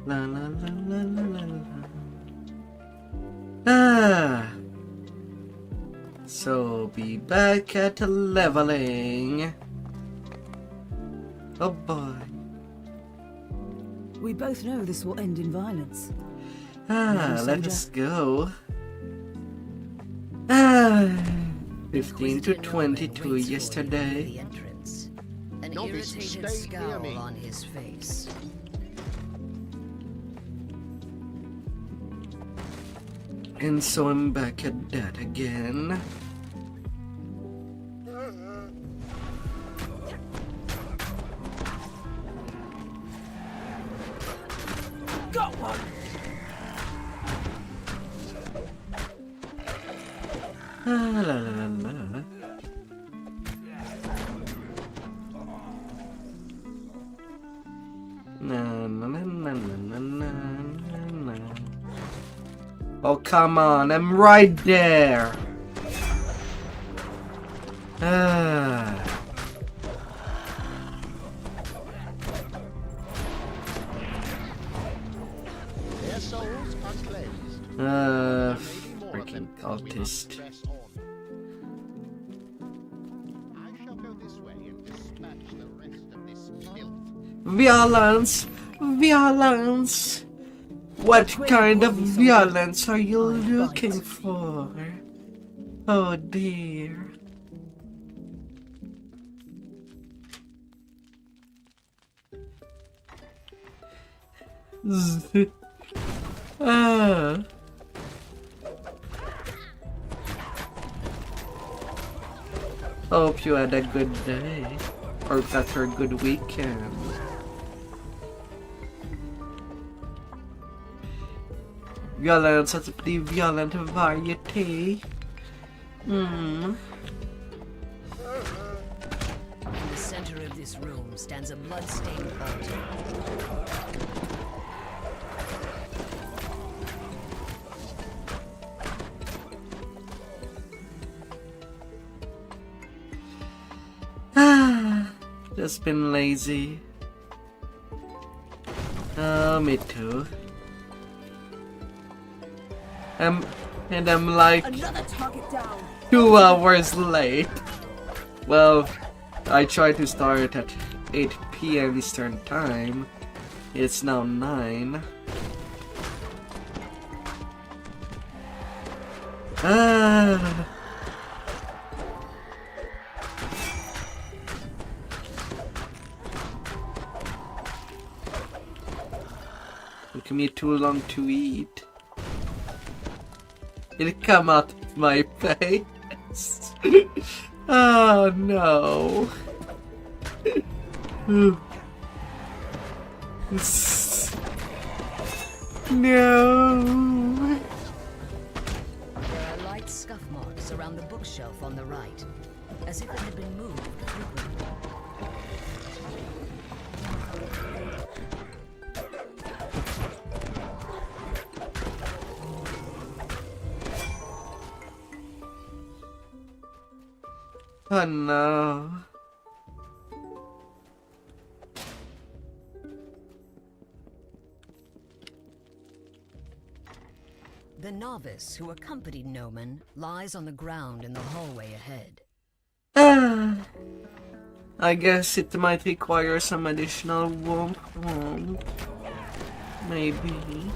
La la la la la la la. Ah. So be back at leveling. Oh boy. We both know this will end in violence. Let us go. 15 to 22 yesterday. An irritated scowl on his face. And so I'm back at that again. Got one! La la la la la. Na na na na na na na. Oh come on, I'm right there. Their souls are cleansed. Freaking cultist. I shall go this way and dispatch the rest of this filth. Violence! Violence! What kind of violence are you looking for? Oh dear. Hope you had a good day, or better, good weekend. Violence at the violent variety. In the center of this room stands a blood-stained altar. Just been lazy. Me too. And I'm like Another target down. 2 hours late. Well, I tried to start at 8 p.m. Eastern Time. It's now 9. Took me too long to eat. It come out of my face. Oh no. No. There are light scuff marks around the bookshelf on the right, as if it had been moved frequently. Oh no. The novice who accompanied Noman lies on the ground in the hallway ahead. I guess it might require some additional warmth. Maybe.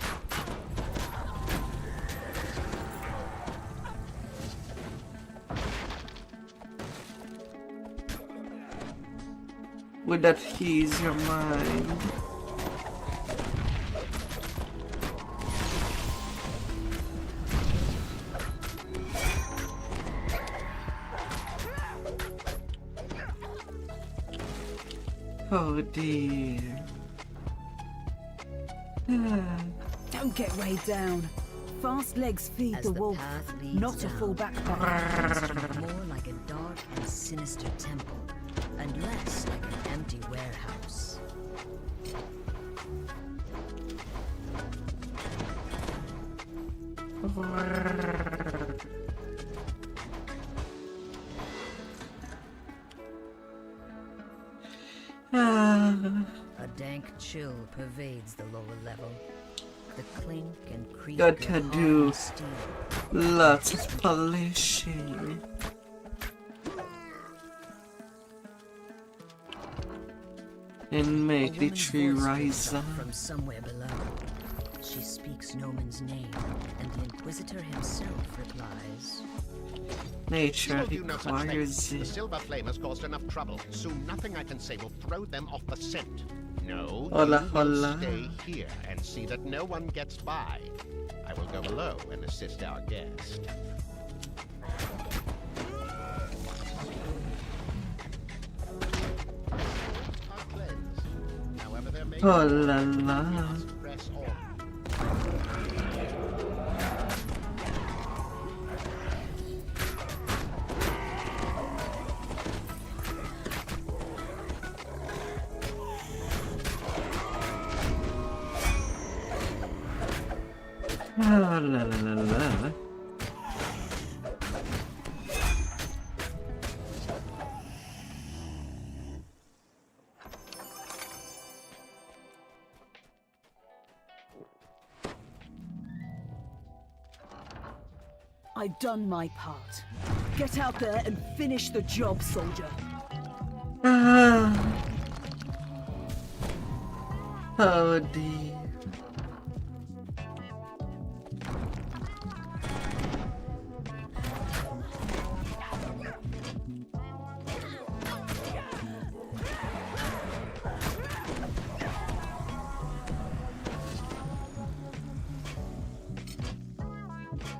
Would that ease your mind? Oh dear. Don't get weighed down. Fast legs feed As the the wolf, path leads not a down, full back it path. seems more like a dark and sinister temple, and less like an empty warehouse. A dank chill pervades the lower level. The clink and creak Got of to hard do steel. lots of polishing. And make the woman's tree voice rise drifts up. up from somewhere below. She speaks Noman's name, and the Inquisitor himself replies. Nature You'll do no such thing. requires The it. silver flame has caused enough trouble. Soon nothing I can say will throw them off the scent. No, Hola, you will hola. stay here and see that no one gets by. I will go below and assist our guest. Are cleansed. However, there may be Oh la la. we must press on. Oh la la la la. I've done my part. Get out there and finish the job, soldier. Ah. Oh dear.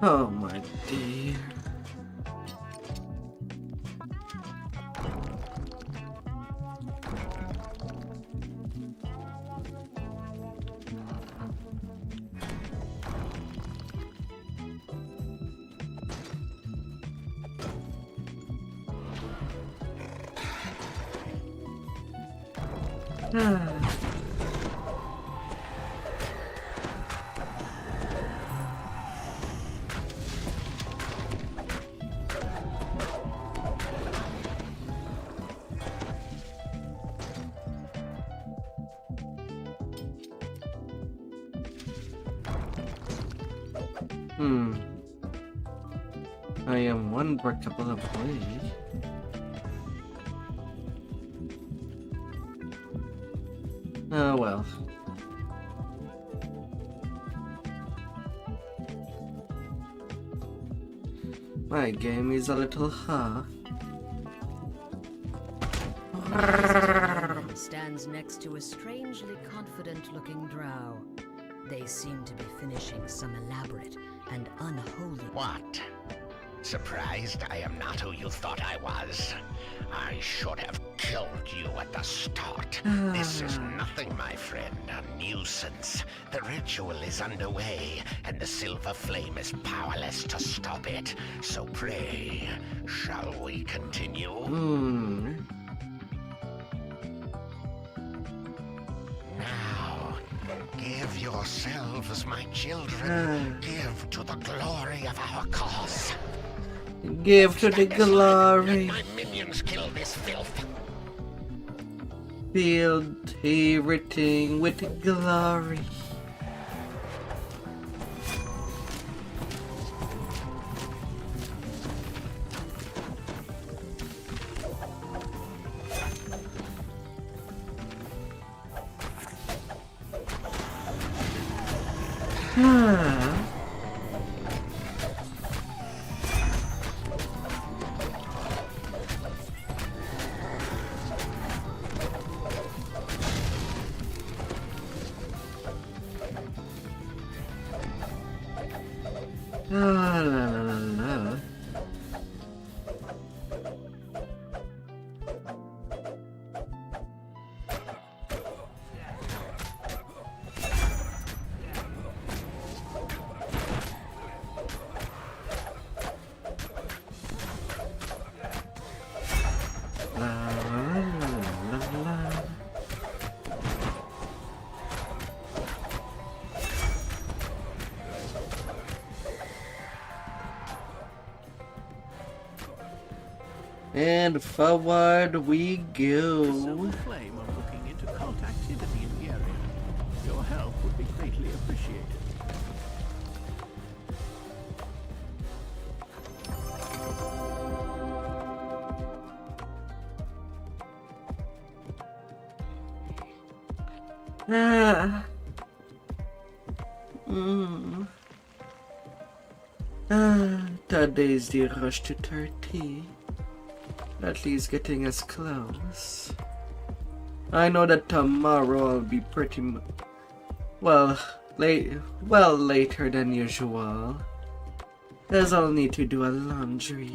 Oh my dear. Ah. I am one breakable away. Oh well. My game is a little hard. Stands next to a strangely confident-looking drow. They seem to be finishing some elaborate and unholy. What? Surprised I am not who you thought I was? I should have killed you at the start. This is nothing, my friend, a nuisance. The ritual is underway, and the silver flame is powerless to stop it. So pray, shall we continue? Now, give yourselves, my children. Give to the glory of our cause. Give to the glory. Let my minions kill this filth. Build everything with glory. La la la la. And forward we go. Silver Flame are looking into cult activity in the area. greatly appreciated. Ah. Mm. Today's the rush to 30. At least getting us close. I know that tomorrow I'll be pretty later than usual. As I'll need to do a laundry.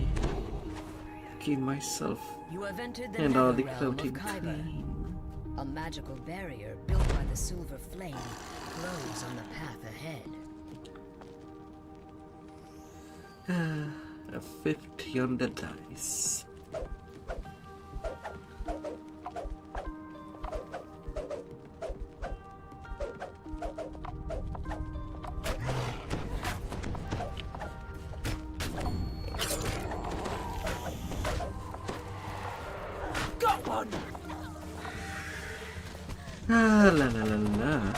Keep myself You have entered the and all the nether realm clothing of Kyber. clean. A magical barrier built by the silver flame glows on the path ahead. A 50 on the dice. Got one! Ah, la la la la.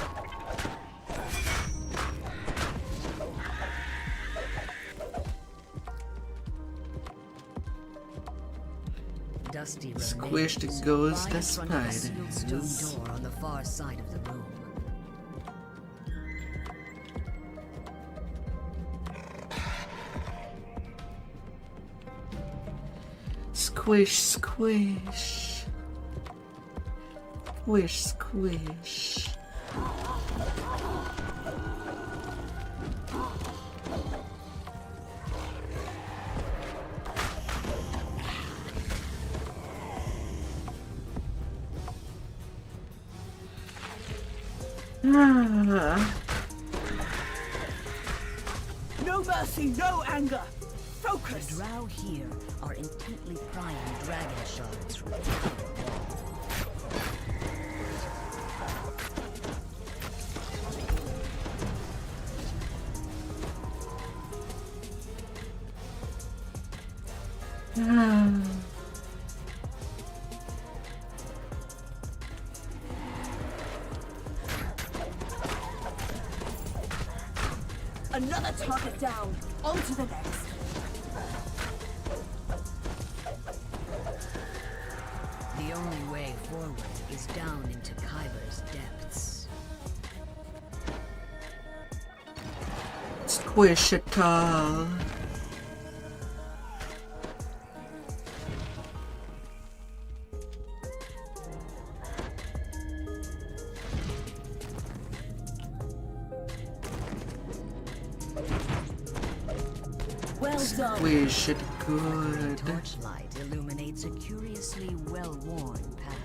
Dusty Squished remains goes lie the in front of a sealed stone spiders. door on the far side of the room. Squish, squish. Squish, squish. Ah. No mercy, no anger! The Focus! drow here are intently prying dragon shards from the top of the wall. Ah. Another target down. On to the next. The only way forward is down into Kyber's depths. Squish it all. Well done. Squish it good. Torchlight illuminates a curiously well-worn path.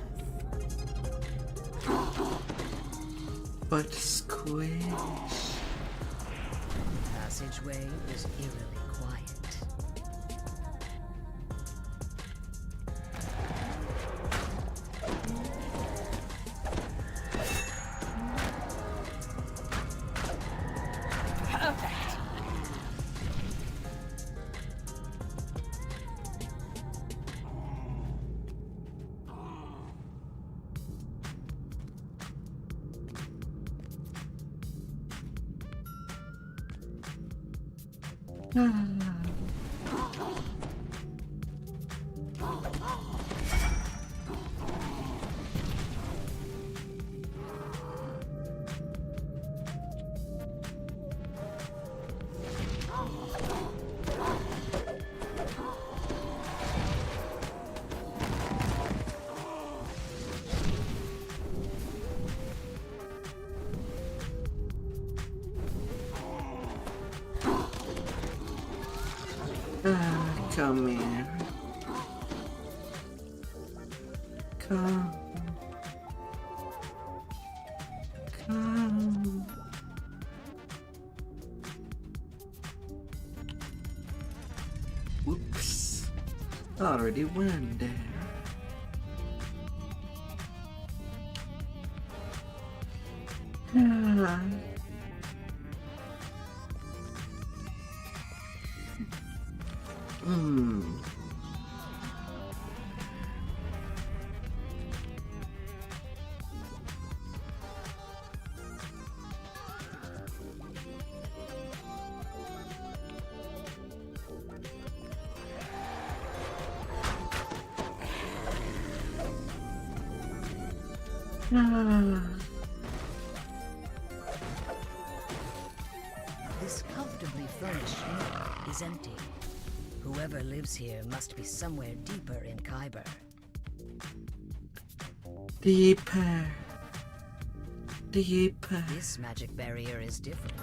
But squish. The passageway is eerily quiet. Perfect. Come here. Come. Come. Whoops. Already went there. Ah. Hmm. This comfortably furnished nook is empty. Whoever lives here must be somewhere deeper in Khyber. Deeper. Deeper. This magic barrier is different.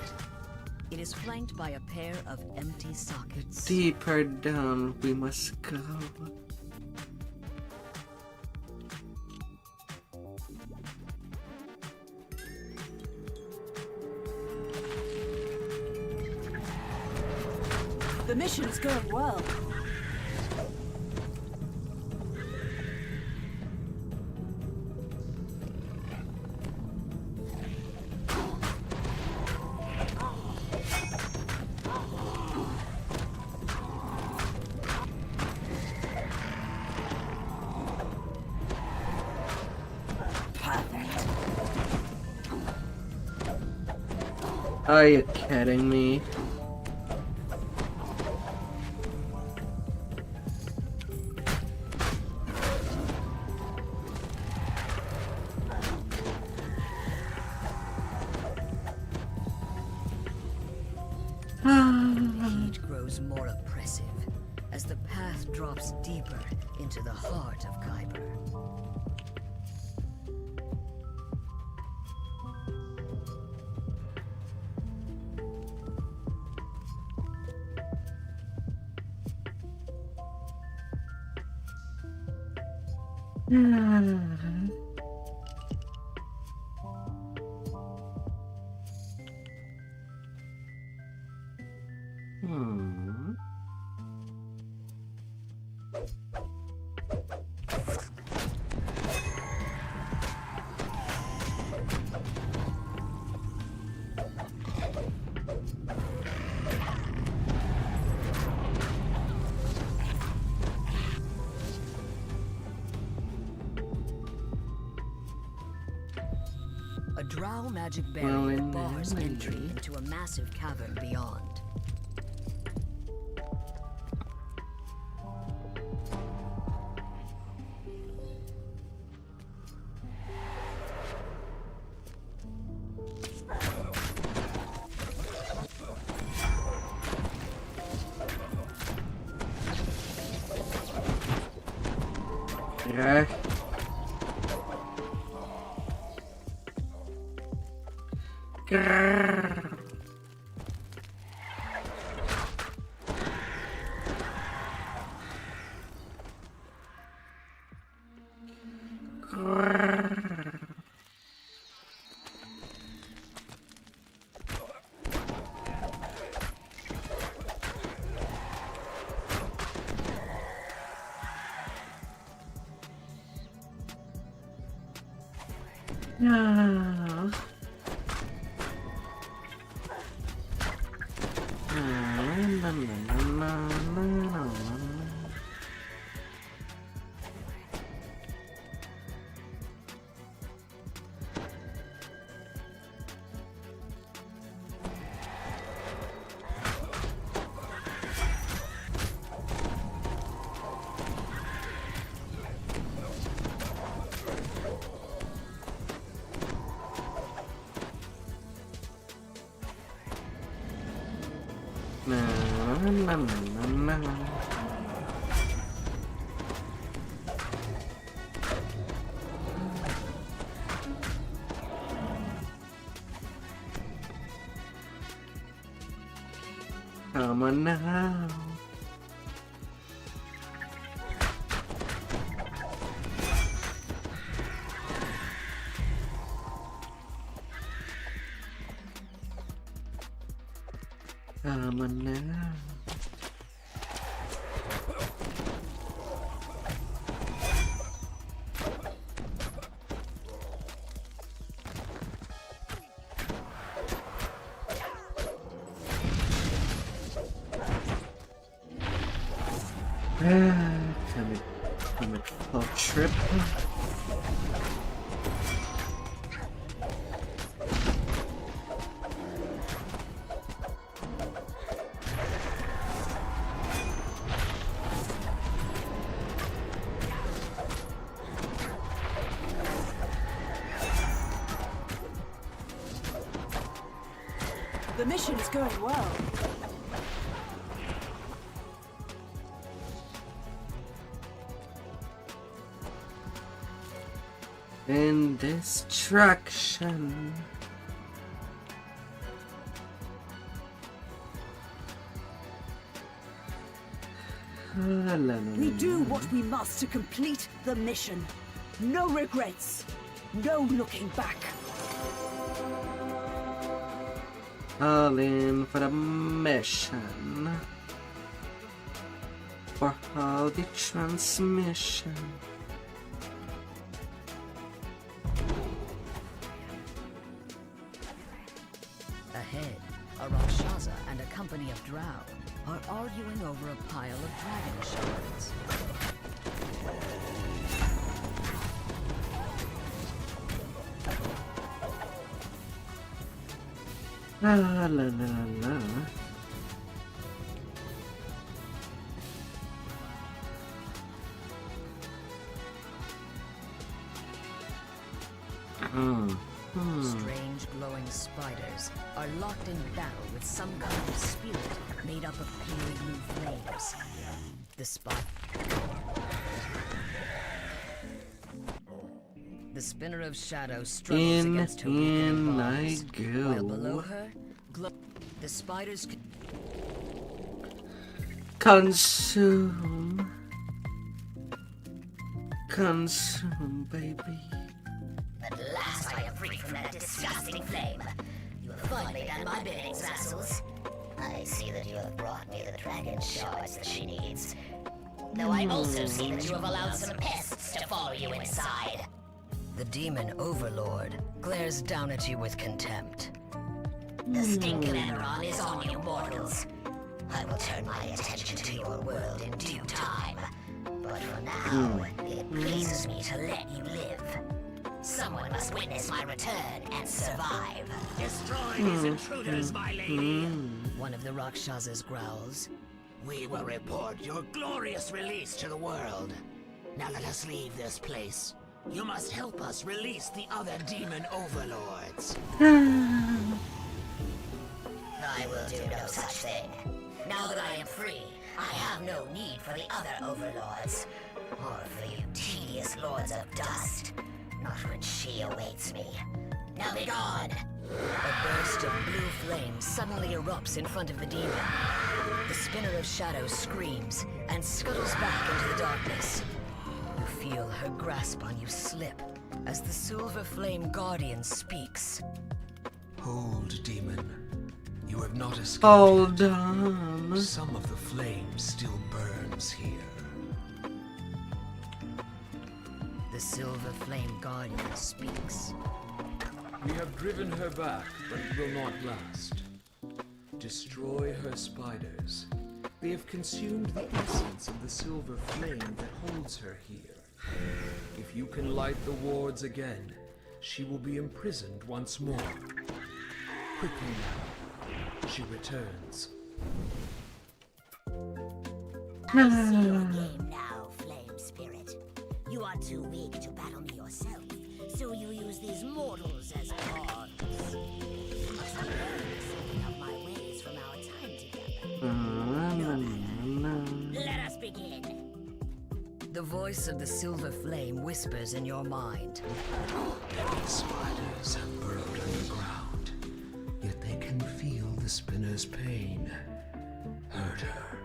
It is flanked by a pair of empty sockets. Deeper down we must go. The mission is going well. Perfect. Are you kidding me? The heat grows more oppressive as the path drops deeper into the heart of Khyber. Hmm. A drow magic Well, barrier in bars memory. entry into a massive cavern beyond. Yeah. Grrr. Grrr. No. Come on now. Come on now. Come it, full trip. The mission is going well. In destruction. We do what we must to complete the mission. No regrets. No looking back. All in for the mission. For all the transmission. Ahead, a Rakshasa and a company of drow are arguing over a pile of dragon shards. La la la la. Strange glowing spiders are locked in battle with some kind of spirit made up of pale blue flames. The spinner of shadow struggles against her weakened bonds, while below her, the spiders consume, baby. At last I am free from that disgusting flame. You have finally done my bidding, vassals. I see that you have brought me the dragon shards that she needs. Though I also see that you have allowed some pests to follow you inside. The demon overlord glares down at you with contempt. The stink of Emerald is on you mortals. I will turn my attention to your world in due time. But for now, it pleases me to let you live. Someone must witness my return and survive. Destroy these intruders, my lady. One of the Rakshasas growls. We will report your glorious release to the world. Now let us leave this place. You must help us release the other demon overlords. I will do no such thing. Now that I am free, I have no need for the other overlords. Or for you tedious lords of dust. Not when she awaits me. Now be gone! A burst of blue flame suddenly erupts in front of the demon. The spinner of shadow screams and scuttles back into the darkness. You feel her grasp on you slip as the silver flame guardian speaks. Hold, demon. You have not escaped. Hold yet. on. Some of the flame still burns here. The silver flame guardian speaks. We have driven her back, but it will not last. Destroy her spiders. They have consumed the essence of the silver flame that holds her here. If you can light the wards again, she will be imprisoned once more. Quickly now. She returns. I see your game now, Flame Spirit. You are too weak to battle me yourself, so you use these mortals as pawns. I've learned something of my ways from our time together. Let us begin. The voice of the silver flame whispers in your mind. The spiders have burrowed underground, yet they can feel the spinner's pain. Hurt her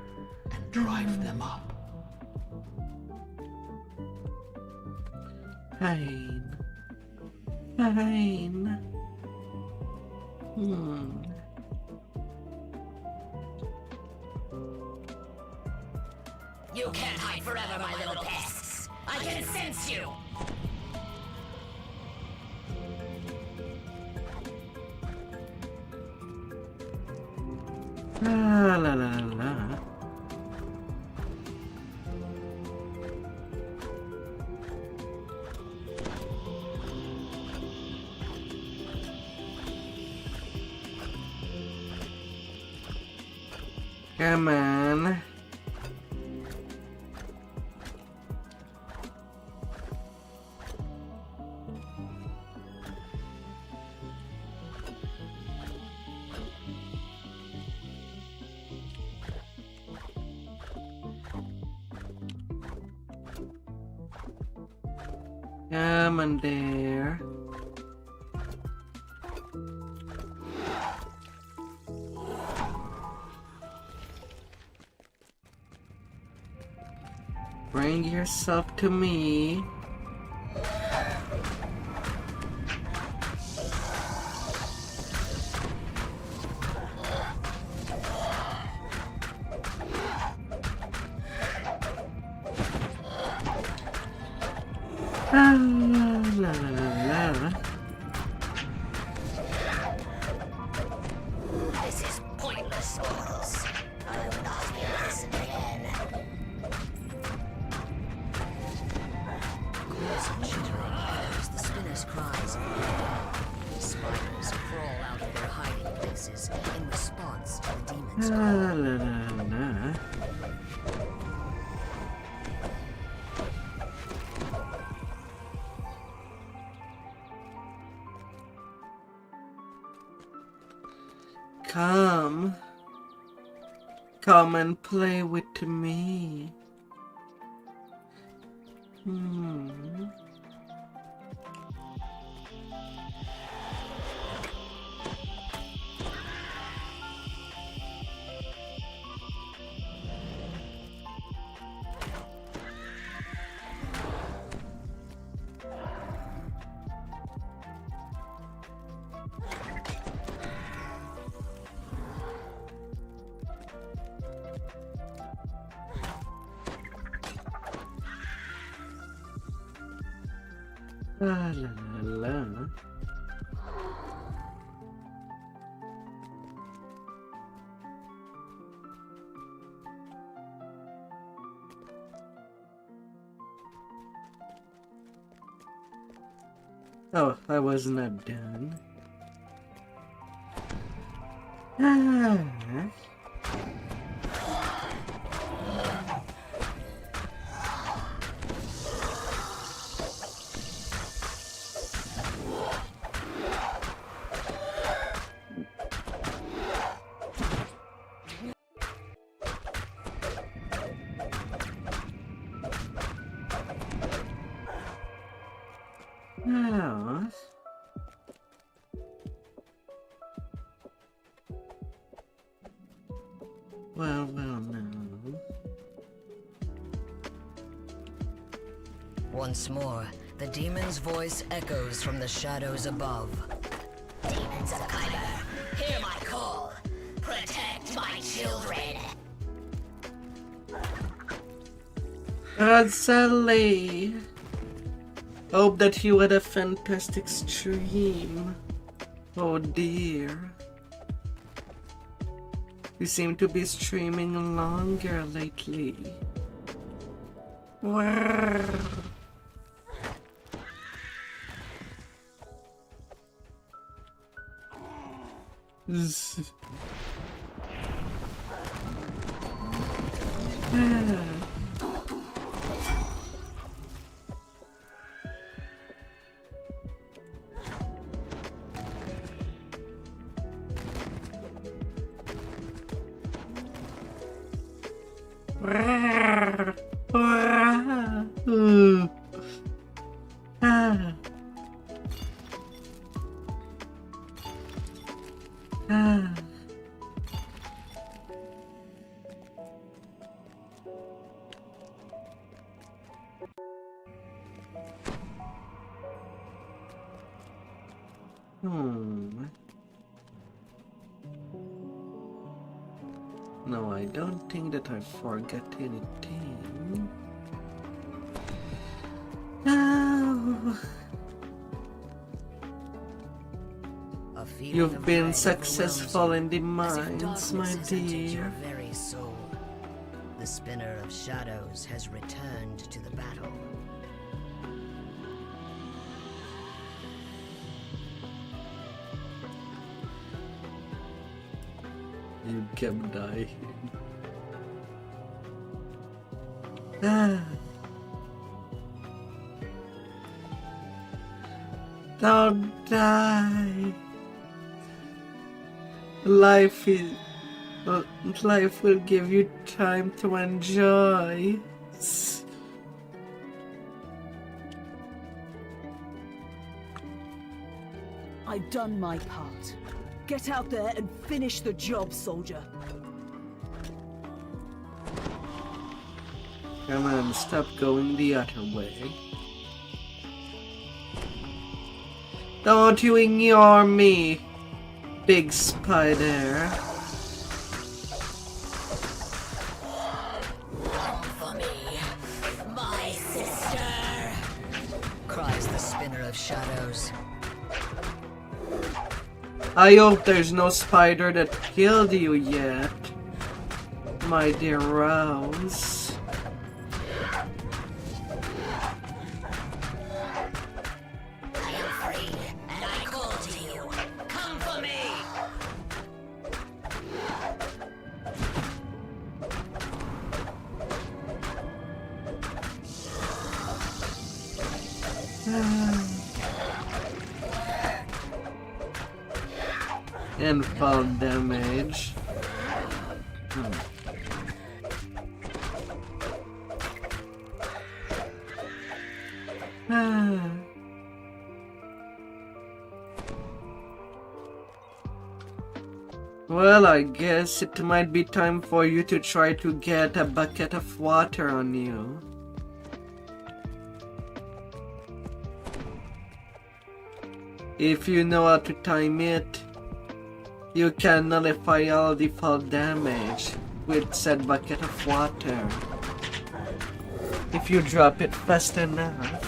and drive them up. Pain. You can't hide forever, my little pests. I can sense you. La la la la. Come on. Come on there. Bring yourself to me. La la la la. This is pointless, mortals. I will not be listened again. Calls and chittering echoes the spinner's cries. Spiders crawl out of their hiding places in response to the demon's La call. la la la. Come and play with me. La la la la. Oh, I was not done. Now, well, no. Once more, the demon's voice echoes from the shadows above. Demons of Kyber, hear my call. Protect my children. Sally, hope that you had a fantastic stream. Oh dear. You seem to be streaming longer lately. Wow. No, I don't think that I forgot anything. Oh. You've been successful in the mines, my dear. Very soul. The spinner of shadows has returned to the battle. You kept dying. Don't die. Life will give you time to enjoy. I've done my part. Get out there and finish the job, soldier. Come on, stop going the other way. Don't you ignore me, big spider. Come for me, my sister! Cries the spinner of shadows. I hope there's no spider that killed you yet, my dear Rose. I am free, and I call to you. Come for me! And fall damage. Well, I guess it might be time for you to try to get a bucket of water on you. If you know how to time it, you can nullify all the fall damage with said bucket of water. If you drop it fast enough.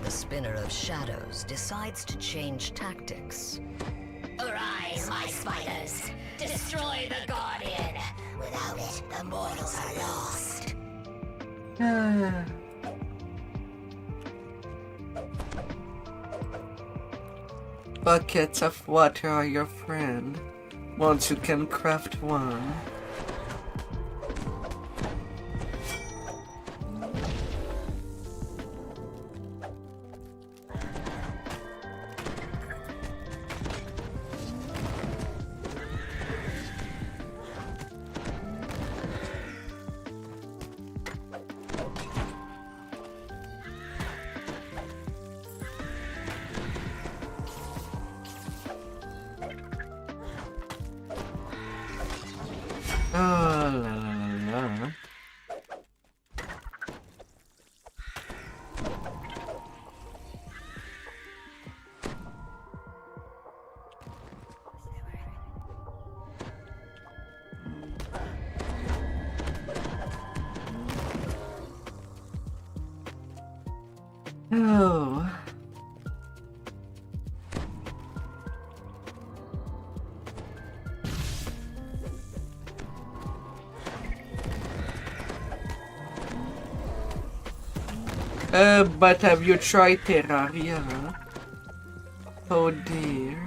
The spinner of shadows decides to change tactics. Arise, my spiders! Destroy the Guardian! Without it, the mortals are lost. Buckets of water are your friend, once you can craft one. Oh, la la la la. Oh. But have you tried Terraria? Oh dear.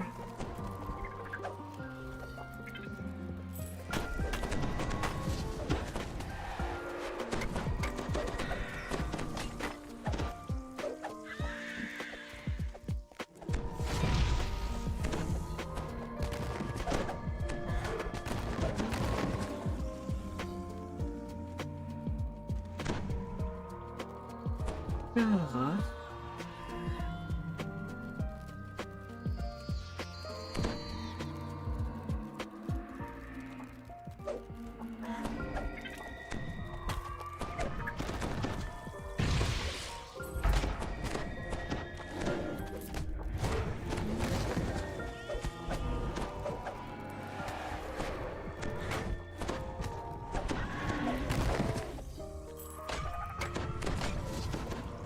Yeah.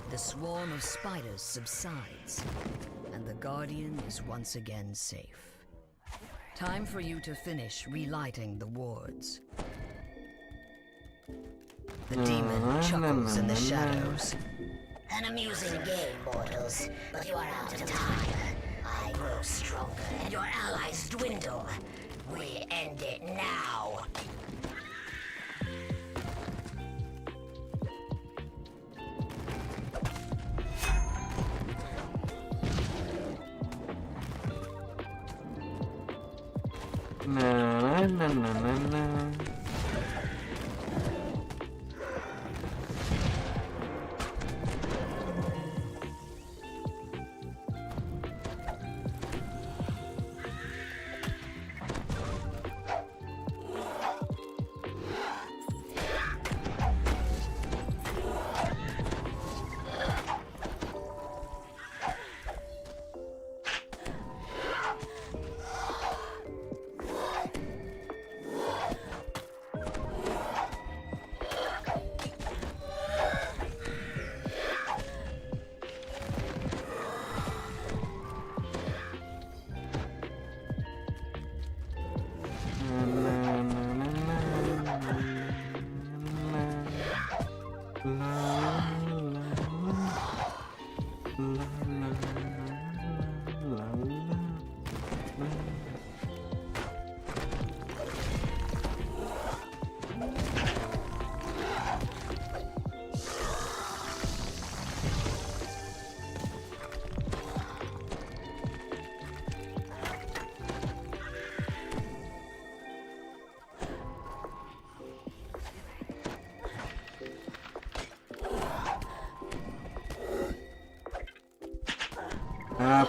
The swarm of spiders subsides, and the Guardian is once again safe. Time for you to finish relighting the wards. The demon chuckles in the shadows. An amusing game, mortals, but you are out of time. I grow stronger, and your allies dwindle. We end it now. Na na na na na.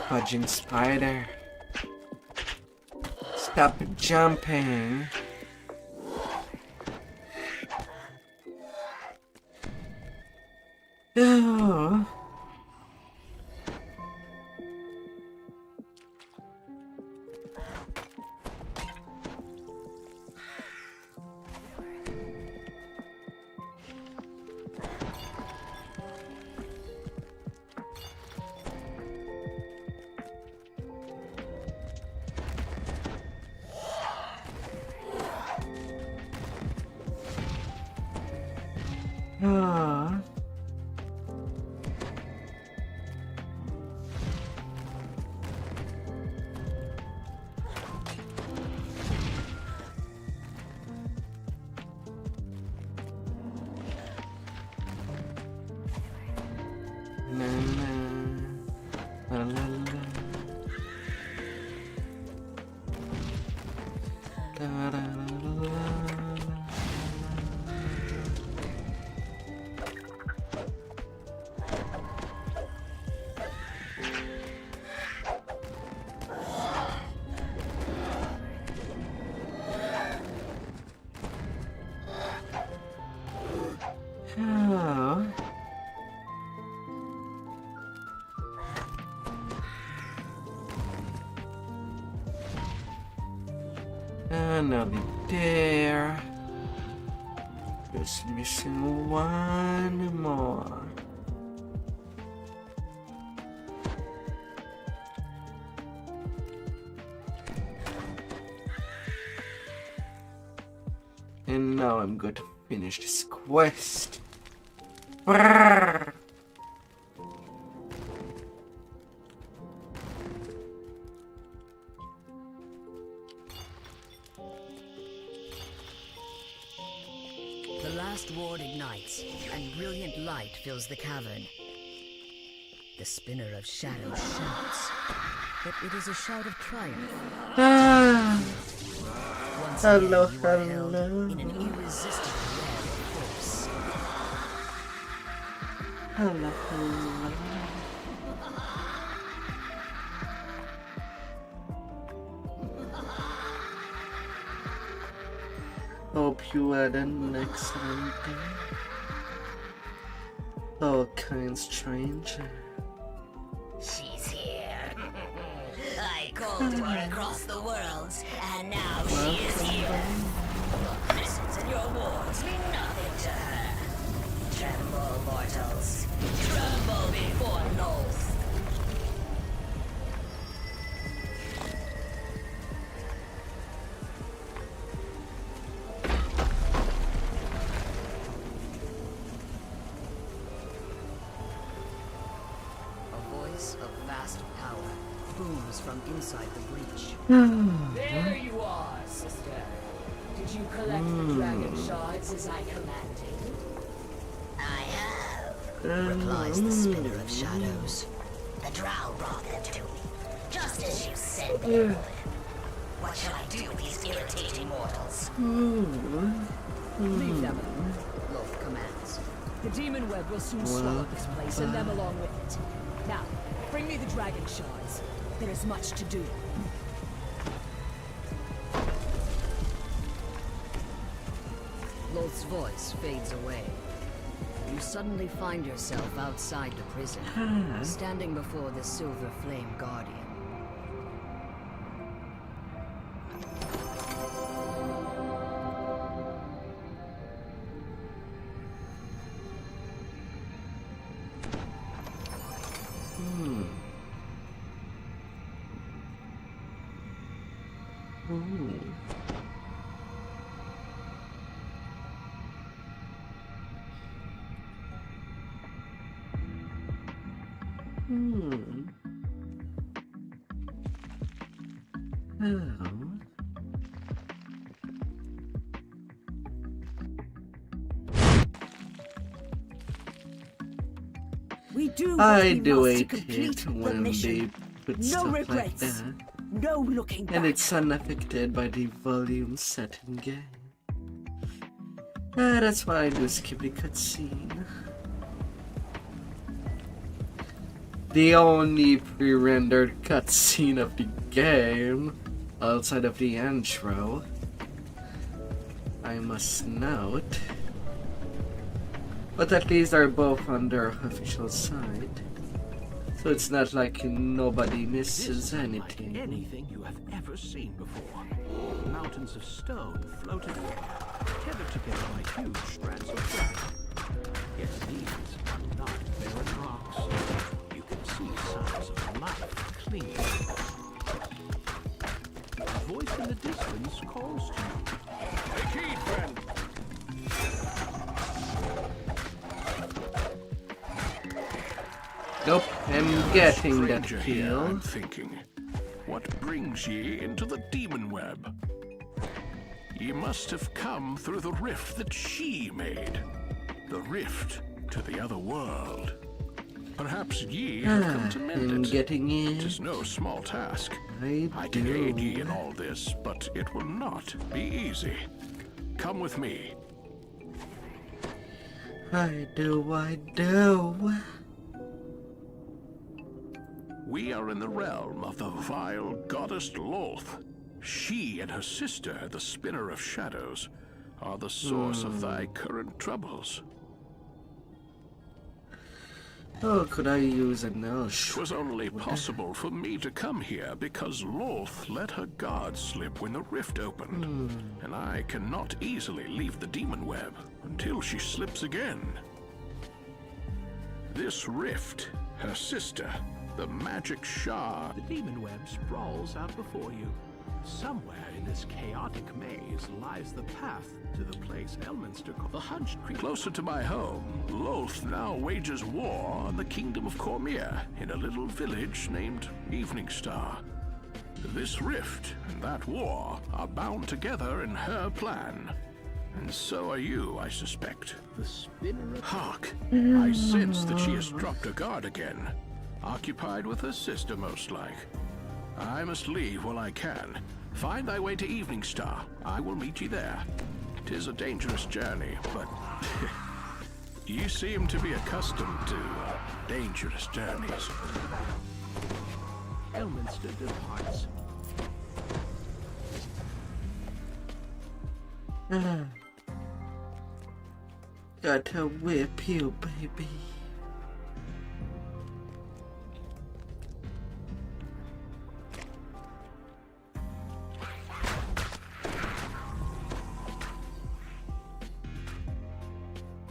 Pudging spider. Stop jumping. Oh. Ah. Na na la la la. Da da da la. Oh. And I'll be there. Just missing one more. And now I'm going to finish this quest. Brrr. The last ward ignites, and brilliant light fills the cavern. The spinner of shadows shouts, but it is a shout of triumph. Ah. Once Hello, again, you are held hello. in an irresistible web of force. Hello, hello. Hope you had an excellent day. Oh, kind stranger. She's here. I called her across the worlds, and now she is here. Your prisons and your wards mean nothing to her. Tremble, mortals. Tremble before Noth. A voice of vast power booms from inside the breach. There you are, sister. Did you collect the dragon shards as I commanded? I have. Replies the spinner of shadows. The drow brought them to me, just as you said they would. What shall I do with these irritating mortals? Leave them alone, Loth commands. The demon web will soon swallow this place, and them along with it. Now, bring me the dragon shards. There is much to do. Loth's voice fades away. You suddenly find yourself outside the prison, standing before the Silver Flame Guardian. We do I what we do must to hate complete it the when they mission. put No stuff like regrets. that. No looking back. And it's unaffected by the volume setting game. That's why I do skip the cutscene. The only pre-rendered cutscene of the game, outside of the intro, I must note. But at least they're both on their official site. So it's not like nobody misses anything. Like anything you have ever seen before. Mountains of stone floating tethered together by huge strands of thread. Yet these are not barren rocks. You can see signs of life clinging. A voice in the distance calls to you. Take heed, friend. Nope, I'm getting that Stranger here, kill. I'm thinking, what brings ye into the demon web? Ye must have come through the rift that she made. The rift to the other world. Perhaps ye have come to mend I'm it. getting in. It is no small task. I can aid ye do. in all this, but it will not be easy. Come with me. I do. We are in the realm of the vile goddess Loth. She and her sister, the Spinner of Shadows, are the source of thy current troubles. Oh, could I use an Elsh? It was only possible for me to come here because Loth let her guard slip when the rift opened. And I cannot easily leave the demon web until she slips again. This rift, her sister, the magic shard. The demon web sprawls out before you. Somewhere in this chaotic maze lies the path to the place Elminster called the Hunched Creature. Closer to my home, Loth now wages war on the kingdom of Cormier in a little village named Evening Star. This rift and that war are bound together in her plan. And so are you, I suspect. The Spinner of... Hark! I sense that she has dropped her guard again. Occupied with her sister, most like. I must leave while I can. Find thy way to Evening Star. I will meet ye there. 'Tis a dangerous journey, but you seem to be accustomed to dangerous journeys. Elminster departs. Gotta whip you, baby.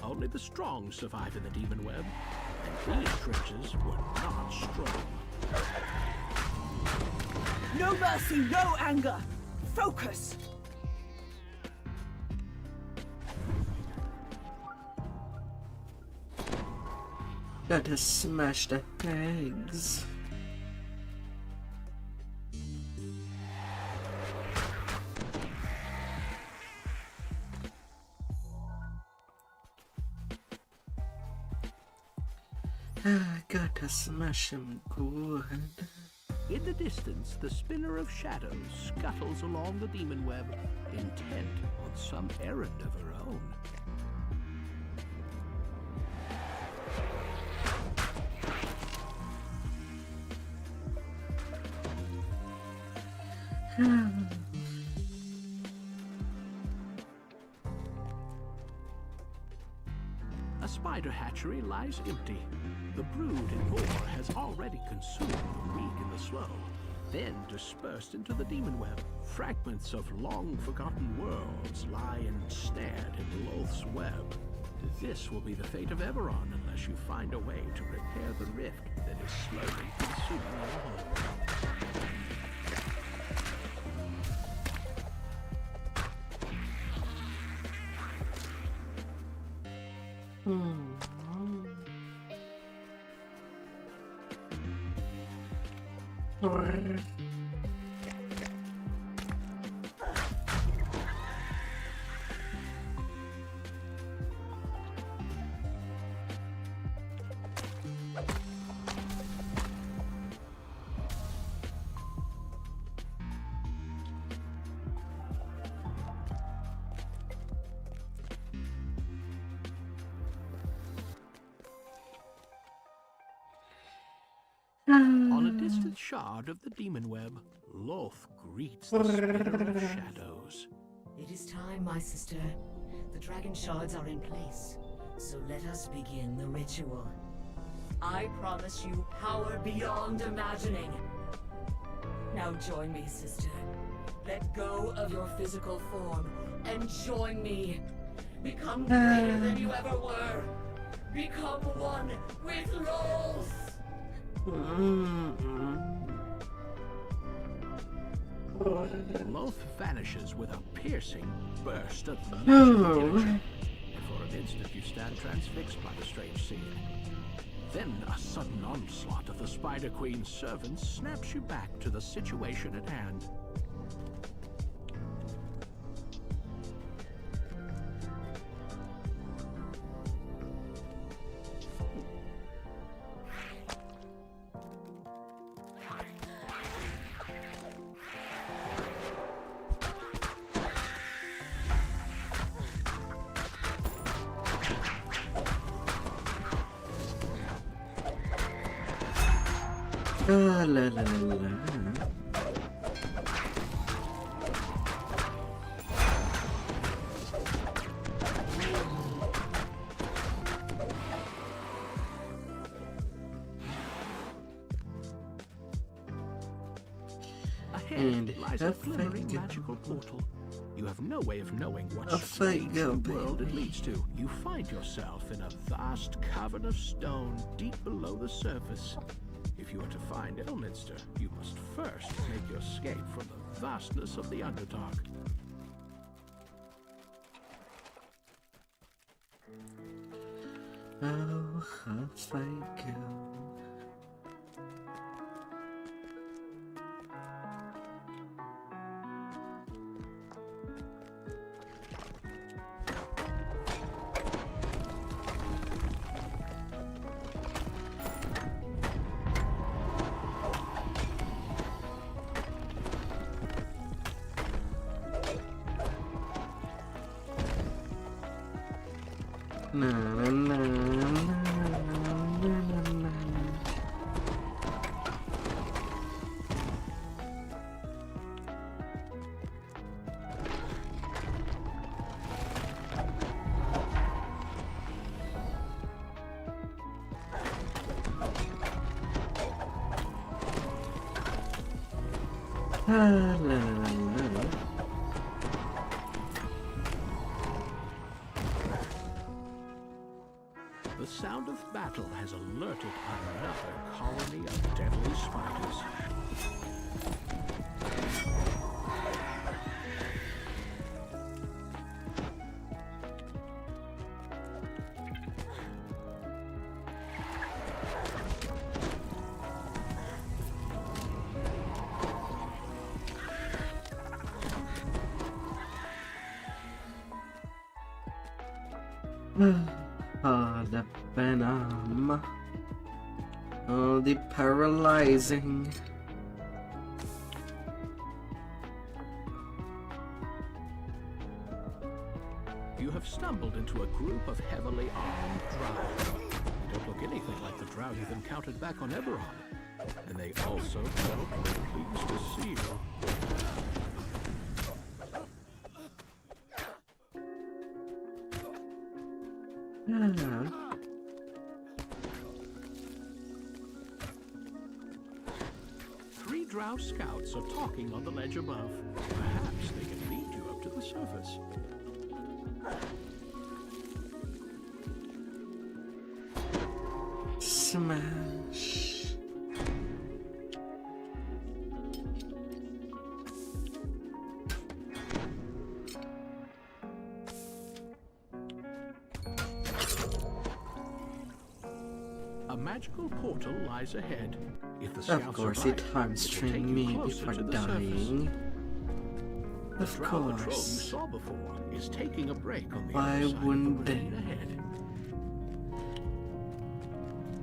Only the strong survive in the demon web, and these trenches were not strong. No mercy, no anger. Focus. Gotta smash the eggs. I gotta smash him good. In the distance, the spinner of shadows scuttles along the demon web, intent on some errand of her own. A spider hatchery lies empty. The brood and more has already consumed the weak and the slow, then dispersed into the demon web. Fragments of long-forgotten worlds lie ensnared in Loth's web. This will be the fate of Eberron unless you find a way to repair the rift that is slowly consuming all. On a distant shard of the demon web, Loth greets the spinner of shadows. It is time, my sister. The dragon shards are in place, so let us begin the ritual. I promise you power beyond imagining. Now join me, sister. Let go of your physical form and join me. Become greater than you ever were. Become one with Loth. Loth vanishes with a piercing burst of magical energy. And for an instant you stand transfixed by the strange scene. Then a sudden onslaught of the Spider Queen's servants snaps you back to the situation at hand. La la la la. Ahead lies a glimmering magical portal. You have no way of knowing what strange world it leads to. You find yourself in a vast cavern of stone deep below the surface. If you are to find Elminster, you must first make your escape from the vastness of the Underdark. Oh, off I go. Na na na na na na. La la la la. The sound of battle has alerted another colony of deadly spiders. The venom. Oh, the paralyzing. assembled into a group of heavily armed drow. They don't look anything like the drow you've encountered back on Eberron. And they also felt pleased to see you. Three drow scouts are talking on the ledge above. Perhaps they can lead you up to the surface. Smash. A magical portal lies ahead. If the scouts Of course, survive, it will take hamstring you me closer before to the dying. The Of drow patrol you course. saw before is taking a break on the Why other side wouldn't of the they? ravine ahead.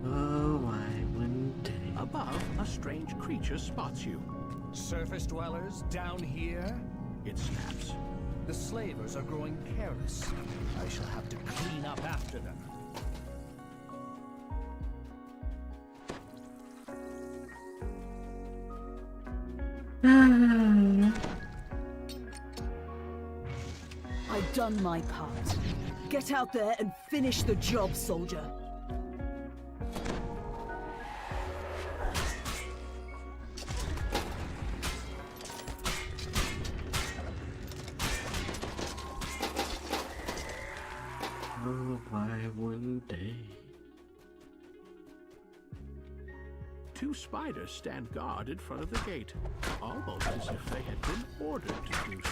Oh, why wouldn't they? Above, a strange creature spots you. Surface dwellers down here? It snaps. The slavers are growing careless. I shall have to clean up after them. I've done my part. Get out there and finish the job, soldier. Oh, why wouldn't they? Two spiders stand guard in front of the gate, almost as if they had been ordered to do so.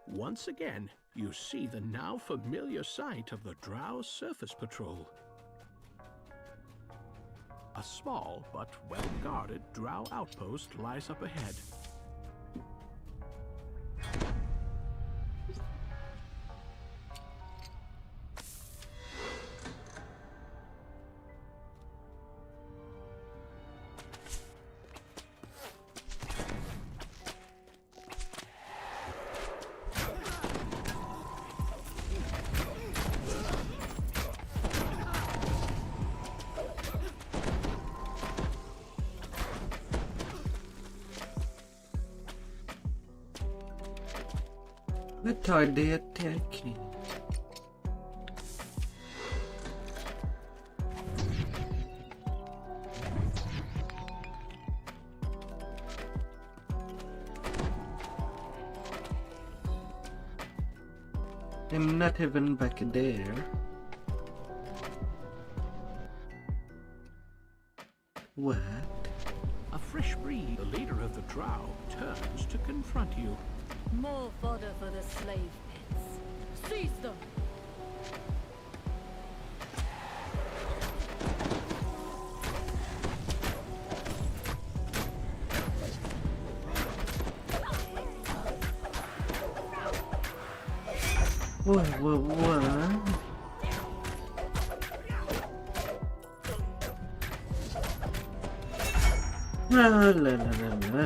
Once again, you see the now familiar sight of the Drow Surface Patrol. A small but well-guarded Drow outpost lies up ahead. What are they attacking? I'm not even back there. What? A fresh breed, the leader of the Drow, turns to confront you. More fodder for the slave pits. Seize them! What? La la la la.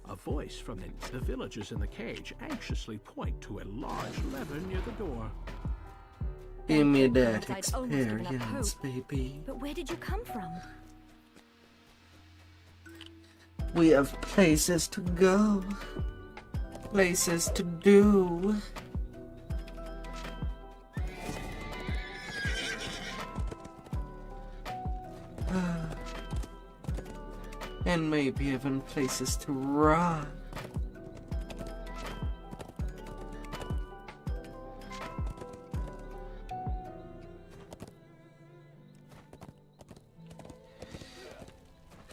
A voice from the villagers in the cage anxiously point to a large lever near the door. Give me that I'd almost given up experience, hope. baby. But where did you come from? We have places to go, places to do. And maybe even places to run.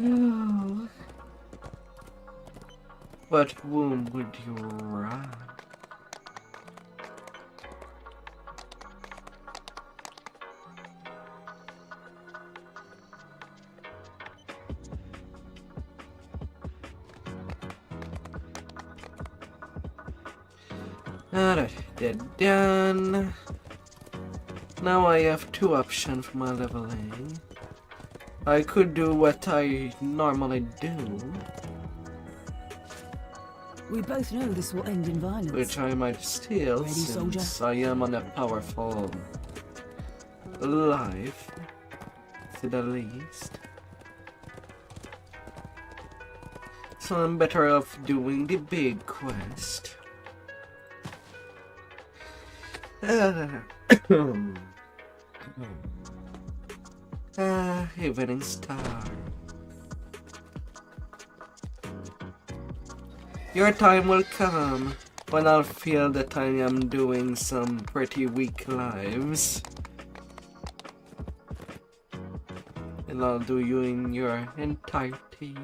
Oh. But whom would you run? Alright, they're done. Now I have two options for my leveling. I could do what I normally do We both know this will end in violence. which I might steal Ready, since soldier? I am on a powerful life, to the least. So I'm better off doing the big quest. Evening Star. Your time will come when I'll feel that I am doing some pretty weak lives. And I'll do you in your entirety.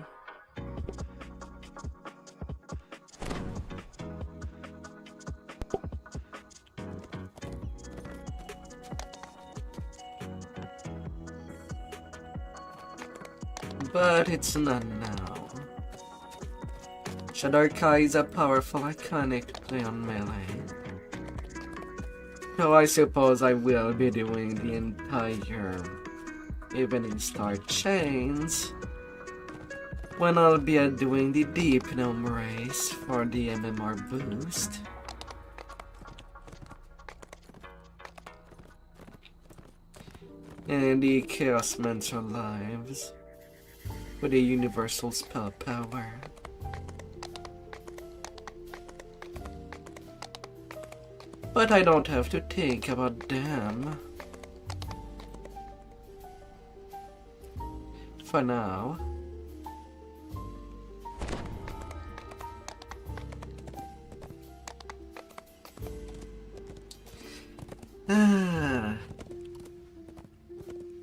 But it's not now. Shadar-kai is a powerful iconic play on melee. So I suppose I will be doing the entire Evening Star chains when I'll be doing the Deep Gnome race for the MMR boost. And the Chaos Mentor lives with a universal spell power. But I don't have to think about them for now.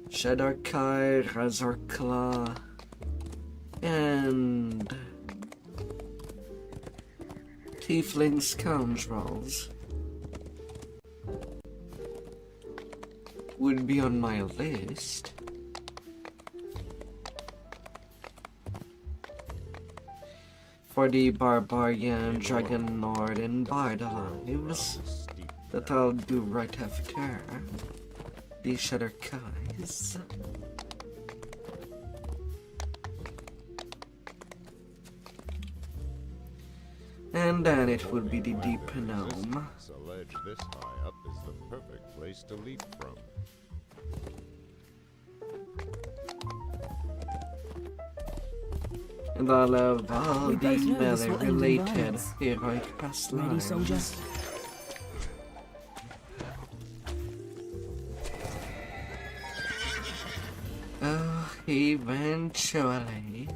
Shadar-kai, Razor-claw, and Tiefling Scoundrels would be on my list. For the Barbarian, Dragon Lord, and Bard lives that I'll do right after the Shadar-kais. And then it would be the Deep Gnome. A ledge this high up is the perfect place to leap from. And I'll have all We the both know this will end in melee-related violence. heroic past Ready, lives. soldier? Oh, eventually.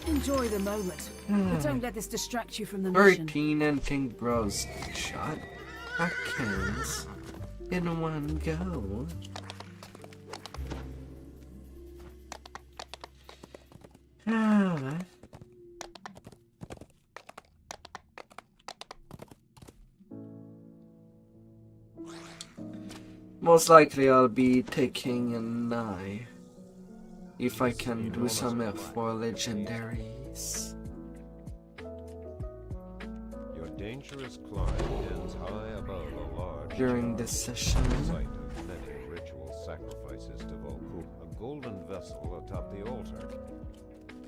Enjoy the moment, but don't let this distract you from the mission. 13 ending bros shot Akens in one go. Most likely I'll be taking an eye if I can do some F4 legendaries. Your dangerous climb ends high above a large During this session. site of many ritual sacrifices to Volku, a golden vessel atop the altar.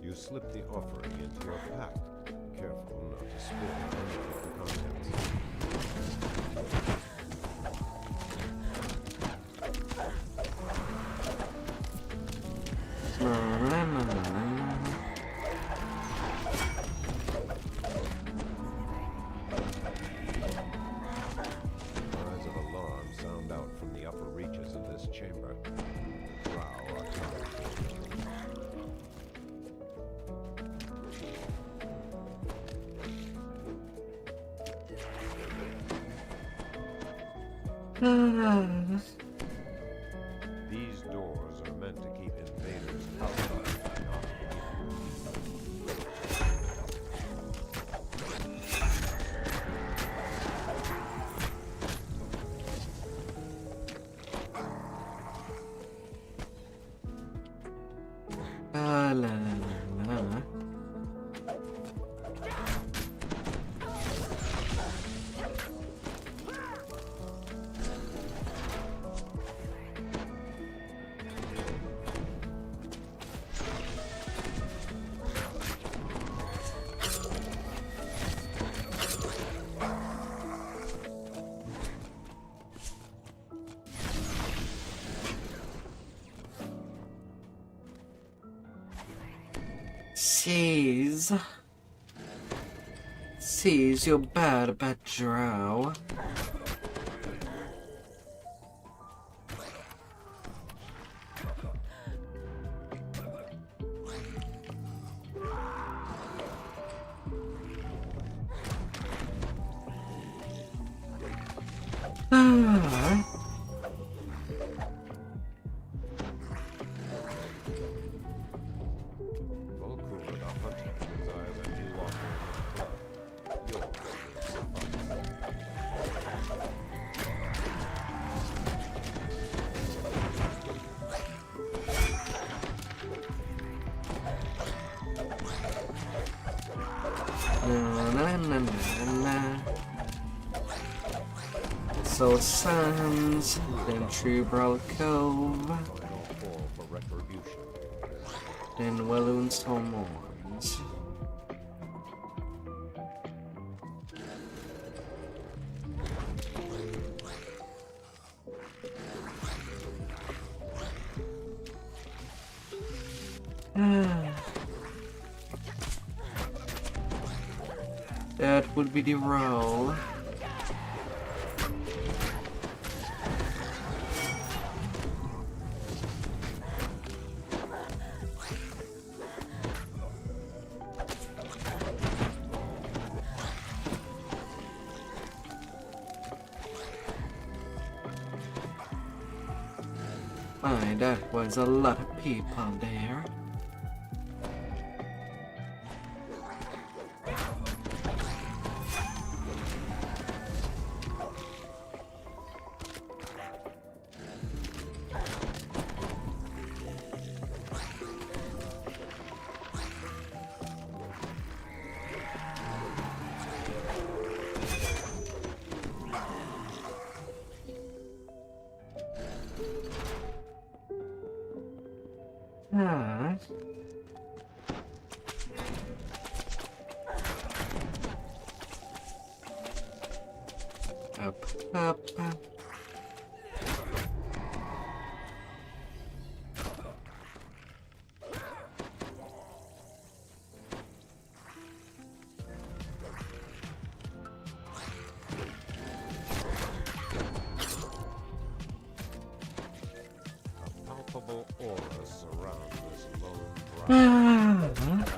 You slip the offering into your pack, careful not to spill any of the contents. Cries of alarm sound out from the upper reaches of this chamber. The drow are coming. These doors are meant to keep invaders outside, not La la la la. Jeez. Jeez, you're bad drow. Vtuber the Hunter desires a new offering of blood. Yours will So Sands, then Trubral Cove, final call for retribution. then Walloon's Hormones. That would be the roll. My, that was a lot of people there. Up. A palpable aura surrounds this lone bride.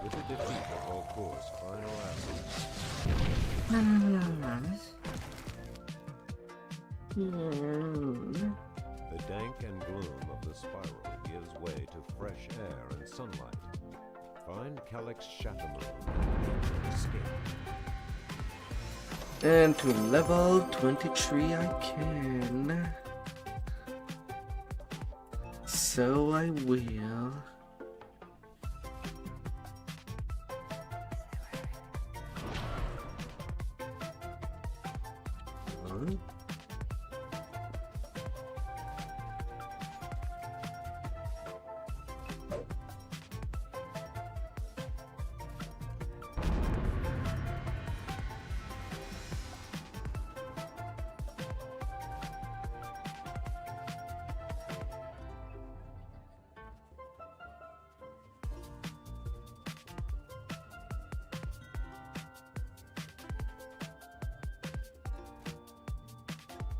With the defeat of Vtuber's final the dank and gloom of the spiral gives way to fresh air and sunlight. Find Calyx Shatamoon and escape. And to level 23 I can. So I will.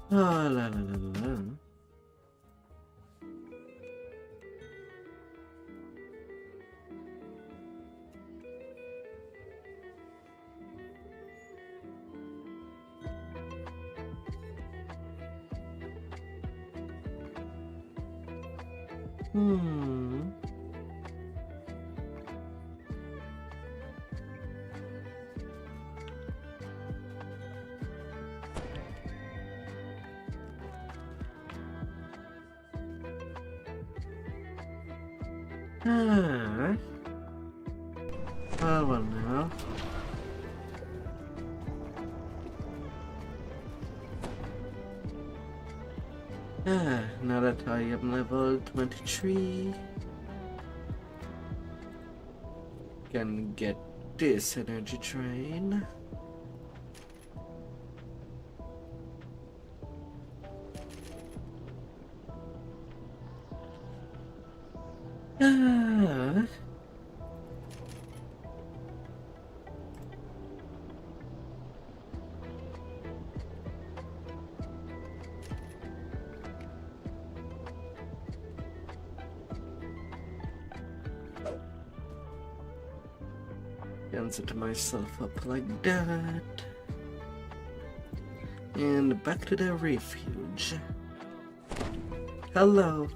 La. Well now. Now that I am level 23, can get this energy drain. Can set myself up like that. And back to the refuge. Hello.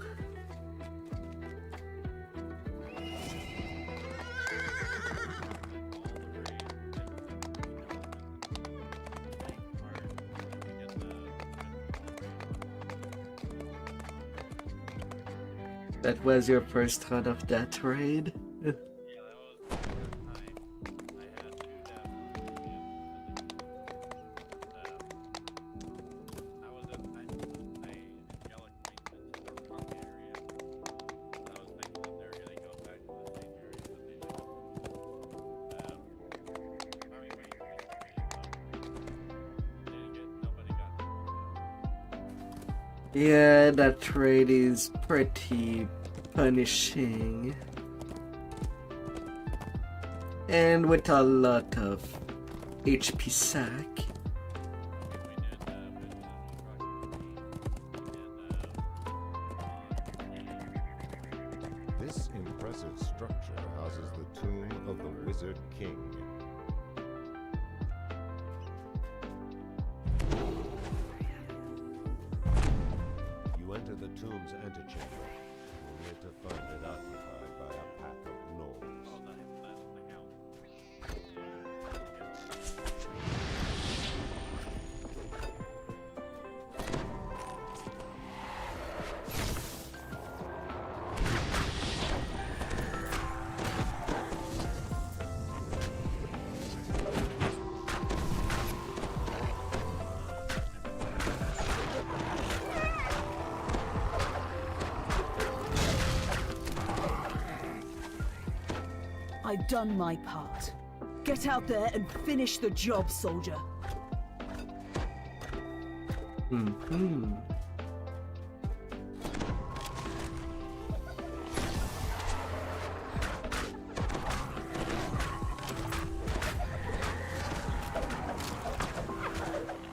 That was your first thought of that raid? Yeah, that trade is pretty punishing. And with a lot of HP sack. This impressive structure houses the tomb of the Wizard King. You enter the tomb's antechamber, only to find it occupied by a pack of gnolls. I've done my part. Get out there and finish the job, soldier.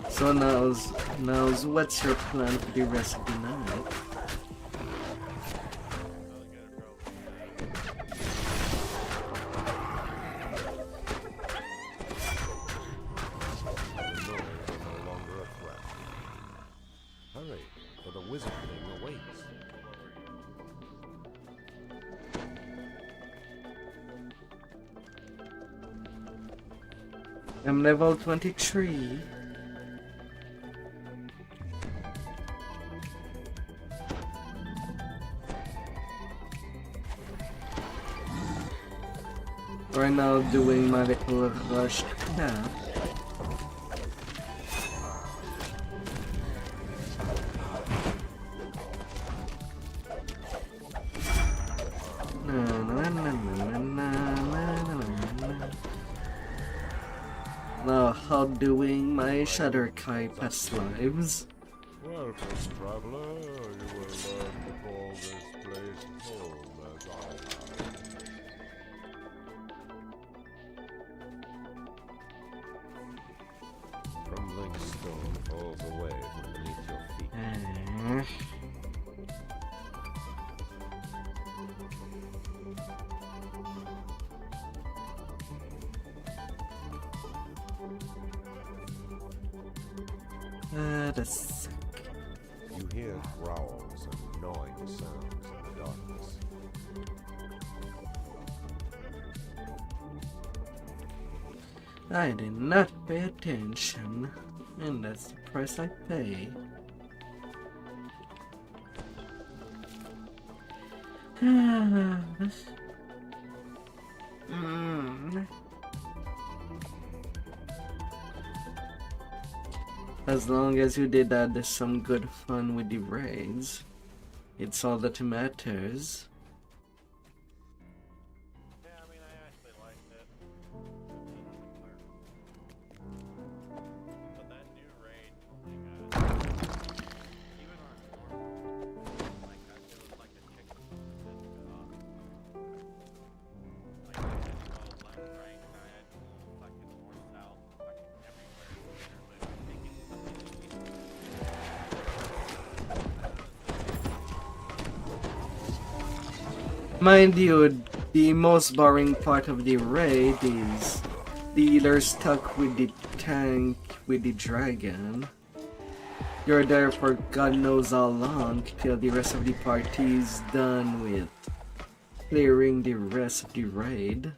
So now's what's your plan for the rest of the night? Hurry, for the Wizard King awaits. I'm level 23. Right now doing my little rush cap. Now how doing my Shadar-kai past lives? Welcome, traveler. You will learn to call this place home as I have. Crumbling stone falls away from beneath your feet. That's... You hear growls and gnawing sounds in the darkness. I did not pay attention, and that's the price I pay. As long as you did add some good fun with the raids, it's all that matters. Mind you, the most boring part of the raid is the healer stuck with the tank with the dragon. You're there for God knows how long till the rest of the party is done with clearing the rest of the raid.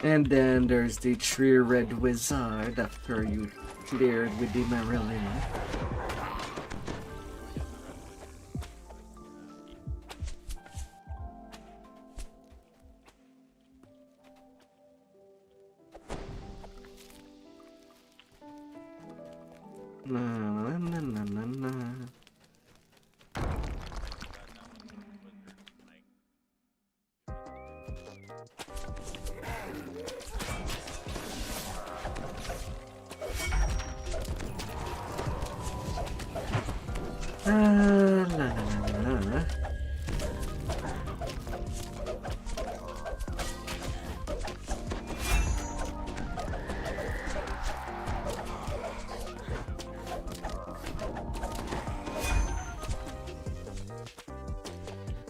And then there's the tree red wizard after you cleared with the Marilyn.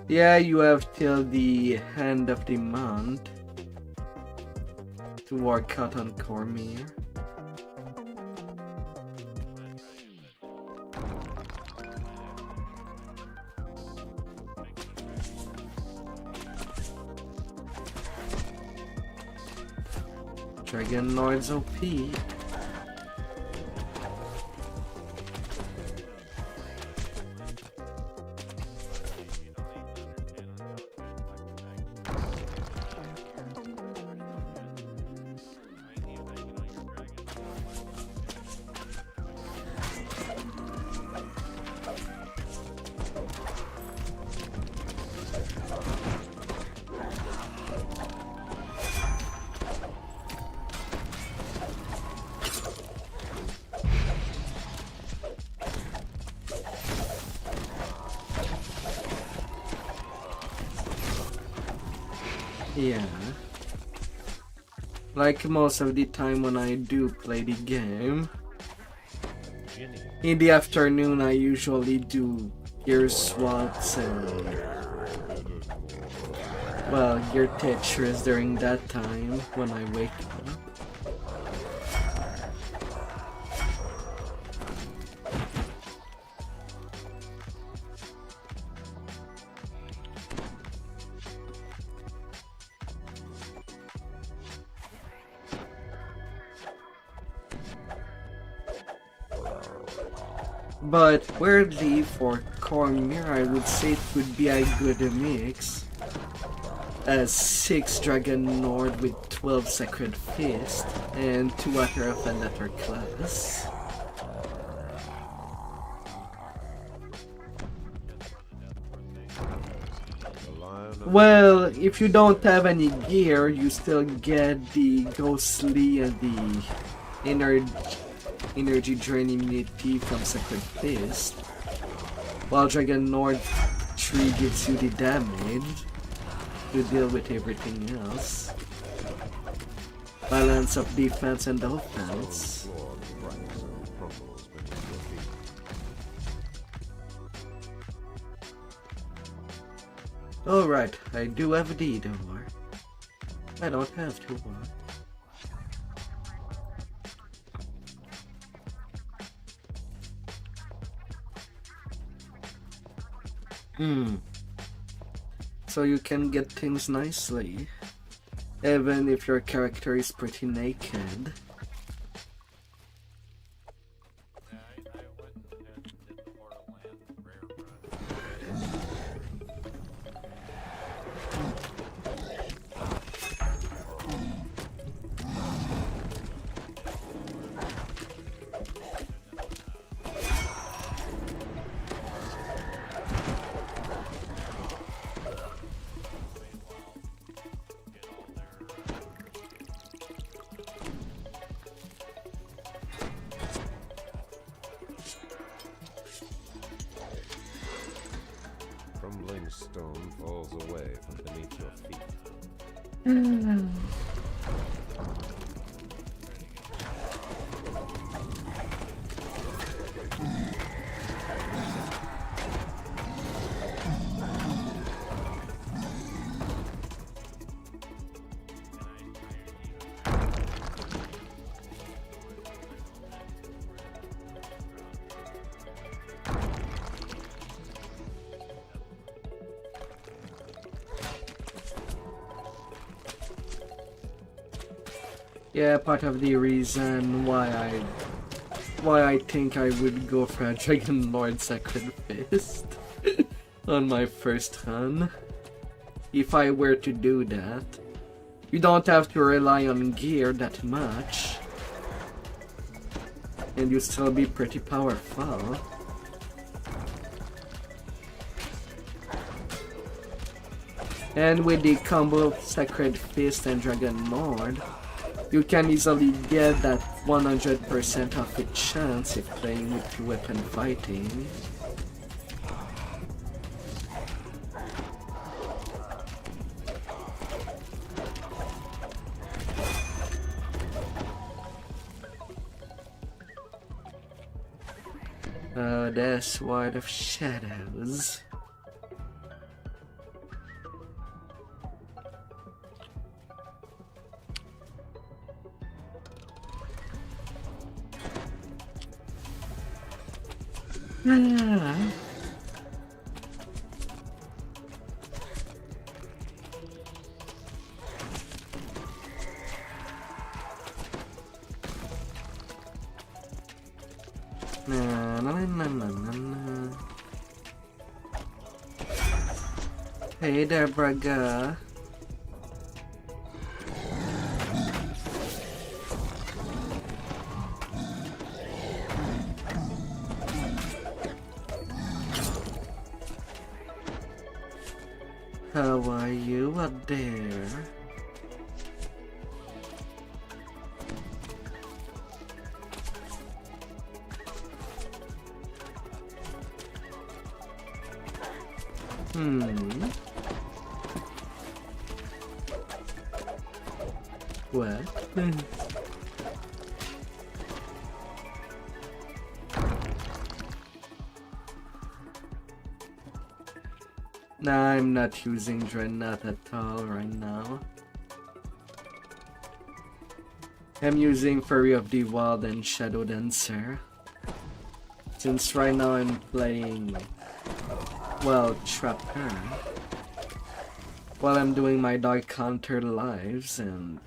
Yeah, you have till the end of the month to work out on Cormier. Dragon Lord's OP. Yeah. Like most of the time when I do play the game, in the afternoon I usually do gear swaps and, well, gear Tetris during that time when I wake up. But weirdly, for Cormier, I would say it would be a good mix. a 6 Dragon Lord with 12 Sacred Fist and 2 other of another class. Well, if you don't have any gear, you still get the ghostly and the energy drain immunity from Sacred Fist, while Dragon Lord 3 gives you the damage to deal with everything else. Balance of defense and offense. Alright, I do have a D door. I don't have to one. So you can get things nicely, even if your character is pretty naked. Crumbling stone falls away from beneath your feet. Yeah, part of the reason why I think I would go for a Dragon Lord Sacred Fist on my first run. If I were to do that, you don't have to rely on gear that much, and you still be pretty powerful. And with the combo of Sacred Fist and Dragon Lord, you can easily get that 100% of it chance if playing with weapon fighting. That's Sword of Shadows. Hey there, Braga. How are you up there? What? Nah, I'm not using Dreadnought at all right now. I'm using Fury of the Wild and Shadow Dancer. Since right now I'm playing, well, Trapper, while I'm doing my Dark Hunter lives, and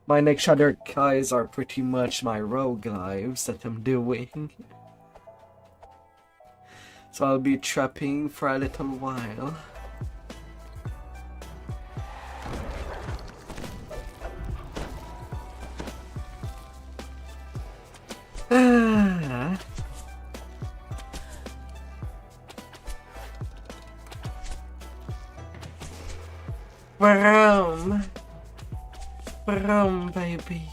my next Shadar-kais are pretty much my rogue lives that I'm doing. So I'll be trapping for a little while. Vroom. Vroom, baby.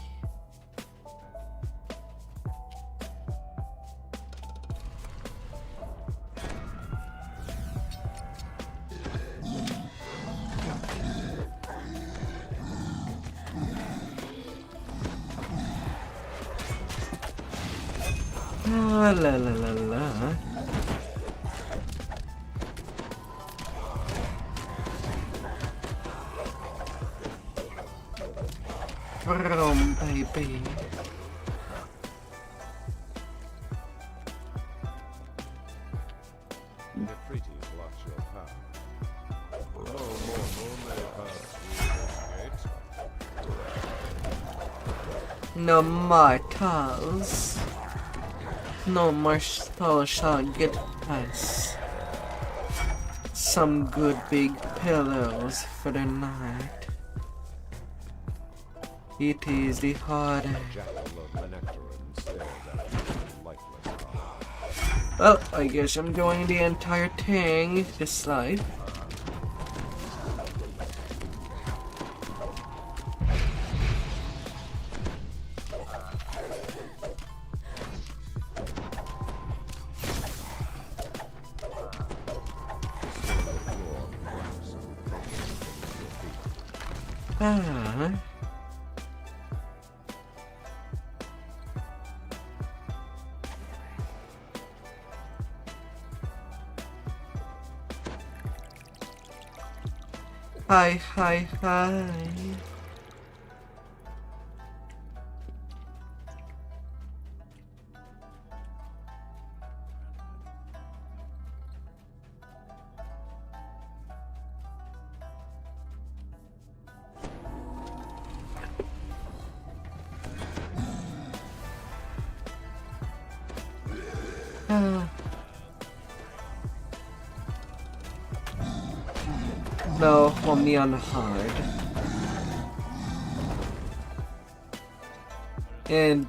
La la la la la. Vroom, baby. Nephrites blocks your path. No mortal may pass through this gate. No mortals. No mortal shall get past. Some good big pillows for the night. It is the hardest. Jackal of Menectarin stares at you with lifeless eyes. Well, I guess I'm doing the entire thing this life. Ah. Hi, hi, hi. No, only on hard. And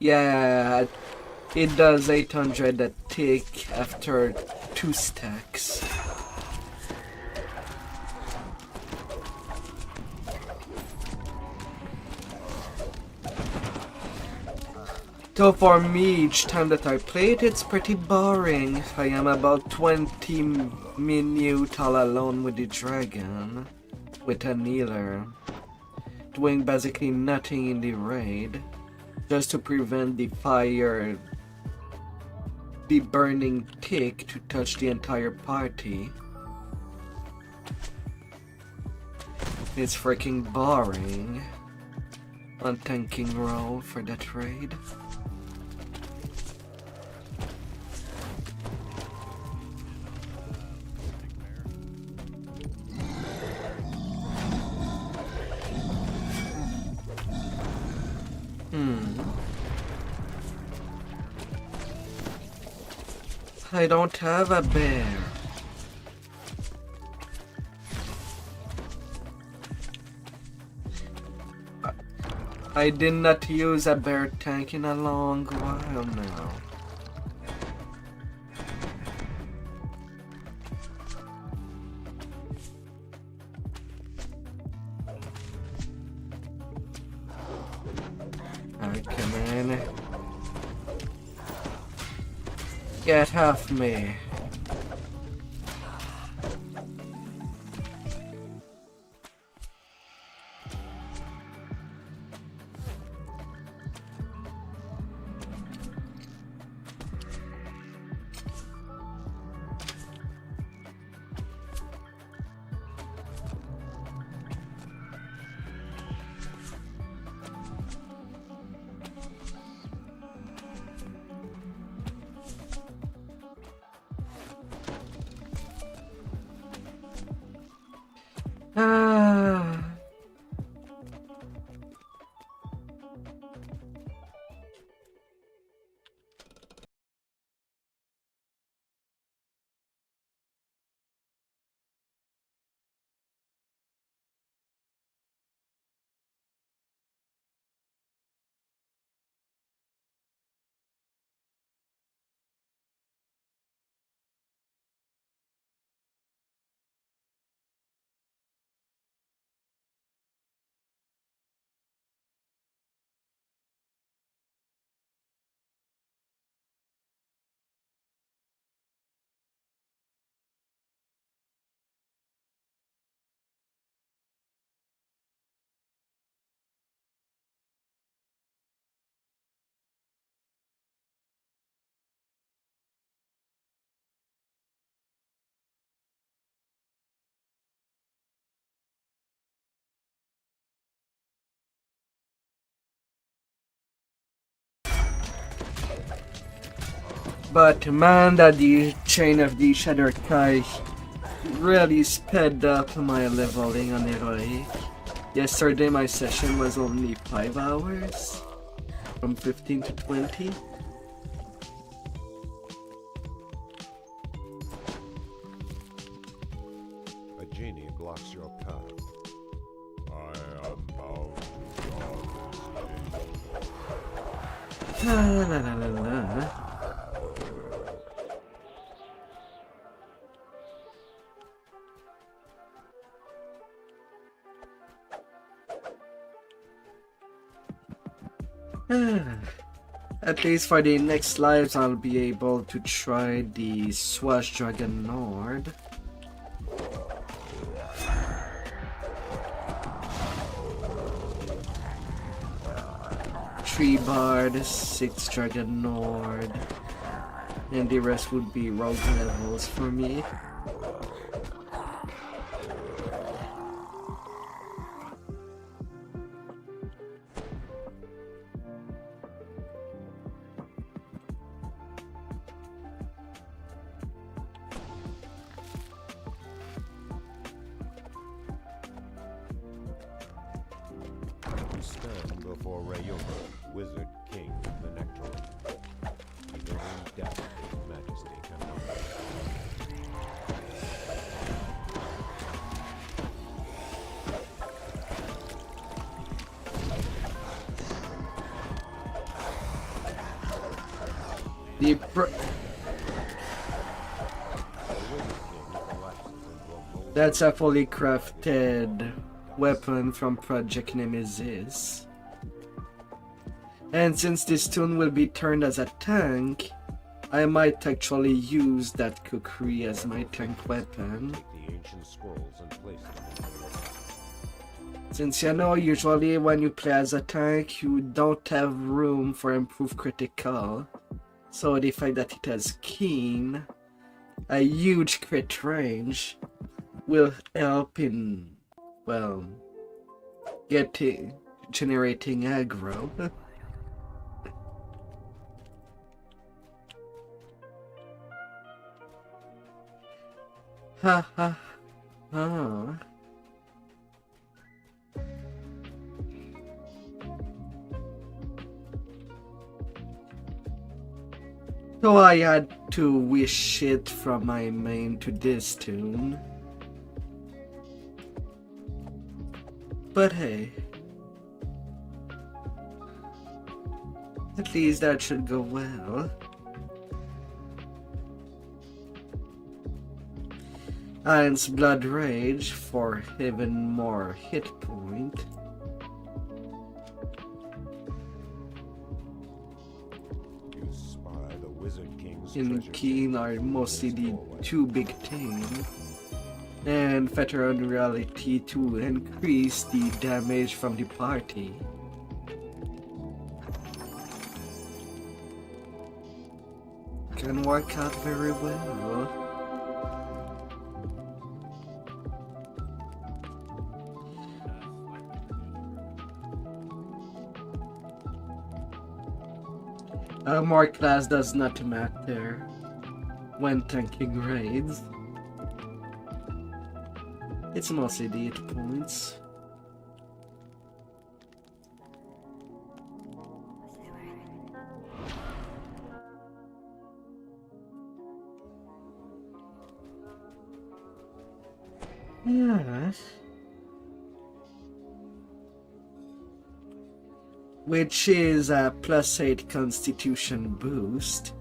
yeah, it does 800 a tick after 2 stacks. So for me, each time that I play it, it's pretty boring. I am about 20 minutes all alone with the dragon, with a healer, doing basically nothing in the raid, just to prevent the fire, the burning tick to touch the entire party. It's freaking boring. On tanking roll for that raid. I don't have a bear. I did not use a bear tank in a long while now. Come in. Get off me. But man, that the chain of the Shadar-kai really sped up my leveling on heroic. Yesterday my session was only 5 hours, from 15 to 20. A genie blocks your path. I am bound to guard this gate. La la la la la. At least for the next lives I'll be able to try the Swash Dragon Nord. Three Bard, 6 Dragon Nord, and the rest would be rogue levels for me. Stand before Rayuma, Wizard King of the Nectaron. Even in death, His Majesty can humble. That's a fully crafted weapon from Project Nemesis. And since this toon will be turned as a tank, I might actually use that kukri as my tank weapon. Take the ancient scrolls and place them in the Since you know, usually when you play as a tank, you don't have room for improved critical. So the fact that it has keen, a huge crit range, will help in, well, generating aggro. Ha ha ha. So I had to wish it from my main to this tune. But hey, at least that should go well. Iron's Blood Rage for even more hit point. You spy the Wizard King's In treasure Keen are mostly the two big team. And Veteran Reality to increase the damage from the party. Can work out very well. More class does not matter when tanking raids. It's mostly the 8 points. Yes. Which is a +8 constitution boost.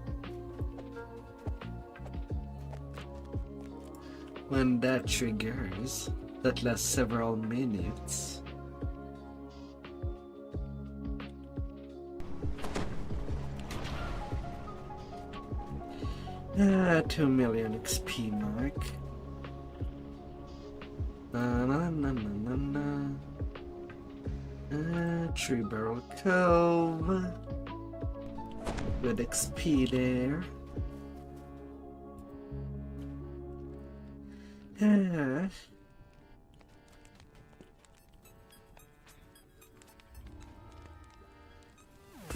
When that triggers, that lasts several minutes. Ah, 2 million XP mark. Na na na na na na. Tree Barrel Cove. Good XP there.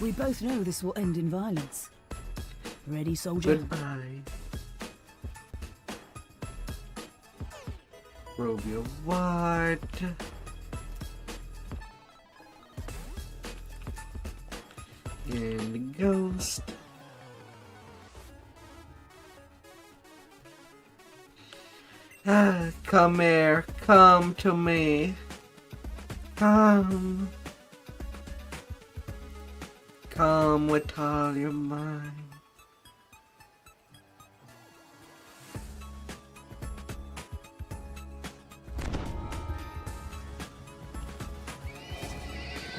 We both know this will end in violence. Ready, soldier? Goodbye. Robio Ward. And the ghost. Come here. Come to me. Come. Come with all your mind.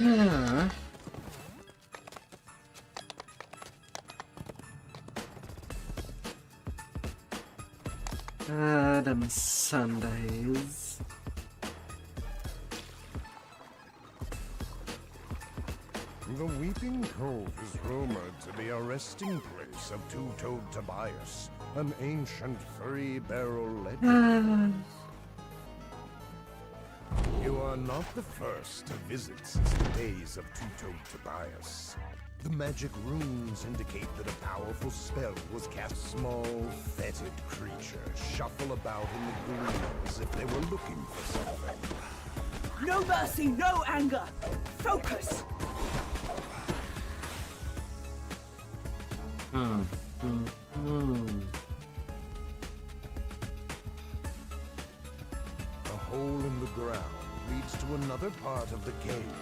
Yeah. Them Sundays. The Weeping Cove is rumored to be a resting place of two-toed Tobias, an ancient three-barrel legend. You are not the first to visit since the days of two-toed Tobias. The magic runes indicate that a powerful spell was cast. Small, fetid creatures shuffle about in the gloom as if they were looking for something. No mercy, no anger. Focus. A hole in the ground leads to another part of the cave.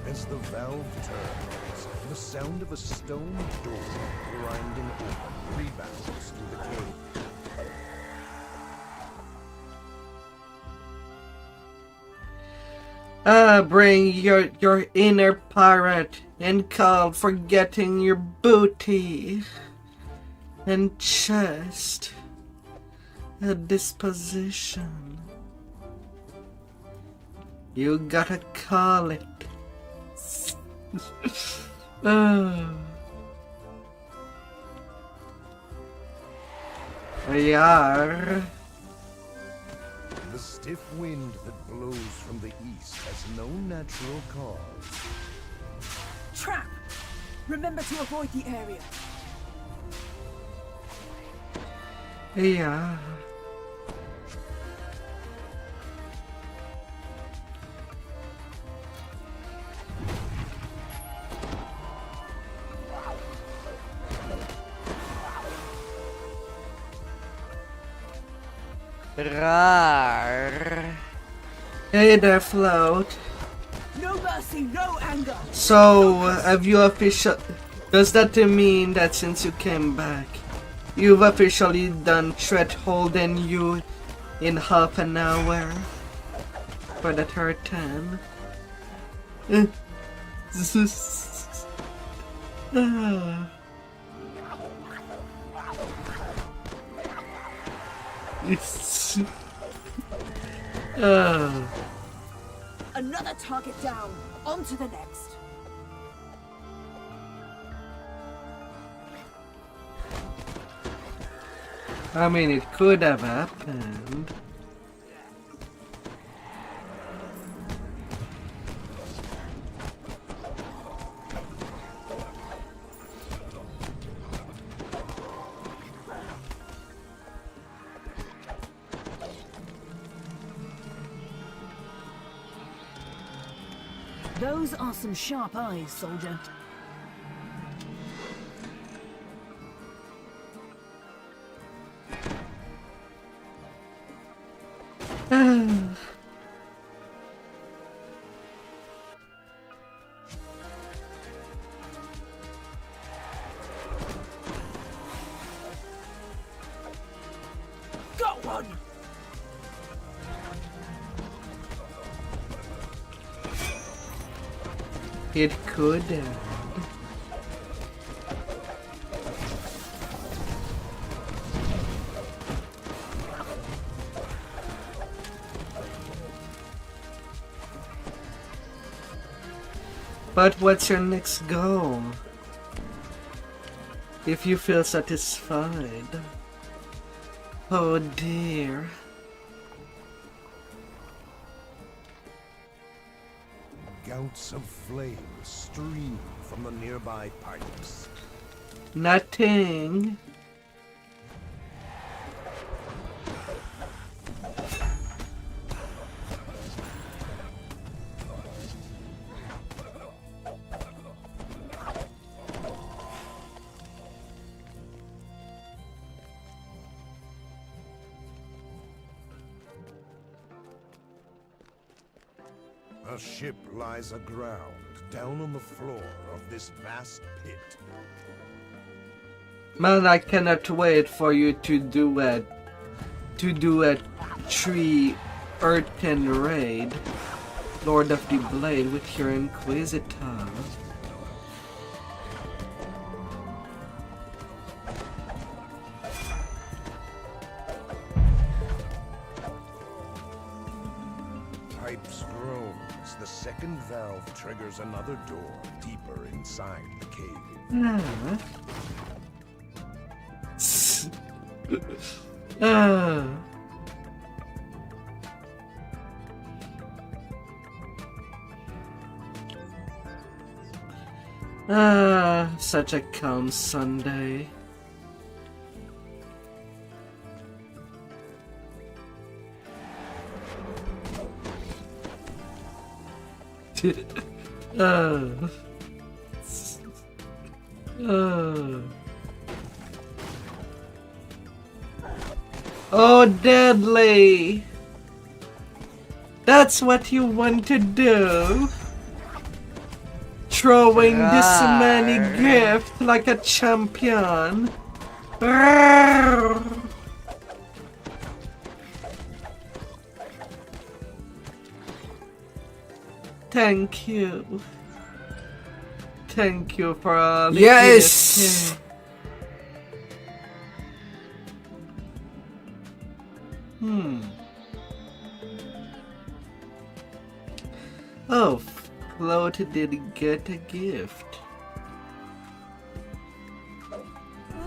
As the valve turns, the sound of a stone door grinding open rebounds through the cave. Bring your inner pirate and call for getting your booty and chest at disposition. You gotta call it. Yar. The stiff wind that blows from the east has no natural cause. Trap! Remember to avoid the area. Yeah. Rar. Hey there, Float. No mercy, no anger. So, have you does that mean that since you came back, you've officially done threat holding you in half an hour for the third time? Another target down. On to the next. I mean, it could have happened. Those are some sharp eyes, soldier. Got one! It could have. But what's your next goal? If you feel satisfied. Oh dear. Gouts of flame stream from the nearby pipes. Nothing. A ship lies aground, down on the floor of this vast pit. Man, I cannot wait for you to do a 3 Earthen raid, Lord of the Blade, with your Inquisitor. Pipes groans. The second valve triggers another door deeper inside the cave. Such a calm Sunday. Oh, deadly! That's what you want to do? Throwing this many gifts like a champion. Thank you. Thank you for all the Yes! gifts. Oh, Float did get a gift.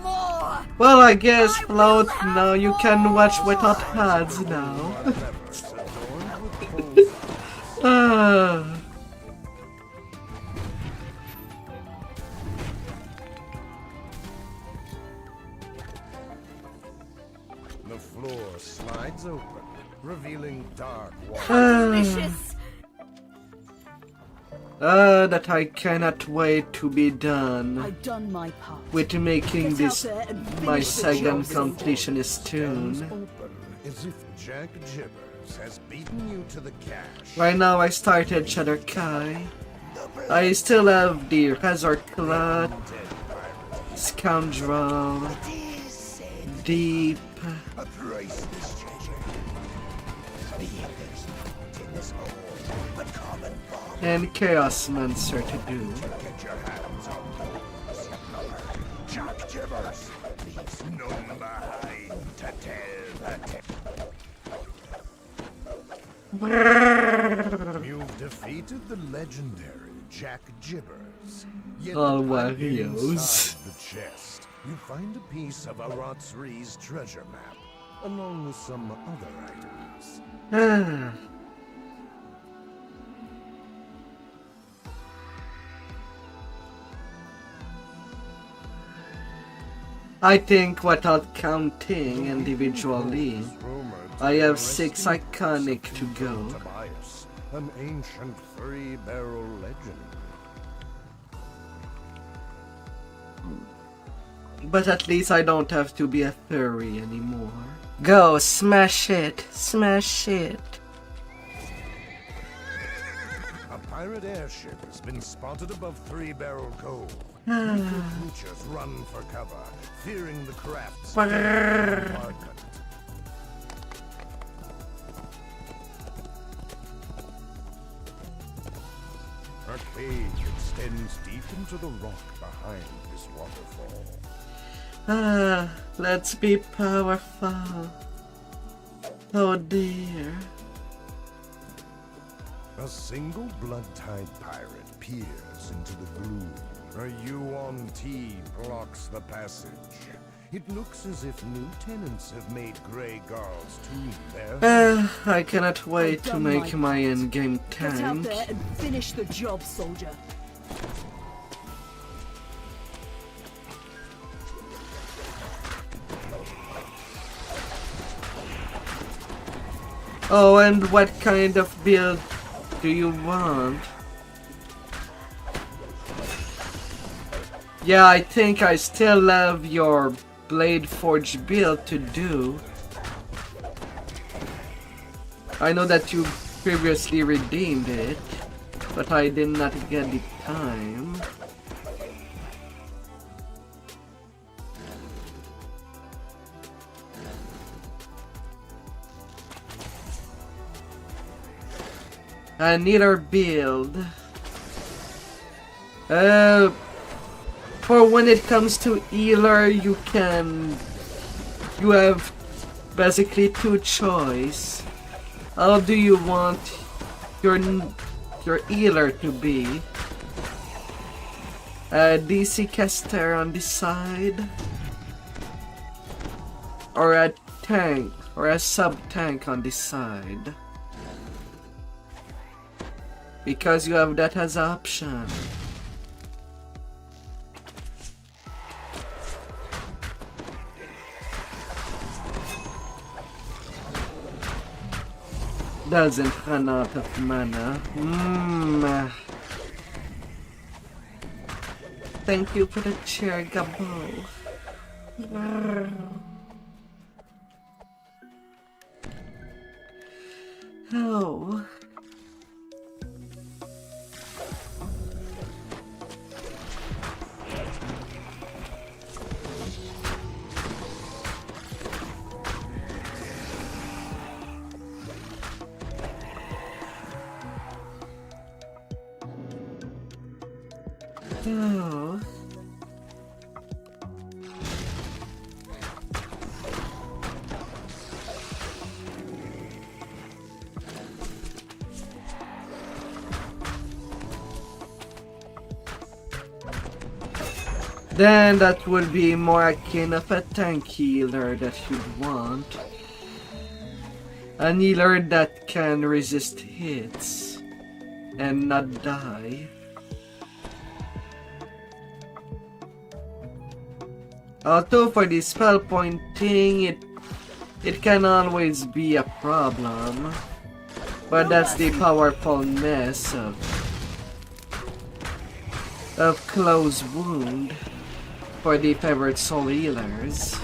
More! Well, I guess Float, now you can watch without ads now. The floor slides open, revealing dark Delicious! That I cannot wait to be done I've done my part. with making Get this out there and my finish the second job. completionist tune. open, as if Jack Jibbers has beaten you to the cash. Right now I started Shadar-kai. I still have the Hazard Clot, Scoundrel, Deep, A priceless treasure. There's not in this hole, but common bomb. and Chaos Mancer to do. Get your hands on those. Jack Jibbers leaves none behind to tell the tale. You've defeated the legendary Jack Jibbers. Yet All inside Warriors. the chest, you find a piece of Aratsri's treasure map, along with some other items. I think without counting individually, I have 6 iconic to go. Tobias, an ancient 3-barrel legend. But at least I don't have to be a furry anymore. Go, smash it, smash it. A pirate airship has been spotted above 3-Barrel Cove. Creatures run for cover, fearing the craft's bombardment. A cave extends deep into the rock behind this waterfall. Let's be powerful. Oh dear. A single blood-tied pirate peers into the gloom. A Yuan T blocks the passage. It looks as if new tenants have made Grey Garl's tomb there. I cannot wait to make my endgame Get out tank. there and finish the job, soldier. Oh, and what kind of build do you want? Yeah, I think I still have your Blade Forge build to do. I know that you previously redeemed it, but I did not get the time. Another build. For when it comes to healer, you have basically two choices. How do you want your healer to be? A DC caster on this side, or a tank, or a sub-tank on this side? Because you have that as option. Doesn't run out of mana. Thank you for the chair, Gabo. Oh. Oh. Then that would be more akin of a tank healer that you'd want. An healer that can resist hits and not die. Although for the spell pointing, it can always be a problem. But that's the powerfulness of close wound for the favorite soul healers.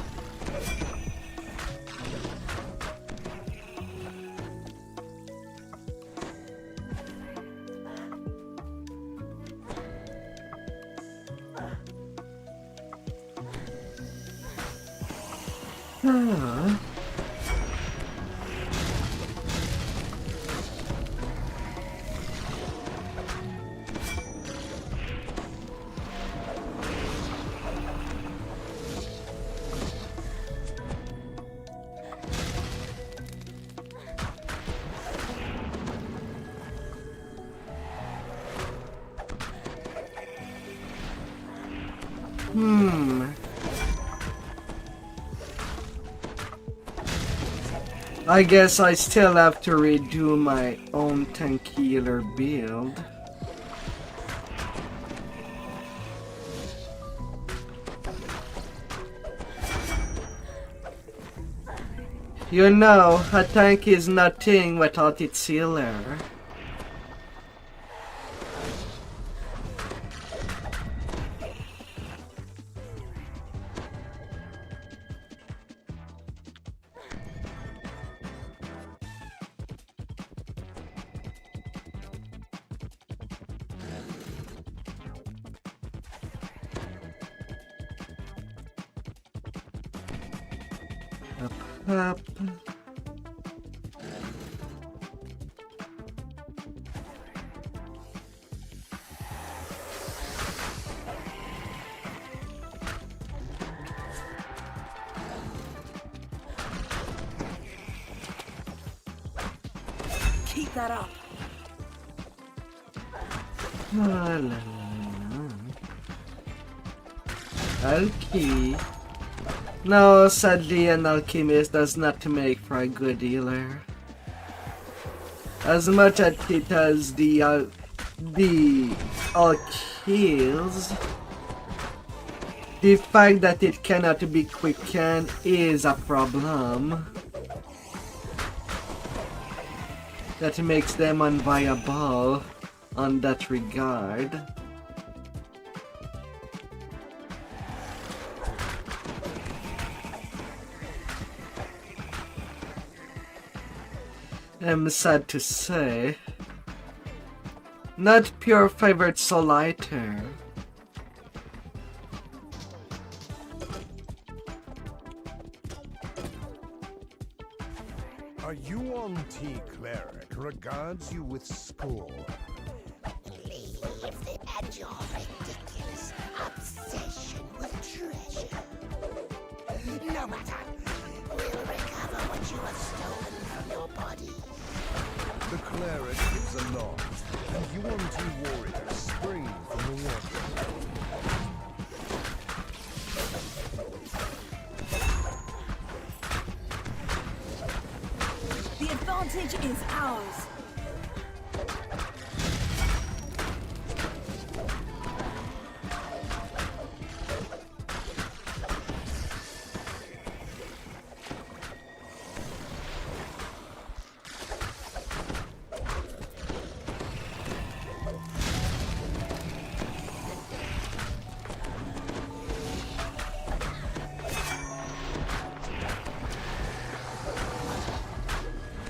I guess I still have to redo my own tank healer build. You know, a tank is nothing without its healer. Up. Keep that up. La, la, la, la. Okay. No, sadly, an alchemist does not make for a good healer. As much as it has the all kills, the fact that it cannot be quickened is a problem. That makes them unviable on that regard. I'm sad to say. Not pure favorite soul lighter. A Yuan-Ti cleric regards you with scorn. Leave them at your ridiculous obsession with treasure. No matter, we'll recover what you have stolen from your body. The cleric gives a nod, and Yuan-Ti warriors spring from the water. The advantage is ours.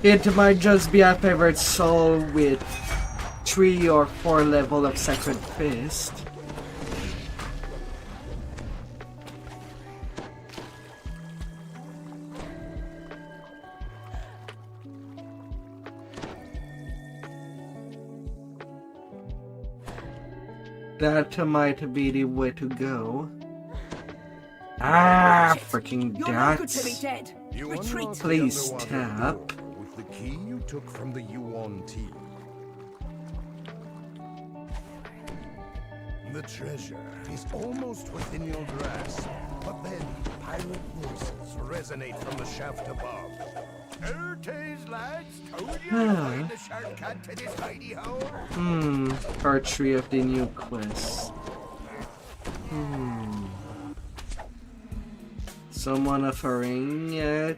It might just be a favorite soul with 3 or 4 level of Sacred Fist. That might be the way to go. Ah, freaking You're no good to ducks. be dead. You Retreat. unlock the Please underwater tap. door with the key you took from the Yuan-Ti. The treasure is almost within your grasp, but then pirate voices resonate from the shaft above. Ertes, lads, told you to find the shortcut to this hidey hole. Part 3 of the new quest. Someone offering yet?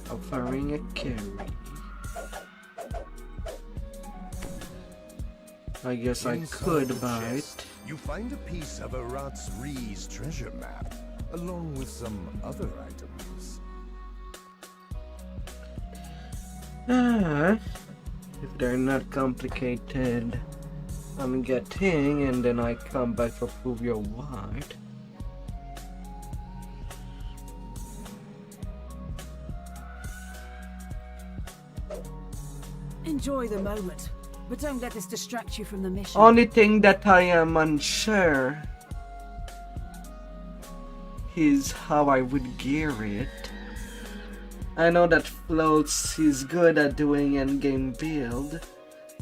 Offering a carry. I guess I Inside could the buy chest, it. You find a piece of Arat's Ree's treasure map, along with some other items. If they're not complicated, I'm getting, and then I come back for prove you're right. Enjoy the moment, but don't let this distract you from the mission. Only thing that I am unsure is how I would gear it. I know that Floats is good at doing endgame build.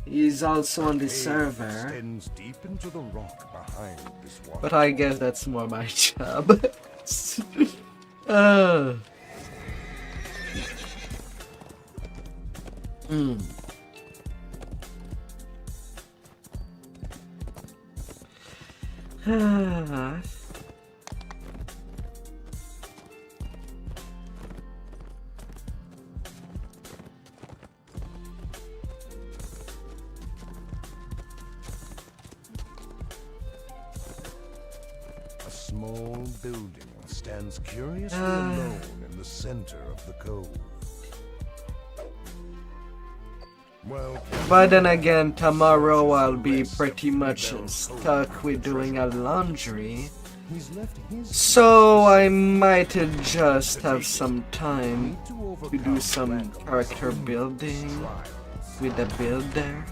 He's also on the Cave server, extends deep into the rock behind this water. but I guess that's more my job. uh. A small building stands curiously alone in the center of the cove. Well, But then again, tomorrow I'll be pretty much stuck with doing a laundry. he's left his So I might just have some time to do some character building with the build there.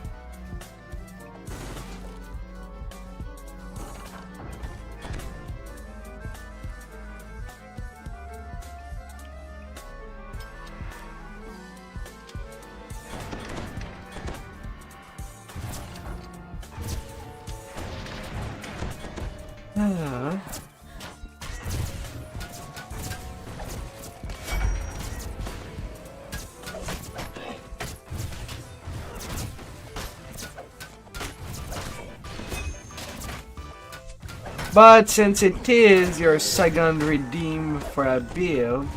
But since it is your second redeem for a build,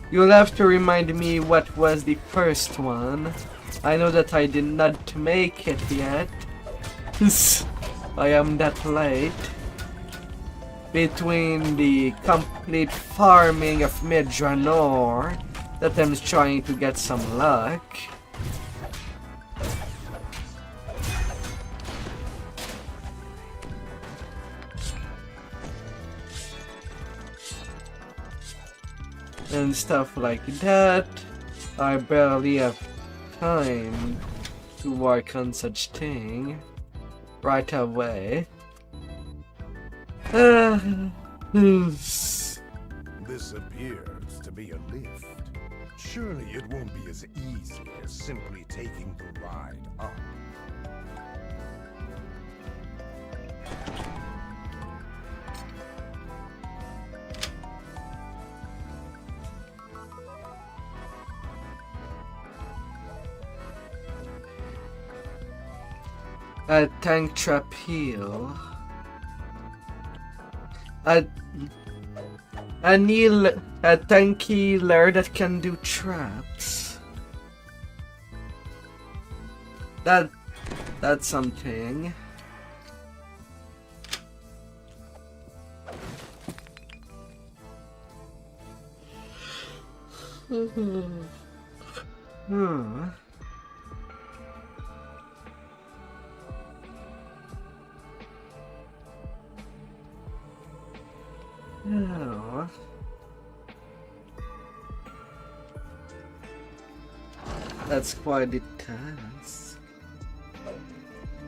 you'll have to remind me what was the first one. I know that I did not make it yet. I am that late. Between the complete farming of Midranor, that I'm trying to get some luck. And stuff like that, I barely have time to work on such thing right away. This appears to be a lift. Surely it won't be as easy as simply taking the ride up. A tank trap heal. A tank healer that can do traps. That's something. Oh. That's quite intense.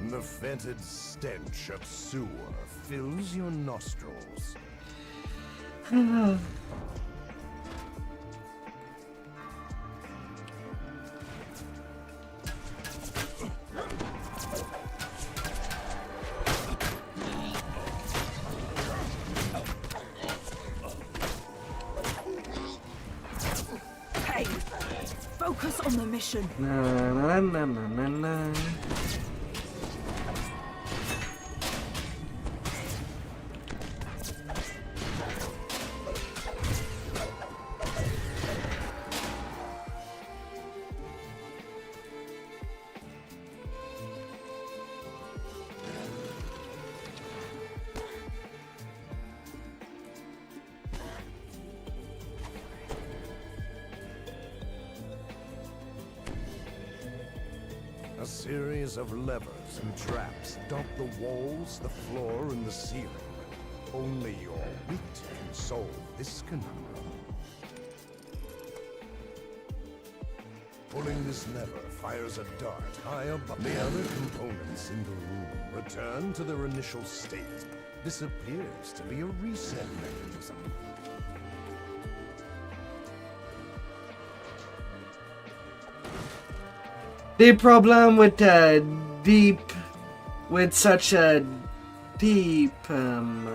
The fetid stench of sewer fills your nostrils. Focus on the mission. A series of levers and traps dot the walls, the floor, and the ceiling. Only your wit can solve this conundrum. Pulling this lever fires a dart high above. The other components in the room return to their initial state. This appears to be a reset mechanism. The problem with such a deep ambush.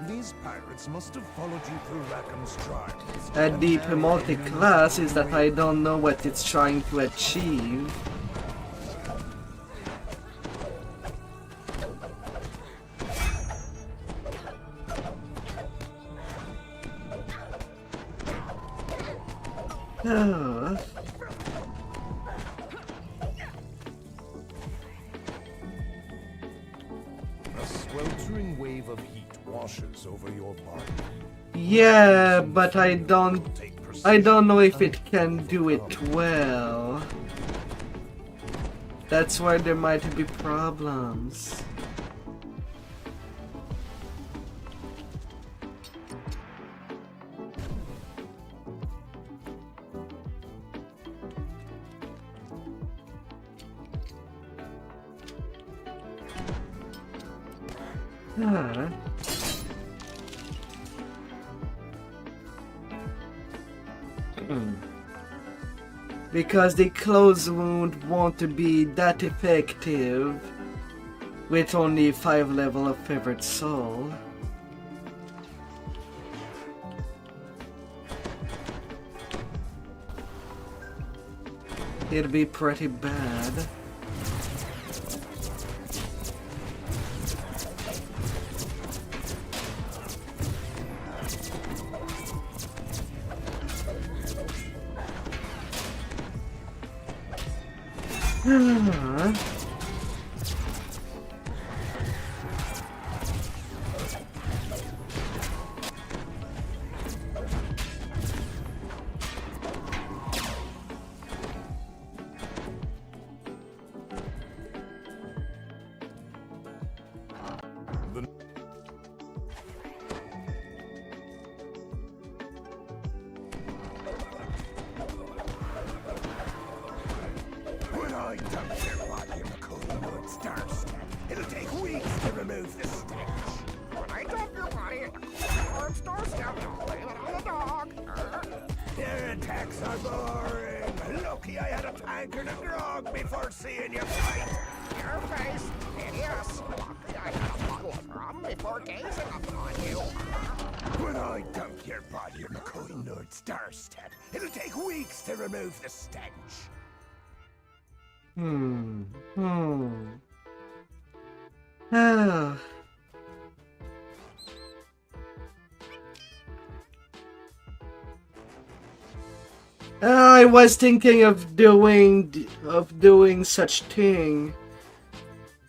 These pirates must have followed you through Rackham's trials. a deep multi-class is that I don't know what it's trying to achieve. Oh. A sweltering wave of heat washes over your body. Yeah, but I don't know if it can do it well. That's why there might be problems. Ah. Because the close wound won't be that effective with only 5 level of favorite soul. It'd be pretty bad. When I dump your body in the Kohlmord Starstep, it'll take weeks to remove the stench. When I dump your body in the Kohlmord Starstep, don't blame it on the dog. Your attacks are boring. Lucky I had a tankard of grog before seeing you fight. Your face, hideous. Lucky I had a bottle of rum before gazing upon you. When I dump your body in the Kohlmord Starstep, it'll take weeks to remove the stench. Ah. I was thinking of doing such thing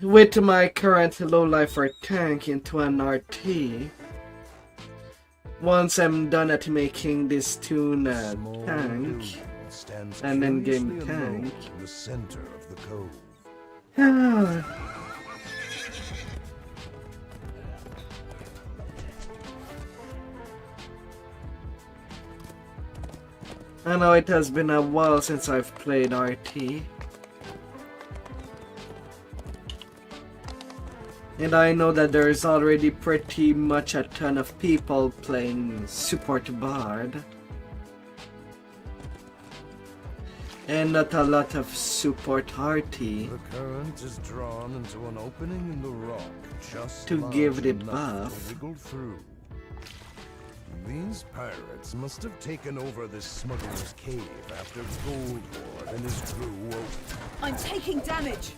with my current low-lifer tank into an RT. Once I'm done at making this tuna tank and then game tank. In the center of the cove. I know it has been a while since I've played RT. And I know that there's already pretty much a ton of people playing support Bard. And not a lot of support RT. The current is drawn into an opening in the rock just to large give it enough buff. to wiggle through. These pirates must have taken over this smuggler's cave after Gold Lord and his crew woke. I'm taking damage.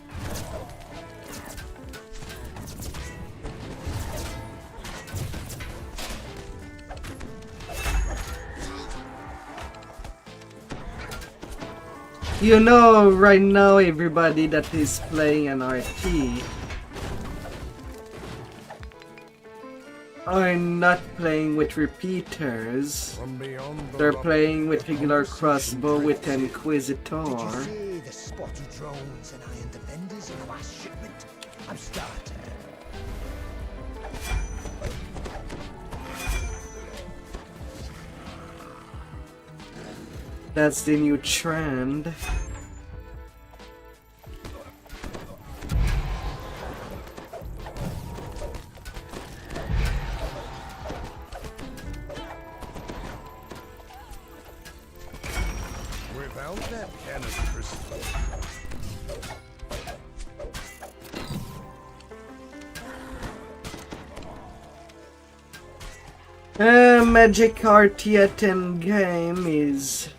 You know, right now everybody that is playing an RT are not playing with repeaters. They're playing with regular crossbow with Inquisitor. See the spotted drones and iron defenders in the last shipment? I'm starting. That's the new trend. Without that cannon crystal. Magic RT at endgame is...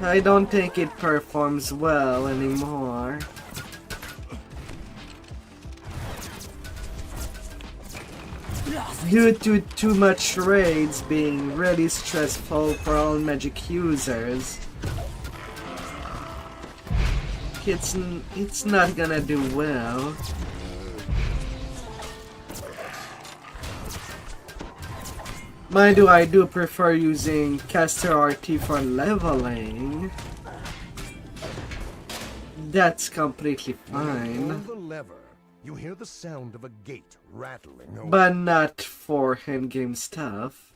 I don't think it performs well anymore. Due to too much raids being really stressful for all magic users. It's not gonna do well. Mind you, I do prefer using caster RT for leveling. That's completely fine. Pull the lever. You hear the sound of a gate rattling over. But not for endgame stuff.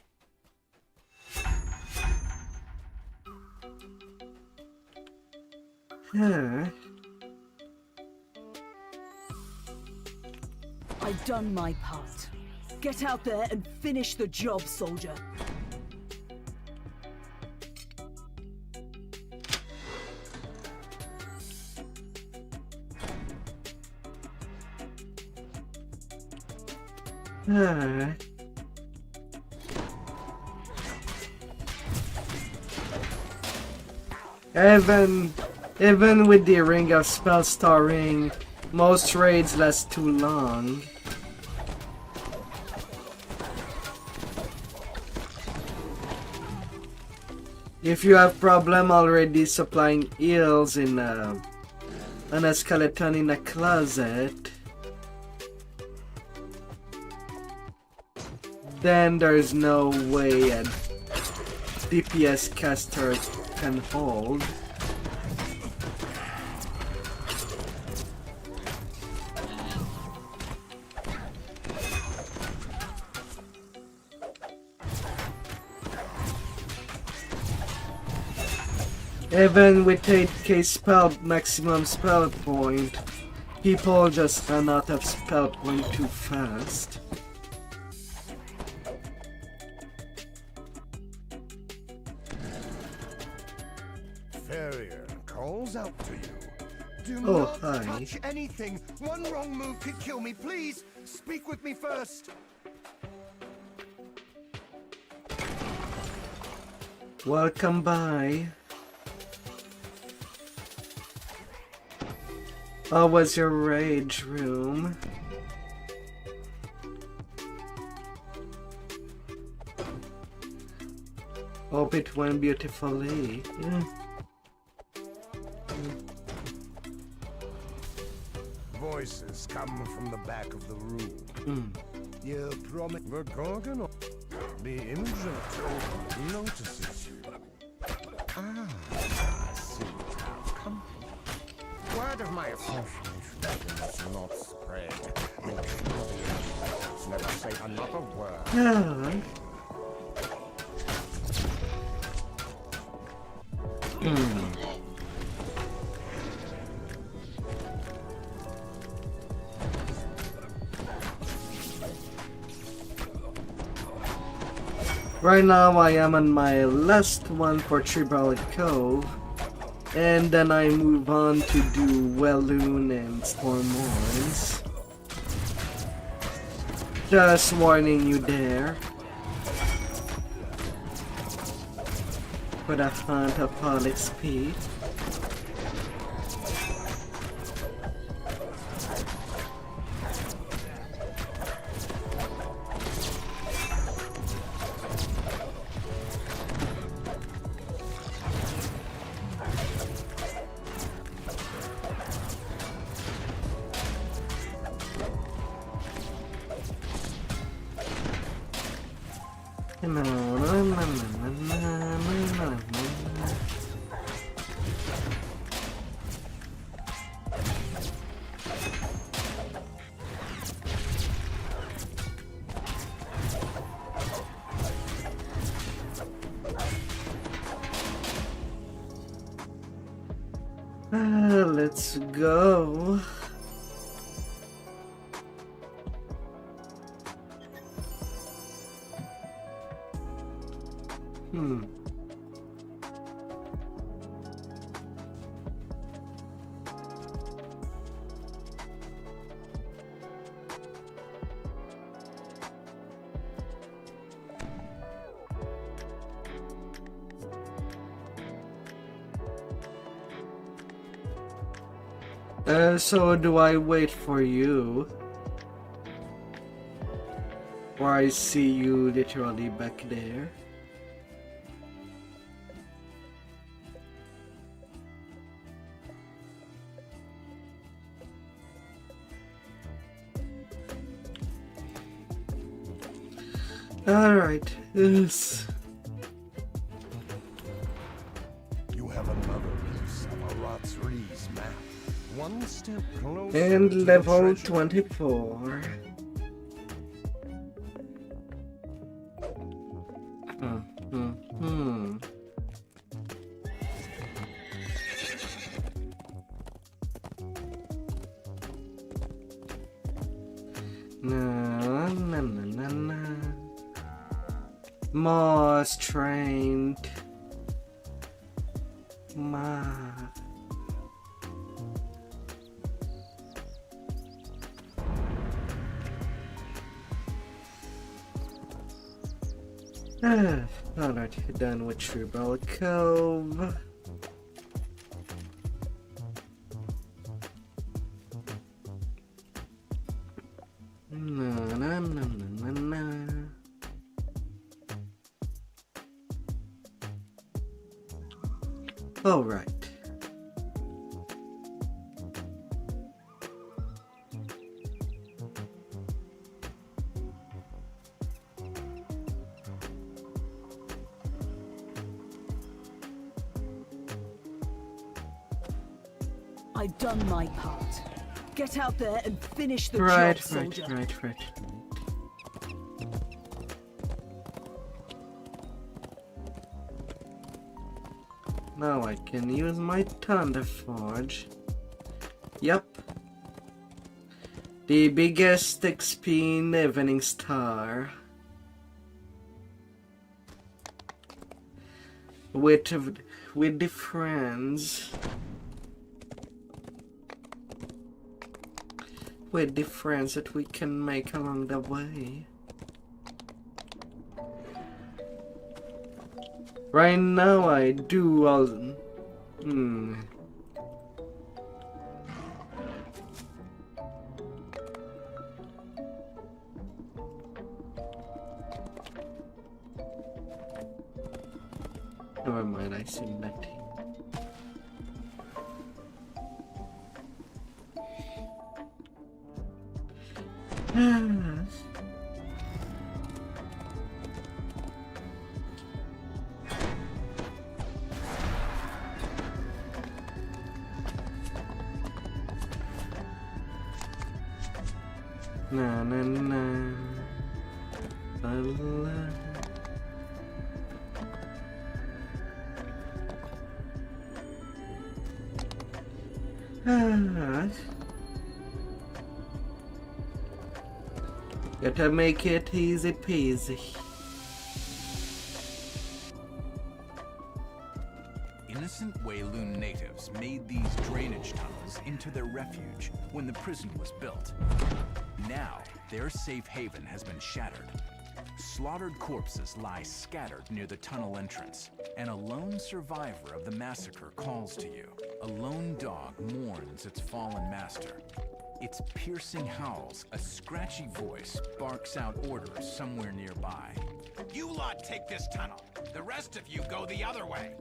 Huh. I've done my part. Get out there and finish the job, soldier. Alright. Even with the Ring of Spell Starring, most raids last too long. If you have problem already supplying heals in on a skeleton in a closet, then there's no way a DPS caster can hold. Even with 8k spell maximum spell point, people just run out of spell point too fast. Farrier calls out to you. Do Oh, not hi. touch anything. One wrong move could kill me. Please, speak with me first. Welcome by. How was your rage room? Hope it went beautifully. Yeah. Voices come from the back of the room. You promise the Gorgon. The Imogen notices you. Ah, I see you have company. Word of my association does not spread. Make sure the Imogens never say another word. Yeah. Right now I am on my last one for Tribal Cove, and then I move on to do Welloon and Stormhorns. Just warning you there. For the hunt of all XP. Let's go. So do I wait for you? Or I see you literally back there? Alright, yes. You have another piece of Aratsri's map. One step closer And to the level treasure. 24. Na na na na na. More strength. Ma. Alright, done with Tribal Cove. All right. I've done my part. Get out there and finish the Right, job, soldier. right. Now I can use my Thunder Forge. Yep. The biggest XP in Evening Star. With the friends. With the friends that we can make along the way. Right now I do all... Never mind, I see nothing. Na na na. La, la. Gotta make it easy peasy. Innocent Wayloon natives made these drainage tunnels into their refuge when the prison was built. Now, their safe haven has been shattered. Slaughtered corpses lie scattered near the tunnel entrance, and a lone survivor of the massacre calls to you. A lone dog mourns its fallen master. Its piercing howls, a scratchy voice barks out orders somewhere nearby. You lot take this tunnel. The rest of you go the other way.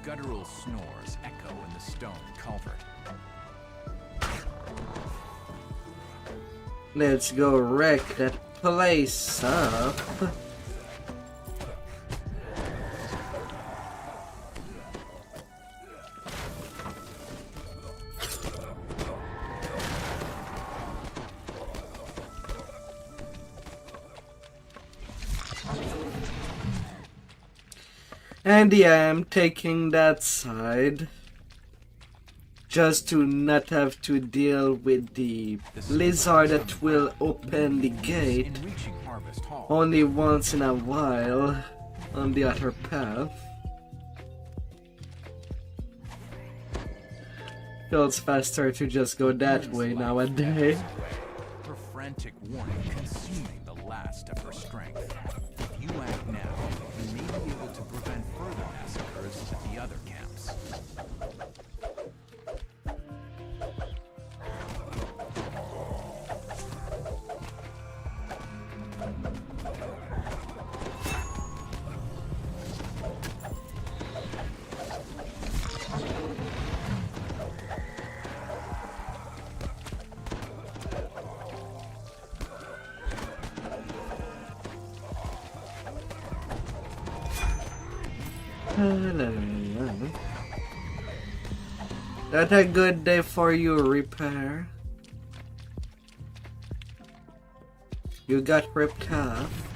Guttural snores echo in the stone culvert. Let's go wreck that place up. And yeah, I'm taking that side just to not have to deal with the lizard that will open the gate only once in a while on the other path. Feels faster to just go that way nowadays. Her frantic warning consuming the last of her strength. If you act now, you may be able to prevent further massacres at the other camps. That a good day for you, Repair. You got ripped off.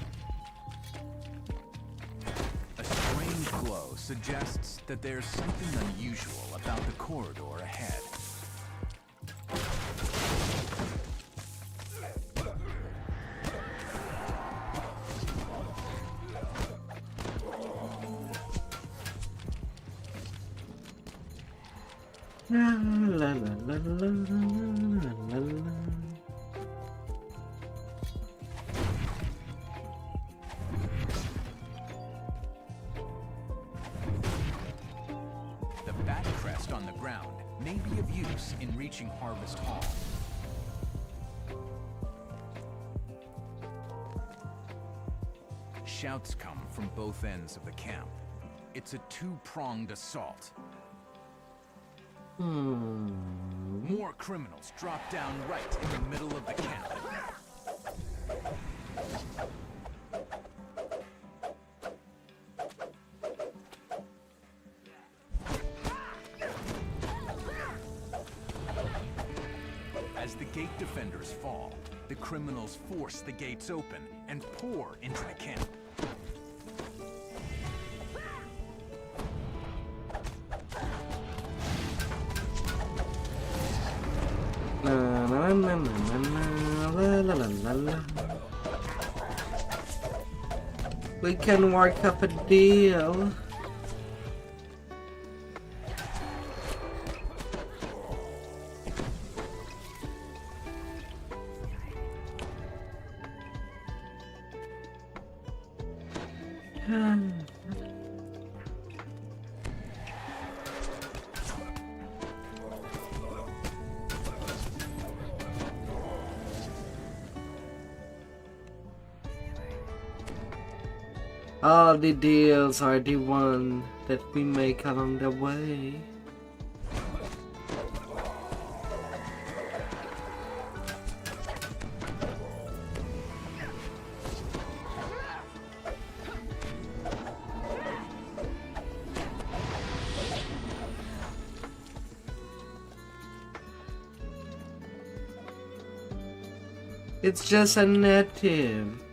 A strange glow suggests that there's something unusual about the corridor ahead. La la la la la la la la. The bat crest on the ground may be of use in reaching Harvest Hall. Shouts come from both ends of the camp. It's a two-pronged assault. More criminals drop down right in the middle of the camp. As the gate defenders fall, the criminals force the gates open and pour into the camp. We can work up a deal. All the deals are the one that we make along the way. It's just a native.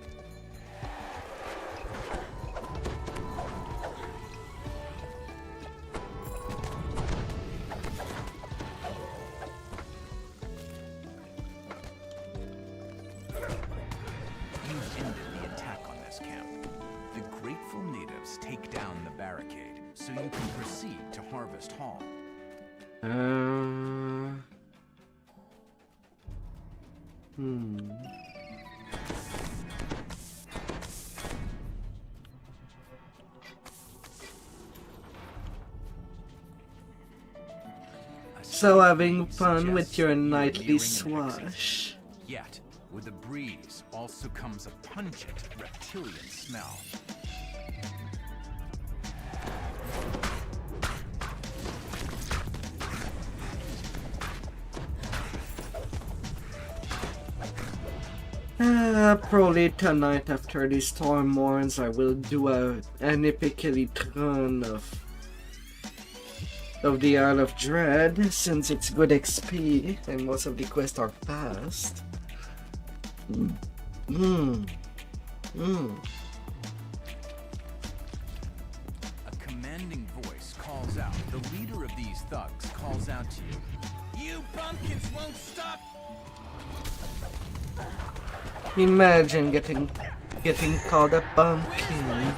So having fun with your nightly swash. Yet, with the breeze also comes a pungent reptilian smell. Probably tonight after the storm warns I will do an epically ton of the Isle of Dread, since it's good XP and most of the quests are fast. A commanding voice calls out. The leader of these thugs calls out to you. You bumpkins won't stop! Imagine getting called a bumpkin.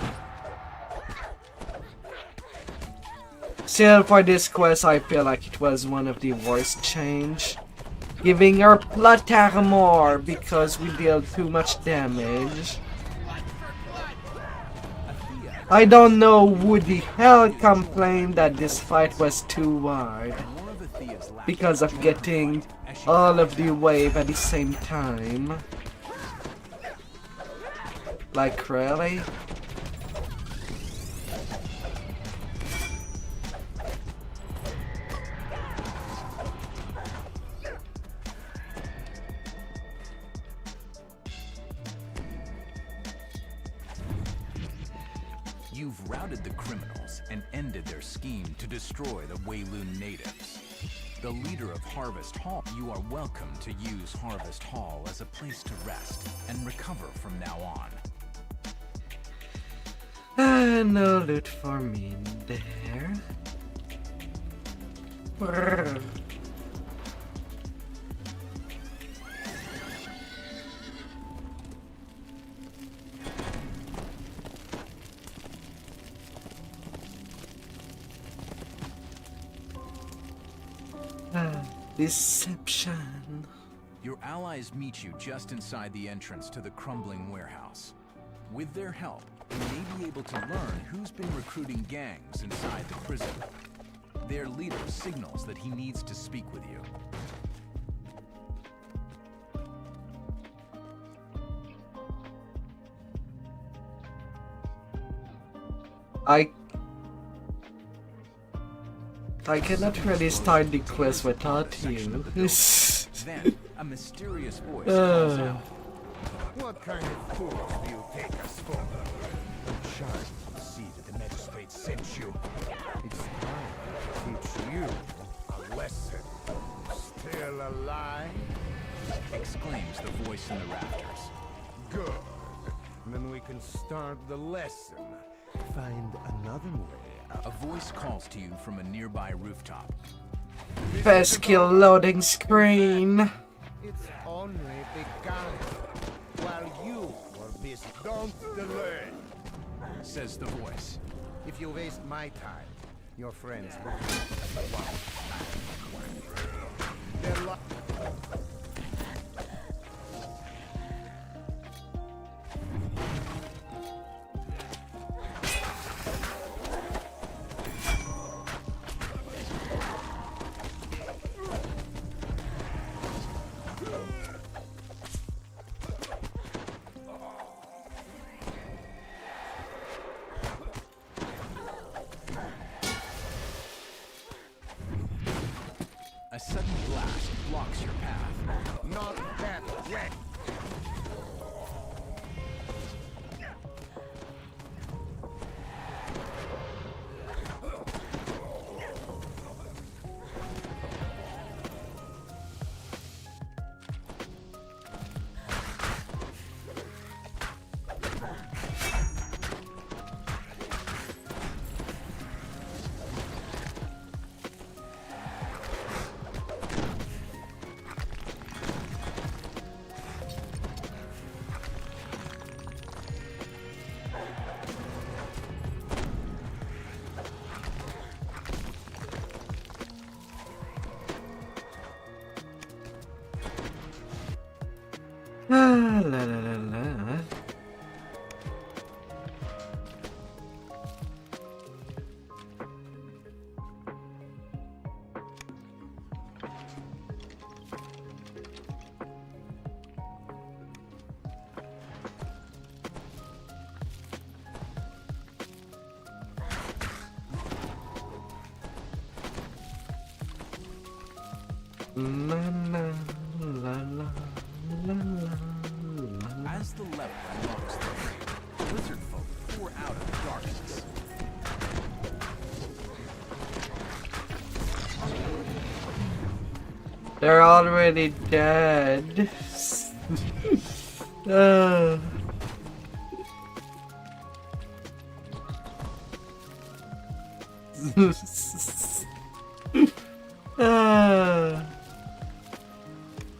Still, for this quest, I feel like it was one of the worst change. Giving her plot armor because we deal too much damage. I don't know who the hell complained that this fight was too hard because of getting all of the wave at the same time. Like, really? You've routed the criminals and ended their scheme to destroy the Wayloon natives. The leader of Harvest Hall, you are welcome to use Harvest Hall as a place to rest and recover from now on. No loot for me there. Brrr. Deception. Your allies meet you just inside the entrance to the crumbling warehouse. With their help, you may be able to learn who's been recruiting gangs inside the prison. Their leader signals that he needs to speak with you. I cannot really start the quest without you. Then, a mysterious voice calls out. What kind of fools do you take us for? I'm shy to see that the magistrate sent you. It's time to teach you a lesson. Still alive? Exclaims the voice in the rafters. Good. Then we can start the lesson. Find another way out. A voice calls to you from a nearby rooftop. First skill loading screen. It's only begun. While you were busy, don't delay, says the voice. If you waste my time, your friends will. A sudden blast blocks your path. Not that yet. La la la la. As the level unlocks the grave, lizard folk pour out of the darkness. They're already dead.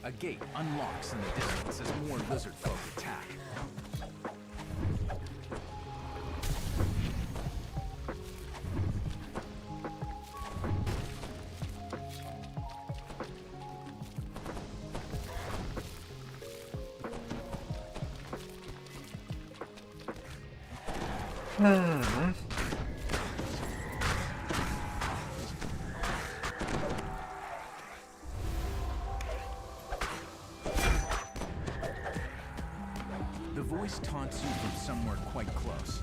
A gate unlocks in the distance as more lizard folk attack. The voice taunts you from somewhere quite close.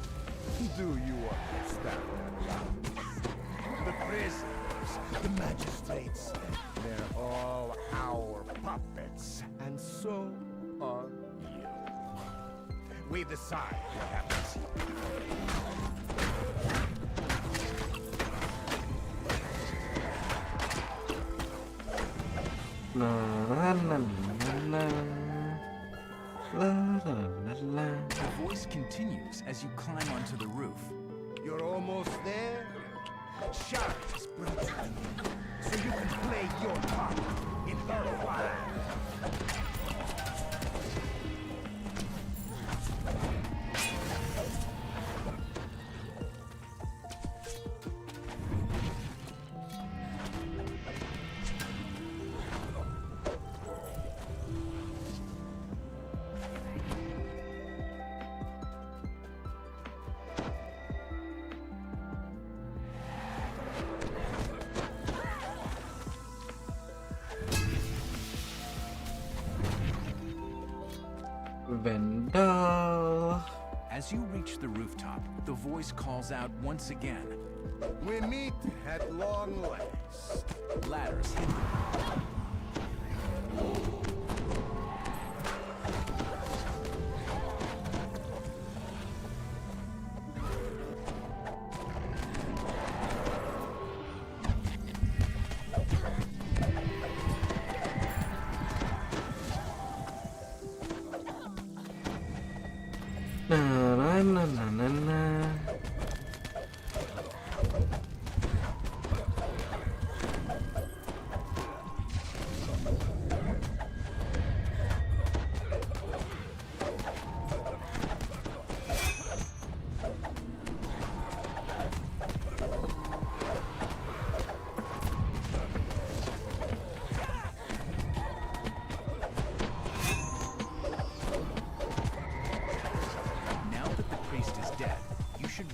Do you understand? The prisoners, the magistrates, they're all our puppets. And so are you. We decide what happens. The voice continues as you climb onto the roof. You're almost there. Shout is brought to you, so you can play your part in her life. Vendel. As you reach the rooftop, the voice calls out once again. We meet at long last. Ladders hit Na na na na na na.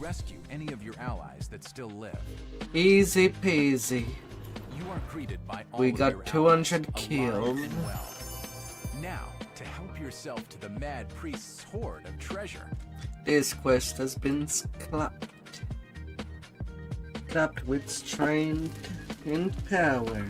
rescue any of your allies that still live. Easy peasy. You are greeted by all we of got your 200 allies, kills. alive and well. Now, to help yourself to the mad priest's hoard of treasure. This quest has been clapped with strength and power.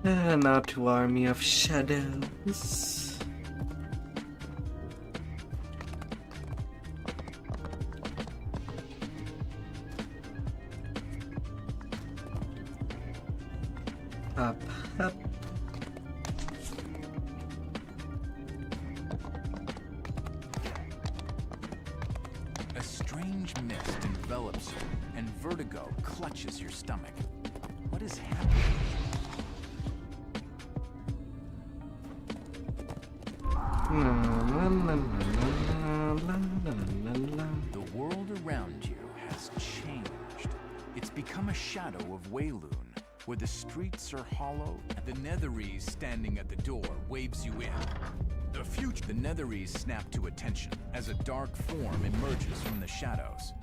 Now to Army of Shadows. Up, up. A strange mist envelops you, and vertigo clutches your stomach. What is happening? The world around you has changed. It's become a shadow of Wayloon, where the streets are hollow and the Netherese standing at the door waves you in. The future. The Netherese snap to attention as a dark form emerges from the shadows.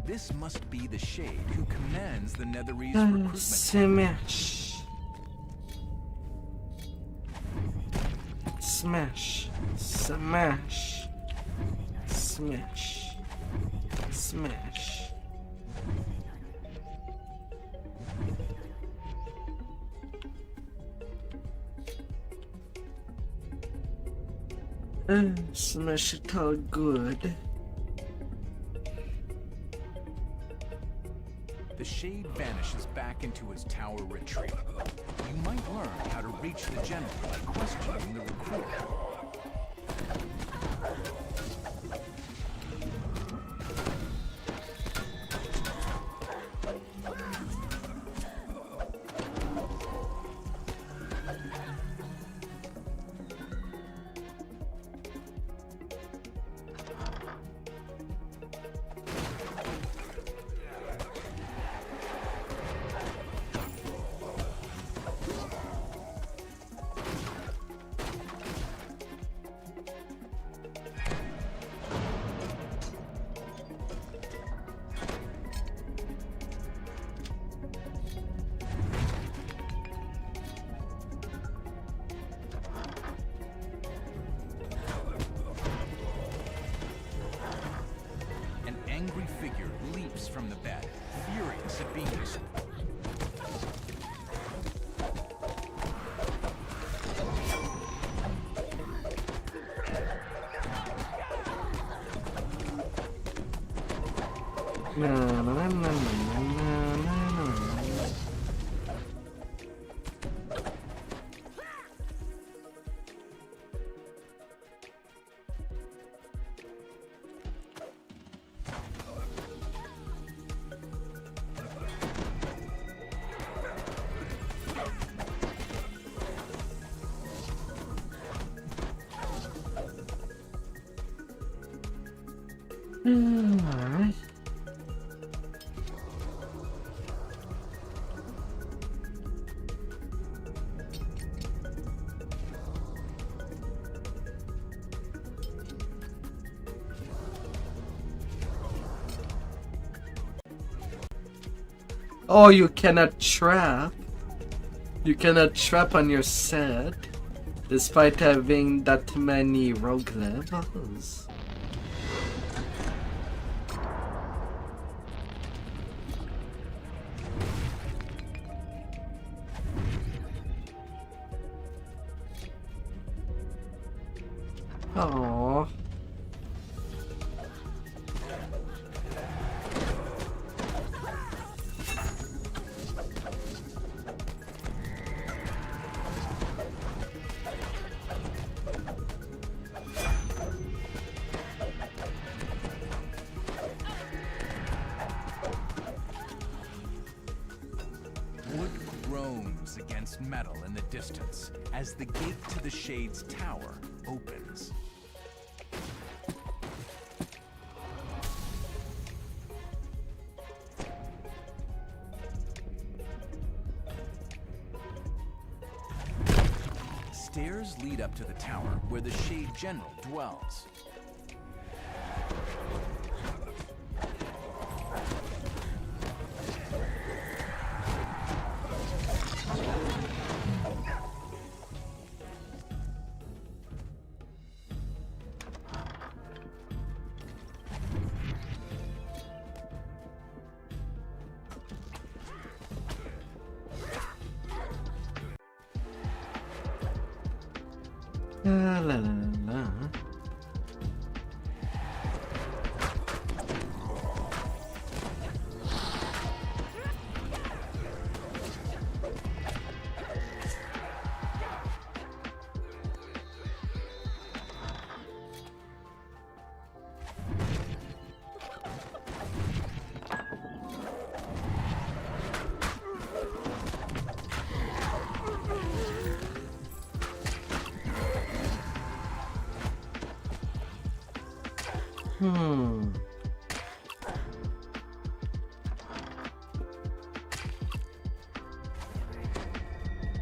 This must be the Shade who commands the Netherese recruitment. Smash. Smash. Smash. Smash. Smash. Smash it all good. The Shade vanishes back into his tower retreat. You might learn how to reach the general by questioning the recruiter. Angry figure leaps from the bed, furious at being disturbed. Alright. Oh, you cannot trap. You cannot trap on your set, despite having that many rogue levels. Aww. Wood groans against metal in the distance as the gate to the Shade's tower opens. Stairs lead up to the tower where the Shade General dwells. La la la la.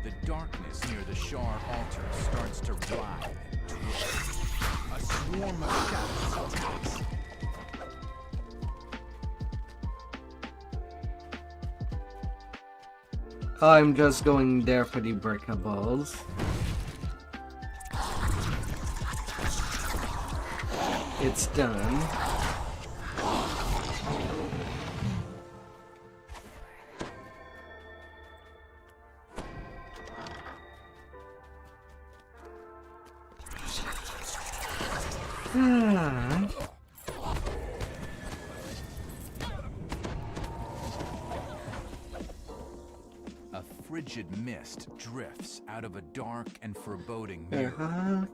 The darkness near the Shar altar starts to writhe and twist. A swarm of shadows attacks. I'm just going there for the breakables. It's done. A frigid mist drifts out of a dark and foreboding mirror.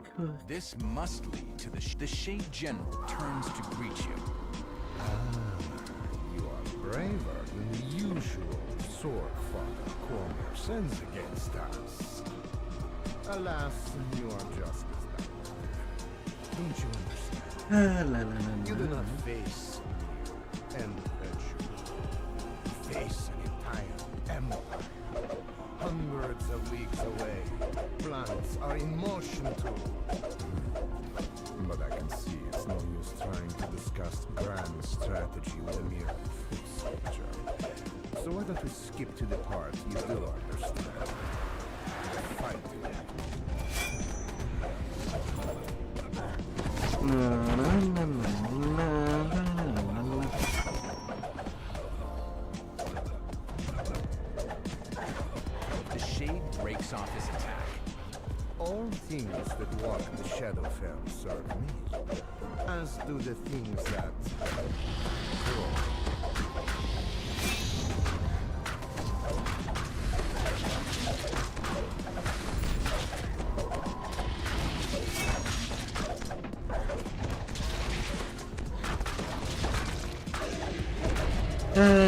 This must lead to the Shade General turns to greet you. You are braver than the usual sword-father Cormer sends against us. Alas, you are just as bad. Don't you understand? You do not face and virtue. You face an entire empire. Hundreds of leagues away. Plans are in motion too. But I can see it's no use trying to discuss grand strategy with a mere foot soldier. So why don't we skip to the part you do understand? Fight. The Shade breaks off his attack. All things that walk the Shadowfell serve me, as do the things that grow.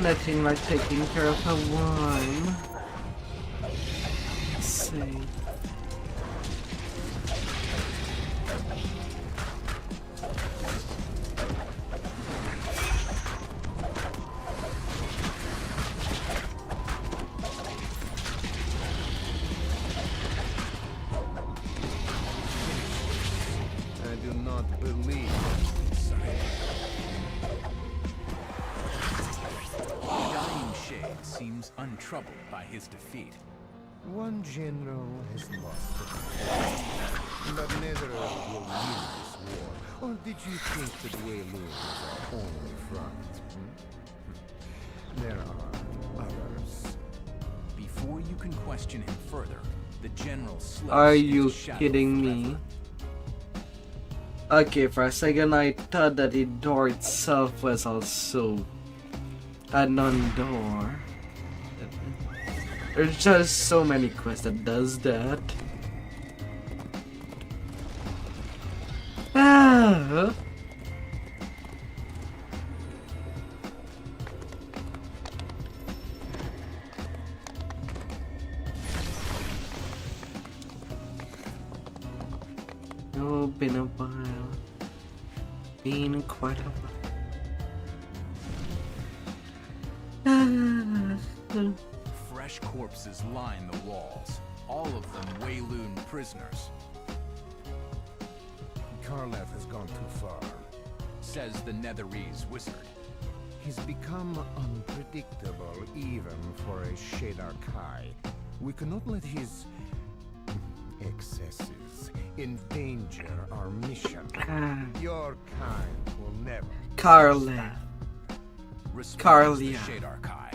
Nothing like taking care of a worm. Let's see. I do not believe The dying Shade seems troubled by his defeat. One general has lost the battle. But Netherrealm will win this war. Or did you think that Wayloon was our only front? There are others. Before you can question him further, the general slips Are into you shadow kidding forever. me? Okay, for a second I thought that the door itself was also a non-door. There's just so many quests that does that. Ah. Oh, been a while. Been quite a while. Fresh corpses line the walls, all of them Wayloon prisoners. Karlev has gone too far, says the Netherese wizard. He's become unpredictable even for a Shadar-kai. We cannot let his excesses endanger our mission. Your kind will never. Karlev. Karlia. Shadar-kai.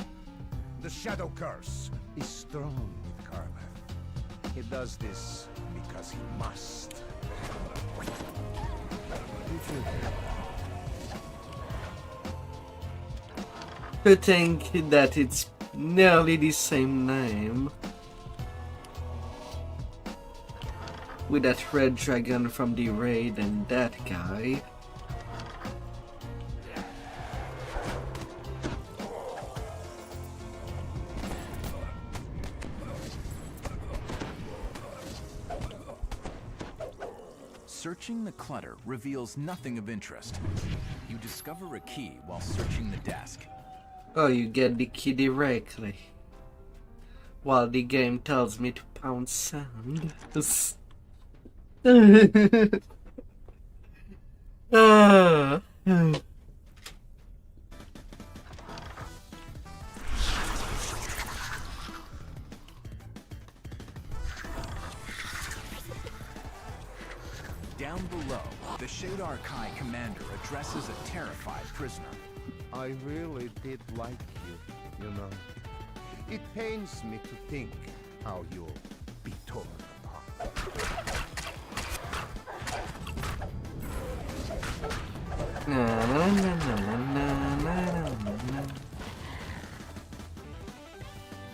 The shadow curse is strong with Karlev. He does this because he must. To think that it's nearly the same name. With that red dragon from the raid and that guy. Searching the clutter reveals nothing of interest. You discover a key while searching the desk. Oh, you get the key directly. While the game tells me to pound sand. Down below, the Shadar-kai commander addresses a terrified prisoner. I really did like you, you know. It pains me to think how you'll be torn apart.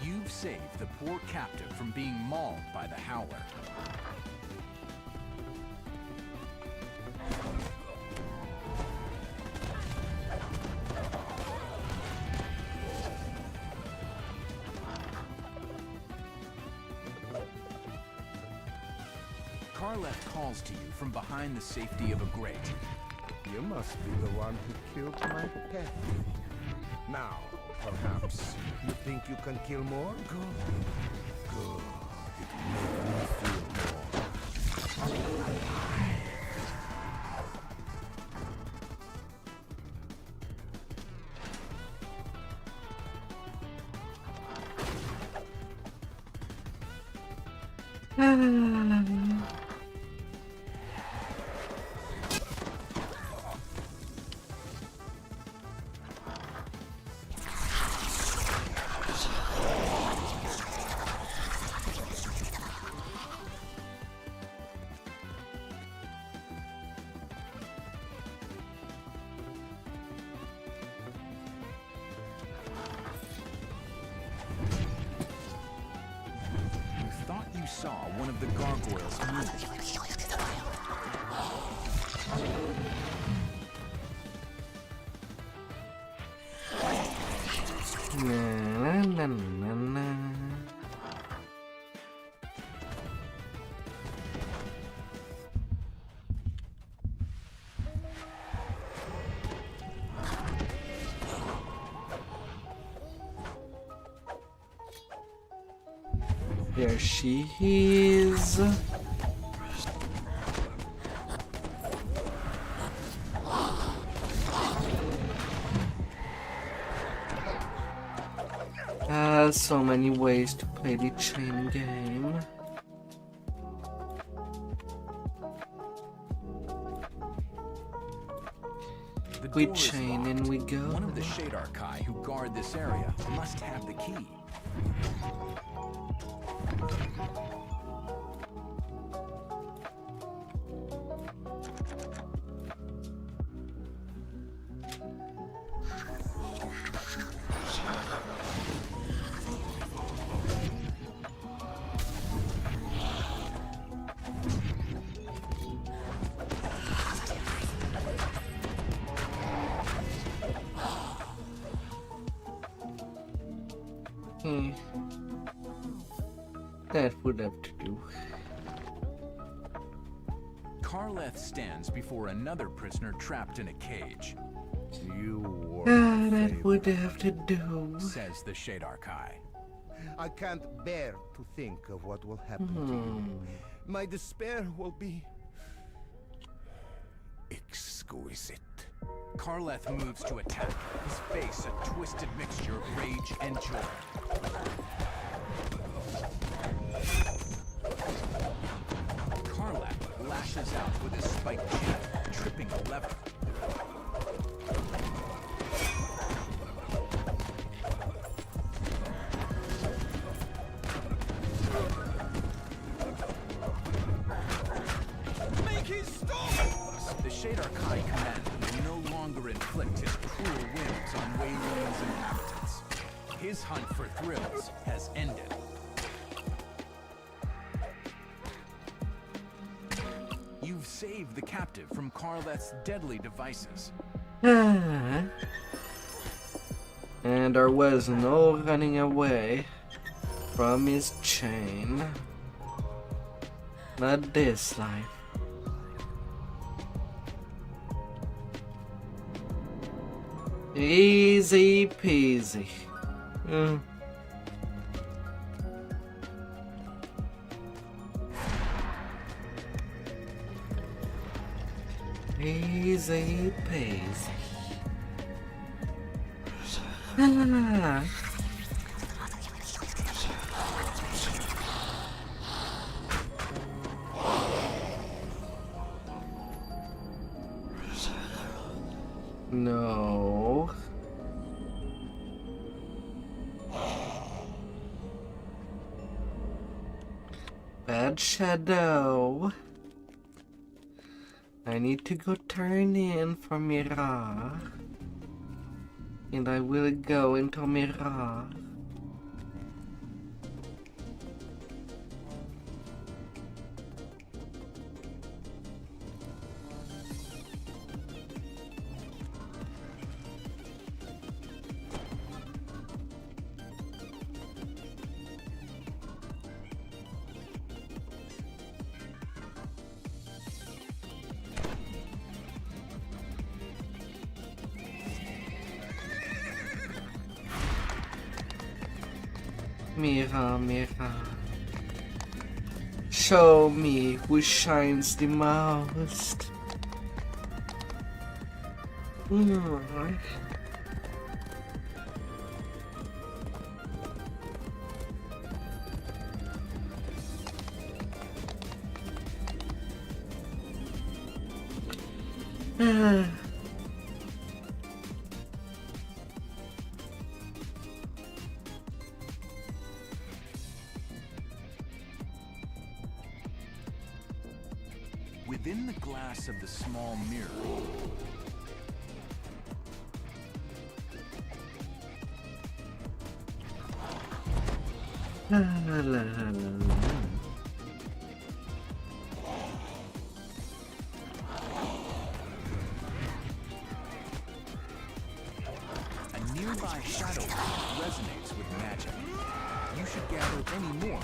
You've saved the poor captive from being mauled by the Howler. Karlev calls to you from behind the safety of a grate. You must be the one who killed my pet. Now, perhaps, you think you can kill more? Good. Good. It will make me feel more. Saw one of the gargoyles move. There she is. has so many ways to play the chain game. We chain and we go. One of the Shadar-kai who guard this area must have the key. That would have to do. Karleth stands before another prisoner trapped in a cage. You were that would have to do, says the Shadar-kai. I can't bear to think of what will happen to you. My despair will be exquisite. Karleth moves to attack, his face a twisted mixture of rage and joy. Karleth lashes out with his spiked chin, tripping a lever. Make it stop! The Shadar-kai commander will no longer inflict his cruel whims on Wei Lun's inhabitants. His hunt for thrills has ended. You've saved the captive from Karleth's deadly devices. And there was no running away from his chain. Not this life. Easy peasy. Easy peasy. No. Bad shadow. I need to go turn in for Mirror. And I will go into Mirror. Mirror, mirror, show me who shines the most. Within the glass of the small mirror, La la la la la. a nearby shadow resonates with magic. You should gather any more.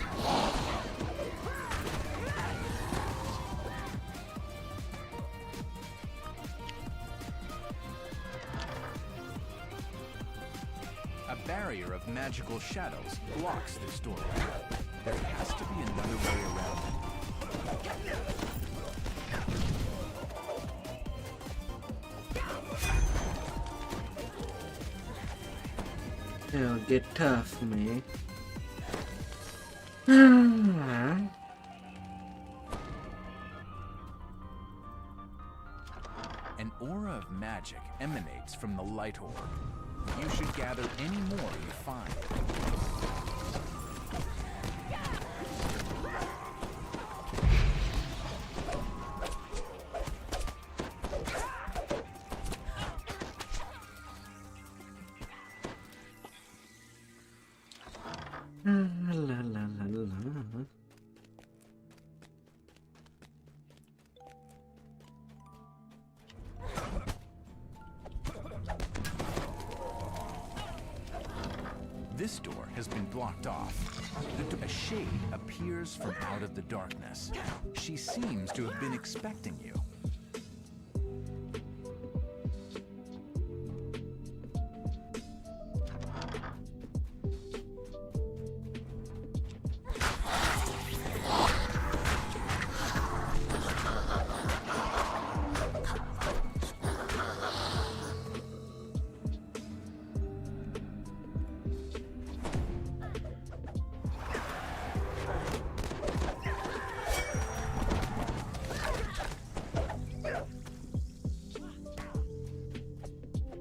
A barrier of magical shadows blocks this doorway. There has to be another way around it. It'll get tough, me. An aura of magic emanates from the light orb. You should gather any more you find. La la la la. This door has been blocked off. A shade appears from out of the darkness. She seems to have been expecting you.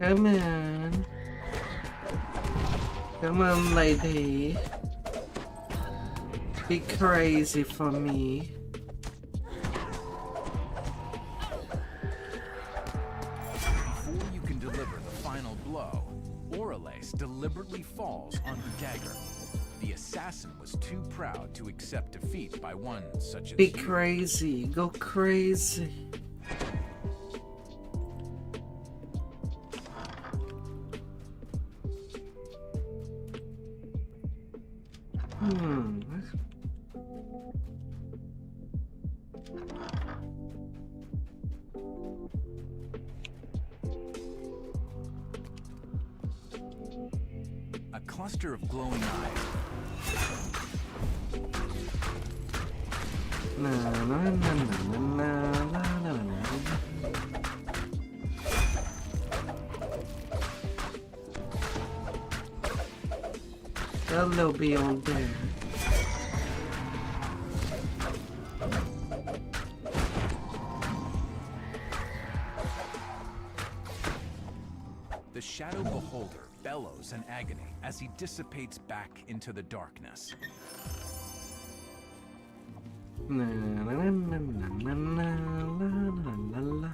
Come on. Come on, lady. Be crazy for me. Before you can deliver the final blow, Oralace deliberately falls on her dagger. The assassin was too proud to accept defeat by one such as Be you. crazy. Go crazy. A cluster of glowing eyes. Na na na na na na na na. Hello, beyond there. The Shadow Beholder bellows in agony as he dissipates back into the darkness. Na na na na na na na na na.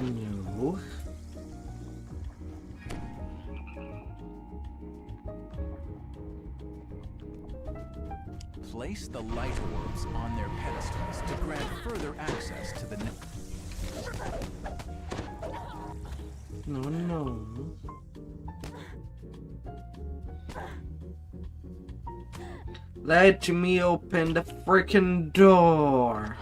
No. Place the light orbs on their pedestals to grant further access to the No, no. Let me open the freaking door.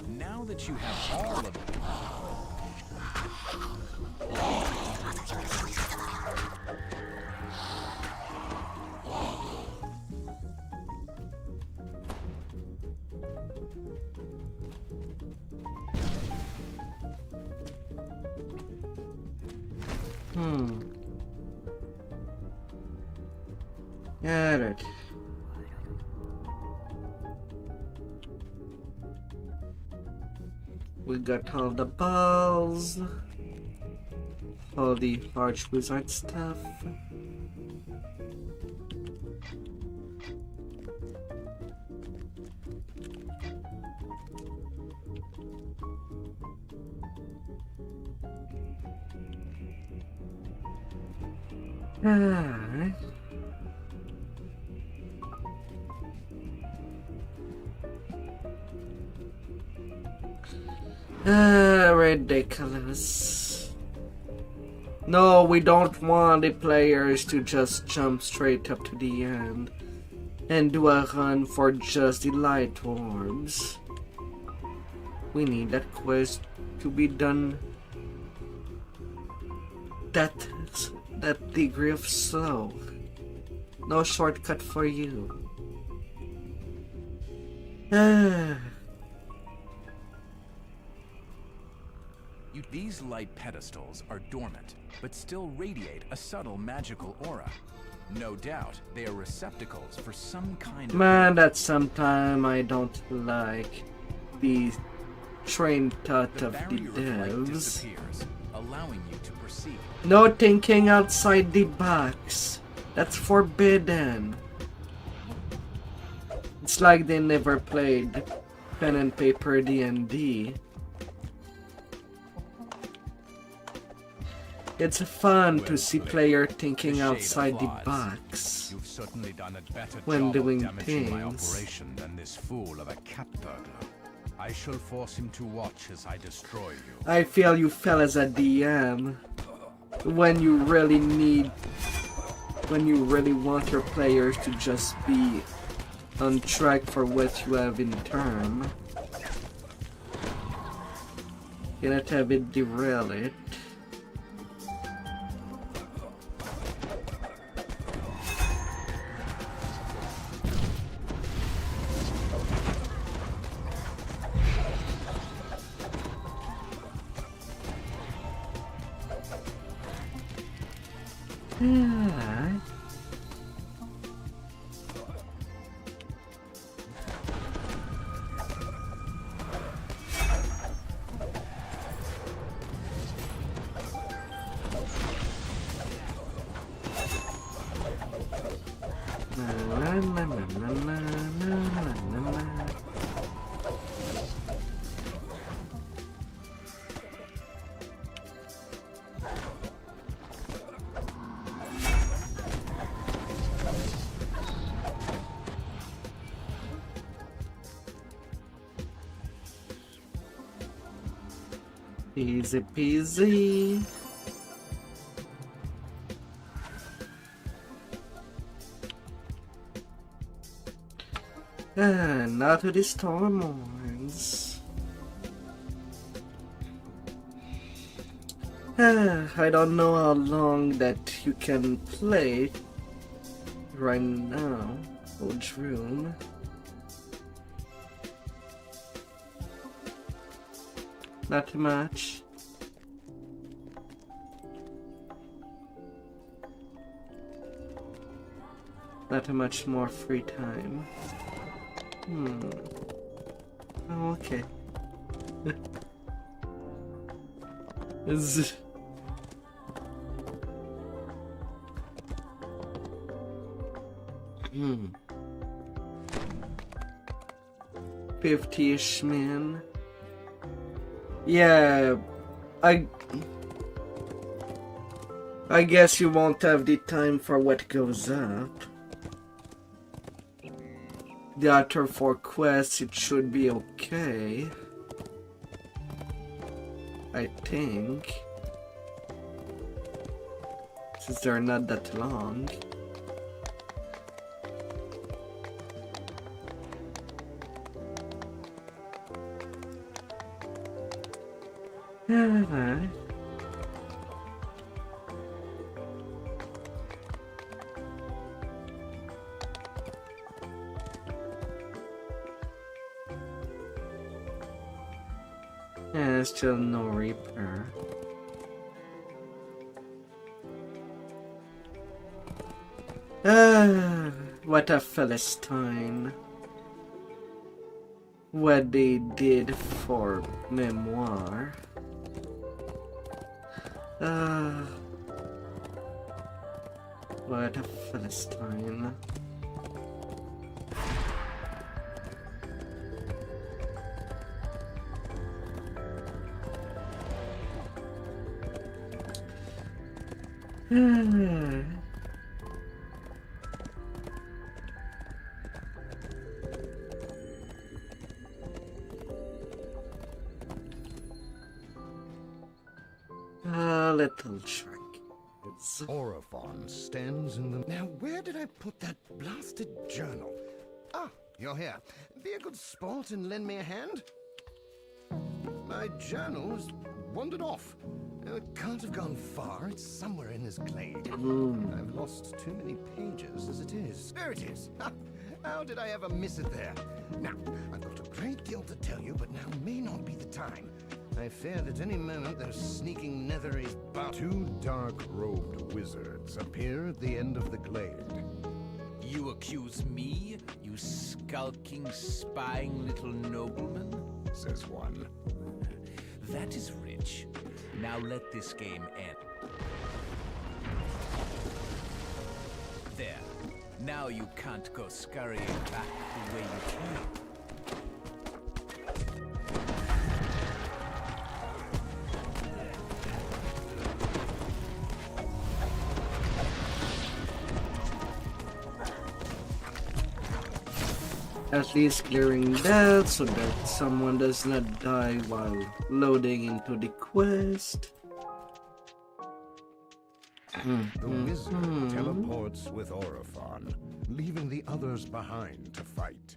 Now that you have all of it. Got it. We got all the balls, all the Archwizard stuff. Ridiculous. No, we don't want the players to just jump straight up to the end and do a run for just the light orbs. We need that quest to be done that degree of slow. No shortcut for you. These light pedestals are dormant, but still radiate a subtle magical aura. No doubt, they are receptacles for some kind of... Man, that's sometime I don't like the train thought of the devs. Allowing you to proceed. No thinking outside the box. That's forbidden. It's like they never played pen and paper D&D. It's fun to see player thinking outside the box You've certainly done a better when job doing of damaging my things. operation than this fool of a cat burglar. I shall force him to watch as I destroy you. I feel you fell as a DM when you really want your players to just be on track for what you have in term. You not have it derail it. Easy peasy. Now to the storm horns. I don't know how long that you can play right now. Old room. Not much. Not much more free time. Oh, okay. Is 50-ish, man. Yeah, I guess you won't have the time for what goes up. The other 4 quests, it should be okay. I think. Since they're not that long. Still no Reaper. What a Philistine. What they did for Memoir. What a Philistine. little trick. Orophon stands in the... Now, where did I put that blasted journal? Ah, you're here. Be a good sport and lend me a hand. My journal has wandered off. It can't have gone far. It's somewhere in this glade. I've lost too many pages as it is. There it is. Ha! How did I ever miss it there? Now, I've got a great deal to tell you, but now may not be the time. I fear that any moment those sneaking Netherese but 2 dark-robed wizards appear at the end of the glade. You accuse me, you skulking, spying little nobleman? Says one. That is rich. Now let this game end. There. Now you can't go scurrying back the way you came. At least clearing that so that someone does not die while loading into the quest. The wizard teleports with Orophon, leaving the others behind to fight.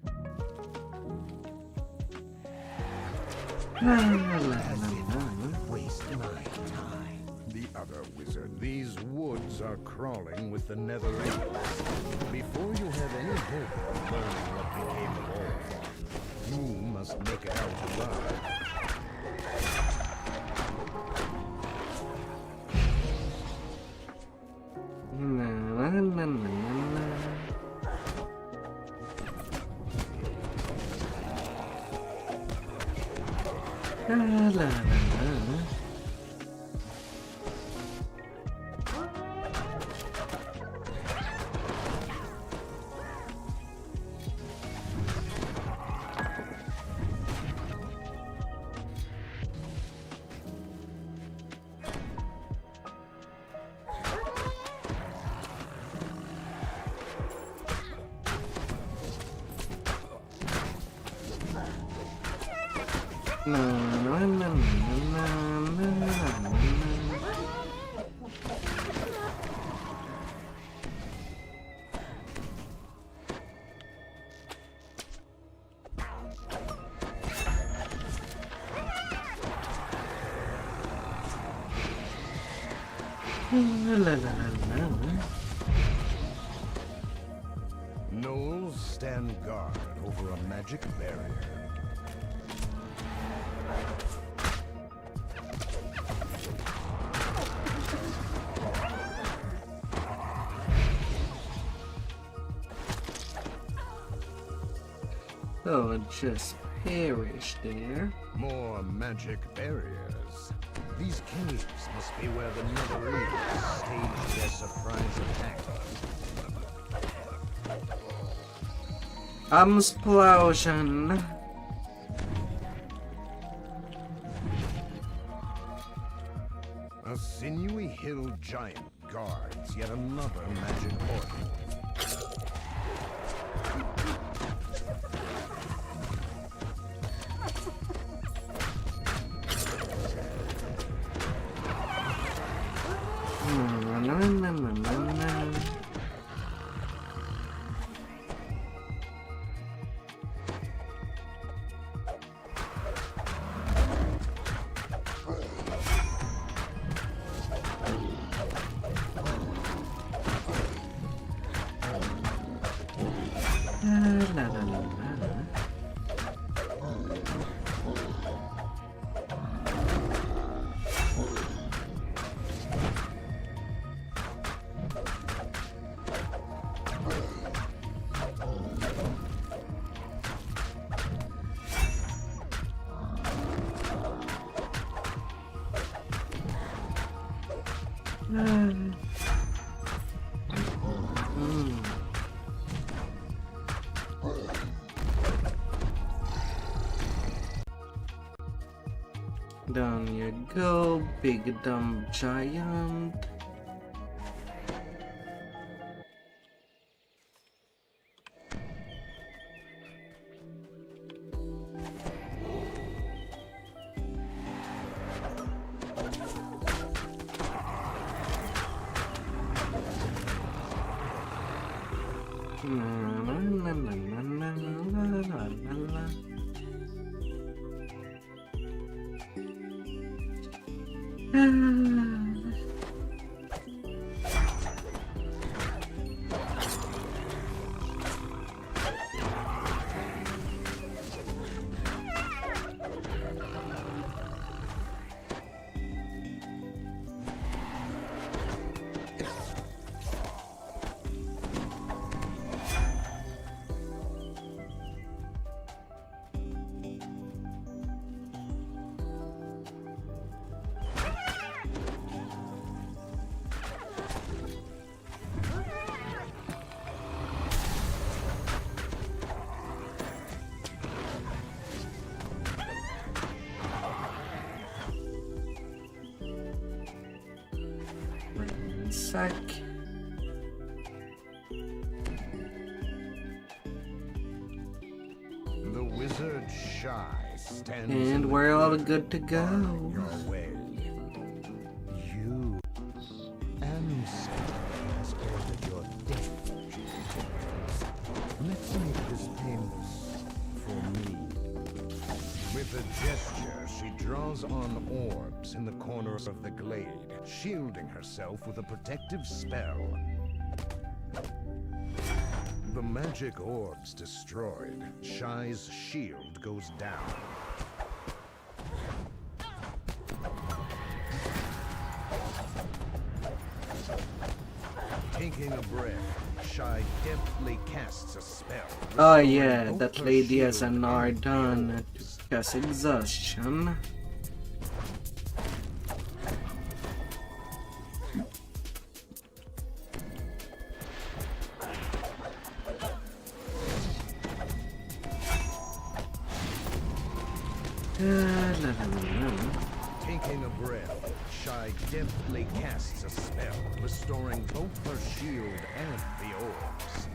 Waste my time. The other wizard. These woods are crawling with the Netherese. Before you have any hope of learning what became of Orophon, you must make it out alive. Gnolls stand guard over a magic barrier. Oh, it just perished there. More magic barriers. These caves must be where the Netherese staged their surprise attack. Explosion. A sinewy hill giant guards yet another magic portal. Down you go, big dumb giant. Sec. The wizard Shy stands And we're all good to go. your way. You ancestor has ordered your death. Let's make this painless for me. With a gesture, she draws on orbs in the corners of the glade, shielding herself with a protective spell. The magic orbs destroyed, Shy's shield goes down. Taking a breath, Shy deftly casts a spell. Oh yeah, that lady has an R done to cast exhaustion. Taking a breath, Shy deftly casts a spell, restoring both her shield and the orbs.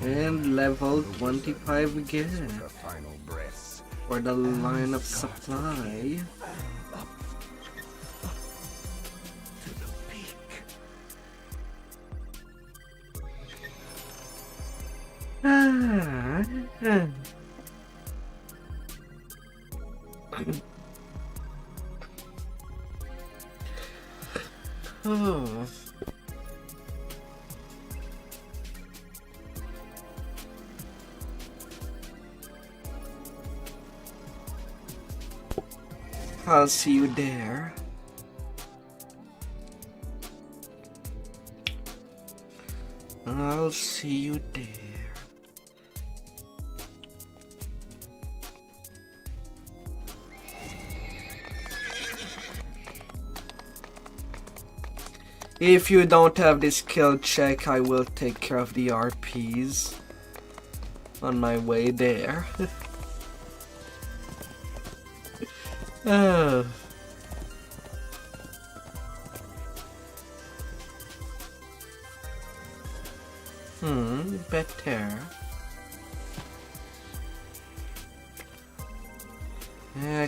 And level 25 again for the line of supply. Oh. I'll see you there. I'll see you there. If you don't have this skill check, I will take care of the RPs on my way there. Better.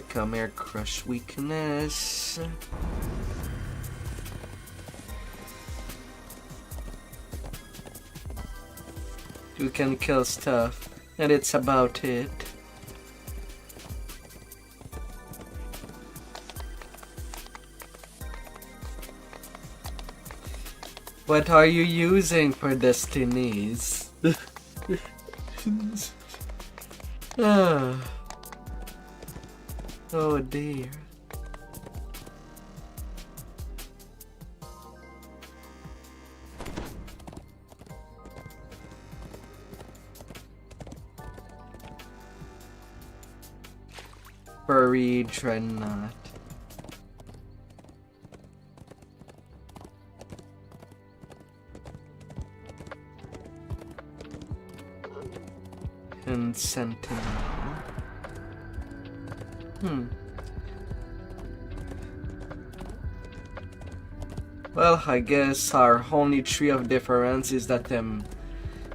Come here, crush weakness. You can kill stuff, and it's about it. What are you using for destinies? Oh dear. Harpery Dreadnought. And Sentinel. Well, I guess our only tree of difference is that I'm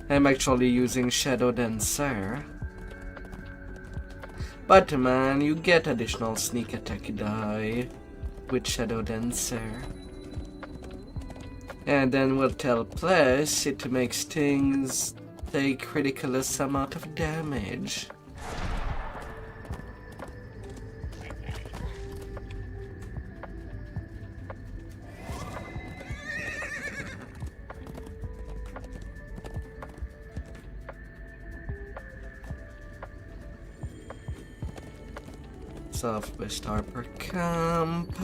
actually using Shadow Dancer. But man, you get additional sneak attack die with Shadow Dancer. And then we'll tell plus it makes things take ridiculous amount of damage. Southwest Harbor Camp.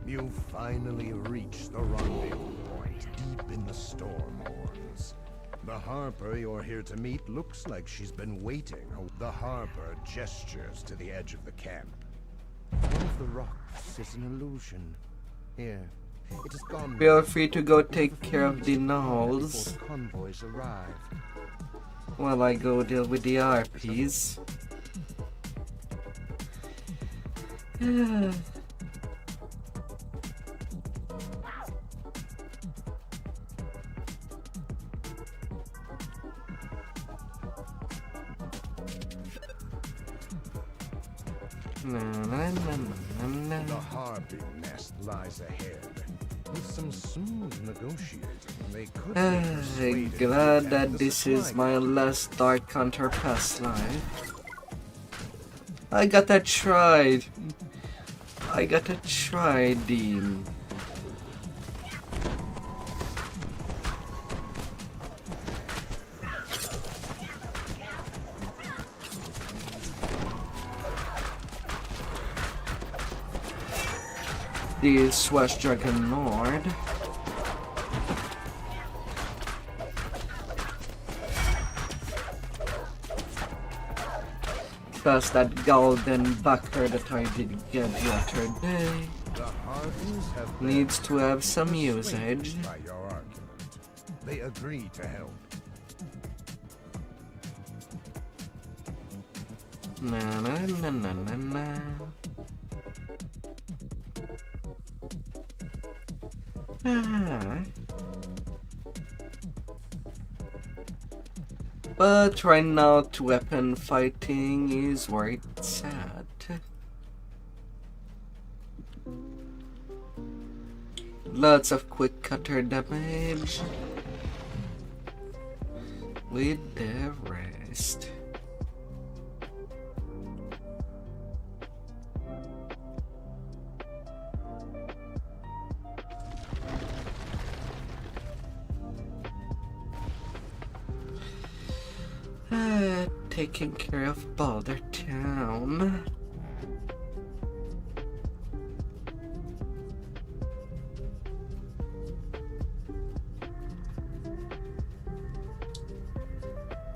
You finally reached the rendezvous point, deep in the storm horns. The Harper you're here to meet looks like she's been waiting. The Harper gestures to the edge of the camp. One of the rocks is an illusion. Here, it has gone. Feel free to go take care of the gnolls convoys arrive. while I go deal with the RPs. The Harpy nest lies ahead. With some smooth negotiating, they could be I'm persuaded glad to that end the this is supply my last Dark Hunter past life. I gotta try. I gotta try, Dean. The Swash Dragon Lord. Plus that golden backer that I did get the other day needs to have some usage. by your argument. They agree to help. Na na na na na na. But right now, weapon fighting is where it's at. Lots of quick cutter damage with the rest. Taking care of Boulder Town.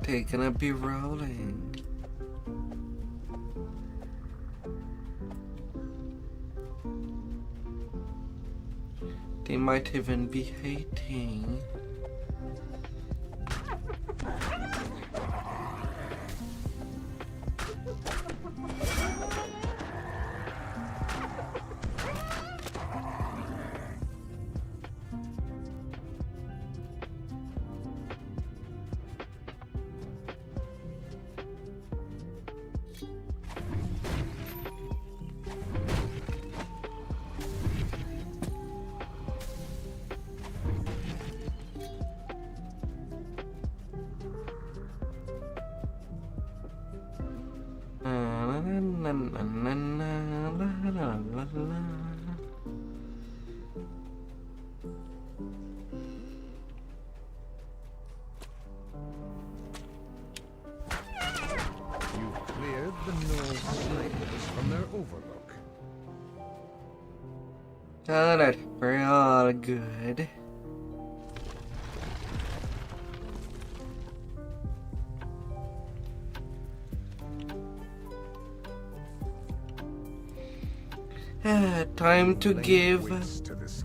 They're gonna be rolling. They might even be hating. Oh, that we're all good. Time to give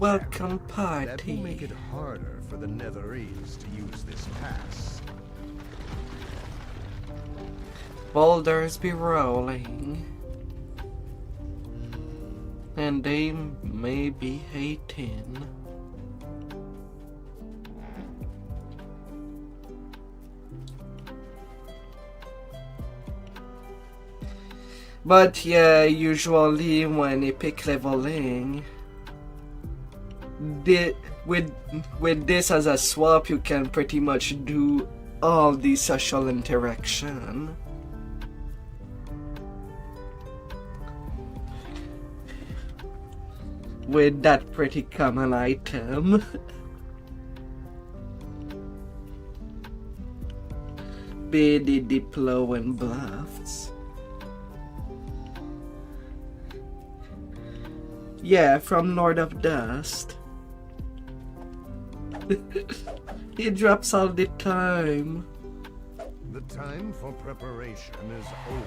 welcome party. That will make it harder for the Netherese to use this pass. Boulders be rolling. And they may be hating. But yeah, usually when you pick leveling, with this as a swap, you can pretty much do all the social interaction. With that pretty common item. Be the Diplo and Bluffs. Yeah, from Lord of Dust. He drops all the time. The time for preparation is over.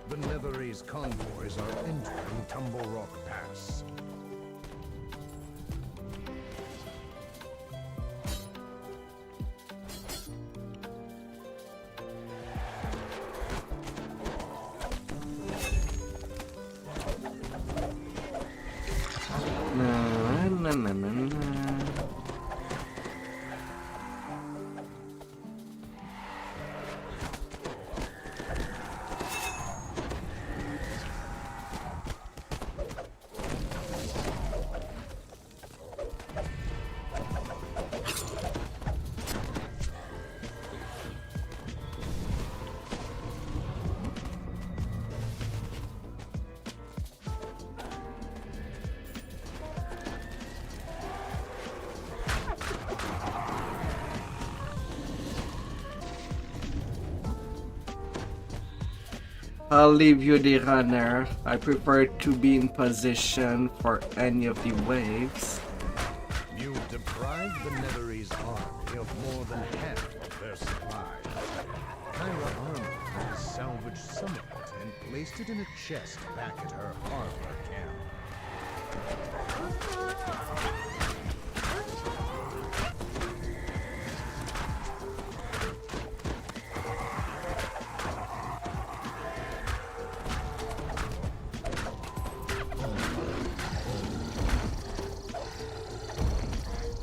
The Netherese convoys are entering Tumble Rock Pass. I'll leave you the runner. I prefer to be in position for any of the waves. You've deprived the Netherese army of more than half of their supplies. Kyra Armor has salvaged some of it and placed it in a chest back at her harbor camp.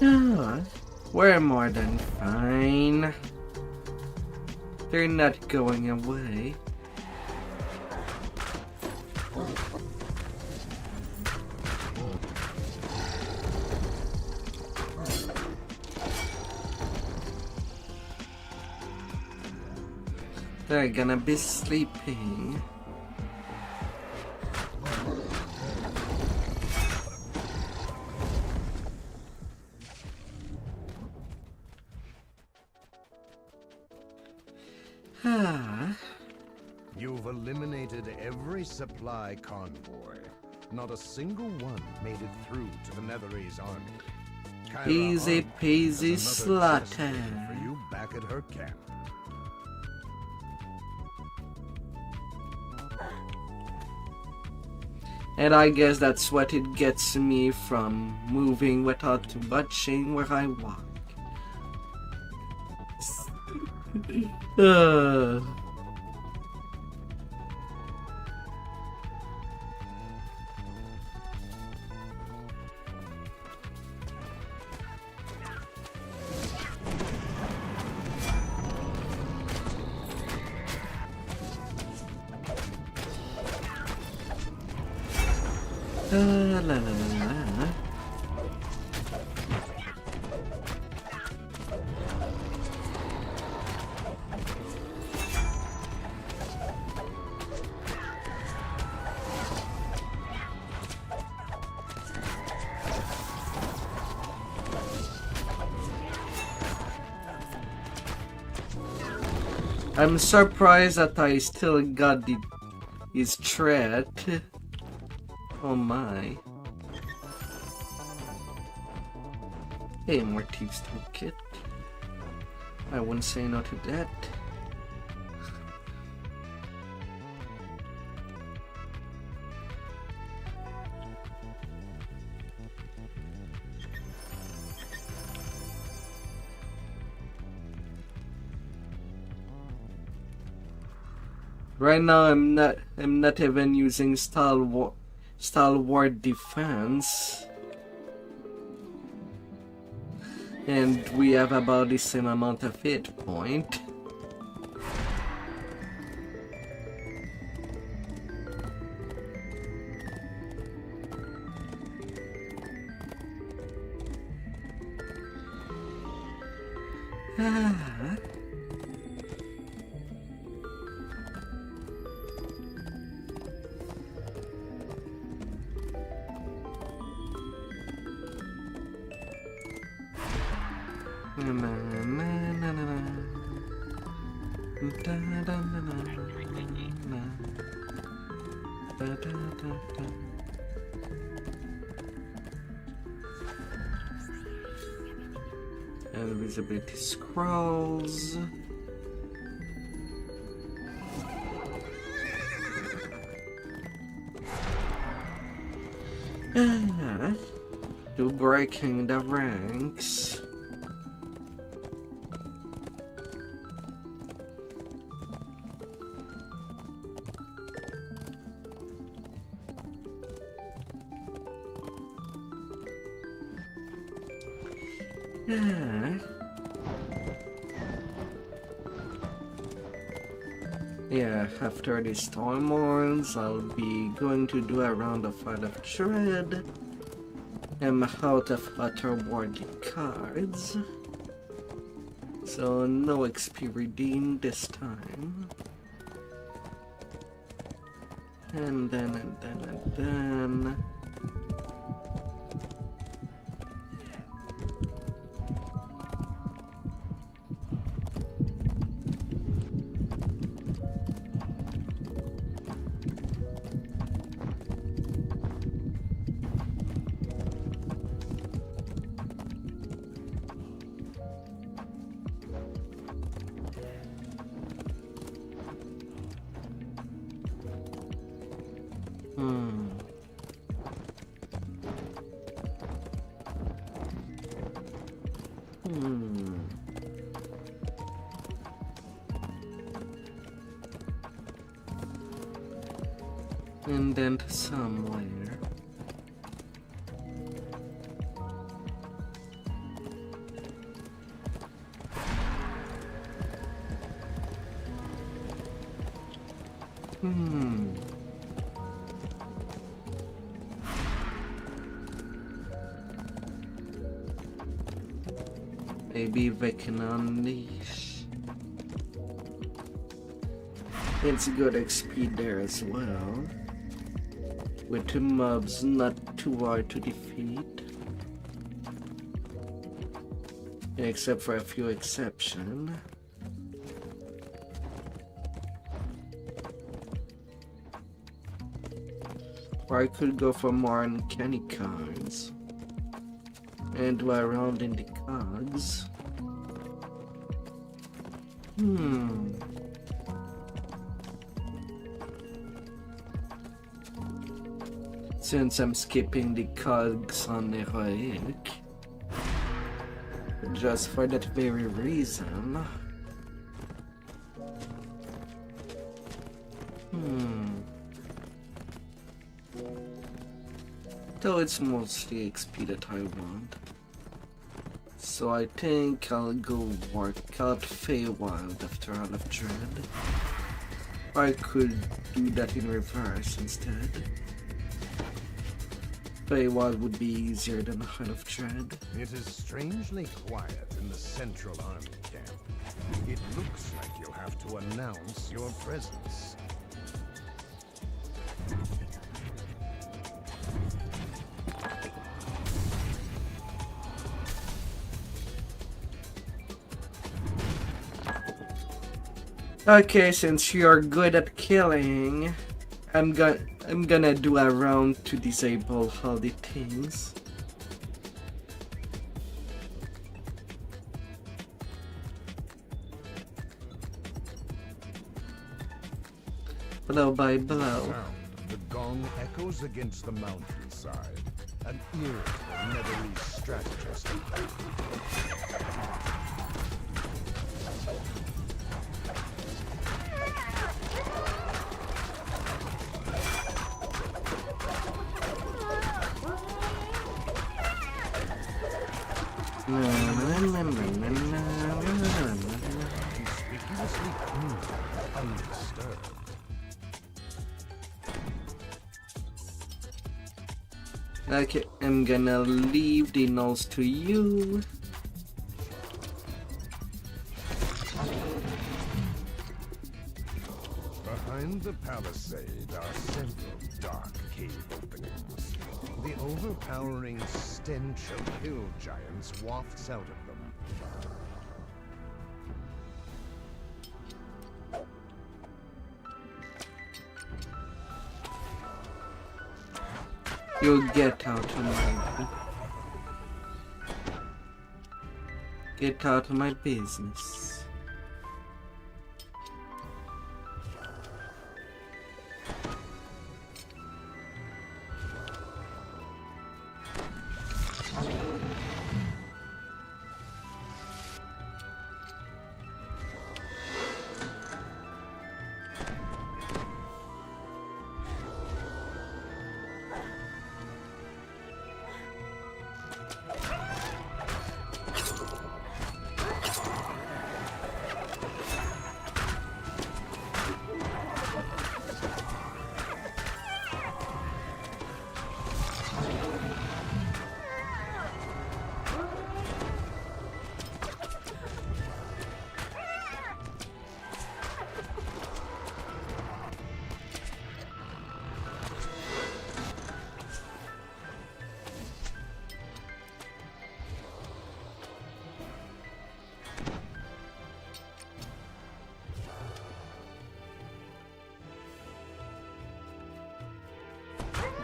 Oh, we're more than fine. They're not going away. They're gonna be sleeping. You've eliminated every supply convoy. Not a single one made it through to the Netherese army. Kyra Easy Armor peasy has another chest slaughter. waiting for you back at her camp. And I guess that's what it gets me from moving without watching where I walk. La la la la. I'm surprised that I still got his threat. Oh my. Hey, more Thieves Toolkit. I wouldn't say no to that. Right now, I'm not even using stalwart defense, and we have about the same amount of hit point. Invisibility scrolls. To breaking the ranks. Yeah, after these storm horns, I'll be going to do a round of Fight of Dread. I'm out of otherworldly cards, so no XP redeemed this time. And then. Indent somewhere. Maybe they can unleash. It's good XP there as well. With two mobs not too hard to defeat. Except for a few exceptions. Or I could go for more uncanny cards. And do a round in the cogs. Since I'm skipping the cogs on heroic, just for that very reason. Though it's mostly XP that I want. So I think I'll go work out Feywild after All of Dread. I could do that in reverse instead. Feywild would be easier than Heart of Dread. It is strangely quiet in the central army camp. It looks like you'll have to announce your presence. Okay, since you're good at killing, I'm gonna do a round to disable all the things. Blow by blow. Sound of the gong echoes against the mountainside. An irritable, Netherese strategist. Conspicuously cool, undisturbed. Okay, I'm gonna leave the notes to you. Behind the palisade are several dark cave openings. The overpowering stench of hill giants wafts out of them. You get out of my business.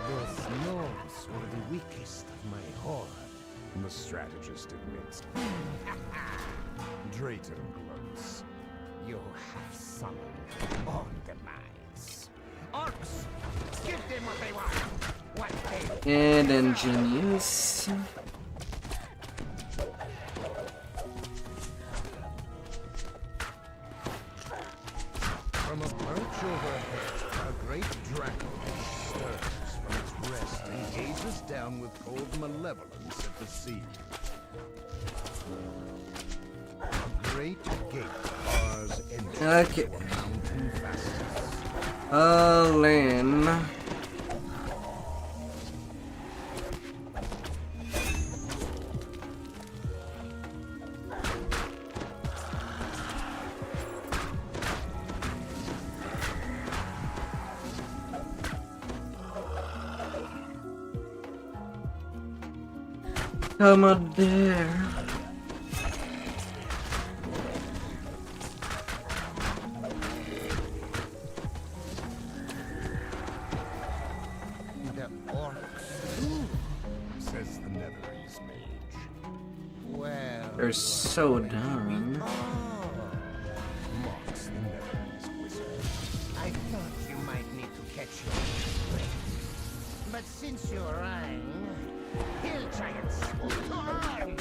Those gnomes were the weakest of my horde, the strategist admits. Drayton gloats. You have summoned on demise. Orcs! Give them what they want! What they And ingenious. From a perch overhead, a great dragon stirs from its rest and gazes down with cold malevolence at the sea. A great gate bars entry Okay. to a mountain fastness. Lynn. Come on there. The orcs too, says the Netherese mage. Well, They're so dumb. mocks the Netherese wizard. I thought you might need to catch your breath. But since you rang, hill giants, come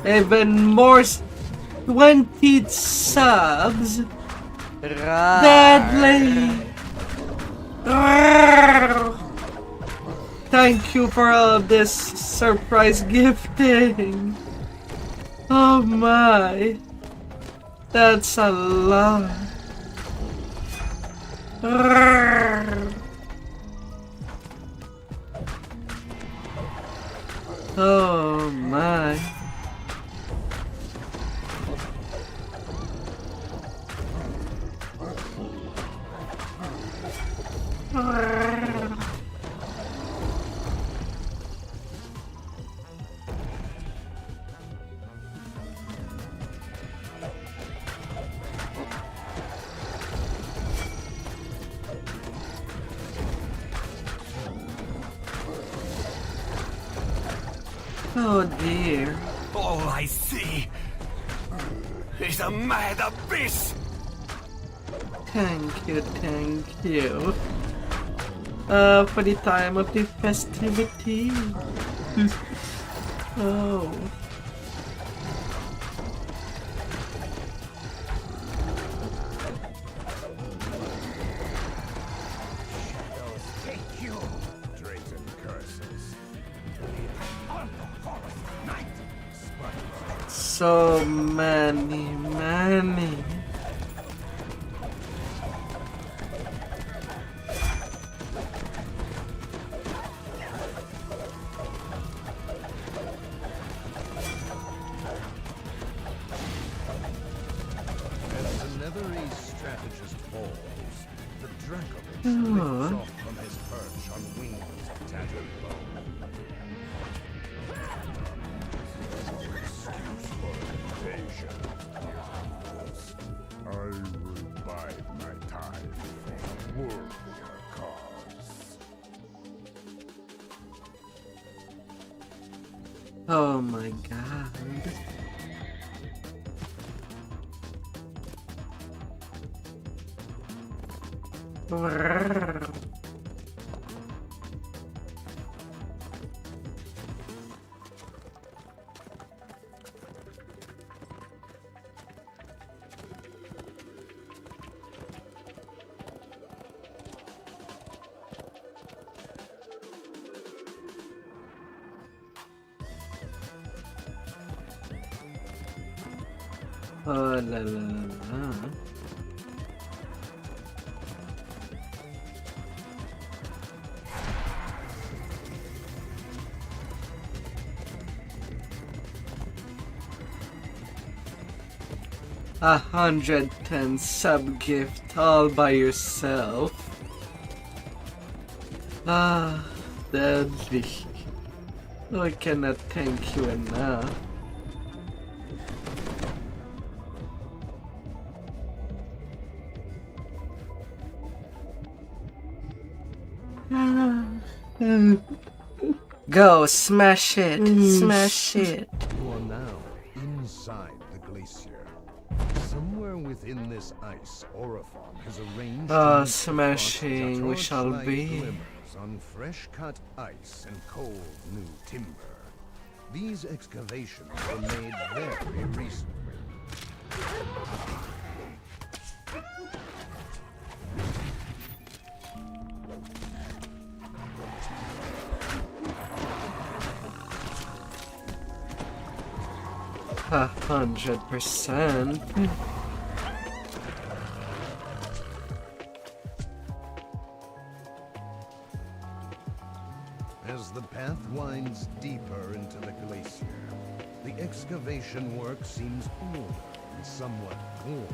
Even more 20 subs. Deadly. Thank you for all of this surprise gifting. Oh my. That's a lot. Oh my. Oh dear. All I see is a mad abyss! Thank you, thank you. For the time of the festivity. Oh. Shadows take you, Drayton curses. On the forest night, So many. As the Netherese strategist falls, the Dracolich Oh. lifts off from his perch on wings of tattered bone. Excuse for invasion. I will bide my time for a worthier cause. Oh my god. Oh la la la. 110 sub-gift all by yourself. Ah, deadly. I cannot thank you enough. Go, smash it, smash it. You are now inside the glacier. Somewhere within this ice, Orophon has arranged Smashing we shall be. glimmers on fresh-cut ice and cold new timber. These excavations were made very recently. A 100%. As the path winds deeper into the glacier, the excavation work seems older and somewhat worn.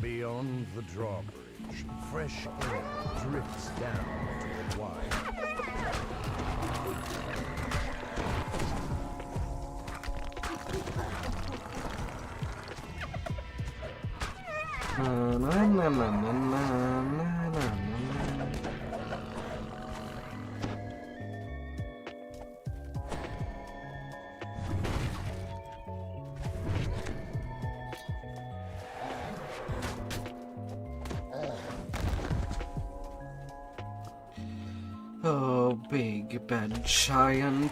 Beyond the drawbridge, fresh air drifts down to the wire. Oh, big bad giant.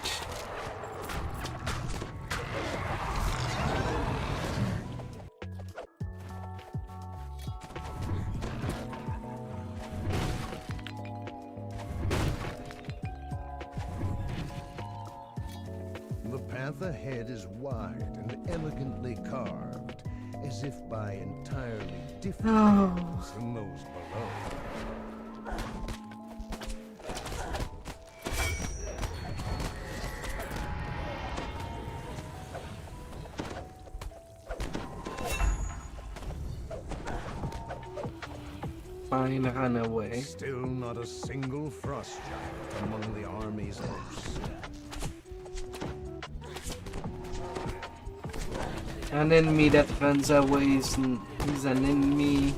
The path ahead is wide and elegantly carved, as if by entirely different hands than those below. Fine, run away. Still not a single frost giant among the army's hosts. An enemy that runs away is an enemy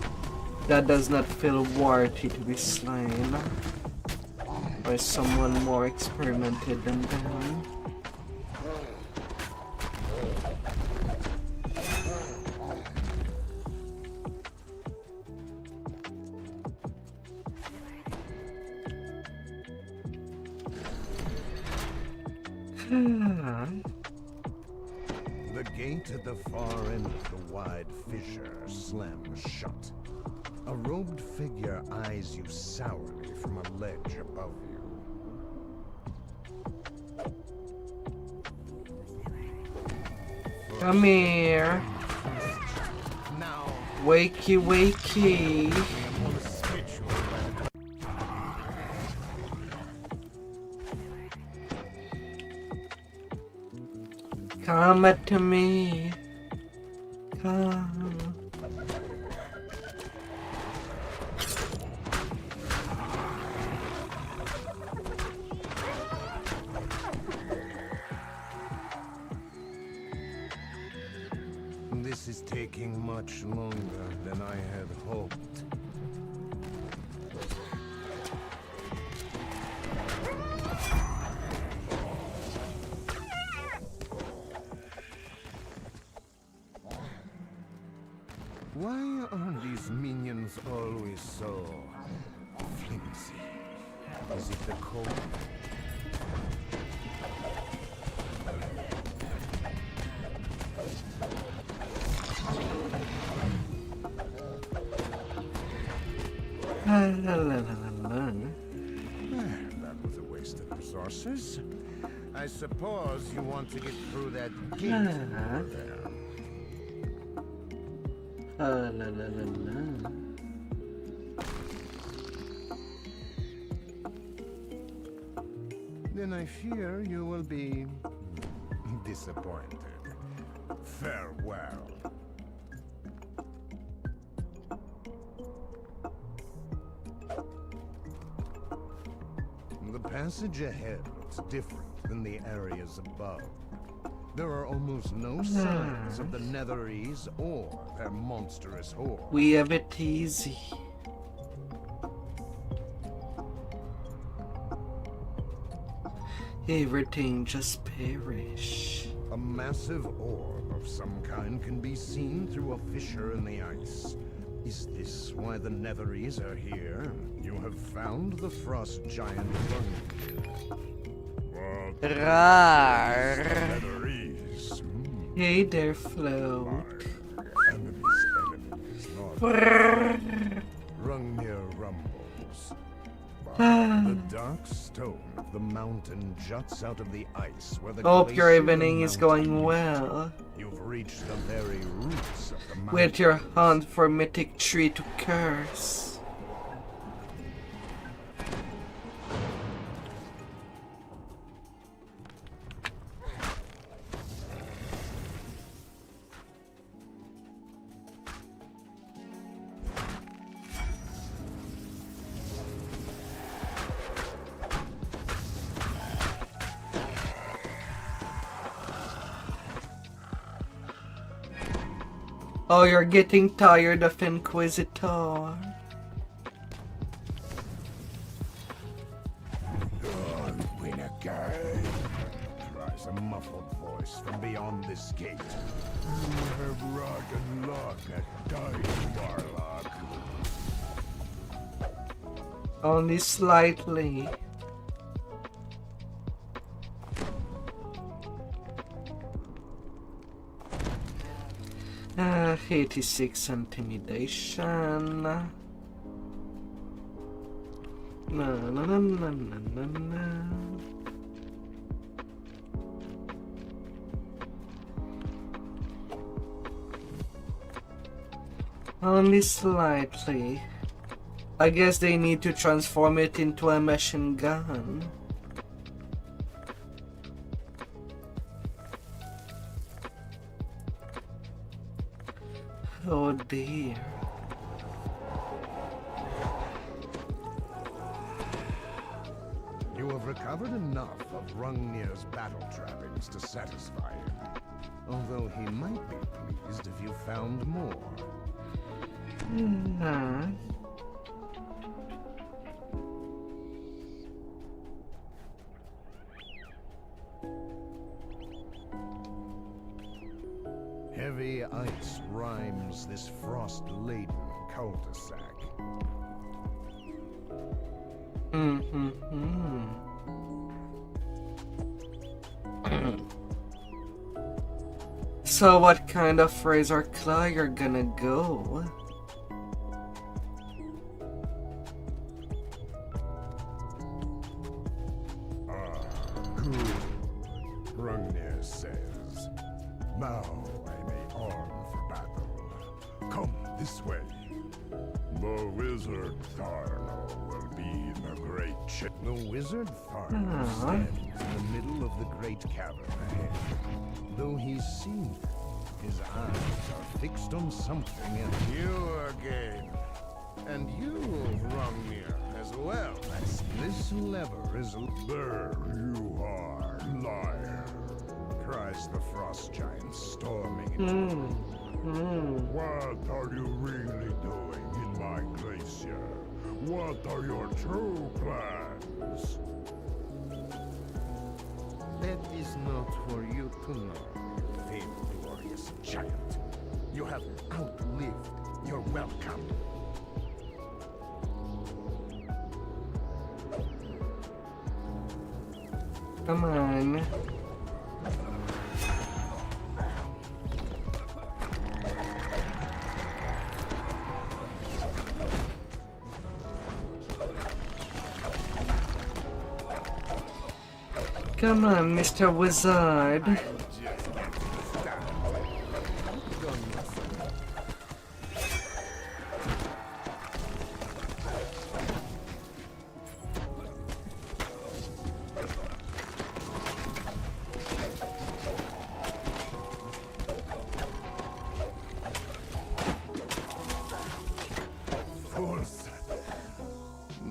that does not feel worthy to be slain. Or is someone more experimented than them? The gate at the far end of the wide fissure slams shut. A robed figure eyes you sourly from a ledge above you. Come here. Now, wakey, wakey. Come at me. Come. This is taking much longer than I had hoped. Why are these minions always so flimsy? Is it the cold? That was a waste of resources. I suppose you want to get through that gate over there. Then I fear you will be disappointed. Farewell. The passage ahead looks different than the areas above. There are almost no signs of the Netherese or their monstrous horde. We have it easy. Everything just perish. A massive orb of some kind can be seen through a fissure in the ice. Is this why the Netherese are here? You have found the frost giant Rar. Netherese. Hey there, Float. Enemies, Rungnir rumbles. The dark stone of the mountain juts out of the ice where the Hope your glacial evening is mountain going well. You've reached the very roots of the mountain. With your hunt for mythic tree to curse. Oh, you're getting tired of Inquisitor. Renegade, cries a muffled voice from beyond this gate. You have rotten luck at dying, Warlock. Only slightly. 86 intimidation. No, no, no, no, no, no, no. Only slightly. I guess they need to transform it into a machine gun. Oh dear. You have recovered enough of Rungnir's battle trappings to satisfy him. Although he might be pleased if you found more. Heavy ice rhymes this frost-laden cul-de-sac. So what kind of razor claw you're gonna go? Good. Hrungnir says. Now I may arm for battle. Come this way. The wizard Tharno will be in the great The wizard Tharno stands in the middle of the great cavern ahead. Though he's seen, his eyes are fixed on something else. You again. And you, Hrungnir, as well. This lever is... There you are, liar, cries the frost giant, storming into What are you really doing in my glacier? What are your true plans? That is not for you to know, vainglorious giant. You have outlived your welcome. Come on. Come on, Mr. Wizard.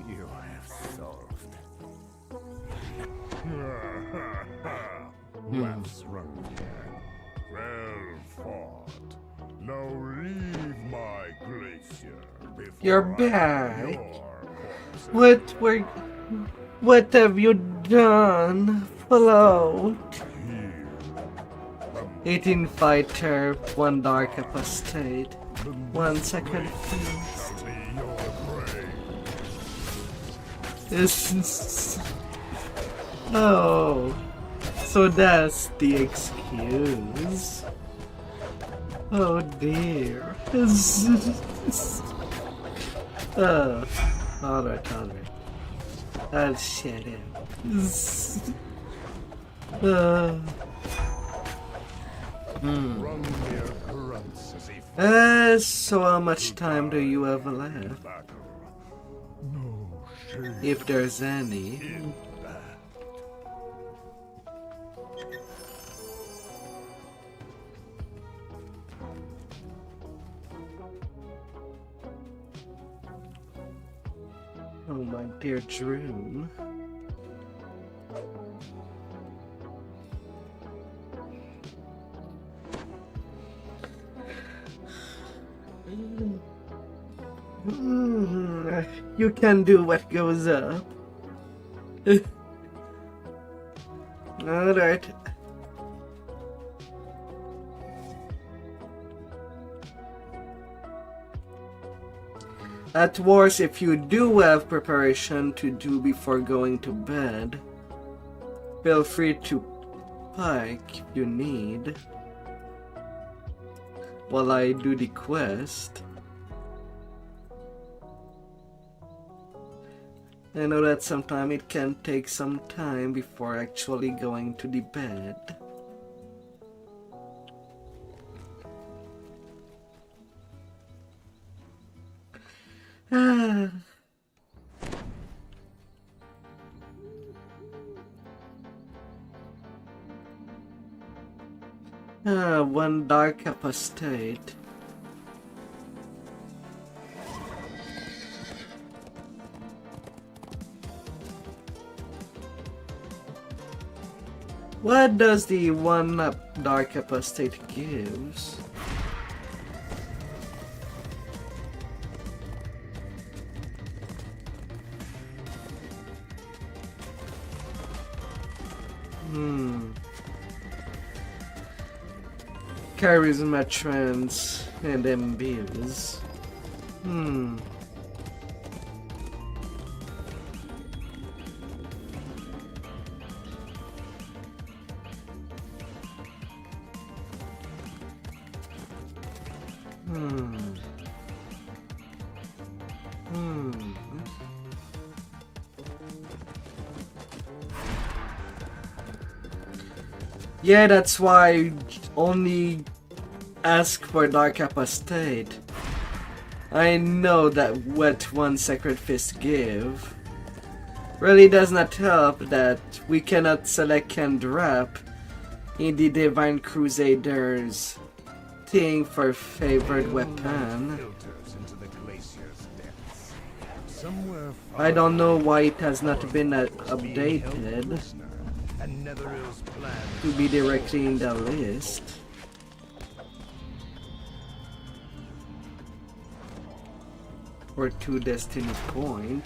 You have solved. Laughs Hrungnir. Well fought. Now leave my glacier before You're back. What have you done? Float. 18 fighter, 1 dark apostate, 1 second feast. This is... Oh, so that's the excuse. Oh dear. Oh, alright. I'll shut up. So how much time do you have left? If there's any. Oh my dear Drew. You can do what goes up. Alright. At worst, if you do have preparation to do before going to bed, feel free to pike if you need while I do the quest. I know that sometimes it can take some time before actually going to the bed. One dark apostate. What does the one dark apostate gives? Charisma trends and MBs. Yeah, that's why I only ask for Dark Apostate. I know that what one Sacred Fist give really does not help that we cannot select and drop in the Divine Crusaders thing for favored weapon. I don't know why it has not been updated to be directly in the list. Or to Destiny Point.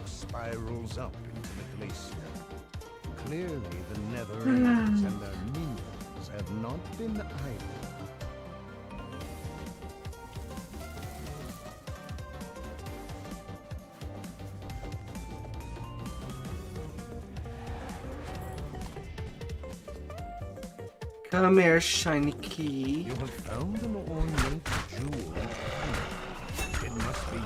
Spirals up into the glacier. Clearly the Netherlands and their minions have not been idle. Come here, shiny key. You have found an ornate jewel. It must be.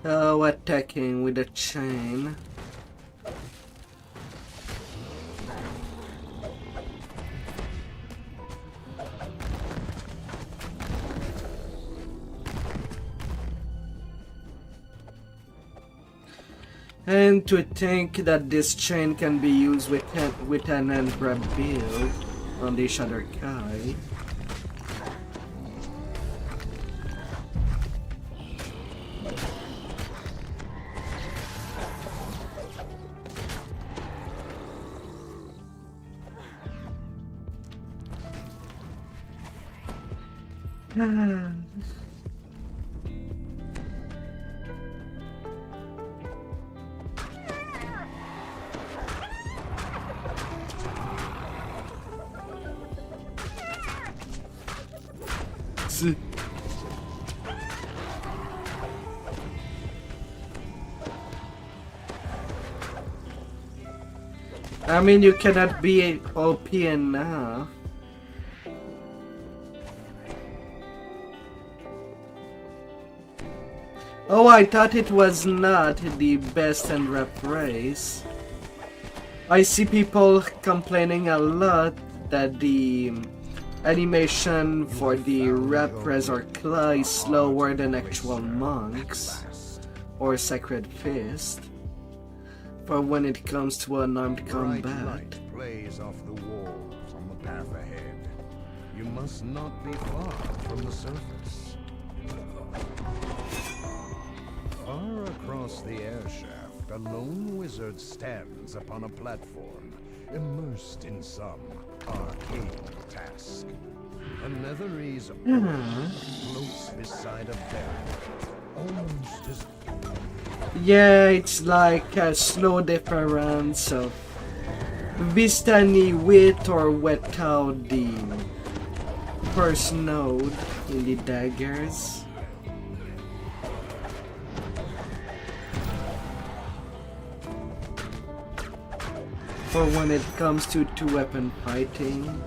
Oh, attacking with a chain. And to think that this chain can be used with an end grab build on the Shadar-kai. I mean, you cannot be OP enough. Oh, I thought it was not the best and rep race. I see people complaining a lot that the animation for the rep res or claw is slower than actual monks or sacred fist for when it comes to unarmed combat. Light plays off the walls on the path ahead. You must not be far from the surface. Far across the air shaft, a lone wizard stands upon a platform, immersed in some arcane task. A Netherese floats beside a barrel, almost as... Yeah, it's like a slow difference of Vistani with or without the first node in the daggers. For when it comes to two-weapon fighting.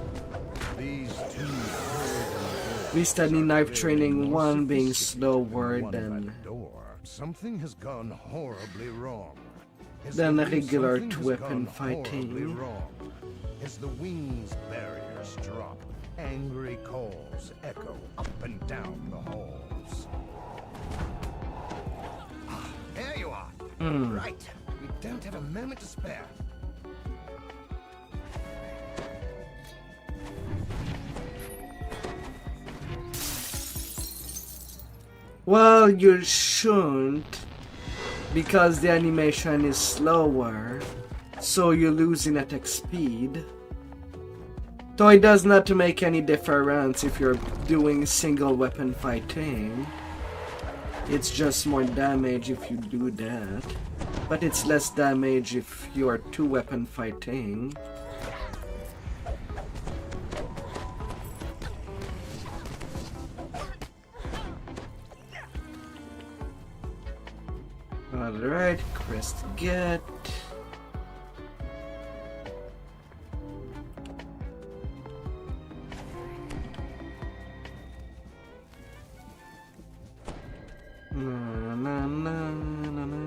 Vistani knife training 1 being slower than something has gone horribly wrong. Than a regular two-weapon fighting. As the wings barriers drop, Angry calls echo up and down the halls. Ah, there you are. Right. We don't have a moment to spare. Well, you shouldn't, because the animation is slower, so you're losing attack speed. Though it does not make any difference if you're doing single weapon fighting. It's just more damage if you do that, but it's less damage if you are two weapon fighting. Alright, crest get. Na, na, na, na, na.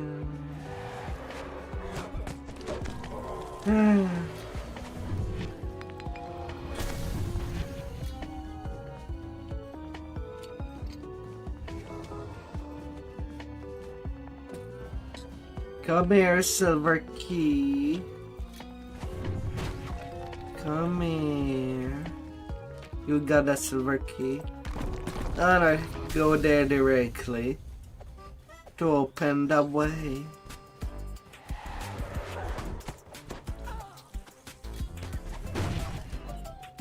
Come here, silver key. Come here. You got a silver key? Alright, go there directly to open the way.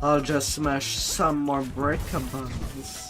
I'll just smash some more breakables.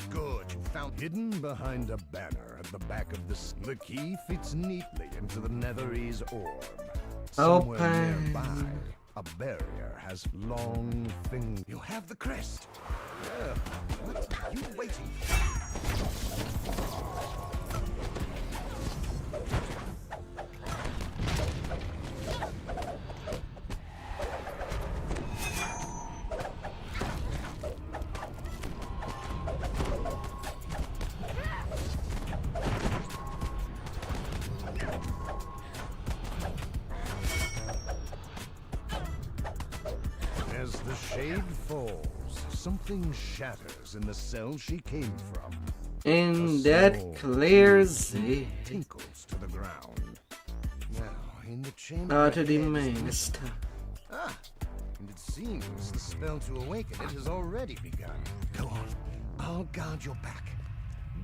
Good, you found hidden behind a banner at the back of the key fits neatly into the Netherese orb. Somewhere nearby, a barrier has long fingers. You have the crest. What are you waiting for? As the shade falls, something shatters in the cell she came from. And that clears it. Tinkles to the ground. Now, in the chamber. Now to the main stuff. Ah, and it seems the spell to awaken it has already begun. Go on, I'll guard your back.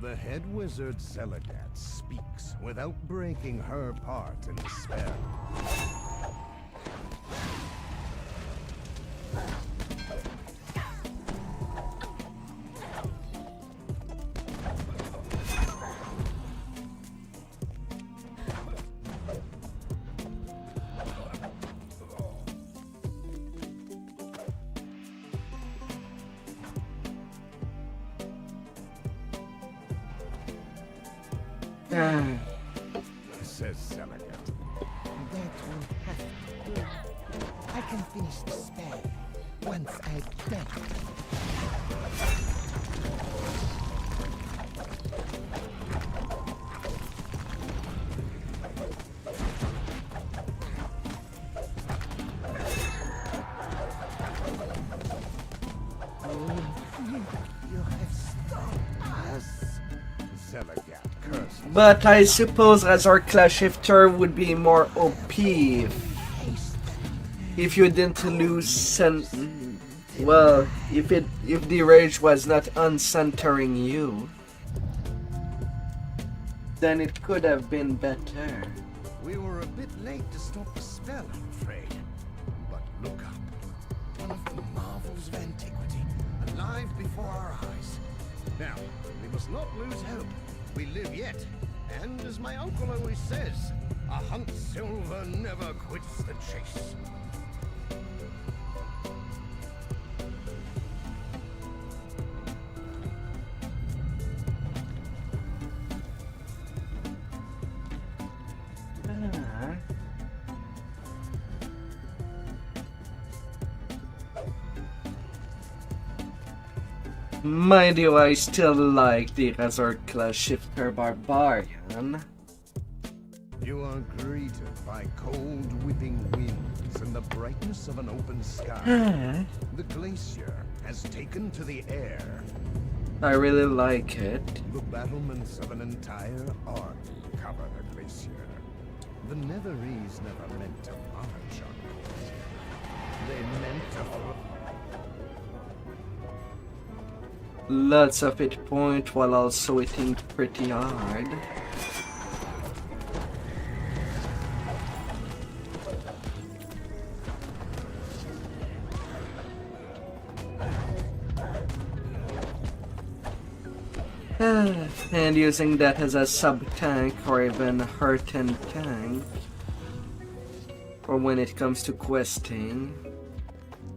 The head wizard Zelagat speaks without breaking her part in the spell. Says Zelagat. That will have to do. I can finish the spell once I've done You have stopped us. Zelagat cursed. But I suppose Razor Clash Shifter would be more OP if you didn't lose well, if the rage was not uncentering you, then it could have been better. We were a bit late to stop the spell, I'm afraid. But look up. One of the marvels of antiquity, alive before our eyes. Now, we must not lose hope. We live yet, And as my uncle always says, a hunt silver never quits the chase. Mind you, I still like the Resort Class Shifter Barbarian. You are greeted by cold whipping winds and the brightness of an open sky. The glacier has taken to the air. I really like it. The battlements of an entire army cover the glacier. The Netherese never meant to march on course. They meant to... Lots of hit point while also hitting pretty hard. And using that as a sub-tank or even hurting tank. Or when it comes to questing.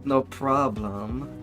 No problem.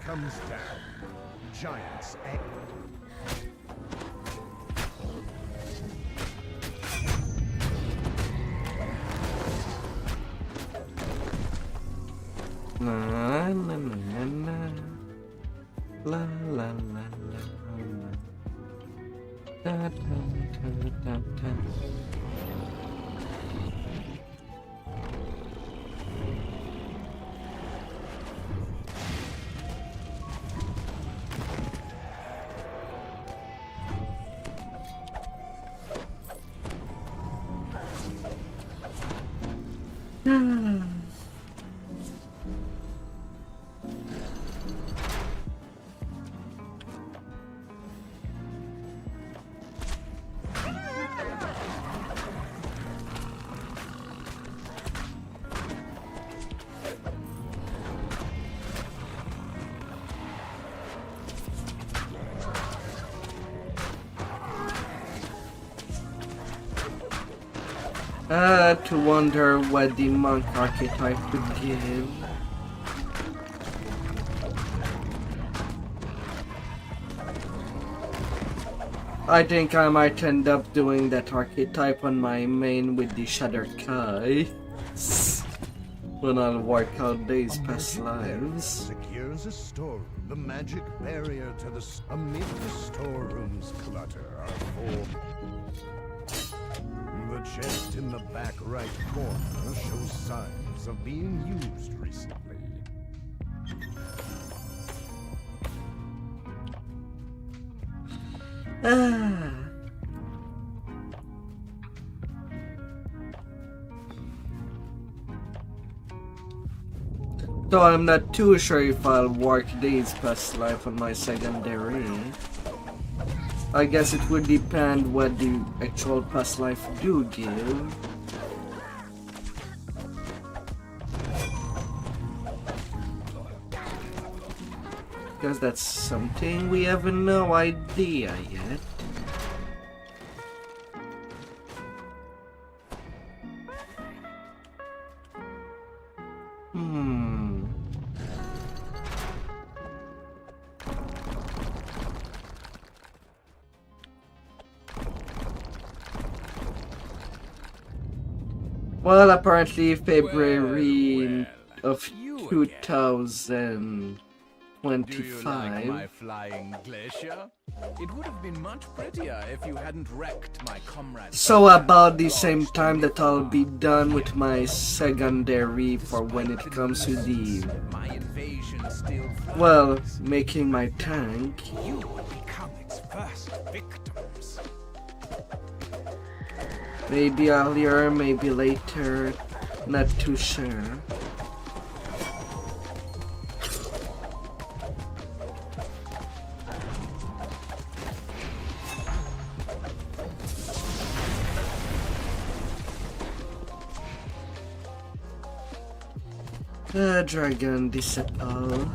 Comes down. Giants egg. La la la la la la la da, da, da, da, da. To wonder what the monk archetype would give. I think I might end up doing that archetype on my main with the Shadar-kai when I'll work out these past lives. Secures a storeroom. The magic barrier to the... Amid the storeroom's clutter are four... The chest in the back right corner shows signs of being used recently. Though I'm not too sure if I'll work these past life on my secondary. I guess it would depend what the actual past life do give. Because that's something we have no idea yet. Well, apparently February of 2025. Do you like my flying glacier? It would have been much prettier if you hadn't wrecked my comrades. So about the same time that I'll be done with my secondary for when it comes to the... well, making my tank. You will become its first victim. Maybe earlier, maybe later. Not too sure. Dragon disciple.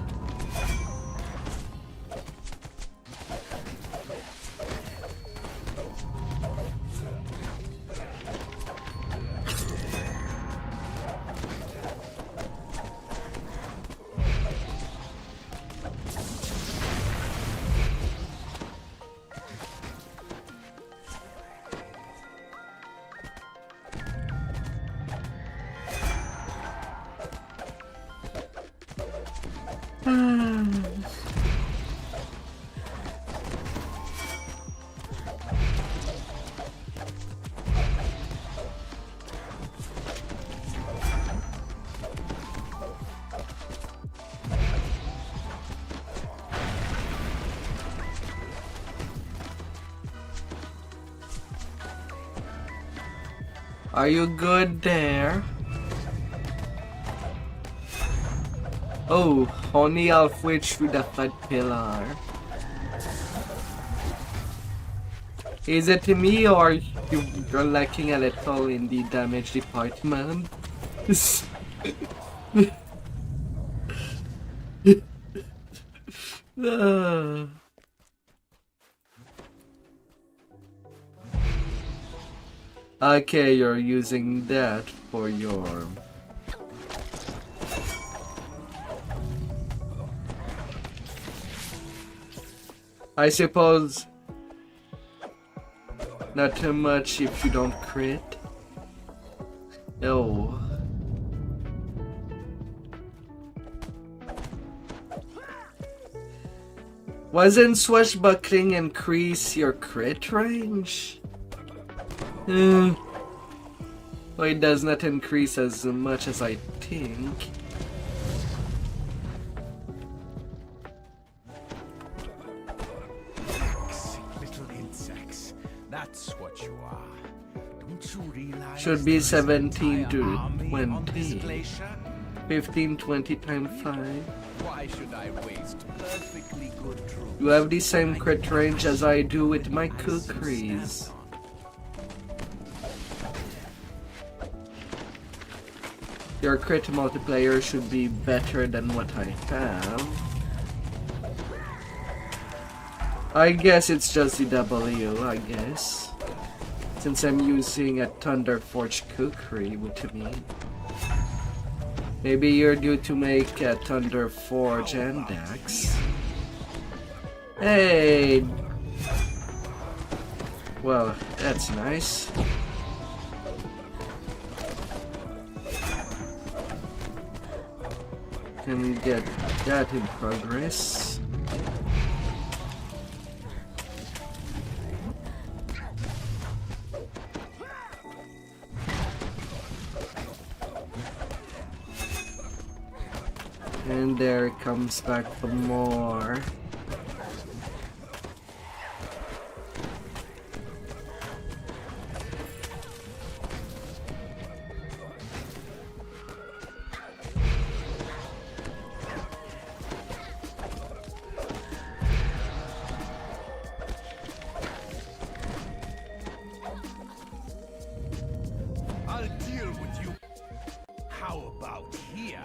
Are you good there? Oh, only halfway through the flat pillar. Is it me or you're lacking a little in the damage department? Okay, you're using that for your... I suppose not too much if you don't crit. Oh. Wasn't swashbuckling increase your crit range? Well, it does not increase as much as I think. Little insects. That's what you are. Don't you realize Should be 17 to on this 20. glacier? 15, 20 times 5. Why should I waste perfectly good troops? You have the same crit range as I do with my kukris. Your crit multiplier should be better than what I have. I guess it's just the W, I guess. Since I'm using a Thunder Forge kukri with me. Maybe you're due to make a Thunder Forge and Dax. Hey! Well, that's nice. Can get that in progress. And there it comes back for more. I'll deal with you. How about here?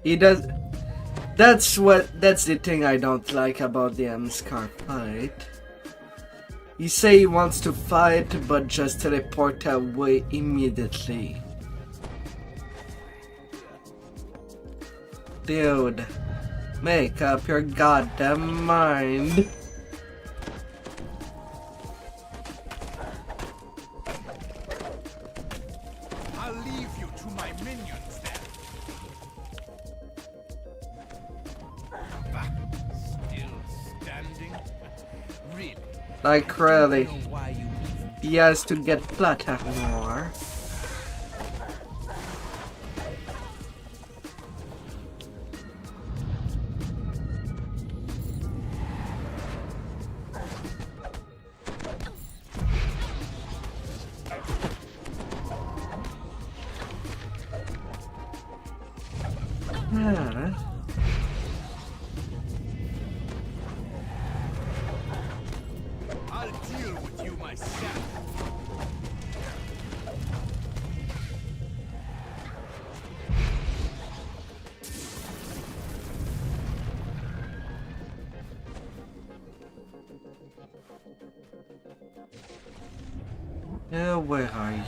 He does. That's the thing I don't like about the M-Scar fight. He say he wants to fight, but just teleport away immediately. Dude, make up your goddamn mind. I'll leave you to my minions then. Still standing? Really? Like really, he has to get flat more. Where are you?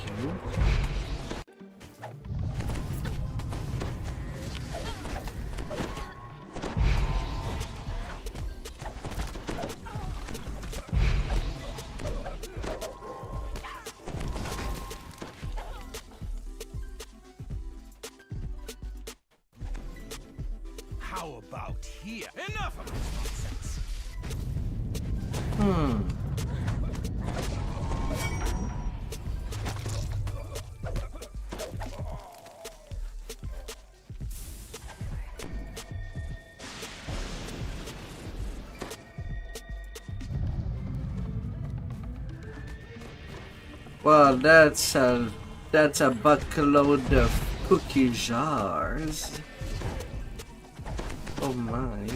How about here? Enough of this nonsense! Hmm. Well, that's a buckload of cookie jars. Oh my.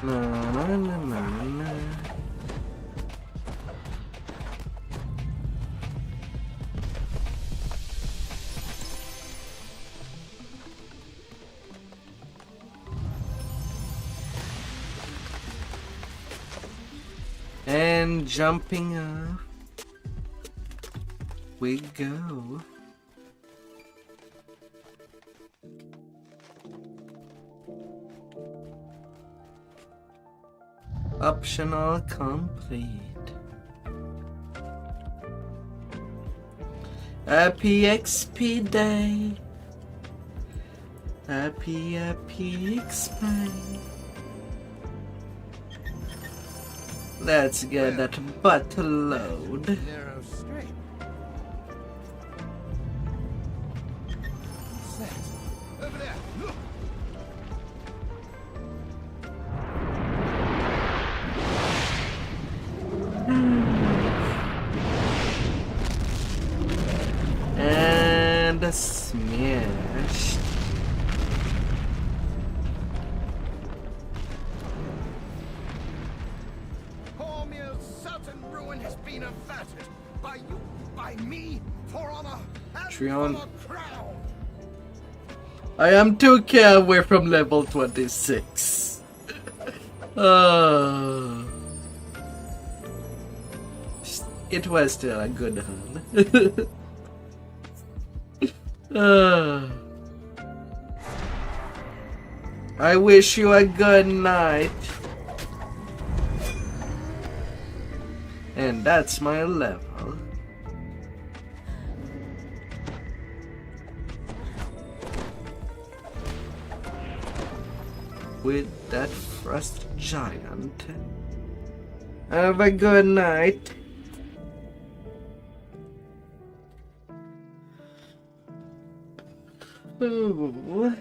Na, na, na, na, na. And jumping up we go. Optional complete. Happy XP day. Happy XP. Let's get that butt load. Narrow straight. Set. Over there. Look. And smashed. Cormier's certain ruin has been averted by you, by me, for honor and Trion. for the crown. I am 2k away from level 26. It was still a good run. I wish you a good night. And that's my level. With that frost giant. Have a good night. Ooh.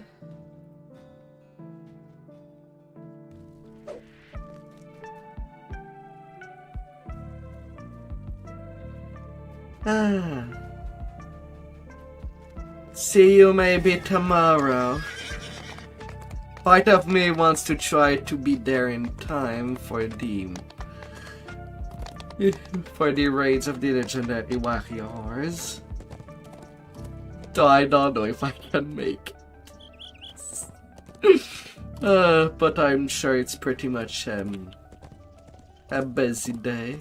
See you maybe tomorrow. Part of me wants to try to be there in time for the raids of the legendary warriors. So I don't know if I can make it. But I'm sure it's pretty much a busy day.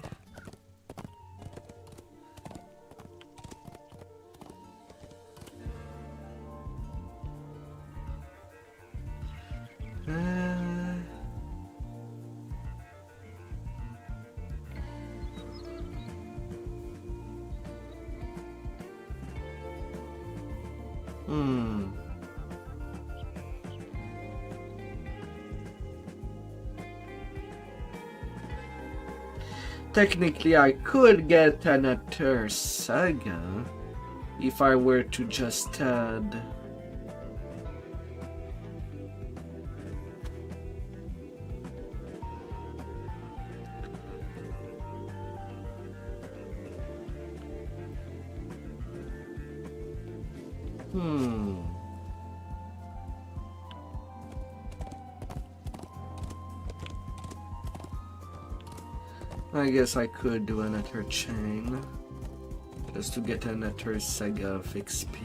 Technically, I could get another saga if I were to just add I guess I could do another chain. Just to get another Sega of XP.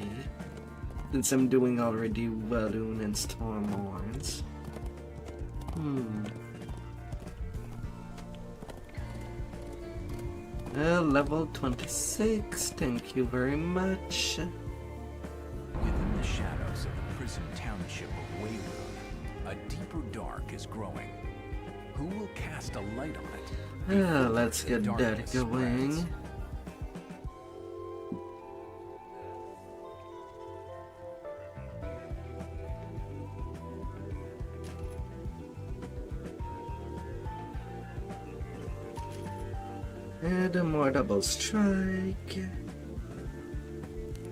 Since I'm doing already Walloon and Stormhorns. Level 26, thank you very much. Within the shadows of the prison township of Wayloon, a deeper dark is growing. Who will cast a light on it? Let's get that going. Spreads? And a more double strike.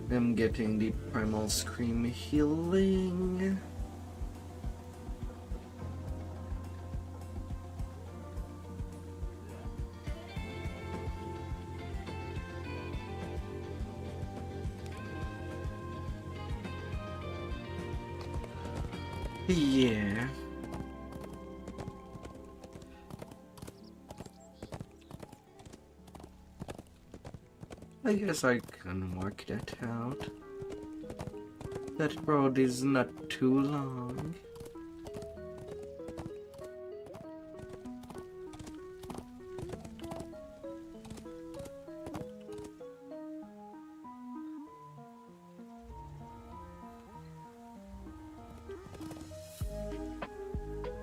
I'm getting the primal scream healing. Yeah. I guess I can work that out. That road is not too long.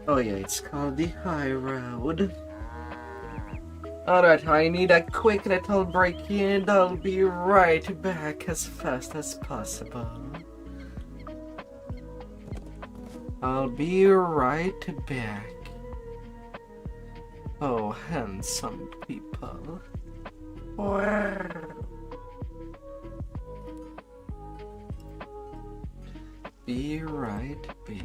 Oh yeah, it's called the High Road. Alright, I need a quick little break and I'll be right back as fast as possible. I'll be right back. Oh, handsome people. Be right back.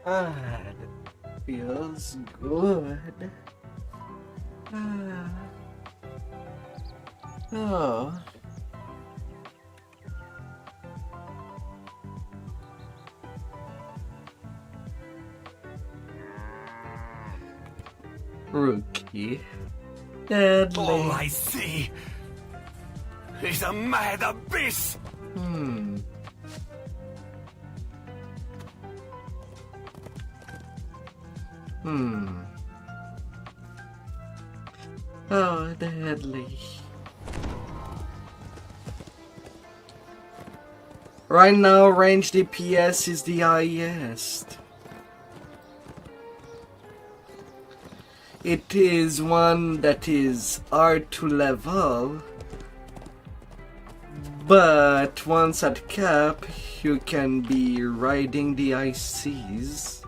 That feels good. Oh. Rookie. Deadly. All I see is a mad abyss. Oh, deadly. Right now, range DPS is the highest. It is one that is hard to level, but once at cap, you can be riding the high seas.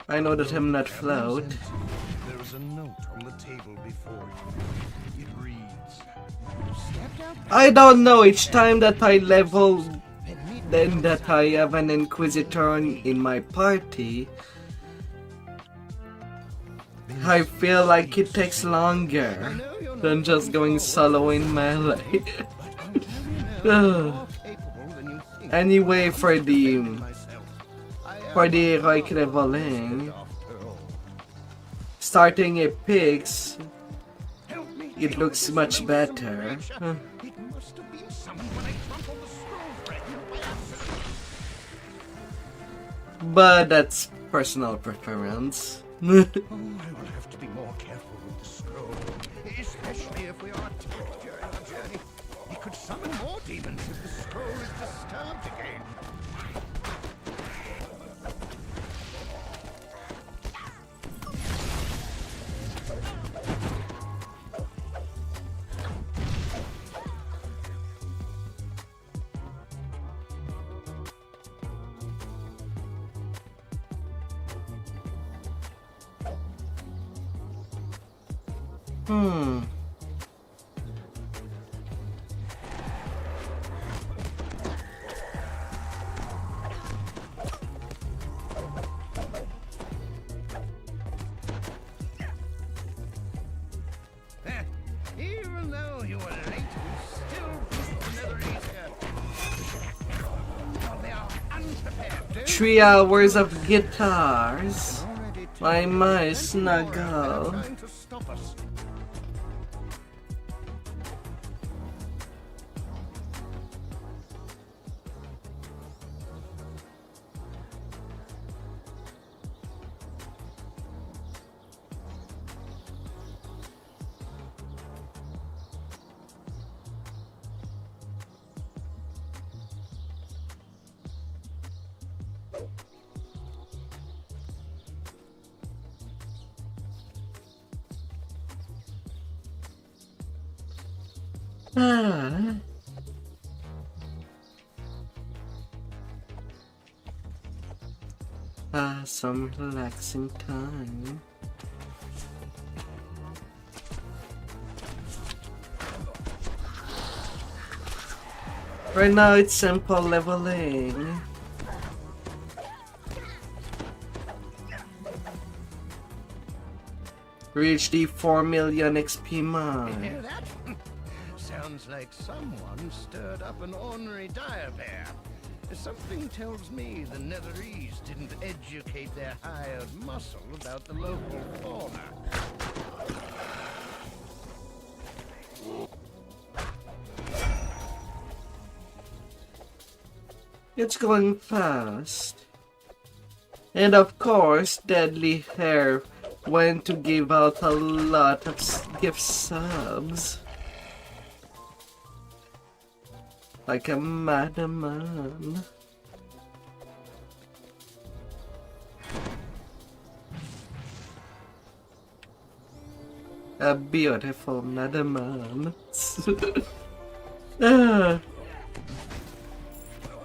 I know that I'm not float. There is a note on the table before you. It reads, I don't know, each time that I level, then that I have an Inquisitor in my party, I feel like it takes longer than just going solo in melee. Anyway, for the heroic leveling, starting epics, it looks much better. But that's personal preference. I will have to be more careful with the scroll, especially if we are attacked during our journey. It could summon more demons if the scroll is disturbed again. Even though you were late, we still beat the Netherese here. Oh, they are unprepared. 3 hours of guitars. My snuggle. Trying to stop us. Some relaxing time. Right now it's simple leveling. Reach the 4 million XP mark. Hear that? Sounds like someone stirred up an ornery dire bear. Something tells me the Netherese didn't educate their hired muscle about the local fauna. It's going fast. And of course, Deadly Hair went to give out a lot of gift subs. Like a madman. A beautiful madman. So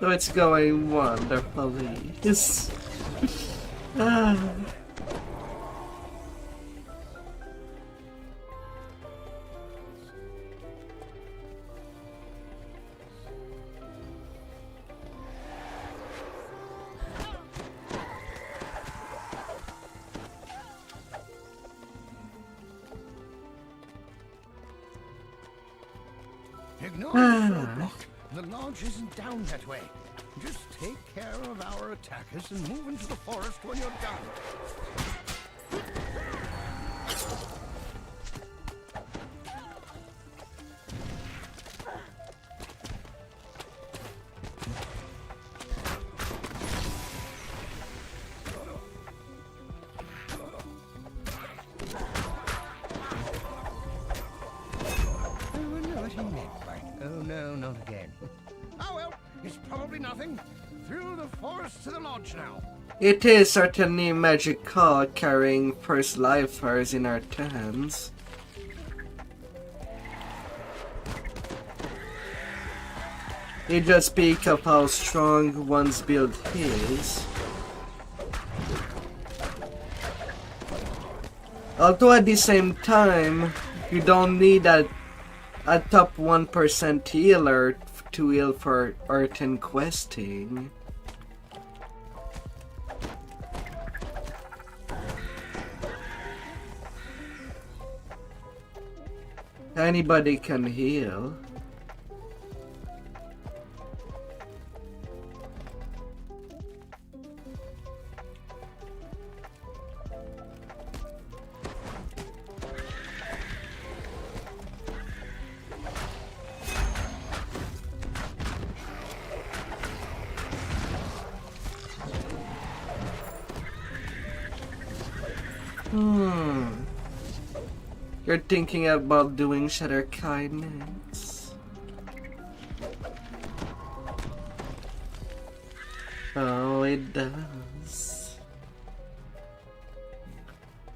it's going wonderfully. Ignore the roadblock. The lodge isn't down that way. Just take care of our attackers and move into the forest when you're done. Oh no, not again. Oh well, it's probably nothing. Through the forest to the lodge now. It is certainly magical carrying first lifers in our hands. You just speak of how strong one's build is. Although at the same time, you don't need a top 1% healer to heal for art and questing. Anybody can heal. You're thinking about doing Shadar-kai next. Oh, it does.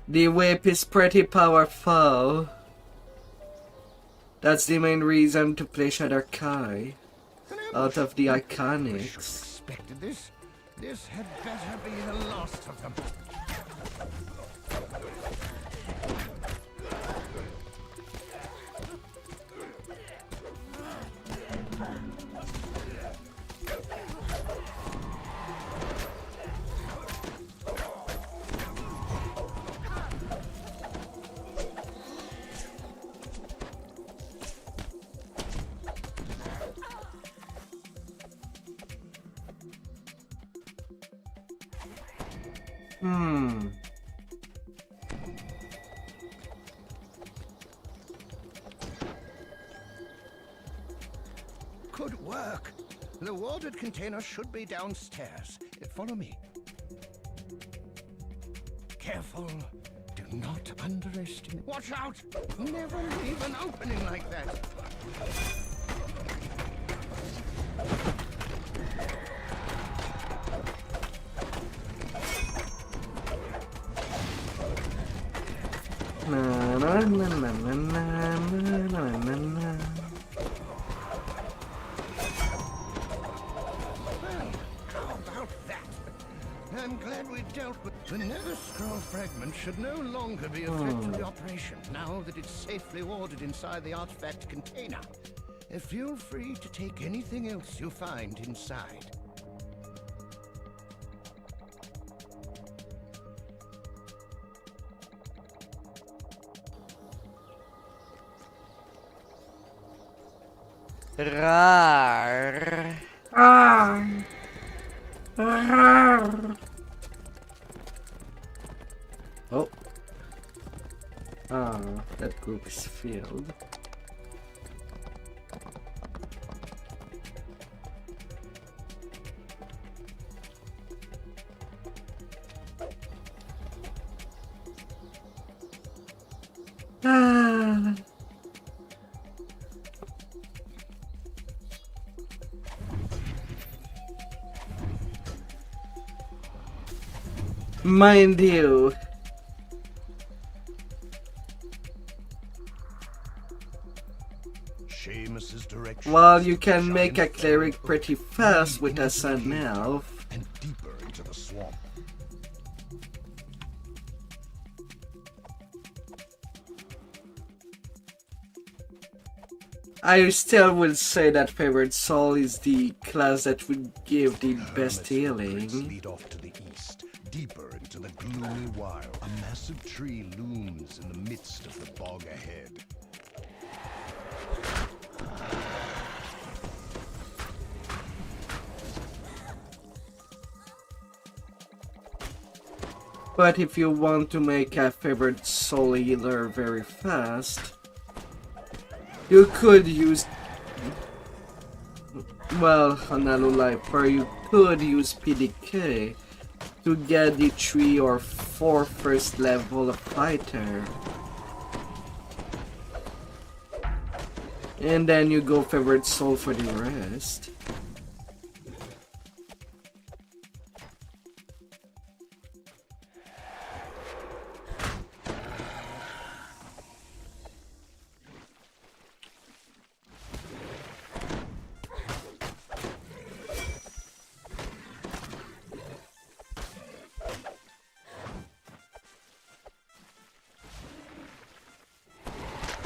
The whip is pretty powerful. That's the main reason to play Shadar-kai out of the iconics. Expected this. This had better be the last of them. Good work. The warded container should be downstairs. Follow me. Careful. Do not underestimate. Watch out! Never leave an opening like that. Na na na na na na na na. I'm glad we dealt with the nether scroll fragment. Should no longer be a threat to the operation now that it's safely warded inside the artifact container. Feel free to take anything else you find inside. Rar. Rar. Oh. That group is filled. Mind you, Seamus's direction. while you can make a cleric pretty fast with a sun elf, and deeper into the swamp. I still will say that Favored Soul is the class that would give the best healing. Lead off to the east, deeper into the gloomy wild. A massive tree looms in the midst of the bog ahead. But if you want to make a favorite soul healer very fast, you could use, well, on Alulifer, you could use PDK to get the 3 or 4 first level fighter. And then you go favorite soul for the rest.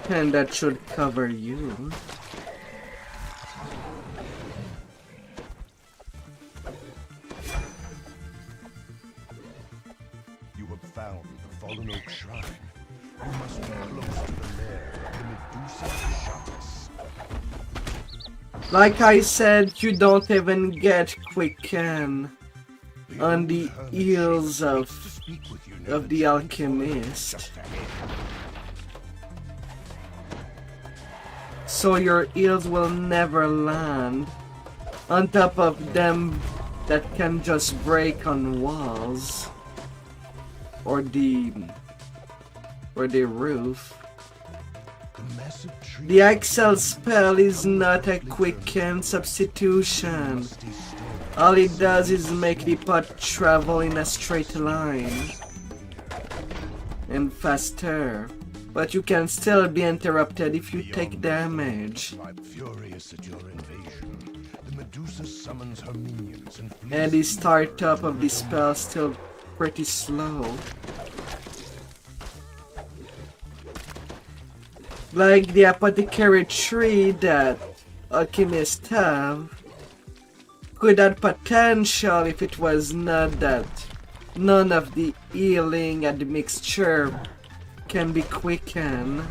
And that should cover you. You have found the Fallen Oak Shrine. You must be close to the lair of the Medusa Shadas. Like I said, you don't even get quicken on the heels of the alchemist. So your heals will never land. On top of them that can just break on walls. Or the roof. The Excel spell is not a quicken substitution. All it does is make the pot travel in a straight line. And faster. But you can still be interrupted if you take damage. Furious at your invasion, the Medusa summons her minions and the startup of the spell is still pretty slow. Like the apothecary tree that alchemists have could have potential if it was not that none of the healing and the mixture can be quickened.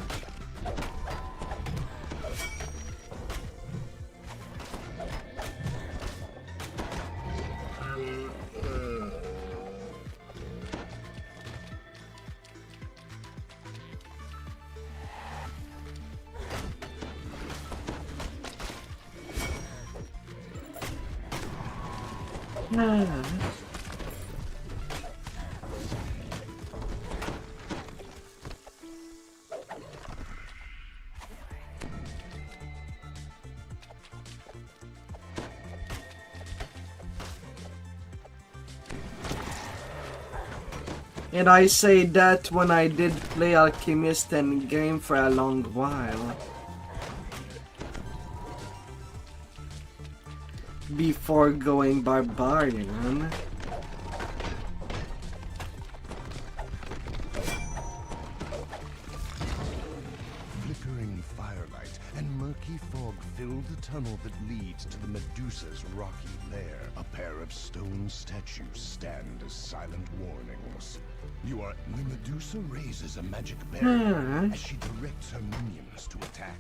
And I say that when I did play Alchemist and game for a long while. Before going Barbarian. Flickering firelight and murky fog fill the tunnel that leads to the Medusa's rocky lair. A pair of stone statues stand as silent warnings. The Medusa raises a magic barrier as she directs her minions to attack.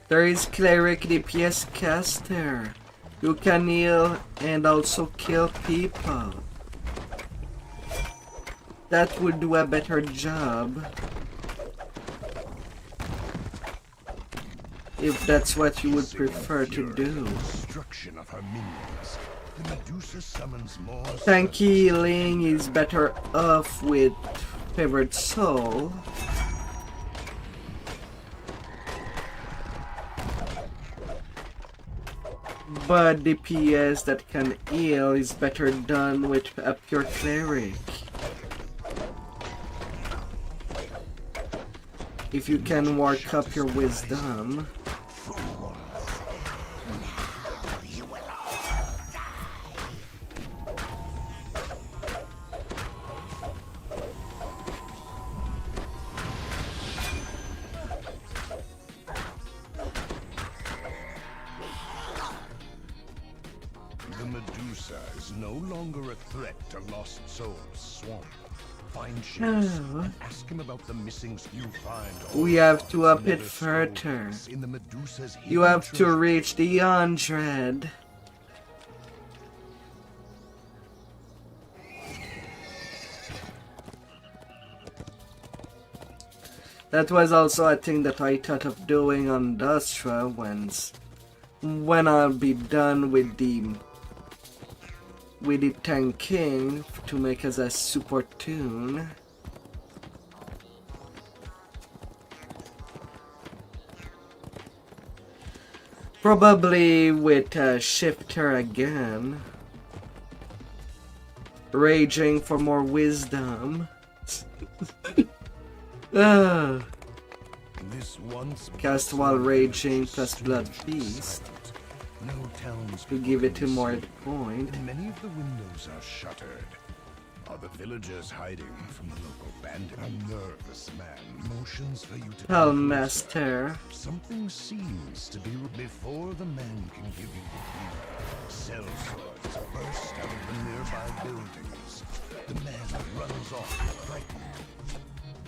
There is Cleric DPS caster. You can heal and also kill people. That would do a better job. If that's what you would prefer to do. Destruction of her minions. The Medusa summons more. Tank healing is better off with Favored Soul. But DPS that can heal is better done with a pure Cleric. If you can work up your wisdom. The Medusa is no longer a threat to Lost Soul's swamp. Find Shades and ask him about the missing. You find. We have to up it further. In the Medusa's you have to reach the 100. That was also a thing that I thought of doing on Dustra when I'll be done with the tanking to make as a support tune. Probably with a shifter again. Raging for more wisdom. This once Cast while raging plus blood feast. No towns to give it 2 more point. Many of the windows are shuttered. Are the villagers hiding from the local bandit? A nervous man motions for you to Hellmaster. Something seems to be before the man can give you the key. Cell swords burst out of the nearby buildings. The man runs off frightened.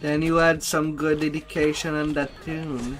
Then you add some good dedication on that tune.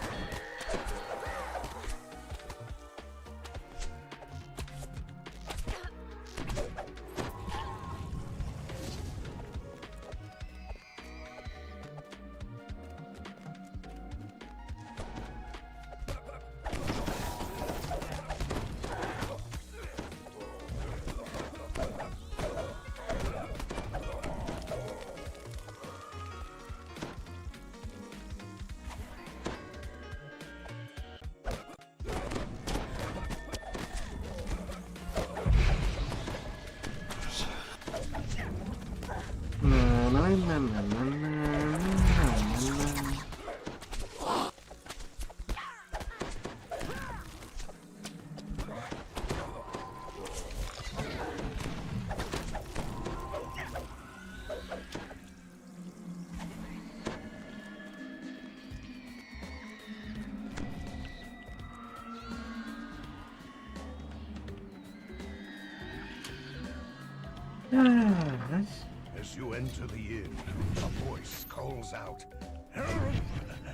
As you enter the inn, a voice calls out, "Help!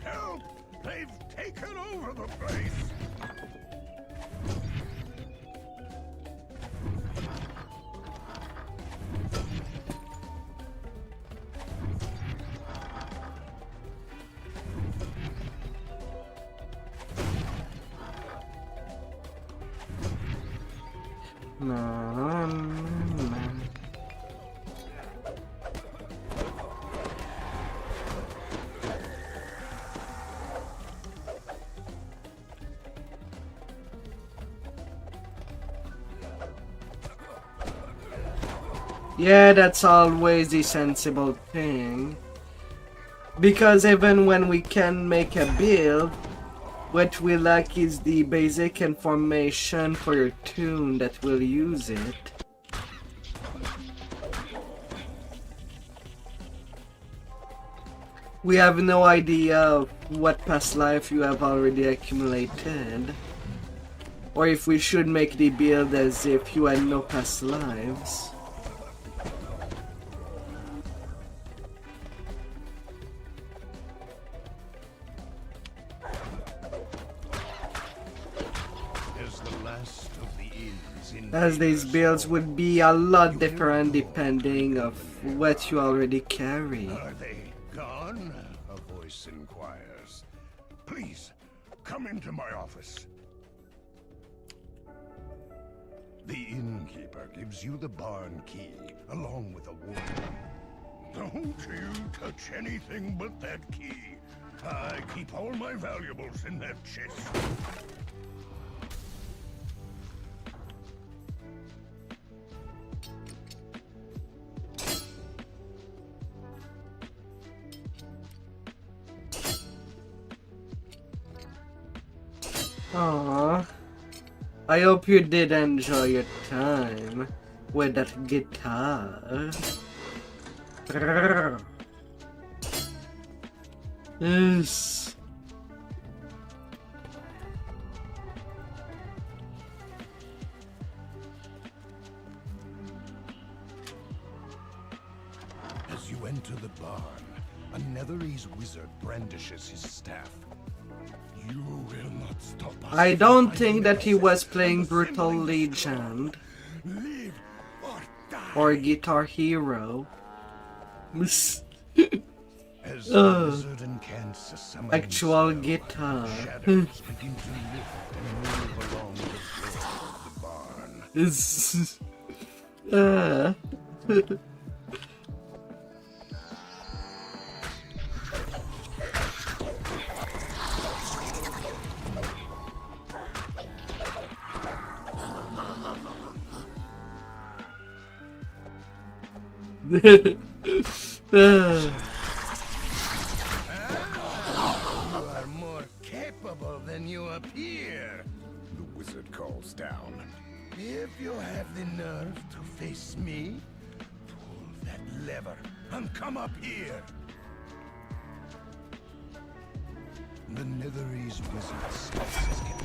Help! They've taken over the place!" Yeah, that's always the sensible thing. Because even when we can make a build, what we lack is the basic information for your tune that will use it. We have no idea of what past life you have already accumulated. Or if we should make the build as if you had no past lives. As these builds would be a lot different depending of what you already carry. Are they gone? A voice inquires. Please, come into my office. The innkeeper gives you the barn key, along with a warning. Don't you touch anything but that key. I keep all my valuables in that chest. Aww. I hope you did enjoy your time with that guitar. Yes. As you enter the barn, a Netherese wizard brandishes his staff. You will not stop us. I don't think that he was playing Brutal Legend or Guitar Hero. As As the wizard incants a summoning actual spell, guitar. shadows begin to lift and move along the floor of the barn. Ah. You are more capable than you appear, the wizard calls down. If you have the nerve to face me, pull that lever and come up here. The Netherese wizard stops his game.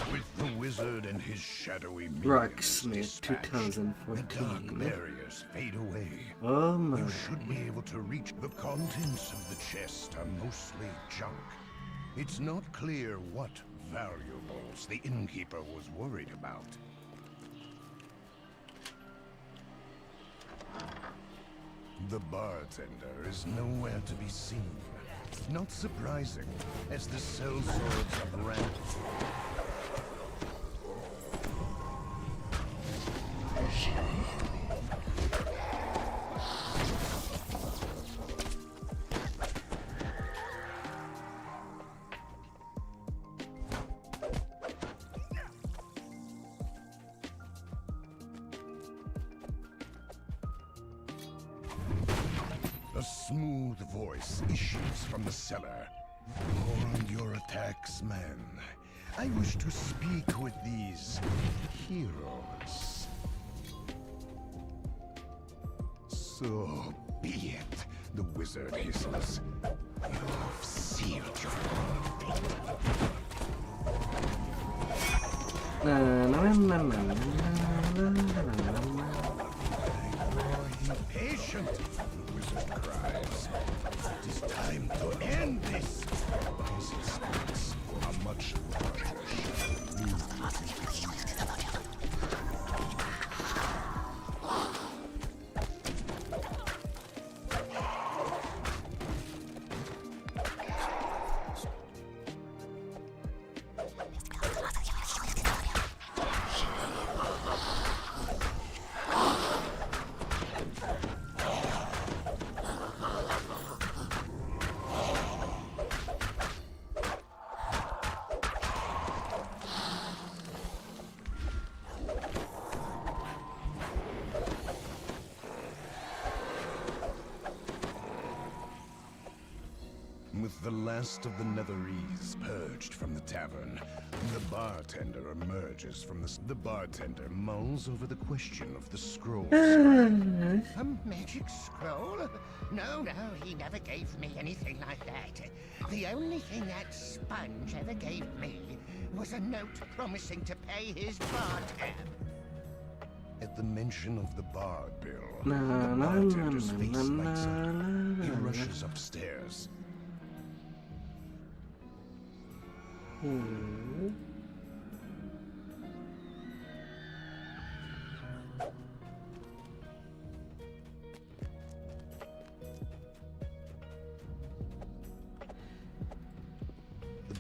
With the wizard and his shadowy Rocksmith the dark 2014. barriers fade away. Oh my. You should be able to reach the contents of the chest are mostly junk. It's not clear what valuables the innkeeper was worried about. The bartender is nowhere to be seen. Not surprising, as the sellswords have ramped. A smooth voice issues from the cellar. Hold your attacks, man. I wish to speak with these heroes. So be it, the wizard hisses. You've sealed your impatient, the wizard cries. It is time to end this. His spirits are much larger. With the last of the Netherese purged from the tavern, the bartender emerges from the bartender mulls over the question of the scroll. A magic scroll? No, he never gave me anything like that. The only thing that sponge ever gave me was a note promising to pay his bar tab. At the mention of the bar bill, the bartender's face lights up. He rushes upstairs.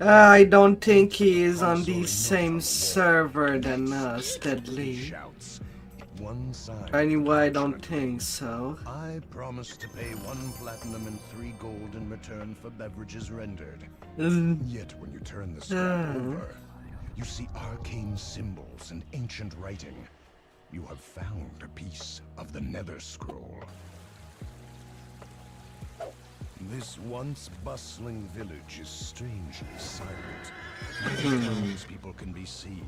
I don't think he is on the same server than us, Deadly. Anyway, I don't think so. I promise to pay 1 platinum and 3 gold in return for beverages rendered. Yet when you turn the scrap over, you see arcane symbols and ancient writing. You have found a piece of the Nether Scroll. This once bustling village is strangely silent. No townspeople can be seen,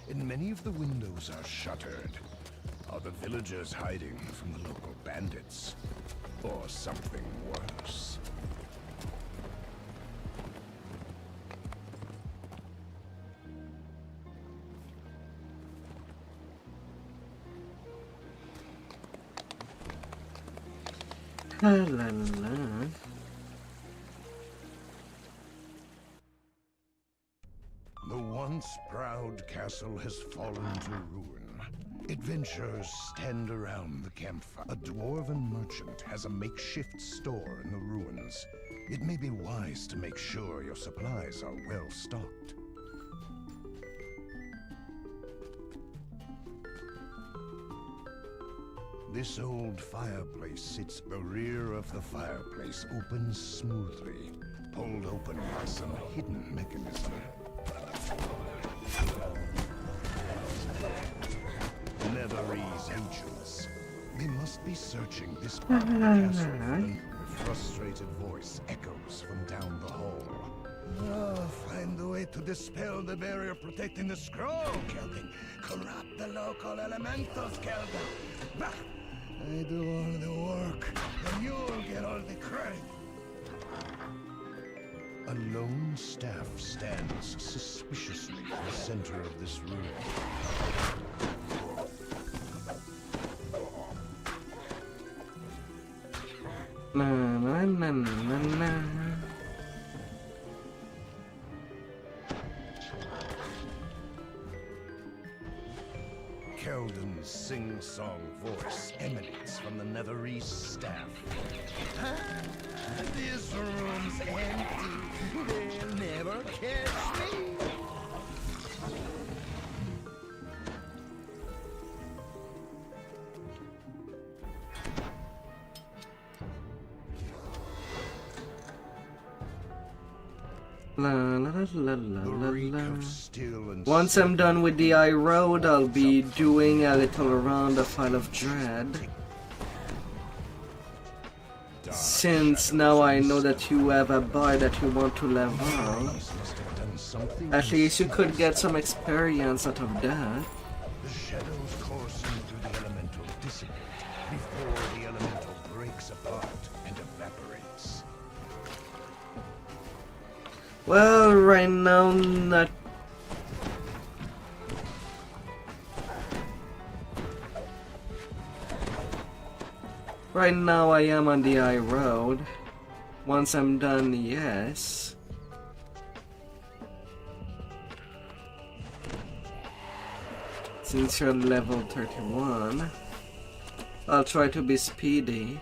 and many of the windows are shuttered. Are the villagers hiding from the local bandits? Or something worse? La la la. The once proud castle has fallen to ruin. Adventurers stand around the campfire. A dwarven merchant has a makeshift store in the ruins. It may be wise to make sure your supplies are well stocked. This old fireplace sits. The rear of the fireplace opens smoothly, pulled open by some hidden mechanism. Netherese agents. They must be searching this part of the castle. A frustrated voice echoes from down the hall. Find a way to dispel the barrier protecting the scroll, Kelvin. Corrupt the local elementals, Kelvin. Bah! I do all the work, and you'll get all the credit. A lone staff stands suspiciously in the center of this room. Na na na na na. Keldon's sing-song voice emanates from the Netherese staff. This room's empty. They'll never catch me. La la la la la la. Once I'm done with the High Road, I'll be doing a little round of Isle of Dread. Since now I know that you have a boy that you want to level, at least you could get some experience out of that. The shadows coursing through the elemental dissipate before the elemental breaks apart and evaporates. Well, right now, not. Right now, I am on the High Road. Once I'm done, yes. Since you're level 31, I'll try to be speedy.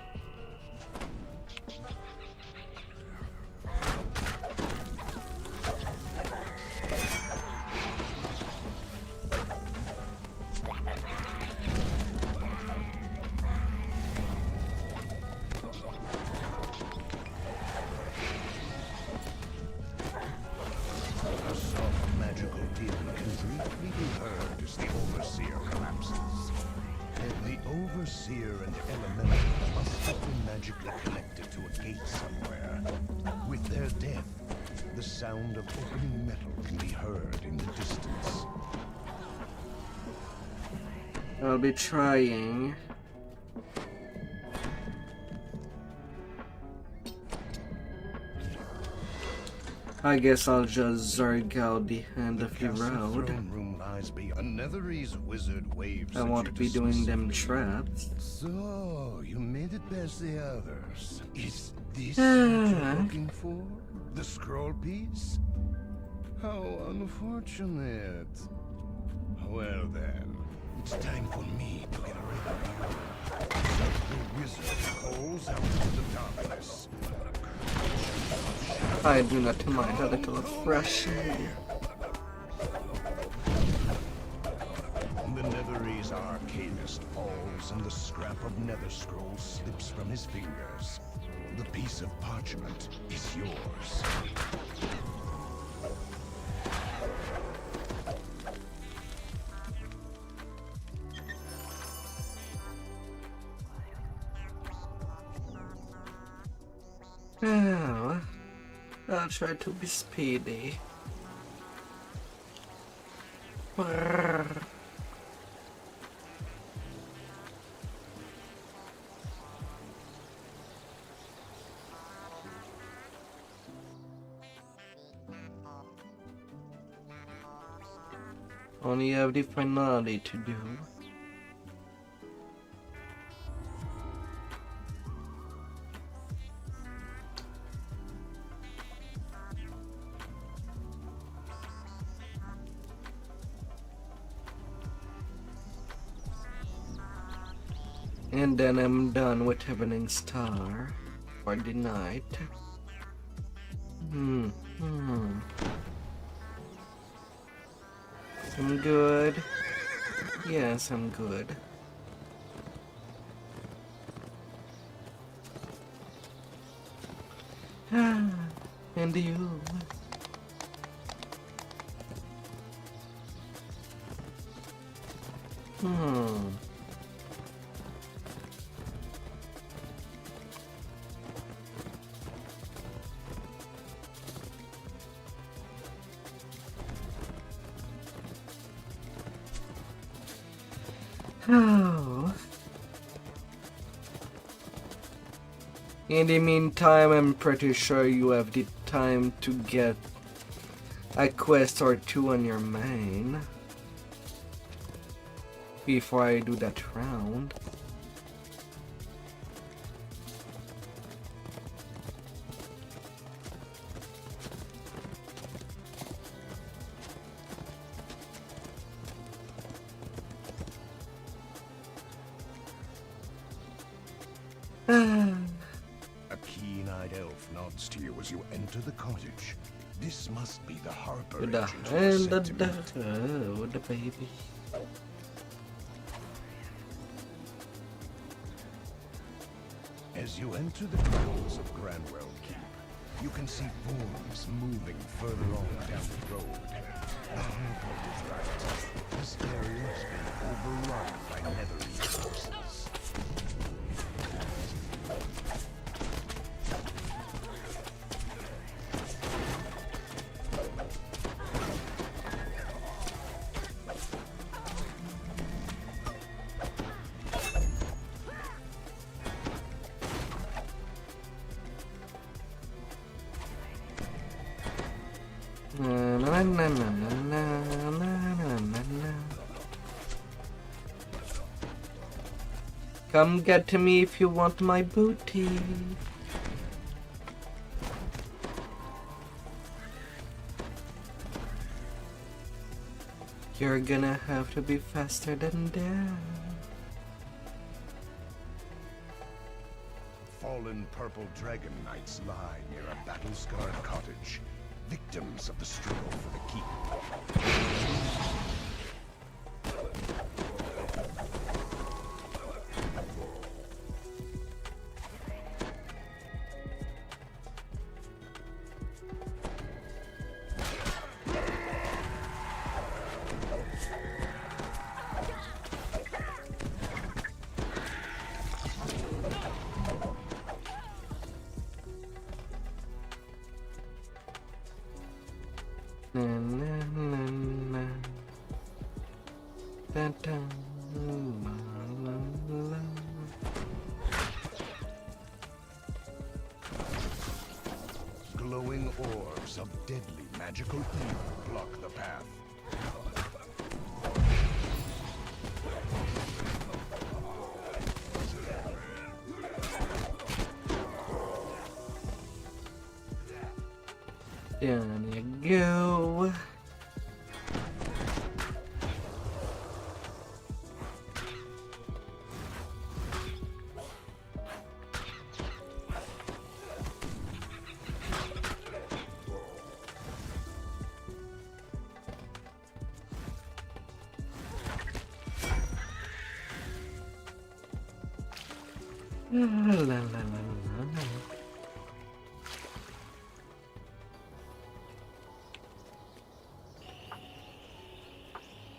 I'll be trying. I guess I'll just zerg out the end of the road. I won't be doing them traps. So, you made it past the others. Is this what you're looking for? The scroll piece? How unfortunate. Well then, it's time for me to get rid of you. The wizard calls out into the darkness. I do not mind a little refreshing. The Netherese arcanist falls and the scrap of nether scroll slips from his fingers. The piece of parchment is yours. Oh, I'll try to be speedy. Brrr. Only have the finale to do. And then I'm done with Evening Star for the night. I'm good. Yes, I'm good. And you? Oh. In the meantime, I'm pretty sure you have the time to get a quest or two on your main before I do that round. A keen-eyed elf nods to you as you enter the cottage. This must be the Harper With the agent who was hand sent to meet. with the baby. As you enter the grounds of Granwell Keep, you can see forms moving further on down the road. The Harper is right. This area has been overrun by Netherese forces. Come get to me if you want my booty. You're gonna have to be faster than that. Fallen purple dragon knights lie near a battle-scarred cottage, victims of the struggle for the keep. Glowing orbs of deadly magical evil block the path. Down you go.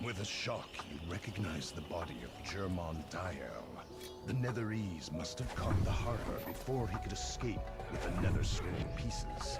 With a shock, you recognize the body of Germon Diel. The Netherese must have caught the Harper before he could escape with the Nether Scroll pieces.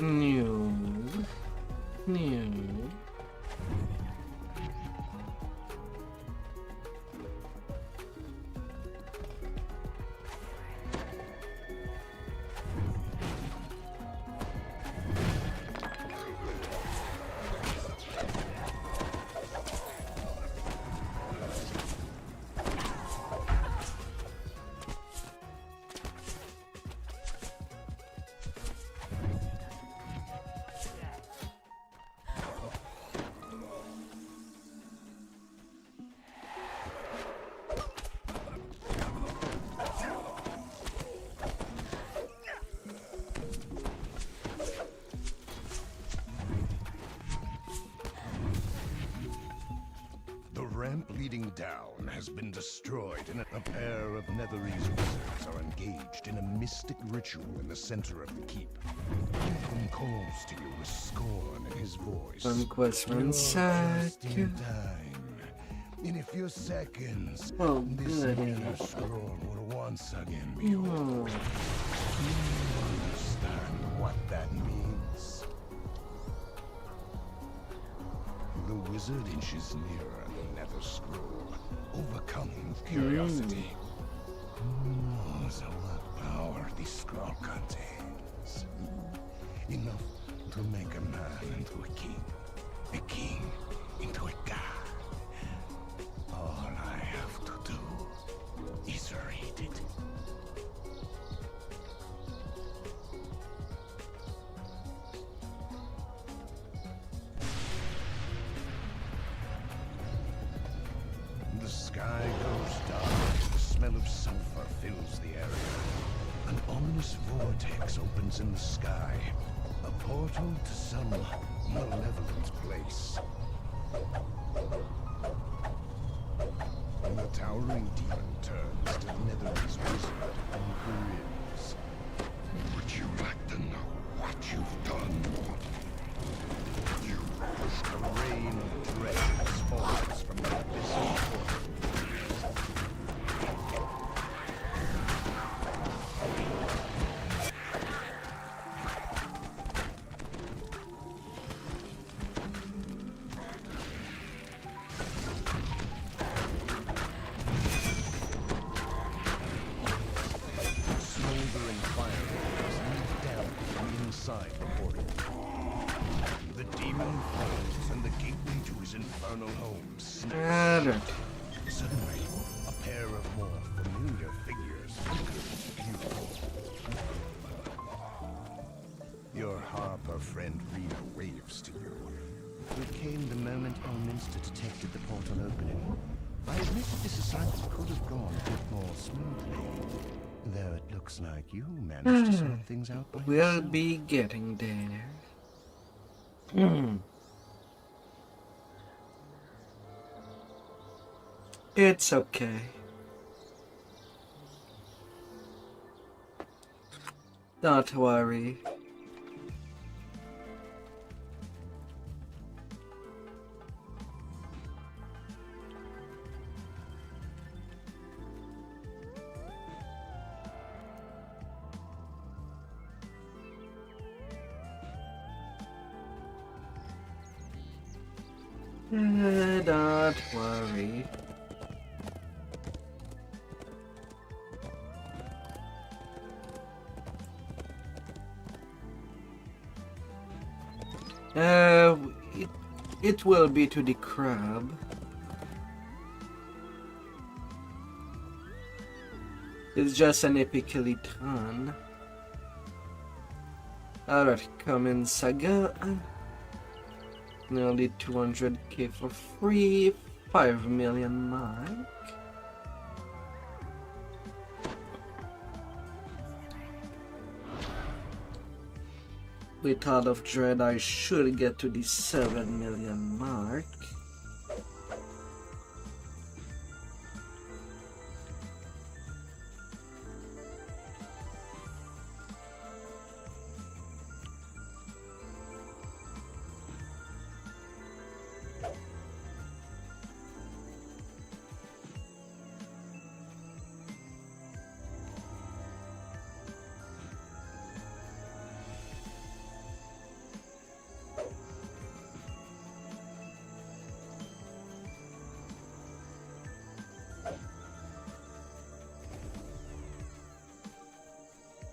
No. No. The ramp leading down has been destroyed, and a pair of Netherese wizards are engaged in a mystic ritual in the center of the keep. Ethan calls to you with scorn in his voice. One question, one You're sec. just in time. In a few seconds, Oh, this good. nether scroll will once again be yours. Oh. Do you understand what that means? The wizard inches nearer the nether scroll, overcome with curiosity. Who knows what power this scroll contains? Enough to make a man into a king into a god. All I have to do is read it. The sky goes dark, the smell of sulfur fills the area. An ominous vortex opens in the sky, a portal to some malevolent place. The towering demon turns to the Netherese wizard and grins. Would you like to know what you've done? You pushed a rain of dregs falls from the abyssal portal. Smoldering fireballs leap down from inside the portal. The demon falls and the gateway to his infernal home snaps. Suddenly, a pair of more familiar figures flicker into view. Your harper friend Rena waves to you. It came the moment Elminster detected the portal opening. I admit this assignment could have gone a bit more smoothly. Though it looks like you managed to sort things out by We'll yourself. be getting there. It's okay. Don't worry. Don't worry. It will be to the crab. It's just an epically ton. Alright, come in, Saga. Nearly 200k for free. 5 million mark. With Heart of Dread, I should get to the 7 million mark.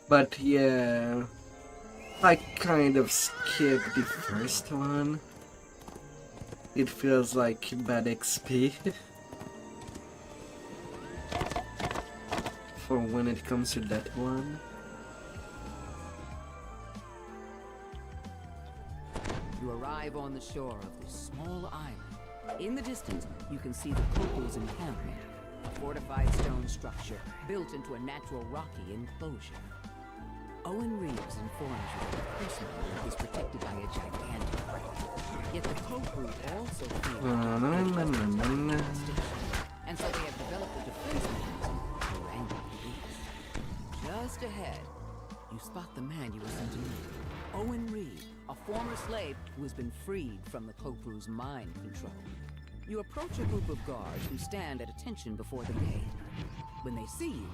But yeah, I kind of skipped the first one. It feels like bad XP for when it comes to that one. You arrive on the shore of this small island. In the distance, you can see the Koko's encampment, a fortified stone structure built into a natural rocky enclosure. Owen Reeves informs you that the personal is protected by a gigantic crab. Yet the Koku also feel and so they have developed a defense mechanism to wrangle the beast. Just ahead, you spot the man you were sent to meet. Owen Reed, a former slave who has been freed from the Koku's mind control. You approach a group of guards who stand at attention before the gate. When they see you,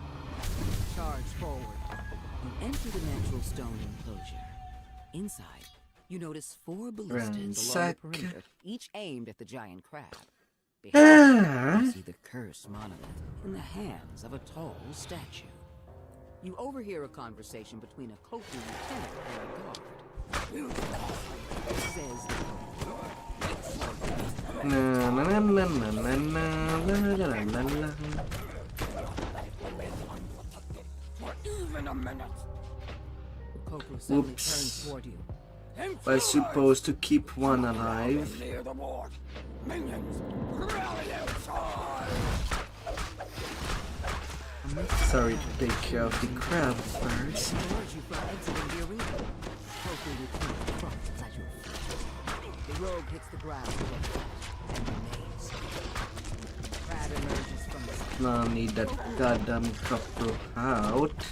charge forward. You enter the natural stone enclosure. Inside, you notice 4 ballistas along the perimeter, each aimed at the giant crab. Behind, you see the cursed monolith in the hands of a tall statue. You overhear a conversation between a Koku lieutenant and a guard. Says Even a minute. Oops. I was supposed to keep one alive. Sorry to take care of the crab first. The rogue hits the ground and remains. Crab emerges from the Now I need that goddamn couple out.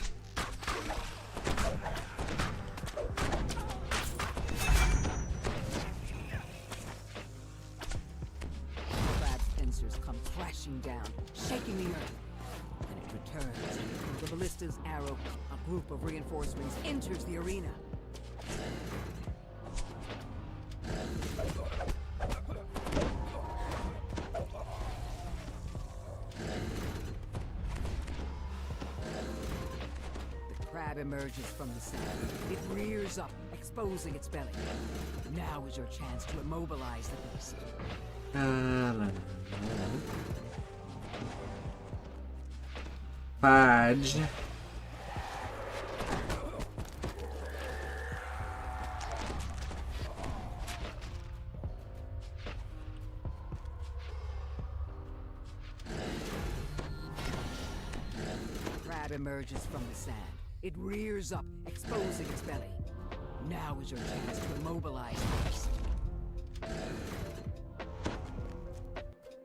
Crab's pincers come crashing down, shaking the earth. And it returns. The ballista's arrow, a group of reinforcements, enters the arena. The crab emerges from the sand. It rears up, exposing its belly. Now is your chance to immobilize the beast. Fudge. Crab emerges from the sand. It rears up, exposing its belly. Now is your chance to immobilize the beast.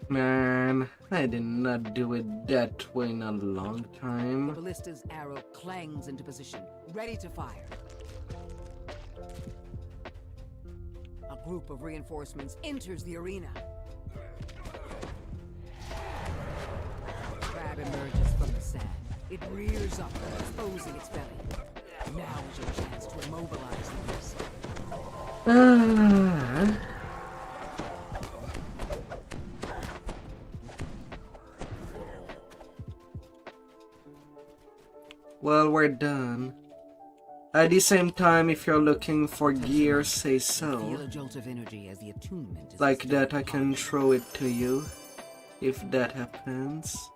Man, I did not do it that way in a long time. The ballista's arrow clangs into position, ready to fire. A group of reinforcements enters the arena. Crab emerges from the sand. It rears up, exposing its belly. Now is your chance to immobilize the beast. Well, we're done. At the same time, if you're looking for gear, say so. Feel a jolt of energy as the attunement is like that, I can throw it to you, if that happens.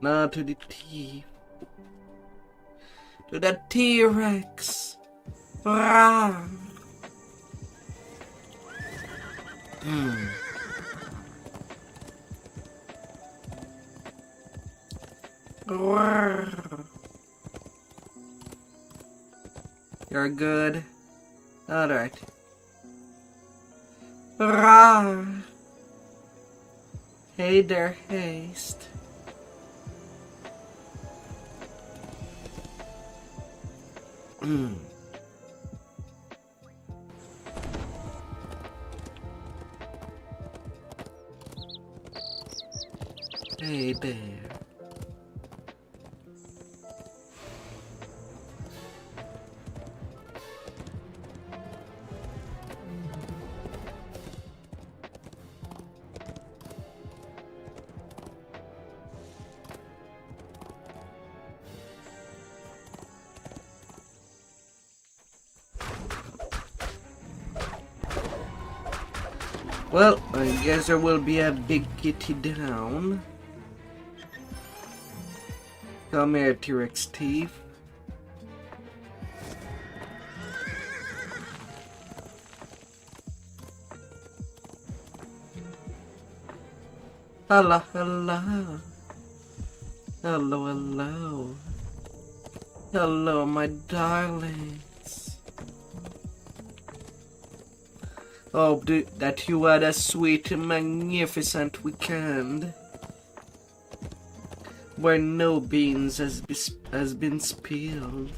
Now to the T. To the T-Rex. Rawr. You're good. Alright. Hey there, Haste. Hey there. Well, I guess there will be a big kitty down. Come here, T-Rex Steve. Hello, hello. Hello, hello. Hello, my darlings. Hope that you had a sweet and magnificent weekend where no beans has been spilled.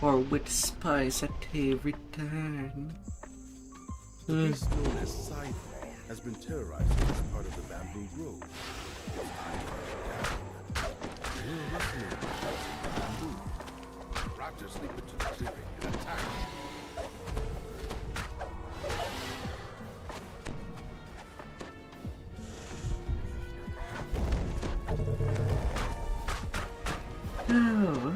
Or with spice at every turn. The beast known as Scythe has been terrorizing this part of the bamboo grove. It's time for it down. We're rustling in bamboo. Raptors leap into the clearing and attack. Oh.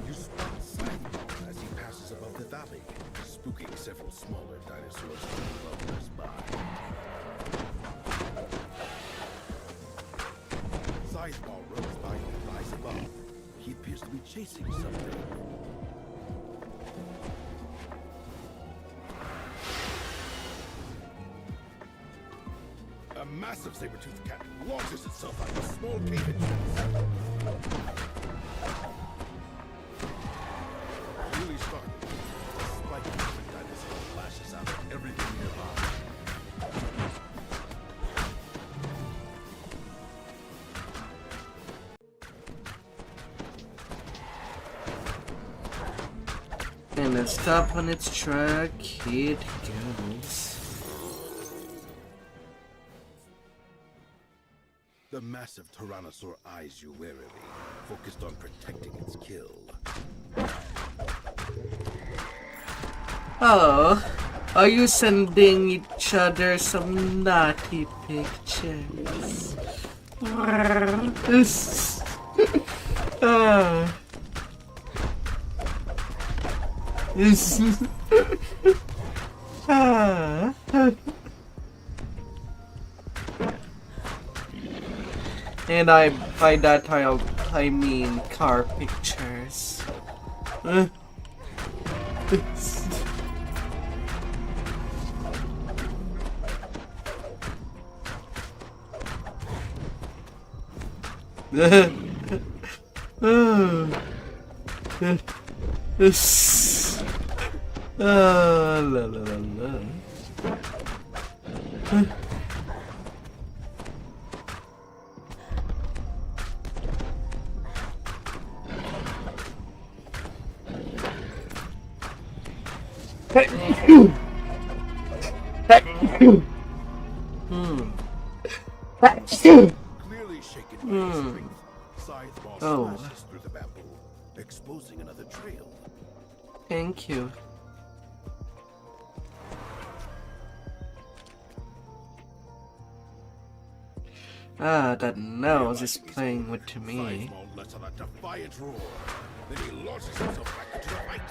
You spot Scythe as he passes above the valley, spooking several smaller dinosaurs and lovers by. Scythe ball rolls by and flies above. He appears to be chasing something. A massive saber-toothed cat launches itself out of a small cave entrance. Really startled, a spiky dinosaur flashes out at everything nearby. And then stop on its track, it goes. The massive tyrannosaur eyes you warily, focused on protecting its kill. Oh, are you sending each other some naughty pictures? And by that I mean car pictures. La la la la. Clearly shaken by his strength, Scythe ball slashes through the bamboo, exposing another trail. Thank you. Ah, that nose is playing with me. Scythe lets out a defiant roar. Then he launches himself back into the fight.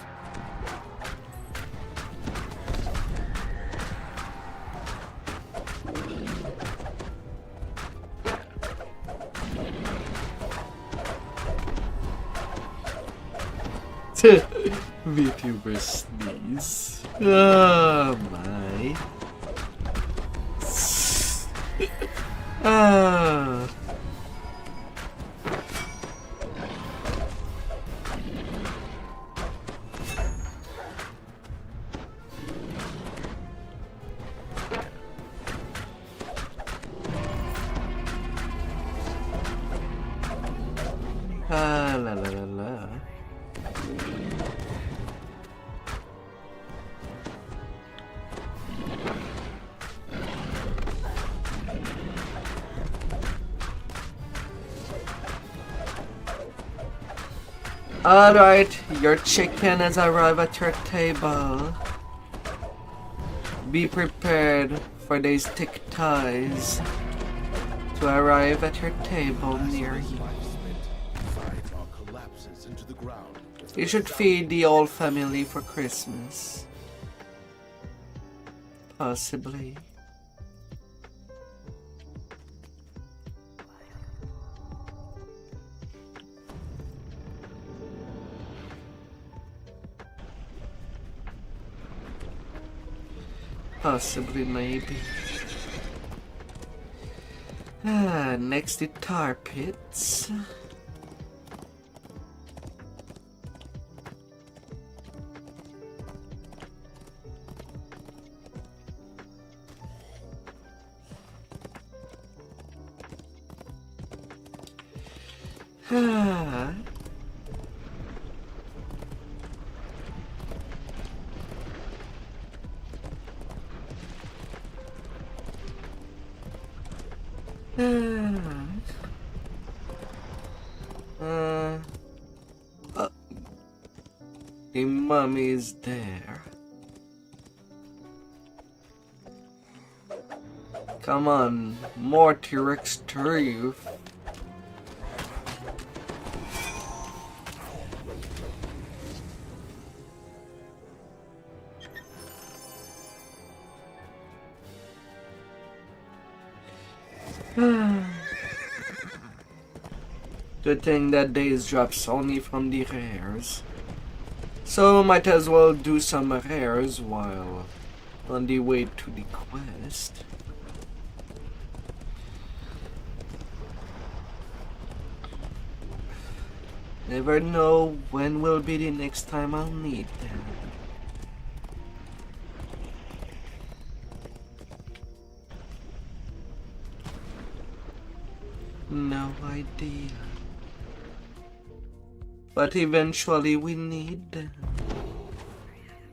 Vtuber sneeze. Oh my. Ah. Ah, la la la la. Alright, your chicken has arrived at your table. Be prepared for these thick ties to arrive at your table near you. You should feed the whole family for Christmas. Possibly. Possibly, maybe. Next the tar pits. The mummy is there. Come on, more T-Rex truth. Good thing that days drops only from the rares. So might as well do some rares while on the way to the quest. Never know when will be the next time I'll need them. No idea. But eventually we need them.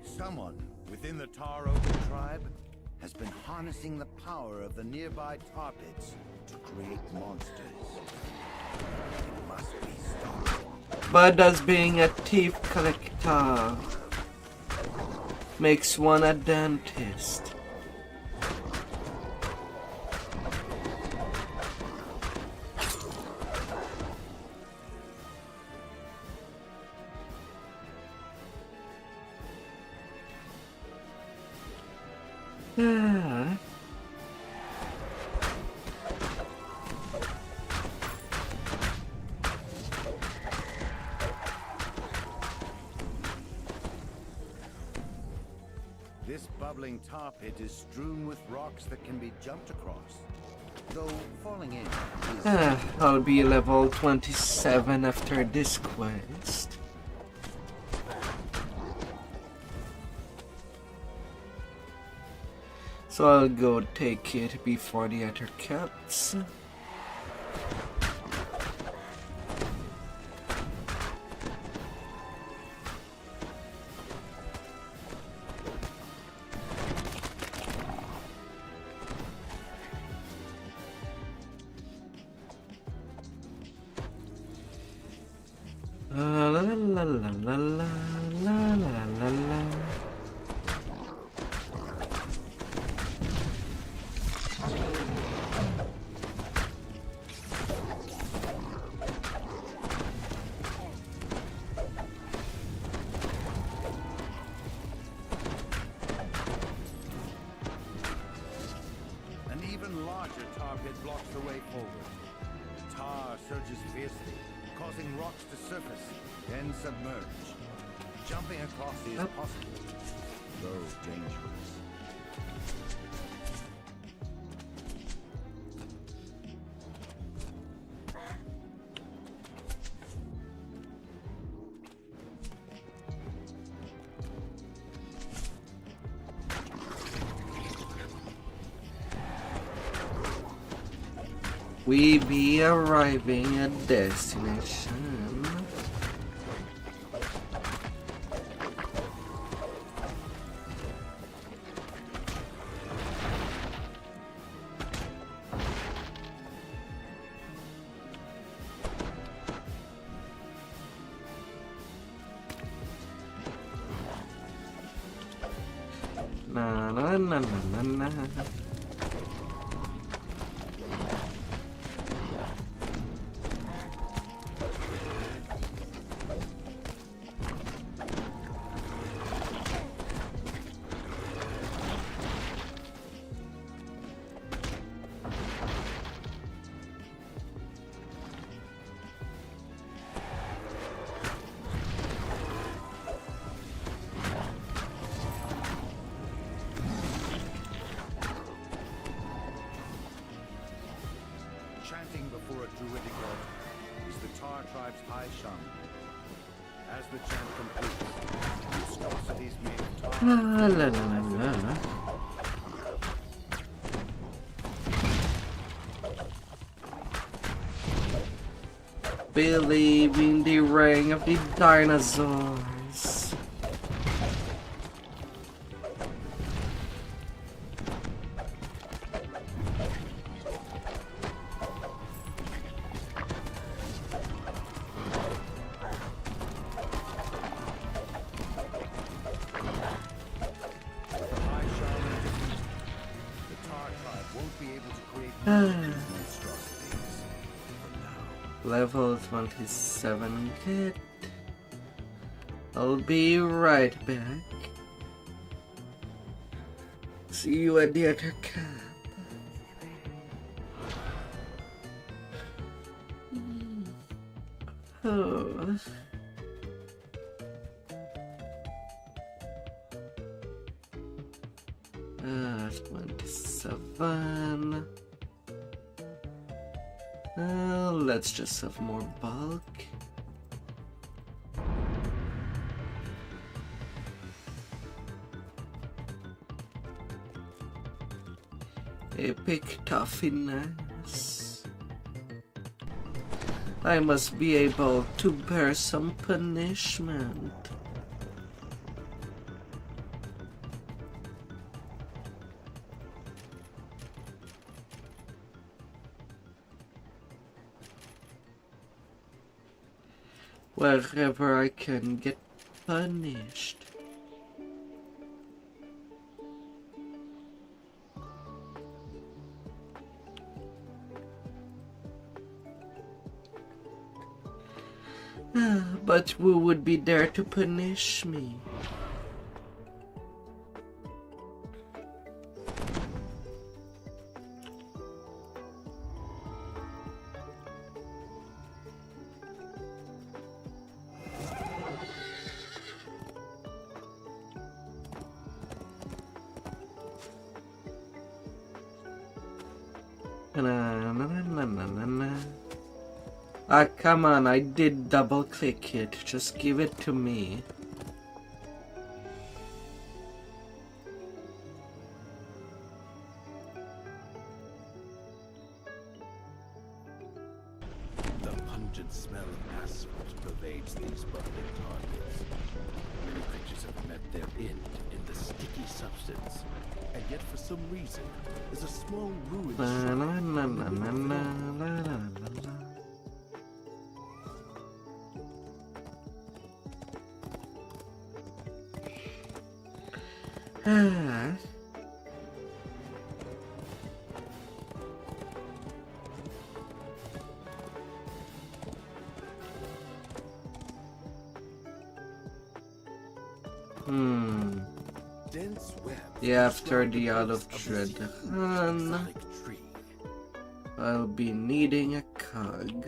Someone within the Tar Open tribe has been harnessing the power of the nearby tar pits to create monsters. It must be stopped. But does being a thief collector makes one a dentist? This bubbling tar pit is strewn with rocks that can be jumped across. Though falling in is... I'll be level 27 after this quest. So I'll go take it before the other cats. La la la la la la la la la. An even larger tar pit blocks the way forward. Tar surges fiercely, causing rocks to surface, then submerge. Jumping across is possible, though dangerous. We be arriving at destination. Na na na na na na. Chanting before a druidic altar is the Tar tribe's high shaman. As the chant completes, monstrosities made of tar La la la la la. Believe in the reign of the dinosaurs. Level 27 kit. I'll be right back. See you at the other camp. Oh. Ah, 27. Let's just have more bulk. Epic toughness. I must be able to bear some punishment. Wherever I can get punished. But who would be there to punish me? Ah, come on, I did double click it. Just give it to me. The pungent smell of asphalt pervades these bubbling targets. Many creatures have met their end in the sticky substance. And yet for some reason, there's a small ruined Yeah, after the out of dread run, I'll be needing a cog.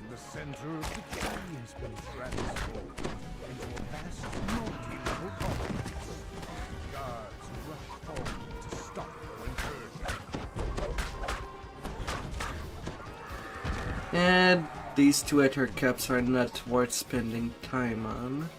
The center of the tree has been transformed into a vast multi-level complex. Guards rush forward to stop your incursion. And these two ether caps are not worth spending time on.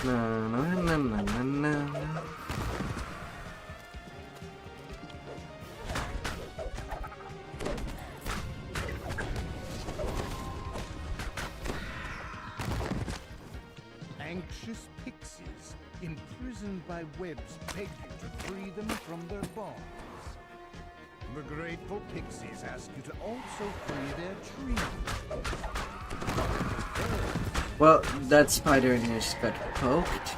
No, no, no, no, no, no. Anxious pixies, imprisoned by webs, beg you to free them from their bonds. The grateful pixies ask you to also free their trees. Well, that spider just got poked.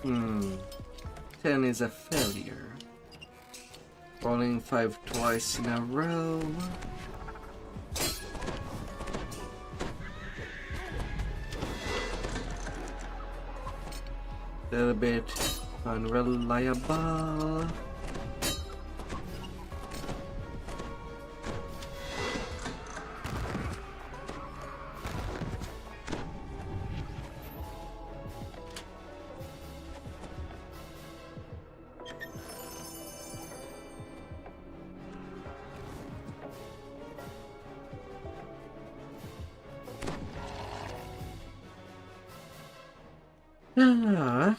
Hmm. 10 is a failure. Rolling 5 twice in a row. Little bit unreliable. Ah.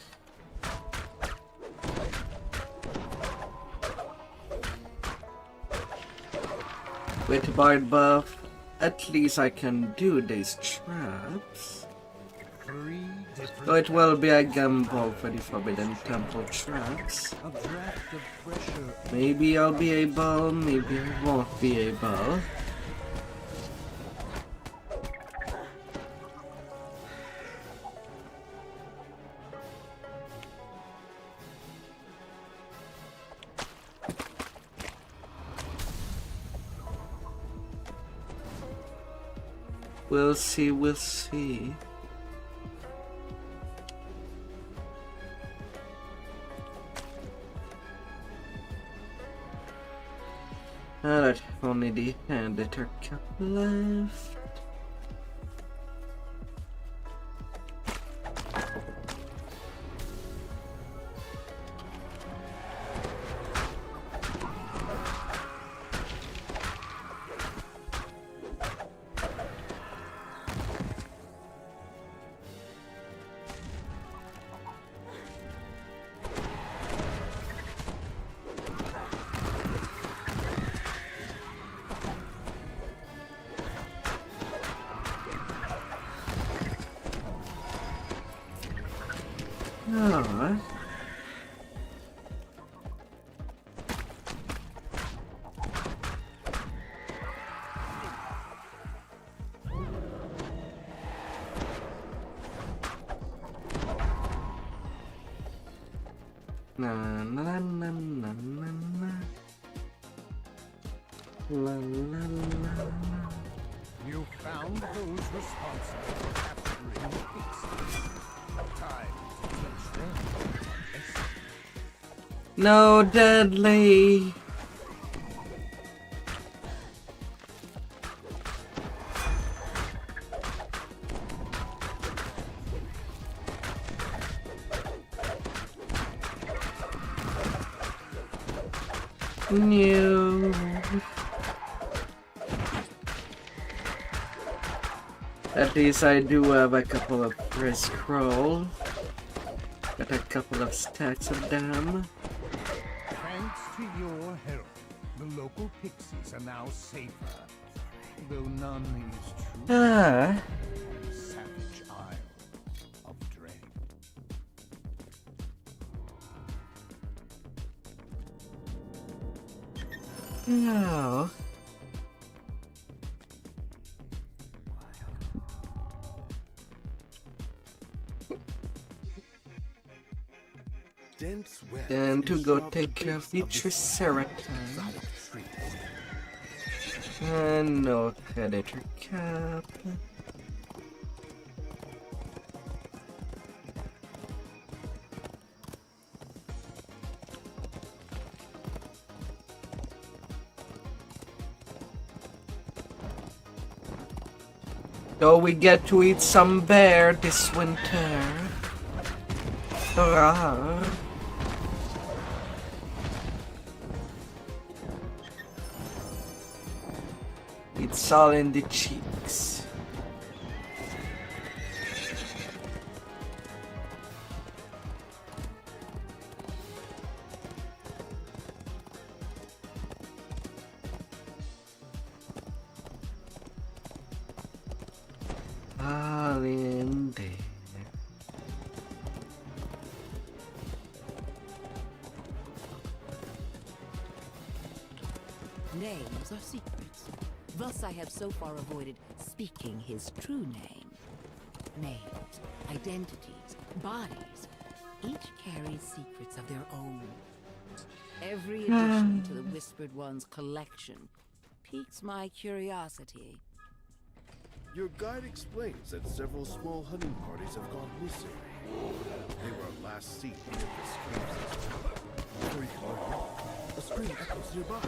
With bard buff, at least I can do these traps. So it will be a gamble for the Forbidden Temple traps. Maybe I'll be able, maybe I won't be able. We'll see, we'll see. Alright, only the editor cup left. Alright. Na na na na na na. La la la. You found those responsible for capturing the pixies. Time to teach them a lesson. No, deadly. No. At least I do have a couple of risk roll. Got a couple of stacks of them. Thanks to your help, the local pixies are now safer. Though none is true. Savage Isle of Dread. No. Then to go take care of the Triceratops. And no predator cap. So we get to eat some bear this winter. Hurrah. It's all in the cheeks. All in there. Names are secrets. Thus I have so far avoided speaking his true name. Names, identities, bodies, each carries secrets of their own. Every addition to the Whispered One's collection piques my curiosity. Your guide explains that several small hunting parties have gone missing. They were last seen near the stream system. Before you can learn more, a scream echoes nearby.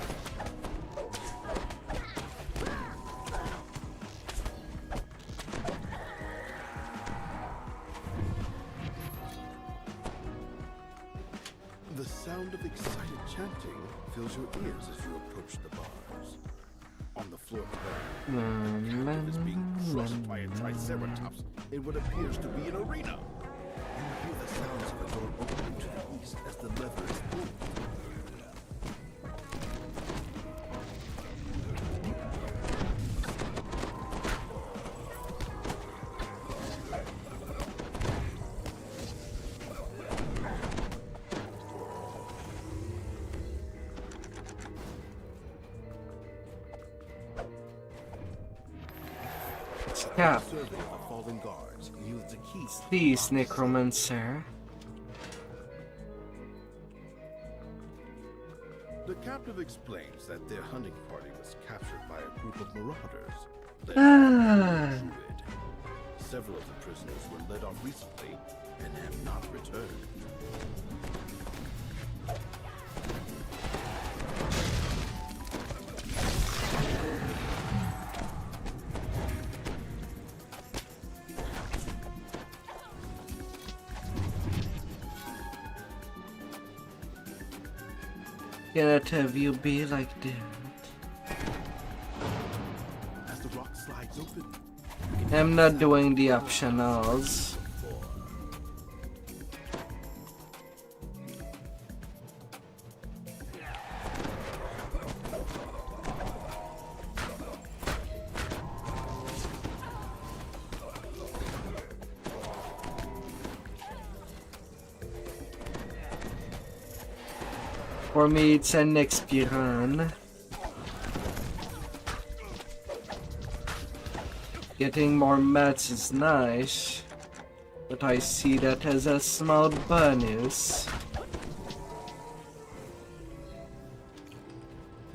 The sound of excited chanting fills your ears as you approach the bars. On the floor below, the captive is being crushed by a triceratops in what appears to be an arena. You hear the sounds of a door opening to the east as the lever is pulled. Yeah. Please, necromancer. The captive explains that their hunting party was captured by a group of marauders. Several of the prisoners were led off recently and have not returned. Cannot have you be like that. As the rock slides open, I'm not doing the optionals. For me, it's an experience. Getting more mats is nice, but I see that as a small bonus.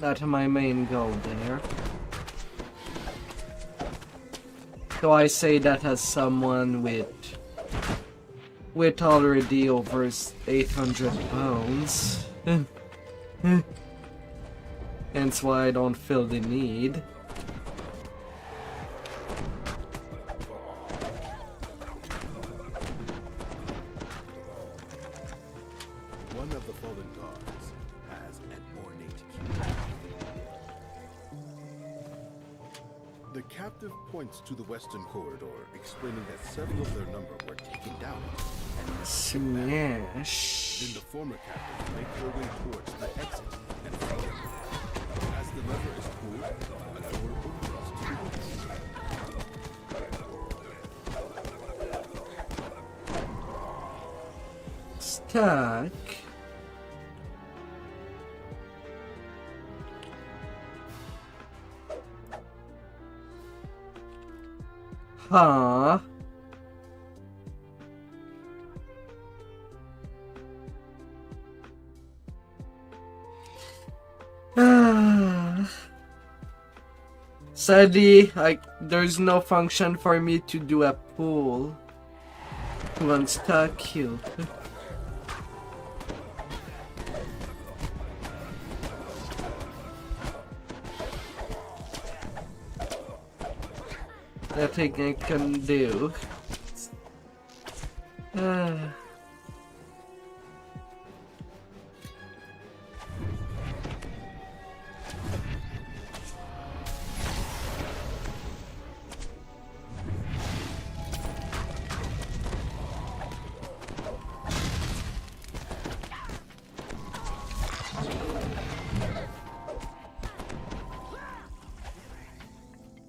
Not my main goal there. So I say that as someone with already over 800 pounds. Hence why I don't feel the need. one of the fallen gods has an ornate key. The captive points to the western corridor, explaining that several of their number were taken down. Smash. Then the former captives make their way towards the exit and freedom. As the lever is pulled, a door opens to the west. Stuck. Huh? Sadly, there's no function for me to do a pull to unstuck you. Nothing I can do.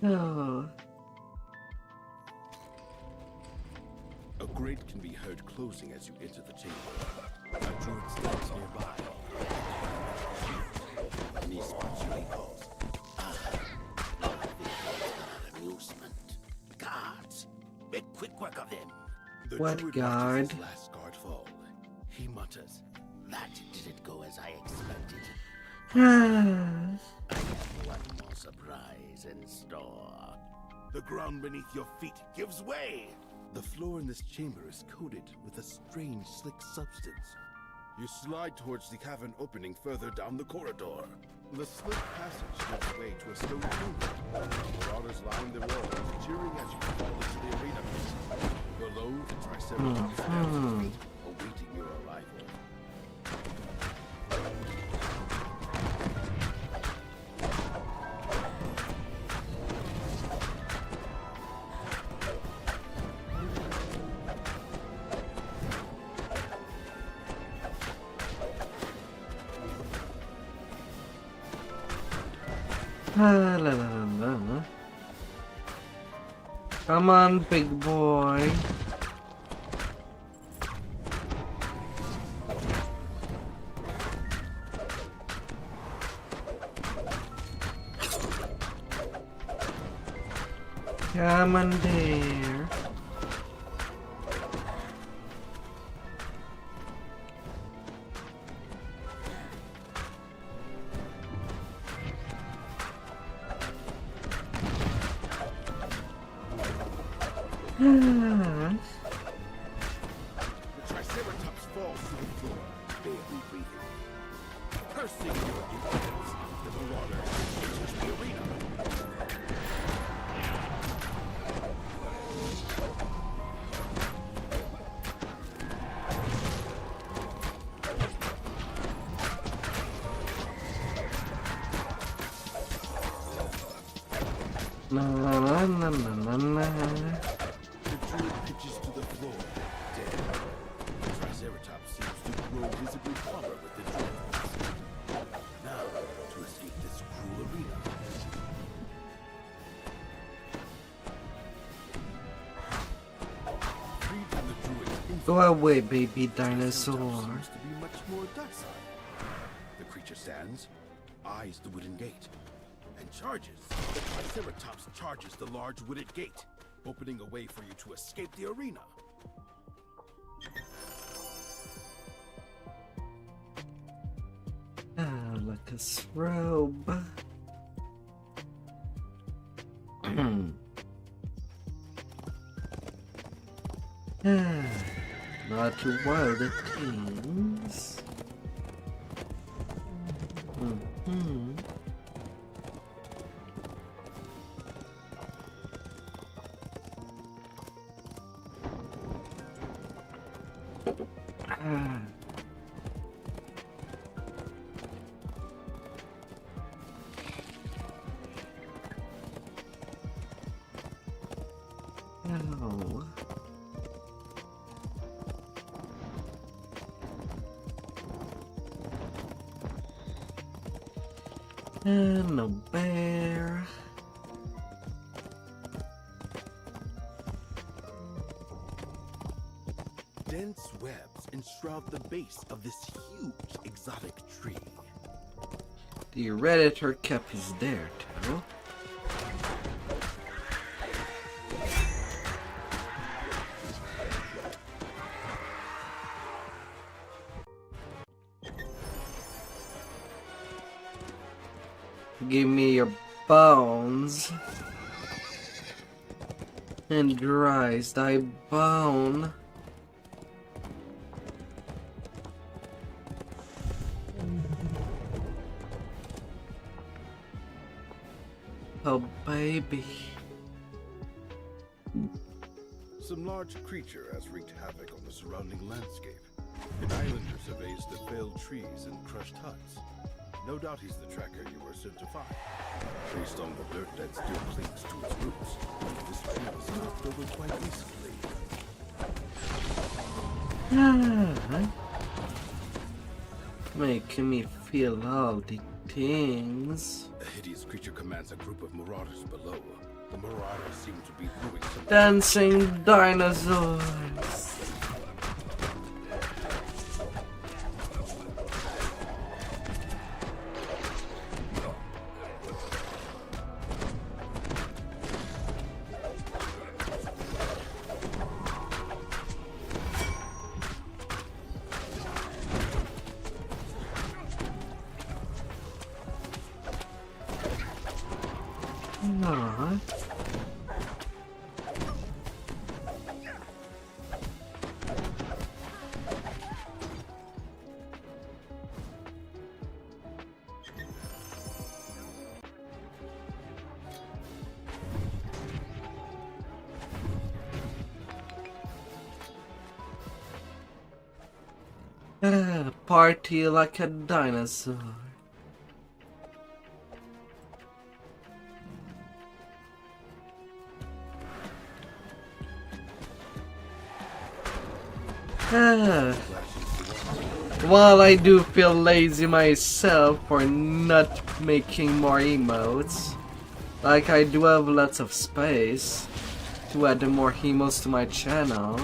Oh. A grate can be heard closing as you enter the chamber. A druid stands nearby. Any spots you may pause. Amusement. Guards. Make quick work of them. The What druid guard? watches his last guard fall. He mutters, "That didn't go as I expected. I have one more surprise in store." The ground beneath your feet gives way. The floor in this chamber is coated with a strange, slick substance. You slide towards the cavern opening further down the corridor. The slick passage gives way to a stone chamber. Marauders line the walls, cheering as you fall into the arena pit. Below, the Triceratops stands at feet, awaiting your arrival. La la la la. Come on, big boy. Come on there. The Triceratops falls to the floor, barely breathing. Cursing your impotence, the marauder enters the arena. La la la la la. The druid pitches to the floor, dead. The Triceratops seems to grow visibly taller with the druid. Now, to escape this cruel arena. Freed from the druid's Go away, baby Triceratops dinosaur. seems to be much more docile. The creature stands, eyes the wooden gate, and charges. The Triceratops charges the large wooded gate, opening a way for you to escape the arena. Ah, like a robe. Not too wild it seems. No. No bear. Dense webs enshroud the base of this huge exotic tree. The Redditor cap is there too. Give me your bones. And rise thy bone. Oh, baby. Some large creature has wreaked havoc on the surrounding landscape. An islander surveys the felled trees and crushed huts. No doubt he's the tracker you were sent to find. Based on the dirt that still clings to its roots, this tree was knocked over quite recently. Making me feel all the things. A hideous creature commands a group of marauders below. The marauders seem to be doing some dancing dinosaurs. Party like a dinosaur. While I do feel lazy myself for not making more emotes, like I do have lots of space to add more emotes to my channel.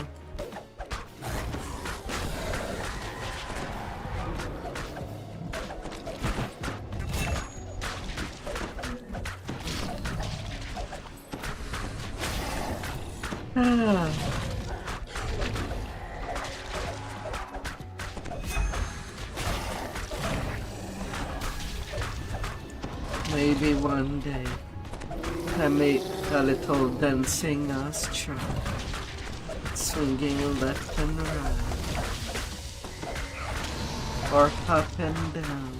Maybe one day I make a little dancing astro, swinging left and right, or up and down.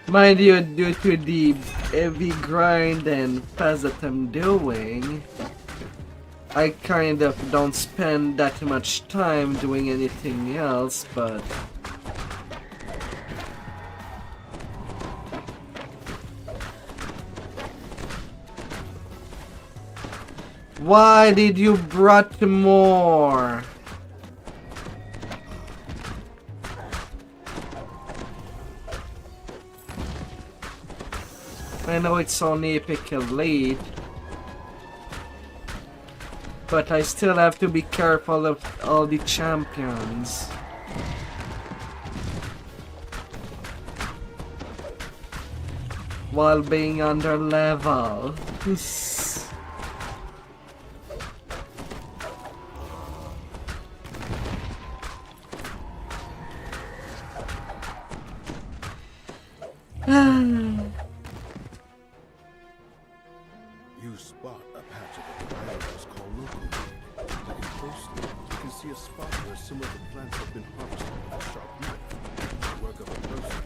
Mind you, due to the heavy grind and fast that I'm doing, I kind of don't spend that much time doing anything else, but why did you brought more? I know it's only epic elite, but I still have to be careful of all the champions. While being under level. You spot a patch of the islanders called local. Looking closely, you can see a spot where some of the plants have been harvested with a sharp knife. The work of a person,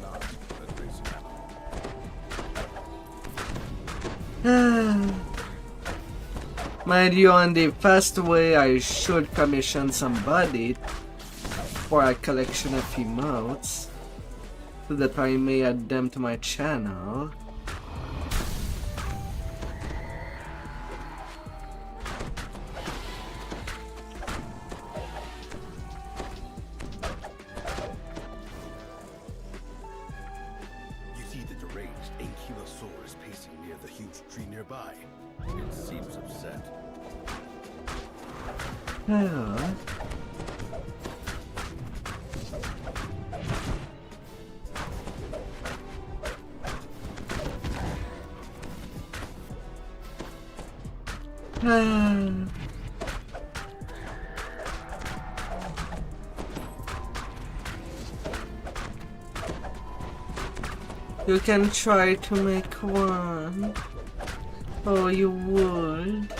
not a grazing animal. Mind you, on the fast way, I should commission somebody for a collection of emotes, so that I may add them to my channel. You see the deranged ankylosaurus pacing near the huge tree nearby. It seems upset. You can try to make one. Oh, you would.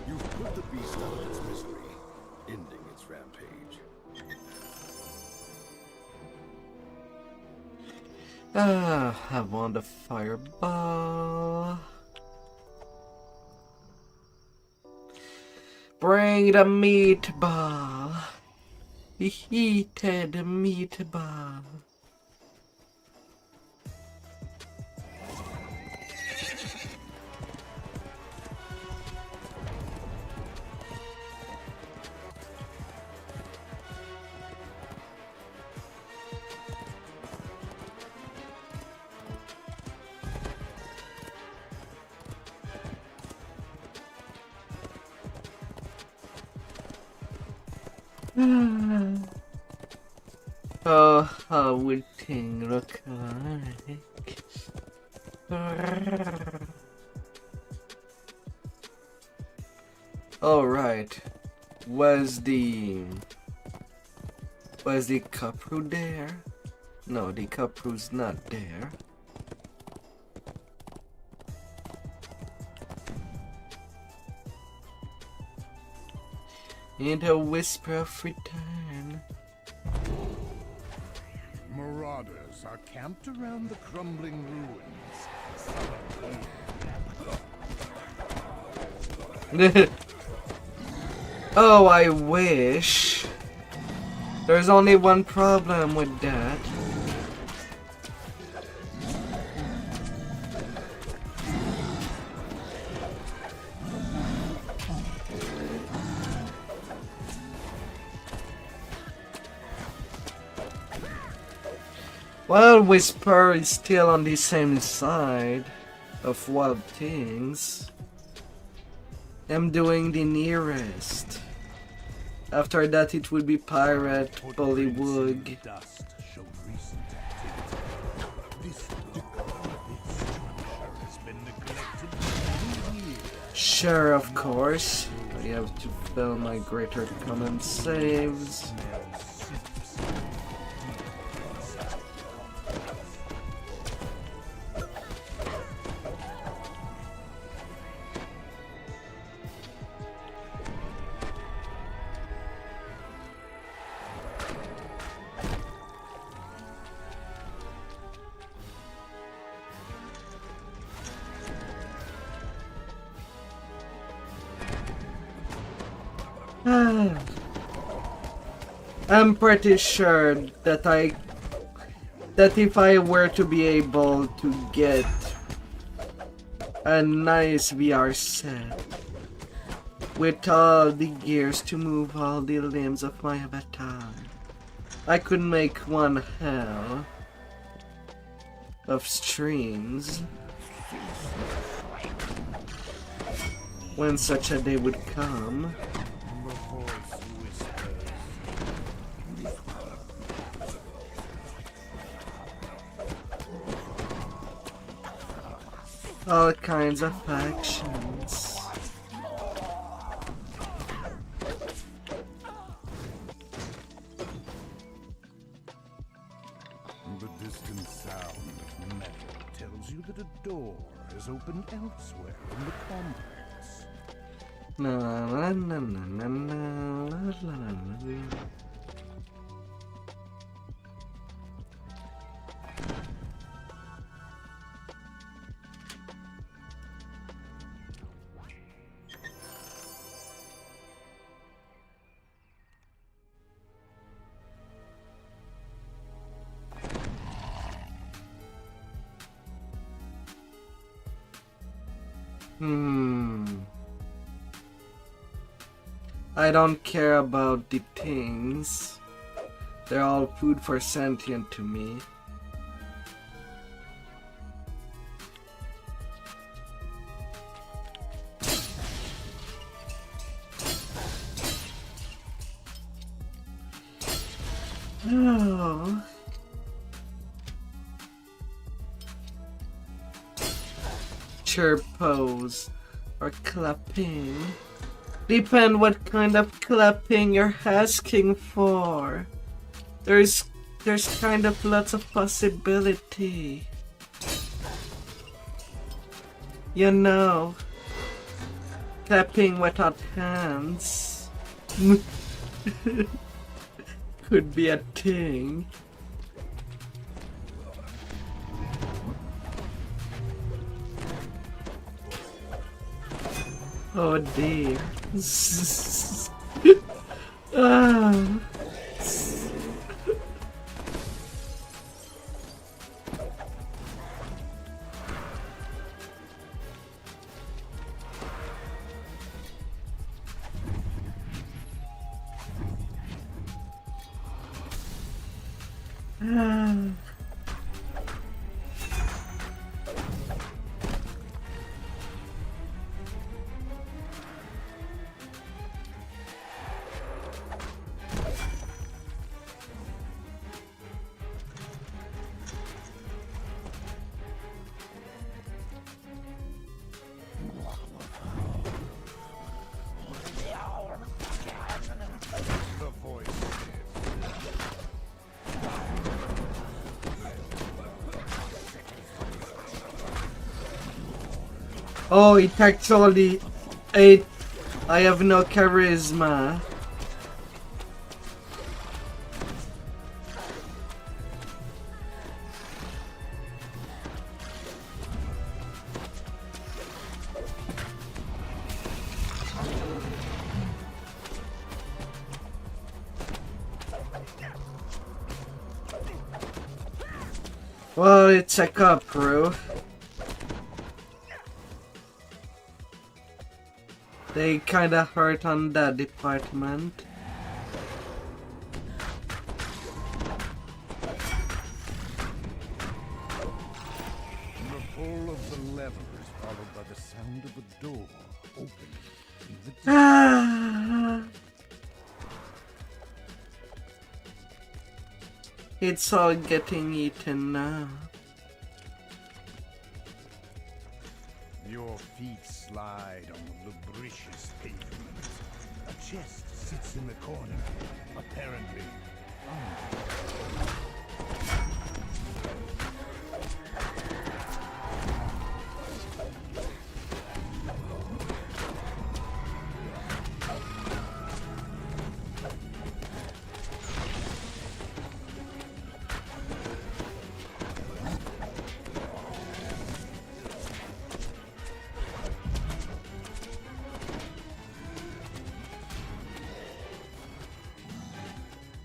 You've put the beast out of its misery, ending its rampage. I want a fireball. Bring the meatball. The heated meatball. Oh, how would things look like? Alright. Was the Cupru there? No, the Cupru's not there. And a whisper of return. Marauders are camped around the crumbling ruins. Oh, I wish. There's only one problem with that. Well, Whisper is still on the same side of wild things. I'm doing the nearest. After that it would be Pirate, Bullywug. Sure, of course. I have to fill my greater common saves. I'm pretty sure that if I were to be able to get a nice VR set with all the gears to move all the limbs of my avatar, I could make one hell of streams when such a day would come. All kinds of factions. The distant sound of metal tells you that a door is open elsewhere in the complex. Na na na na na na na na. I don't care about the things. They're all food for sentient to me. signature pose or clapping. Depend what kind of clapping you're asking for. There's kind of lots of possibility. You know, clapping without hands could be a thing. Oh dear. Ah. Oh, it actually 8. I have no charisma. Well, it's a cup, bro. They kinda hurt on that department. The pull of the lever is followed by the sound of a door opening in the distance. It's all getting eaten now. Your feet slide on the lubricious pavement. A chest sits in the corner, apparently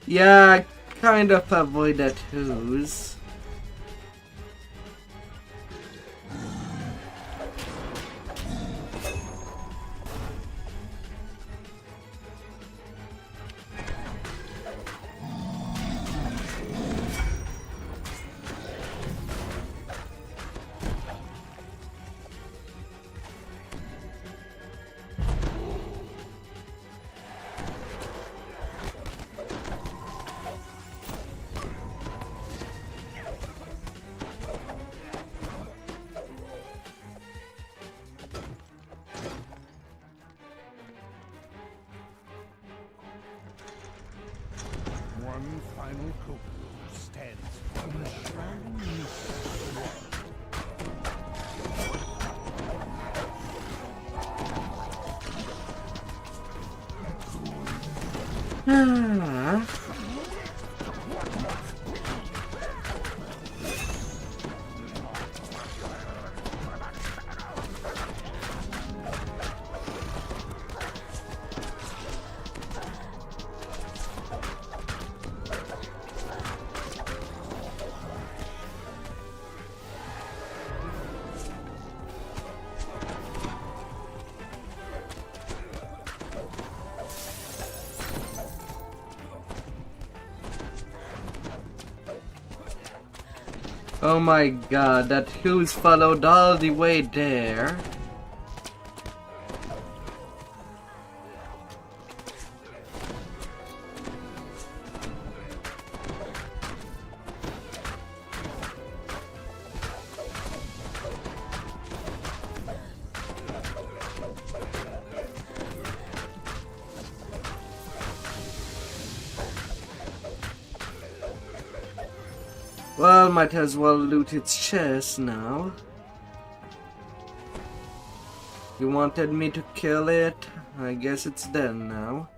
Yeah, kind of avoid that hose. one final coat stands on the shrouding mist of the world. Oh my god, that hose followed all the way there. might as well loot its chest now. You wanted me to kill it? I guess it's dead now.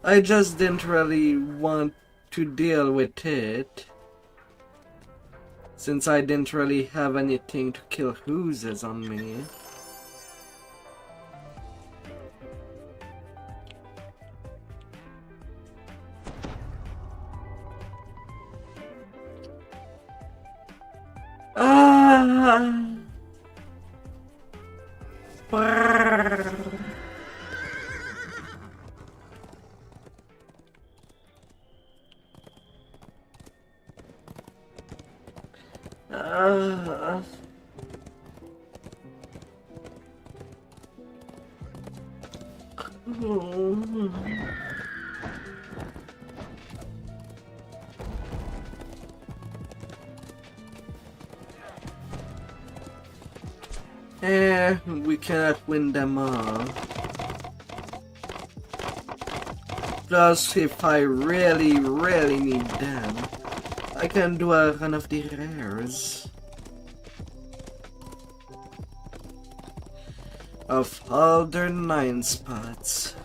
I just didn't really want to deal with it, since I didn't really have anything to kill oozes on me. We cannot win them all. Plus, if I really need them, I can do a run of the rares. Of all their 9 spots.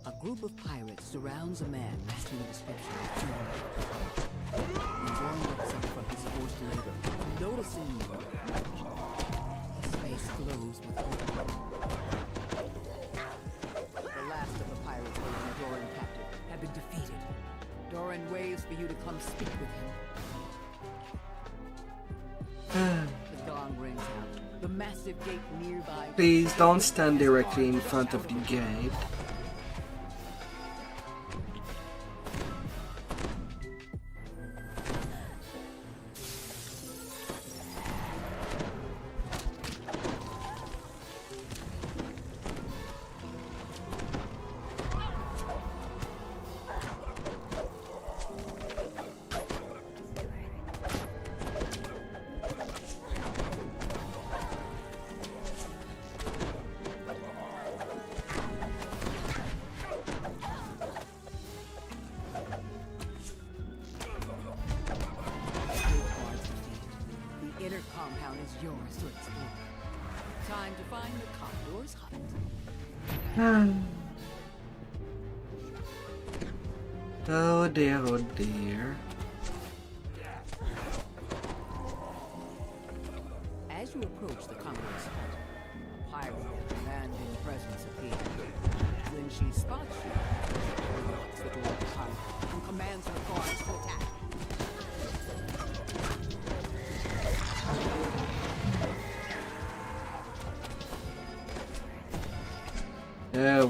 A group of pirates surrounds a man matching the description of Vtuber. Enjoying himself from his forced labor, noticing you, his face glows with hope. The last of the pirates holding Doran captive have been defeated. Doran waits for you to come speak with him. The gong rings out. The massive gate nearby. Please don't stand directly in front of the gate. Oh dear, oh dear. As you approach the Commodore's hut, a pirate with commanding presence appears. When she spots you, she locks the door behind her and commands her guards to attack.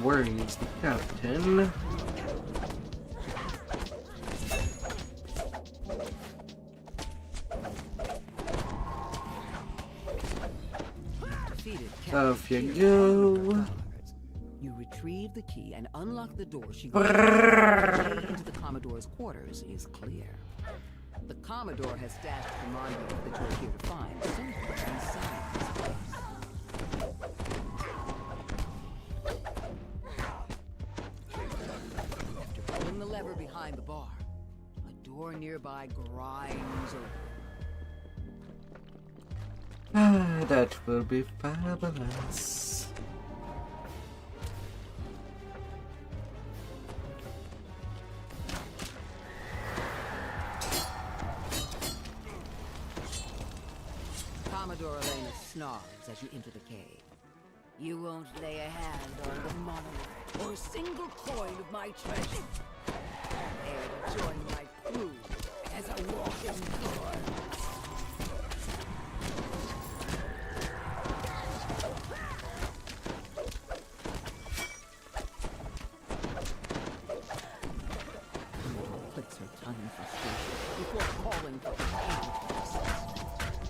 Where is the captain? Off you go. You retrieve the key and unlock the door. She goes into the Commodore's quarters is clear. The Commodore has stashed the monument that you're here to find somewhere inside this place. After pulling the lever behind the bar, a door nearby grinds open. That will be fabulous. Commodore Elena snarls as you enter the cave. You won't lay a hand on the monolith or a single coin of my treasure. Prepare to join my crew as I walk in the door.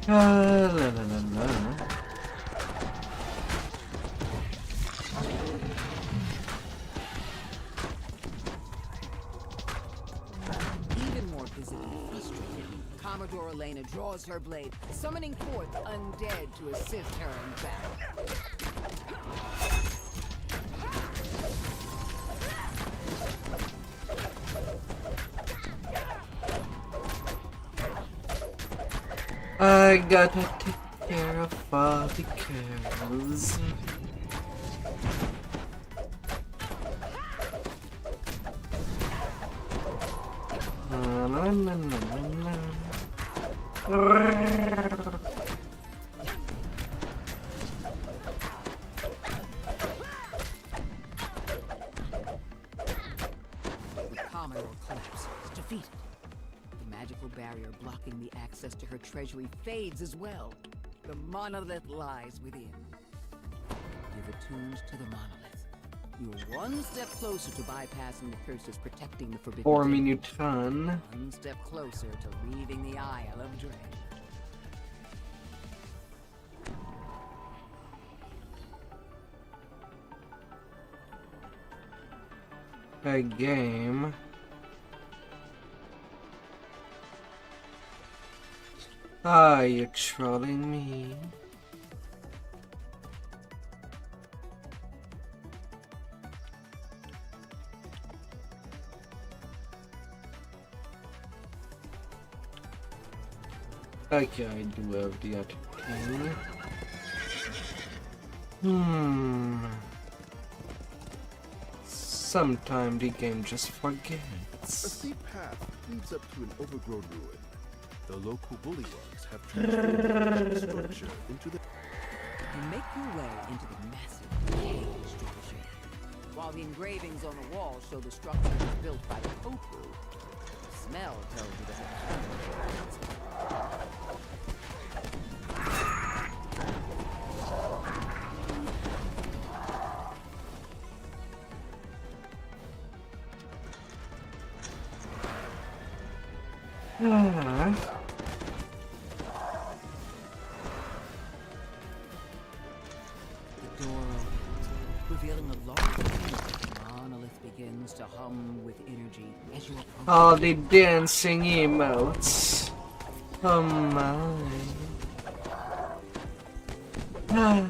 La la la la. Commodore Elena draws her blade, summoning forth undead to assist her in battle. I gotta take care of all the cows. The Commodore collapses, defeated. The magical barrier blocking the access to her treasury fades as well. The monolith lies within. You've attuned to the monolith. You're one step closer to bypassing the curses protecting the forbidden. 4 minutes on. One step closer to leaving the Isle of Dread. A game. Are you trolling me? Okay, I do have the other thing. Sometime the game just forgets. A steep path leads up to an overgrown ruin. The local bullywugs have transformed the structure into the... You make your way into the massive cave structure. While the engravings on the wall show the structure was built by the Tofu, the smell tells you that it's The door opens, revealing a large chamber. The monolith begins to hum with energy as you approach. All the dancing emotes. Oh my. The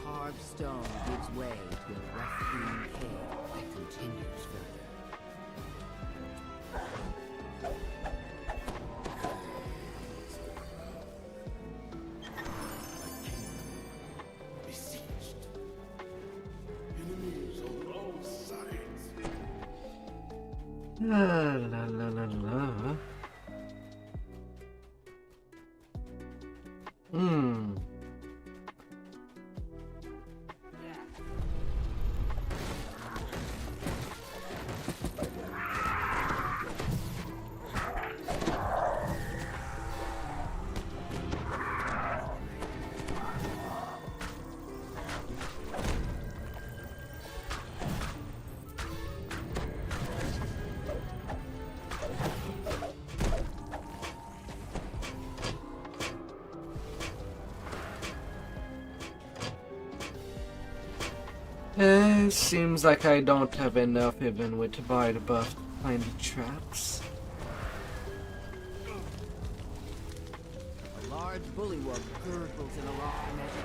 carved stone gives way to a rough-hewn cave that continues further. besieged. Enemies on all sides. La la la la la. Seems like I don't have enough even with the bite buff to find the traps. A large bullywug gurgles in alarm as you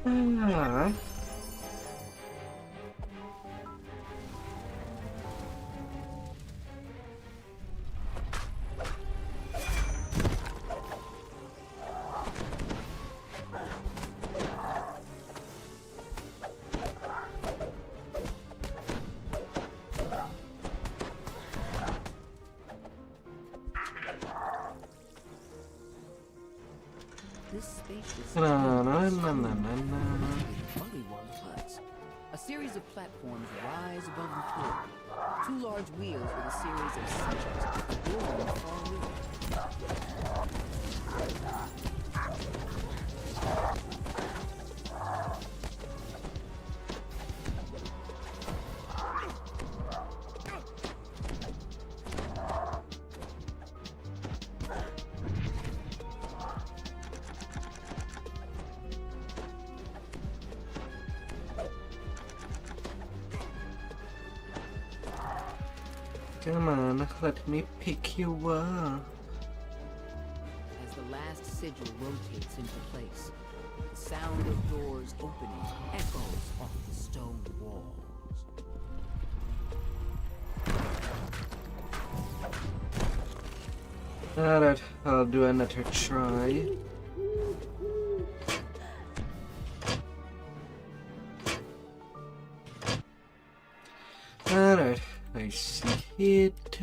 come Alright. This spacious Na-na-na-na-na-na. bullywug huts. A series of platforms rise above the floor. Two large wheels with a series of sensors. A building far away. Come on, let me pick you up. As the last sigil rotates into place, the sound of doors opening echoes off the stone walls. Alright, I'll do another try. Alright, I see it.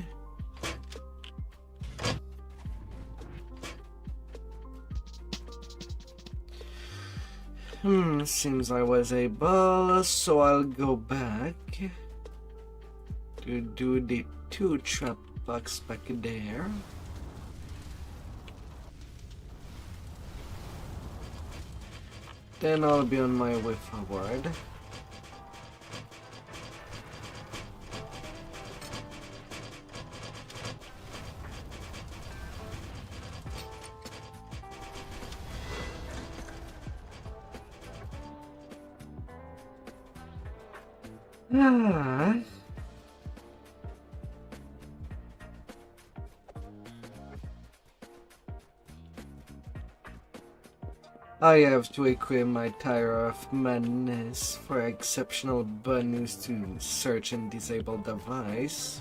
Seems I was able, so I'll go back to do the 2 trap box back there. Then I'll be on my way forward. I have to equip my Tire of Madness for exceptional bonus to search and disable device.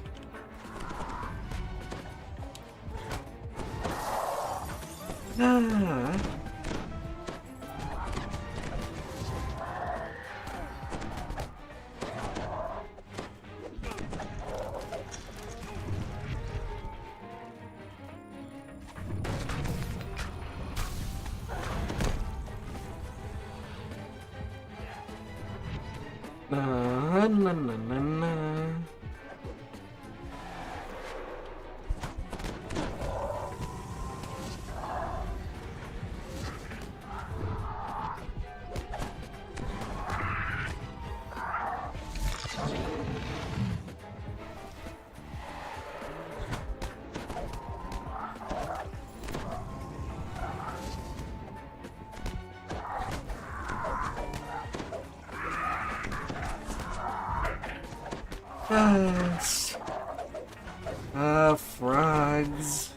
Frogs.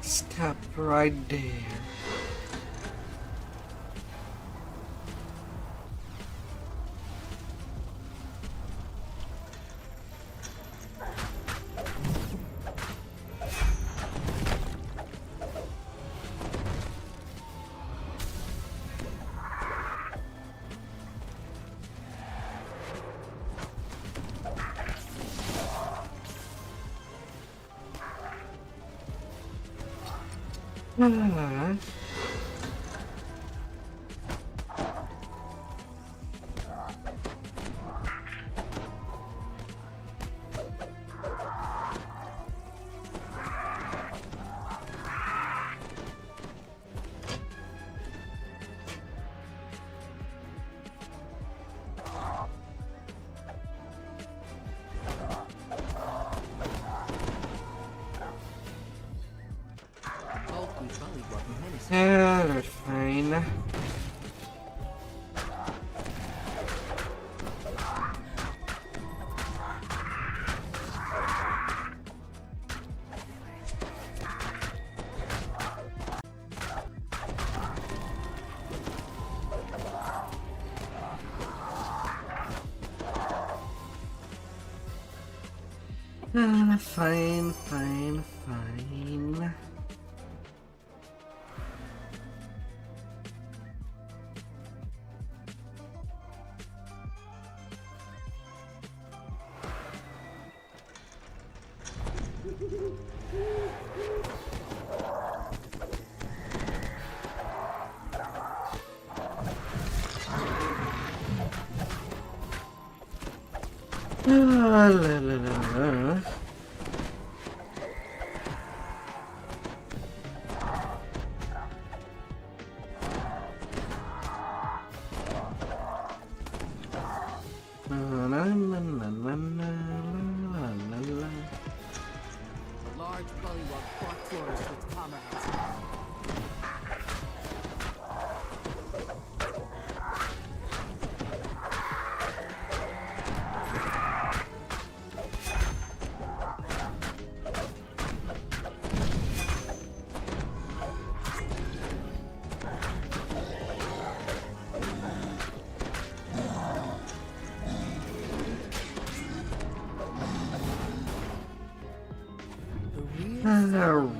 Stop right there. Yeah, that's fine. Fine, fine, fine. La la la la. arch-bullywug fought floors with comrades.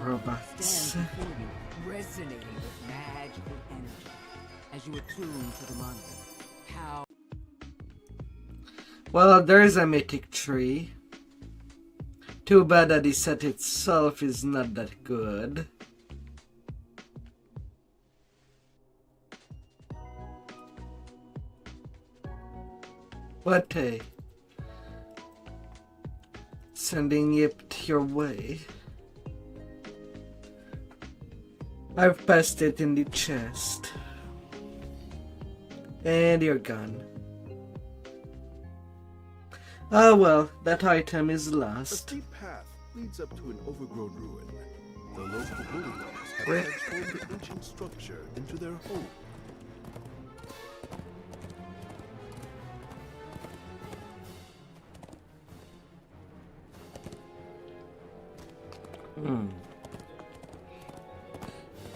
Robots. Resonating with magical energy as you attune to the mantra. How Well, there's a mythic tree. Too bad that the set itself is not that good. But hey, sending it your way. I've passed it in the chest. And you're gone. Ah well, that item is A lost. steep path leads up to an overgrown ruin. The local bullywugs have transformed the ancient structure into their home.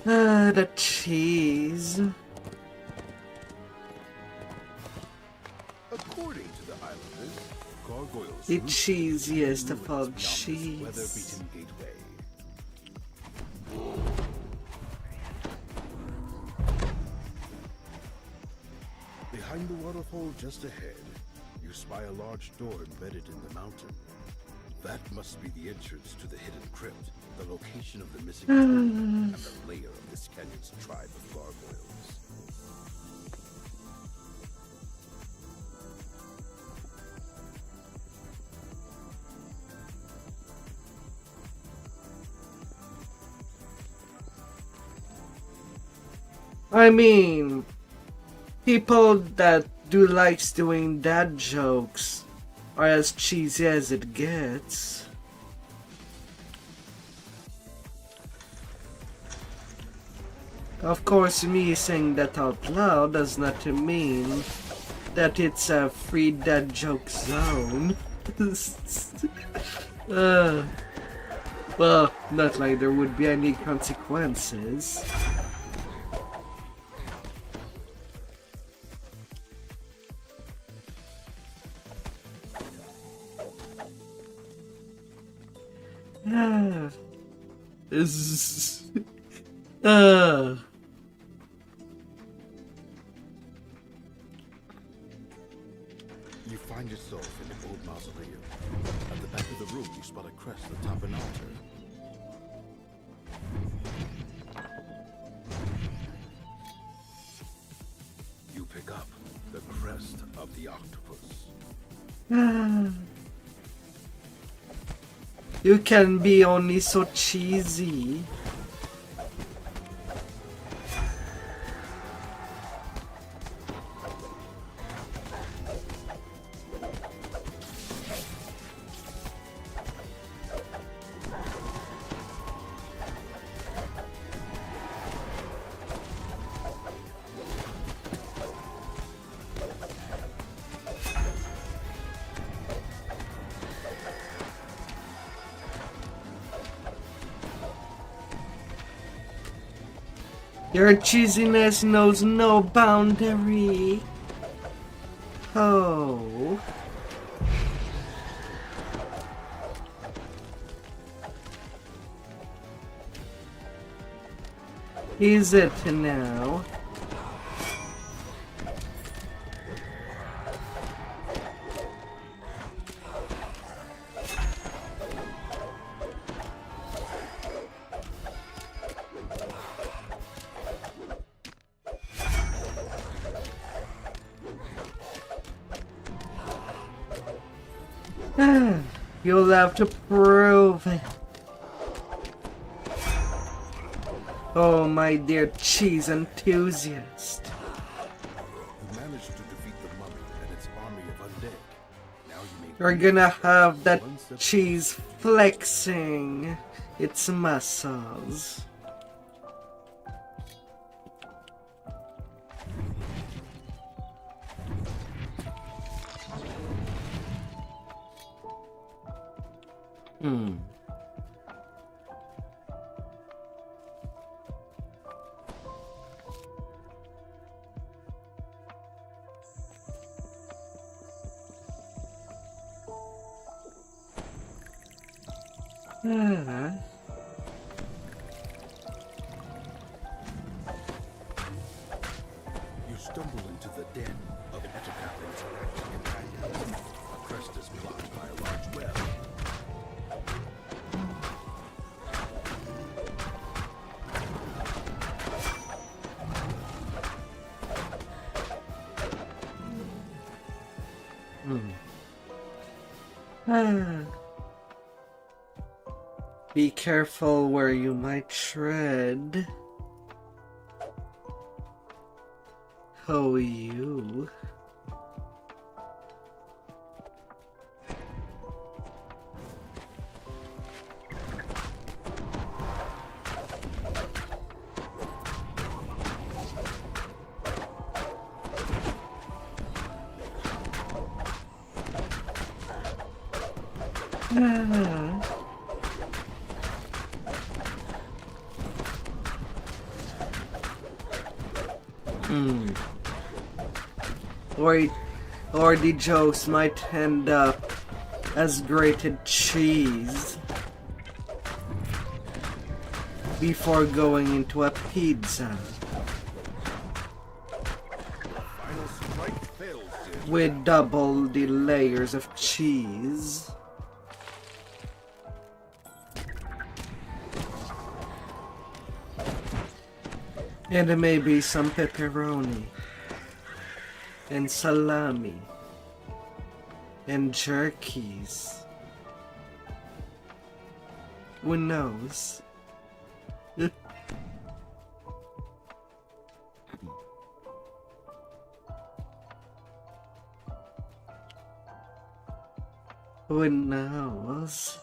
Ah, the cheese. According to the islanders, gargoyles The cheesiest of all cheese. weather-beaten gateway. Behind the waterfall just ahead, you spy a large door embedded in the mountain. That must be the entrance to the hidden crypt, the location of the missing tomb, and the lair of this canyon's tribe of gargoyles. I mean, people that do likes doing dad jokes are as cheesy as it gets. Of course, me saying that out loud does not mean that it's a free dad joke zone. Well, not like there would be any consequences. This You find yourself in an old mausoleum. At the back of the room, you spot a crest atop an altar. You pick up the crest of the octopus. You can be only so cheesy. Your cheesiness knows no boundary. Oh. Is it now? You'll have to prove it. Oh, my dear cheese enthusiast. You managed to defeat the mummy and its army of undead. Now you may We're gonna have that cheese flexing its muscles. You stumble into the den of Ettercap interacting companions. A crest is blocked by a large web. Be careful where you might tread. Oh, you. Or the jokes might end up as grated cheese before going into a pizza with double the layers of cheese. And maybe some pepperoni and salami and jerkies. Who knows? Who knows?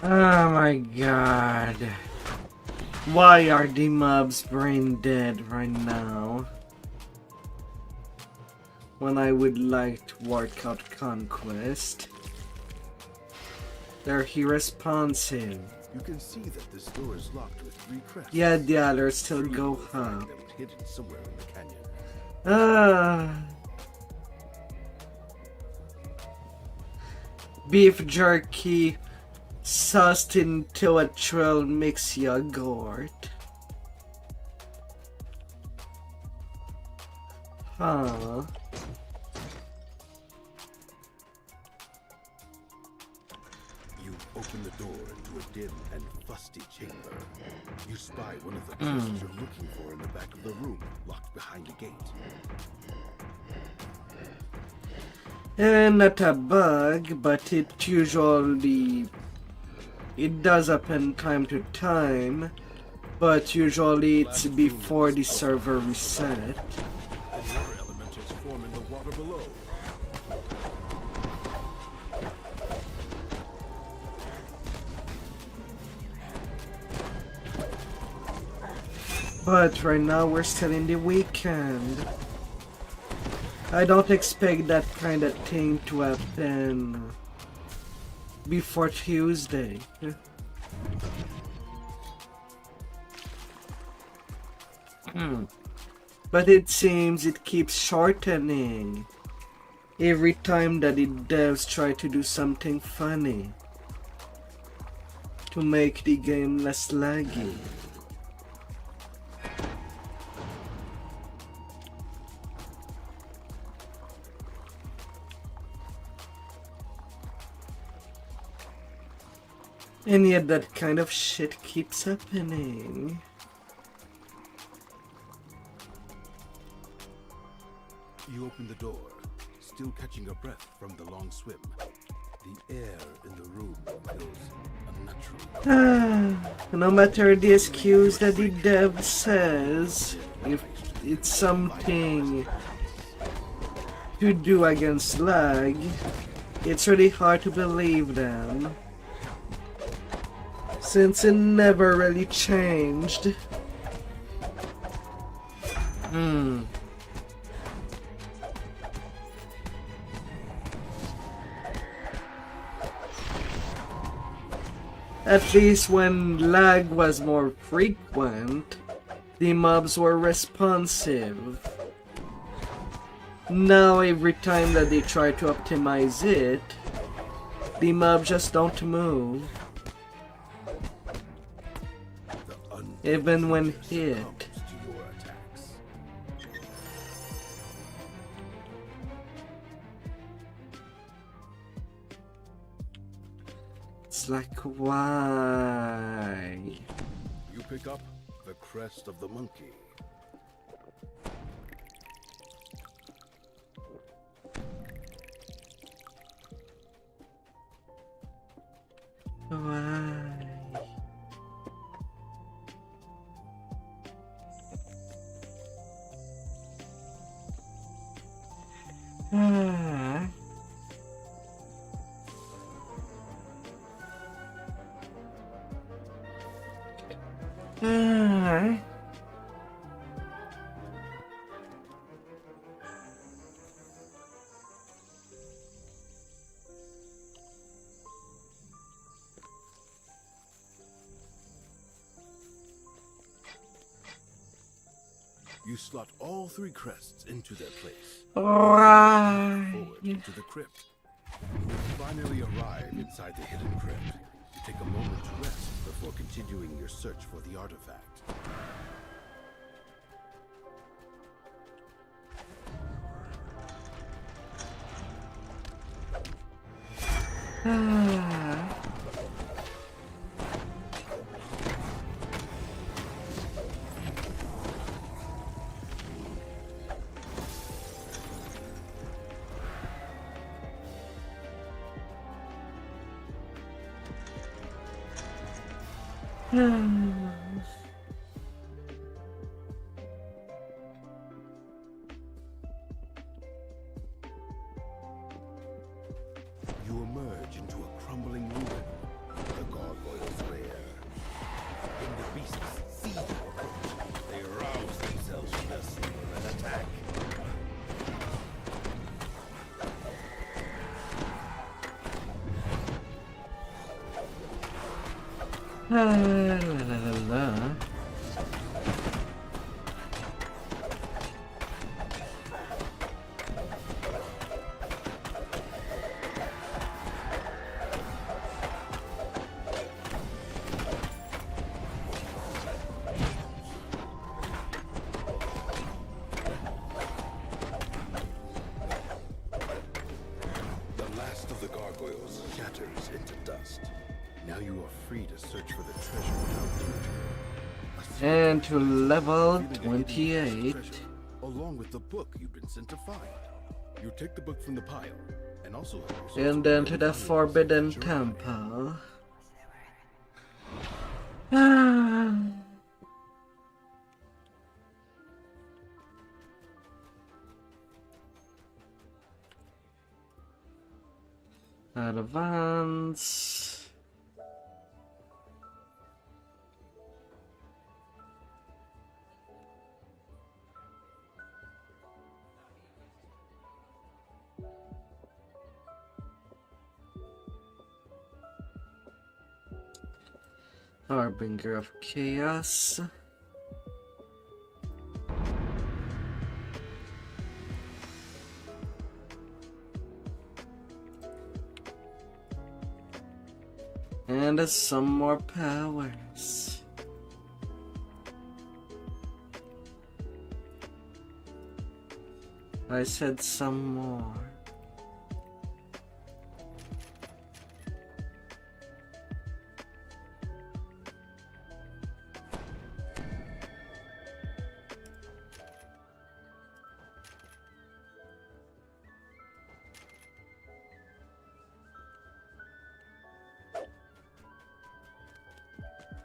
Oh my god. Why are the mobs brain dead right now? When I would like to work out Conquest. They're irresponsive. You can see that this door is locked with 3 crests. Yeah, the others still go up. Hidden somewhere in the canyon. Beef jerky sussed into a trail mix yogurt. Huh. You open the door into a dim and fusty chamber. You spy one of the crests you're looking for in the back of the room, locked behind a gate. And not a bug, but it does happen time to time, but usually it's before the server reset. Another element is forming the water below. But right now we're still in the weekend. I don't expect that kind of thing to happen before Tuesday. But it seems it keeps shortening. every time that the devs try to do something funny to make the game less laggy. And yet that kind of shit keeps happening. You open the door, still catching your breath from the long swim. The air in the room feels unnatural. No matter the excuse that the dev says, if it's something to do against lag, it's really hard to believe them, since it never really changed. At least when lag was more frequent, the mobs were responsive. Now every time that they try to optimize it, the mobs just don't move. Even when hit. It's like, why? You pick up the crest of the monkey. Why? You slot all three crests into their place. Right. Forward to the crypt. When you finally arrive inside the hidden crypt, you take a moment to rest before continuing your search for the artifact. You emerge into a crumbling ruin. The gargoyles rear. When the beasts see you approach, they rouse themselves from their slumber and attack. La la la la. The last of the gargoyles shatters into dust. Now you are free to search for the treasure without danger. And to level 28. Along with the book you've been sent to find. You take the book from the pile and also And then to the Forbidden Temple. Advance. Harbinger of Chaos. And some more powers. I said some more.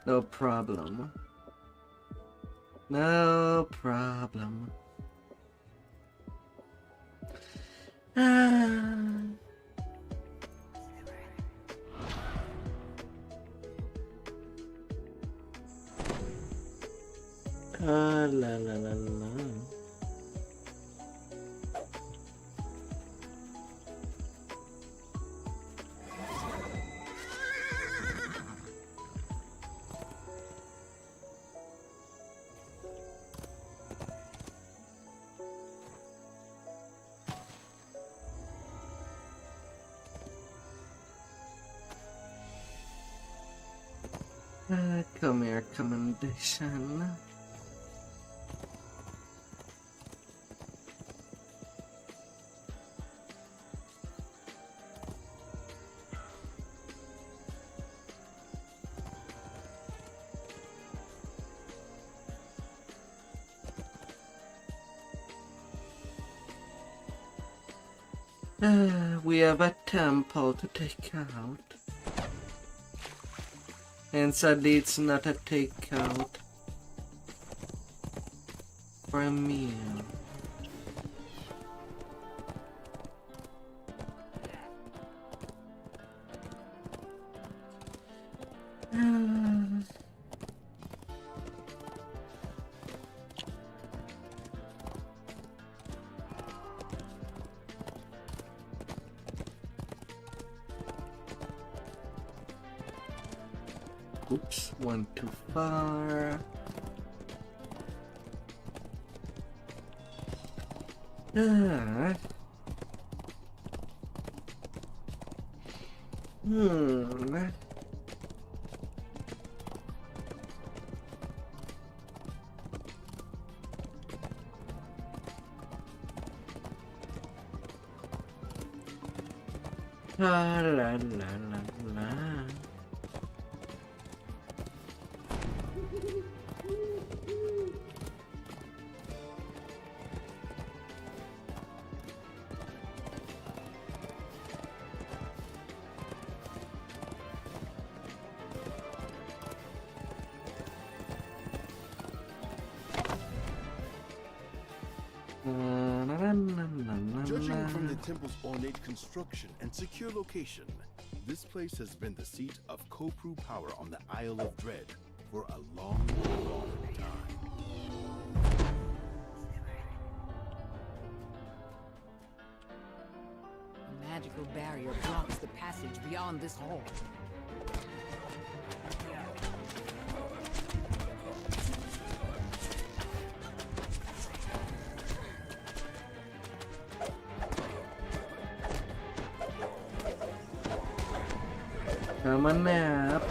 No problem. No problem. La la la la. Come here, commendation. We have a temple to take out. And sadly it's not a takeout for a meal. Oops, one too far. La la la la la. Judging from the temple's ornate construction and secure location, this place has been the seat of Kopru power on the Isle of Dread for a long, long time. A magical barrier blocks the passage beyond this hall. Come on, nap.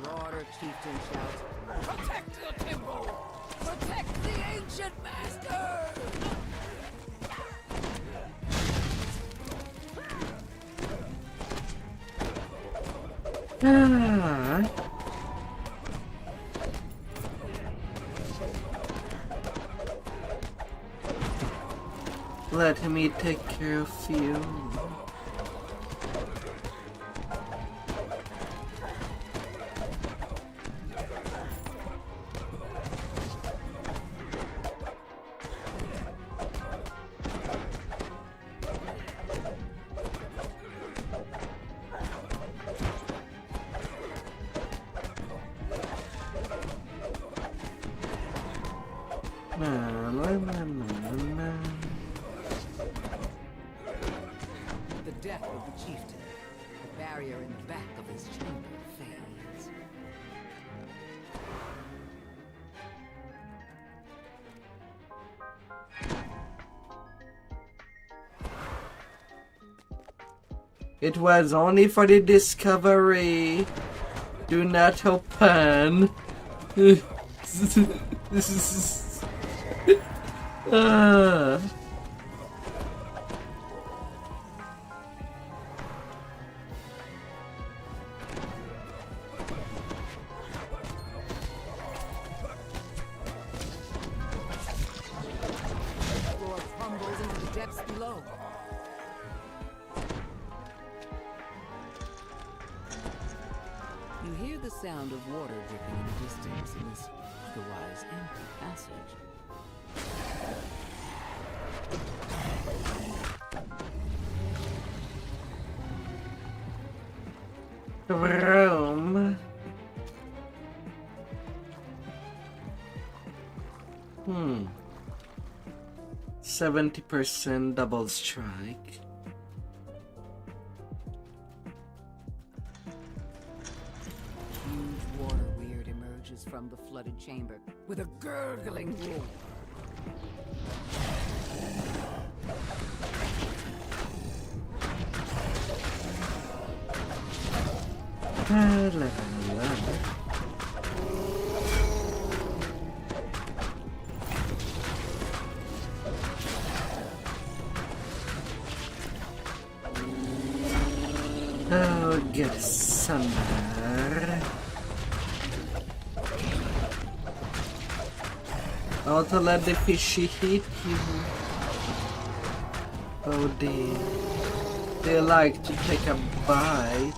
Marauder chieftain shouts, "Protect the temple! Protect the ancient master!" Let me take care of you. The death of the chieftain. The barrier in the back of his chamber fades. It was only for the discovery. Do not open. You hear the sound of water dripping in the distance in this otherwise empty passage. Room. 70% double strike. Huge water weird emerges from the flooded chamber with a gurgling roar. Oh, get thunder. Auto let the fishy hit you. Oh dear. They like to take a bite.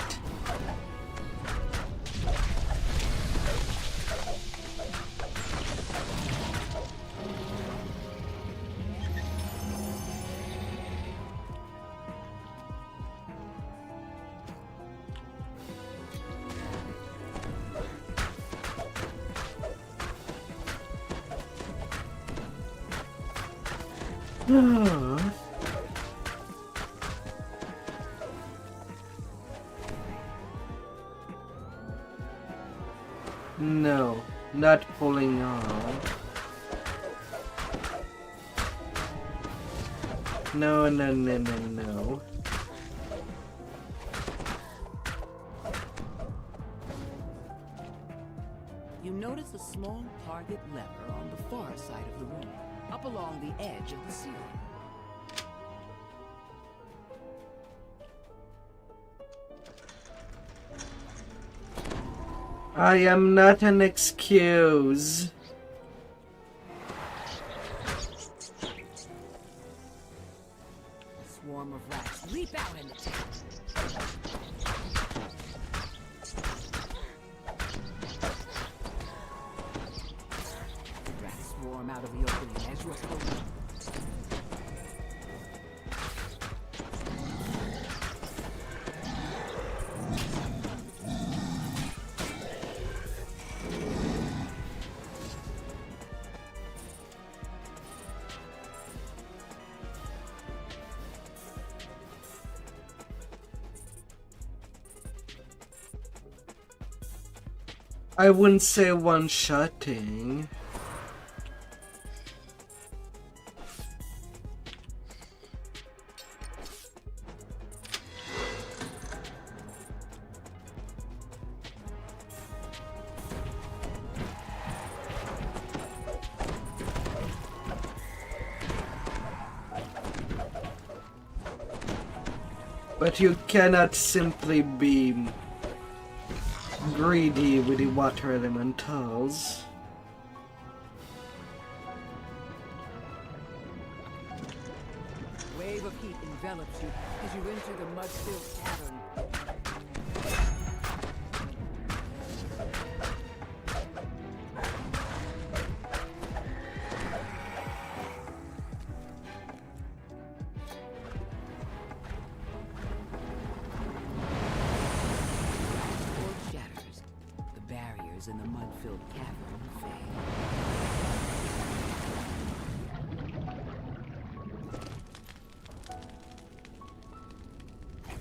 No, not pulling off. No, no, no, no, no. You notice a small target lever on the far side of the room, up along the edge of the ceiling. I am not an excuse. A swarm of rats leap out and attack. The rats swarm out of the opening as you approach. I wouldn't say one-shotting. But you cannot simply be greedy with the water elementals. A wave of heat envelops you as you enter the mud-filled cavern. In the mud-filled cavern fade.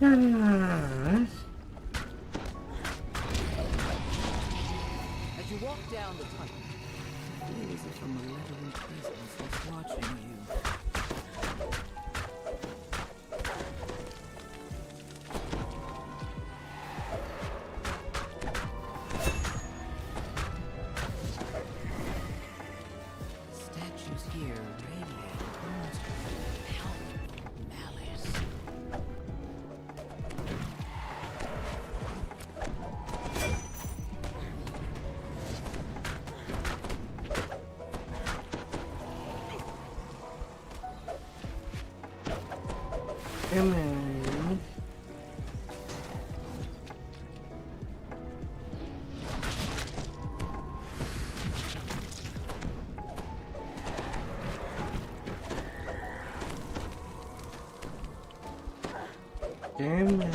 As you walk down the tunnel, you feel as if a malevolent presence is watching you. Statues here radiate almost palpable malice. Come on. Come on.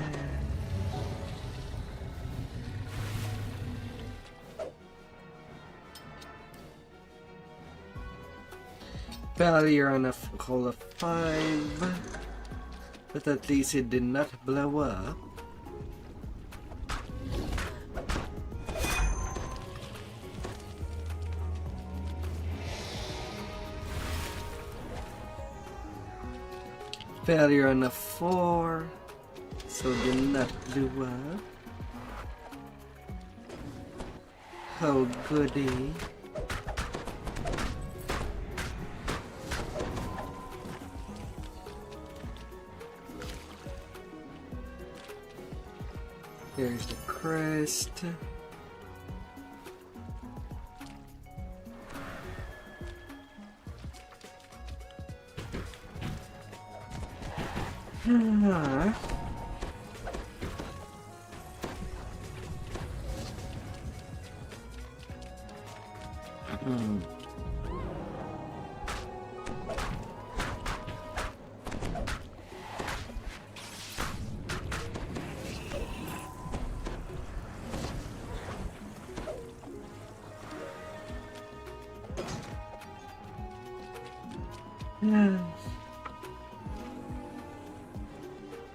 Failure on a call of 5. But at least it did not blow up. Failure on a 4, so did not blow up. Oh goody. There's the crest.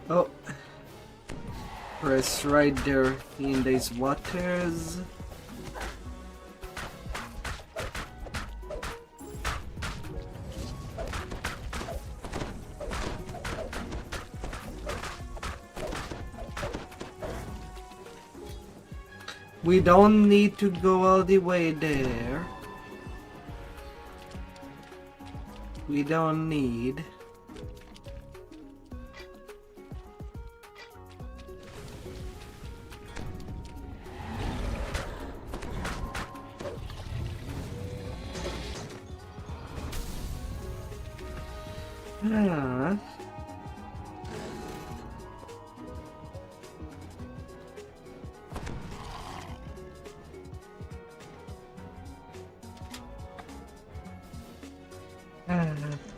Oh, press right there in these waters. We don't need to go all the way there. We don't need.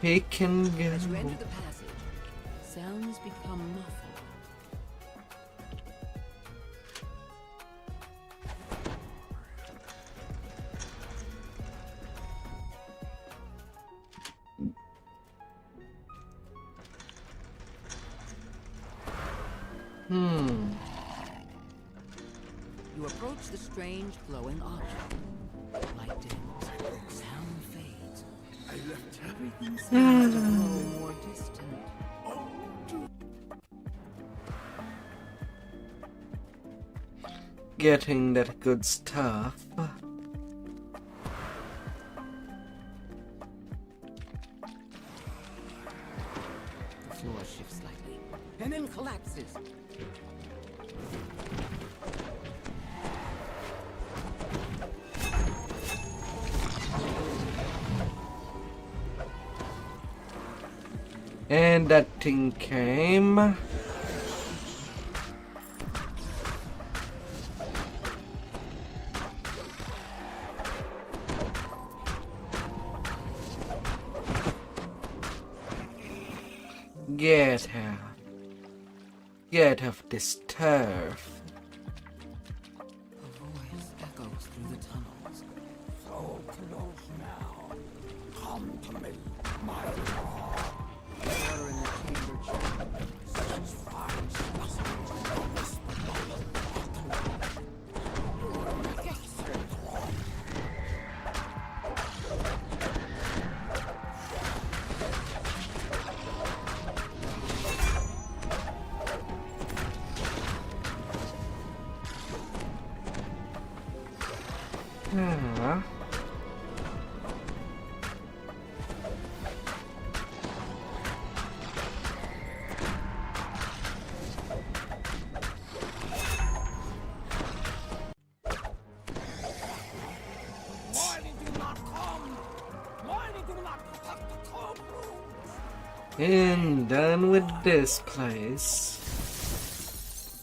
Pick and go. As you enter the passage, sounds become muffled. You approach the strange glowing object. Light dims, sound fades. I left Everything seems to grow more distant. Getting that good stuff. The floor shifts slightly, and then collapses. And that thing came. Get out. Get off this turf. A voice echoes through the tunnels. So close now. Come to me, my lord. Water in the chamber. Satisfies And done with this place.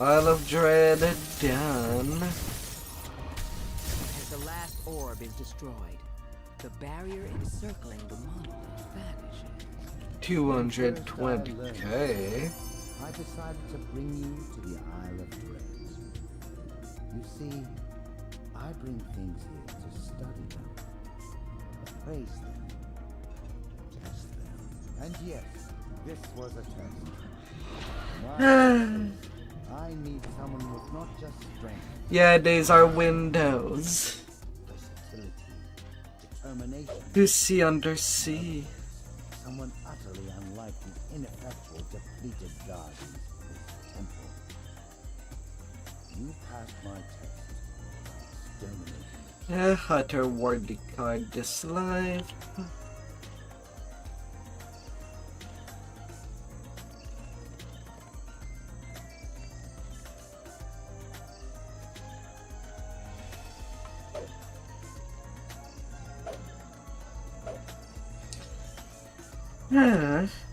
Isle of Dread done. As the last orb is destroyed, the barrier encircling the monolith vanishes. 220k. I decided to bring you to the Isle of Dread. You see, I bring things here to study them, appraise them, test them. And yes, this was a test. I need someone with not just strength. Yeah, these are windows. Determination. To see under sea. Someone utterly unlike the ineffectual, depleted gardens of this temple. You passed my test by exterminating. Hunter worthy card disliked.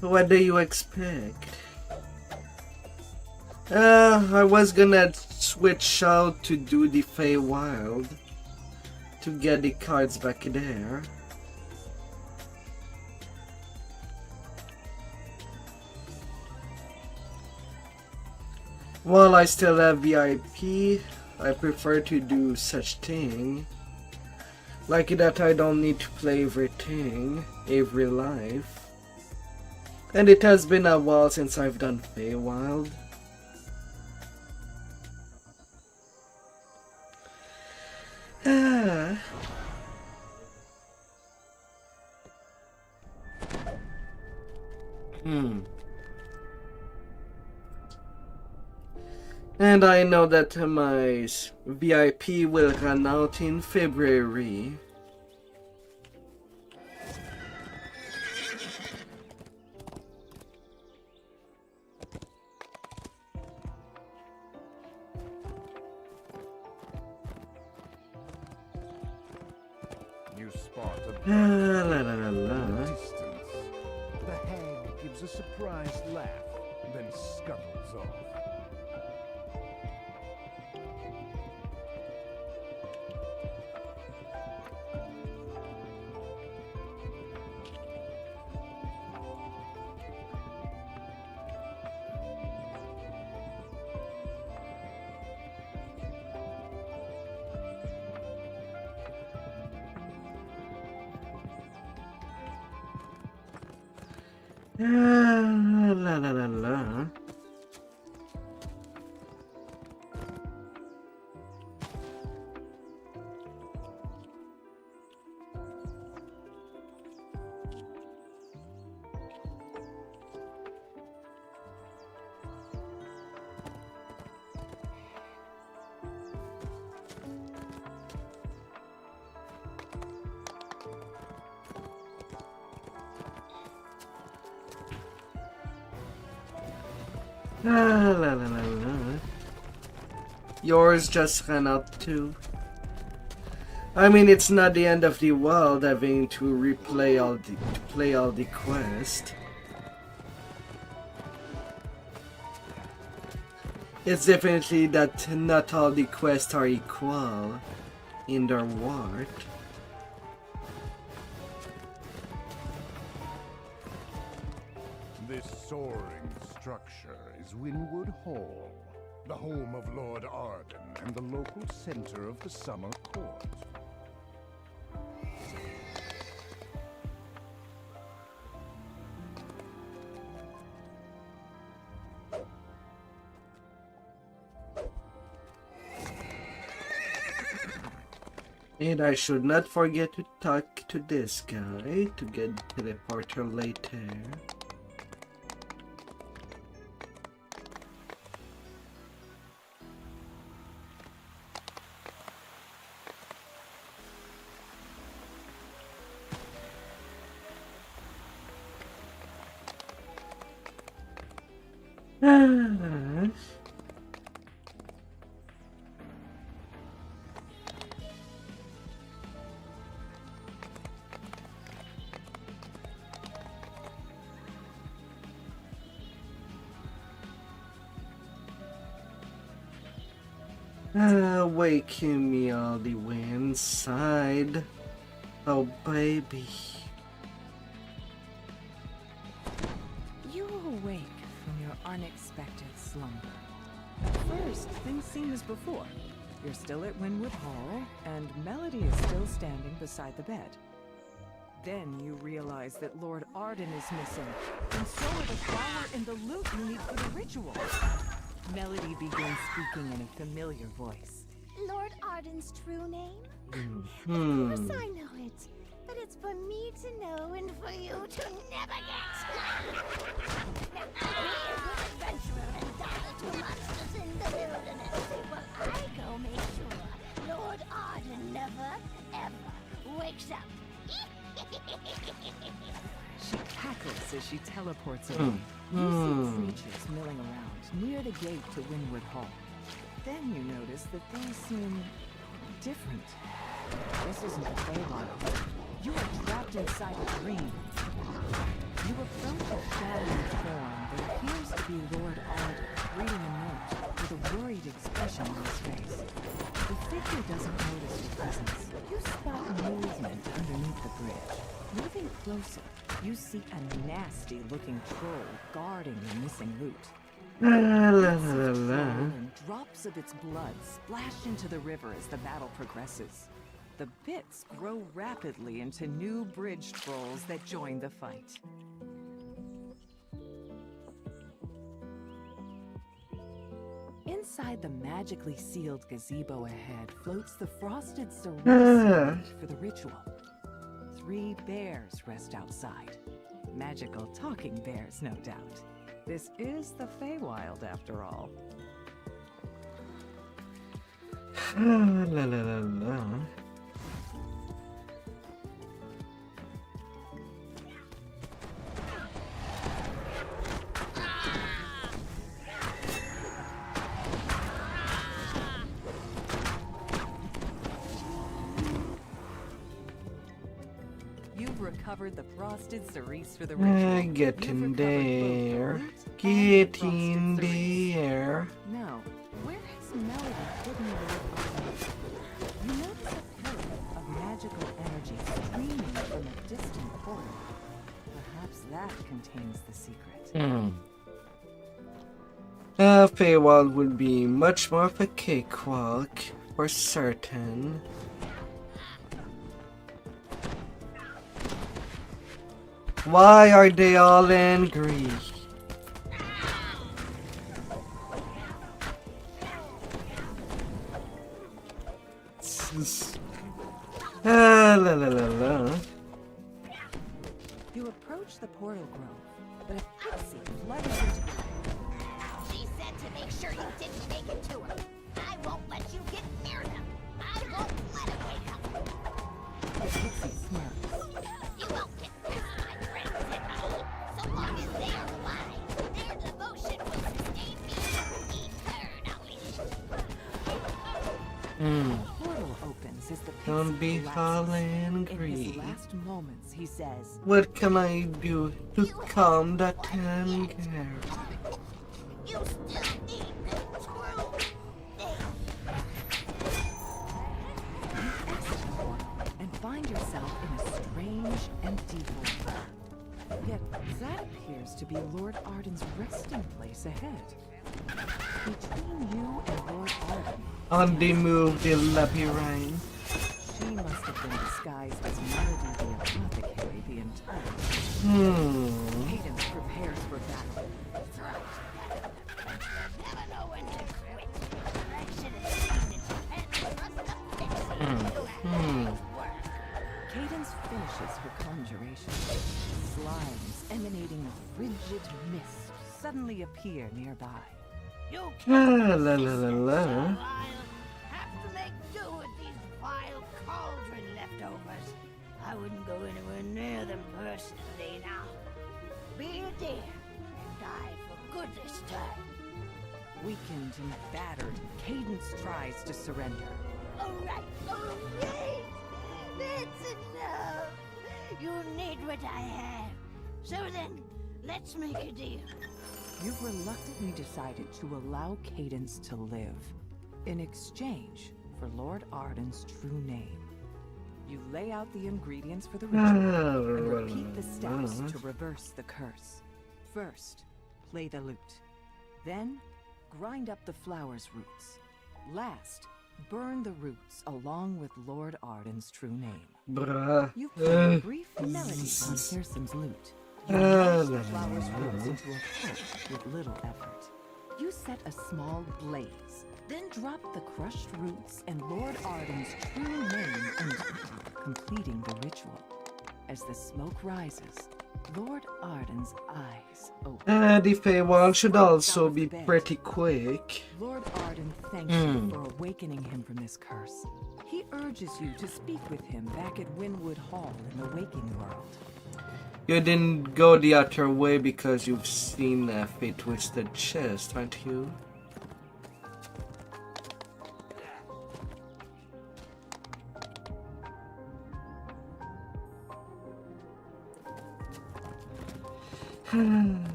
What do you expect? I was gonna switch out to do the Feywild to get the cards back there. While I still have VIP, I prefer to do such thing. Like that I don't need to play everything, every life. And it has been a while since I've done Feywild. And I know that my VIP will run out in February. You spot a distance. The hag gives a surprised laugh, then scuttles off. La la la la. La la la la. Yours just ran out too. I mean, it's not the end of the world having to replay play all the quests. It's definitely that not all the quests are equal in their worth. This soaring structure is Winwood Hall, the home of Lord Arden and the local center of the summer court. And I should not forget to talk to this guy to get teleporter later. Waking me all the way inside. Oh, baby. You awake from your unexpected slumber. At first, things seem as before. You're still at Winwood Hall, and Melody is still standing beside the bed. Then you realize that Lord Arden is missing, and so are the flower and the loot you need for the ritual. Melody begins speaking in a familiar voice. Lord Arden's true name? Hmm. Of course I know it. But it's for me to know and for you to never get. Now, be a good adventurer and die to monsters in the wilderness. While I go make sure Lord Arden never, ever wakes up. She cackles as she teleports away. You see creatures milling around near the gate to Winwood Hall. Then you notice that things seem different. This isn't the Feywild. You are trapped inside a dream. You approach a shadowy form that appears to be Lord Arden, reading a note with a worried expression on his face. The figure doesn't notice your presence. You spot movement underneath the bridge. Moving closer, you see a nasty-looking troll guarding the missing loot. And drops of its blood splash into the river as the battle progresses. The bits grow rapidly into new bridge trolls that join the fight. Inside the magically sealed gazebo ahead floats the frosted ceramic for the ritual. 3 bears rest outside. Magical talking bears, no doubt. This is the Feywild, after all. La la la la. Recovered the frosted cerise for the ritual. Getting there. Getting there. Now, where has Melody hidden Lord Arden? You notice a pillar of magical energy streaming from a distant portal. Perhaps that contains the secret. Feywild would be much more of a cakewalk, for certain. Why are they all angry? La la la la. You approach the portal grove, but a pixie flutters into the She said to make sure you didn't make it to her. I won't let you get near them. I won't let her wake up. The pixie smirks. You won't get past my friends and me. So long as they are alive, their devotion will sustain me eternally. The portal opens as the Don't be all in angry. his last moments, he says, What can I do to calm that anger? You still need the true thing. You exit the portal and find yourself in a strange, empty void. Yet that appears to be Lord Arden's resting place ahead. Between you and Lord Arden, On the move, the labyrinth. she must have been disguised as Melody the apothecary the entire time. Cadence prepares for battle. Never know when to quit. I should have seen it and trust the Cadence finishes her conjuration. Slimes emanating frigid mist suddenly appear nearby. You La la la la la. have to make do with these vile cauldron leftovers. I wouldn't go anywhere near them personally now. Be a dear and die for good this time. Weakened and battered, Cadence tries to surrender. Alright. That's enough. You need what I have. So then, let's make a deal. You've reluctantly decided to allow Cadence to live in exchange for Lord Arden's true name. You lay out the ingredients for the ritual and repeat the steps to reverse the curse. First, play the lute. Then, grind up the flower's roots. Last, burn the roots along with Lord Arden's true name. You play a brief melody on Fearsom's lute. You mash the flower's roots into a pulp with little effort. You set a small blaze, then drop the crushed roots and Lord Arden's true name into the pulp, completing the ritual. As the smoke rises, Lord Arden's eyes open. The Feywild should also be pretty quick. Lord Arden thanks you for awakening him from this curse. He urges you to speak with him back at Winwood Hall in the waking world. You didn't go the other way because you've seen a Fate Twisted chest, aren't you?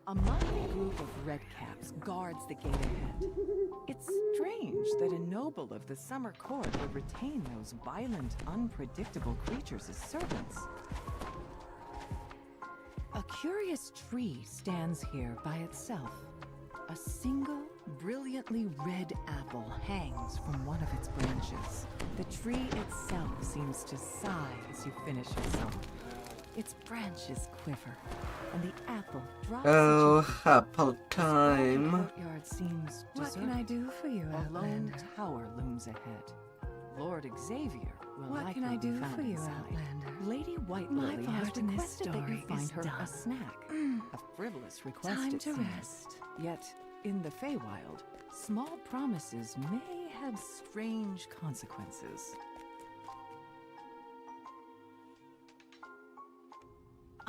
A motley group of redcaps guards the gate ahead. It's strange that a noble of the Summer Court would retain those violent, unpredictable creatures as servants. A curious tree stands here by itself. A single, brilliantly red apple hangs from one of its branches. The tree itself seems to sigh as you finish your song. Its branches quiver, and the apple drops. Oh, apple time. The courtyard seems deserted. What can I do for you, A lone Outlander? tower looms ahead. Lord Xavier will What can likely I do be found for you, inside. Outlander? Lady White My Lily has part in this requested that you story find is her done. a snack. A frivolous request, Time it to seems. rest. Yet, in the Feywild, small promises may have strange consequences.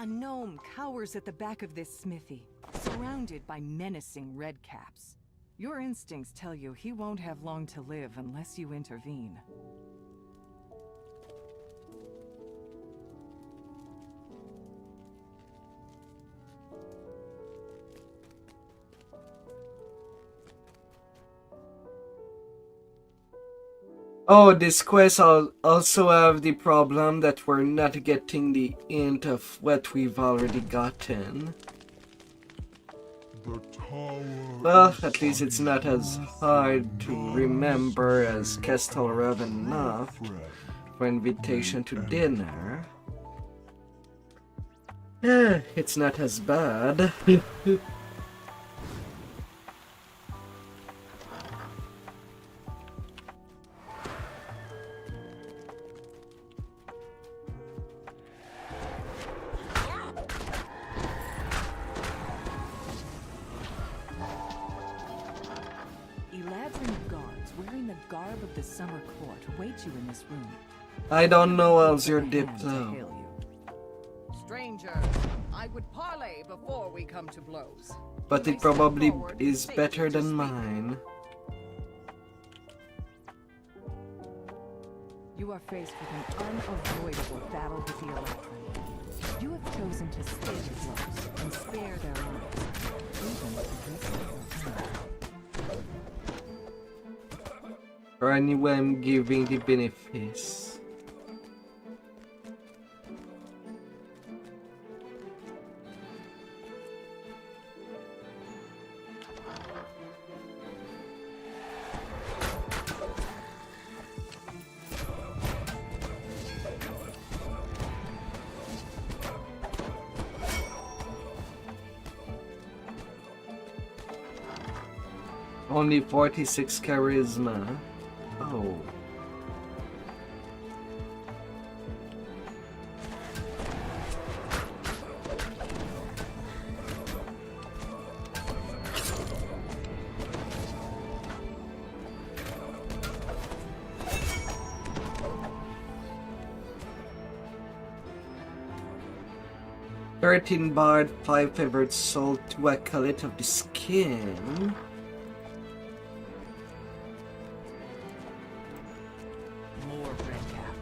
A gnome cowers at the back of this smithy, surrounded by menacing redcaps. Your instincts tell you he won't have long to live unless you intervene. Oh, this quest also have the problem that we're not getting the hint of what we've already gotten. Well, at least it's not as hard to remember as Castle Ravenloft for invitation to dinner. It's not as bad. Of the Summer Court wait you in this room. I don't know how's your diplo. Stranger, I would parley before we come to blows. But it probably is better than mine. You are faced with an unavoidable battle with the Electron. You have chosen to spare your blows and spare their lives, even at the risk of your own. Or anyway, I'm giving the benefits. Only 46 charisma. Oh. 13 bard, 5 favored soul, 2 acolyte of the skin.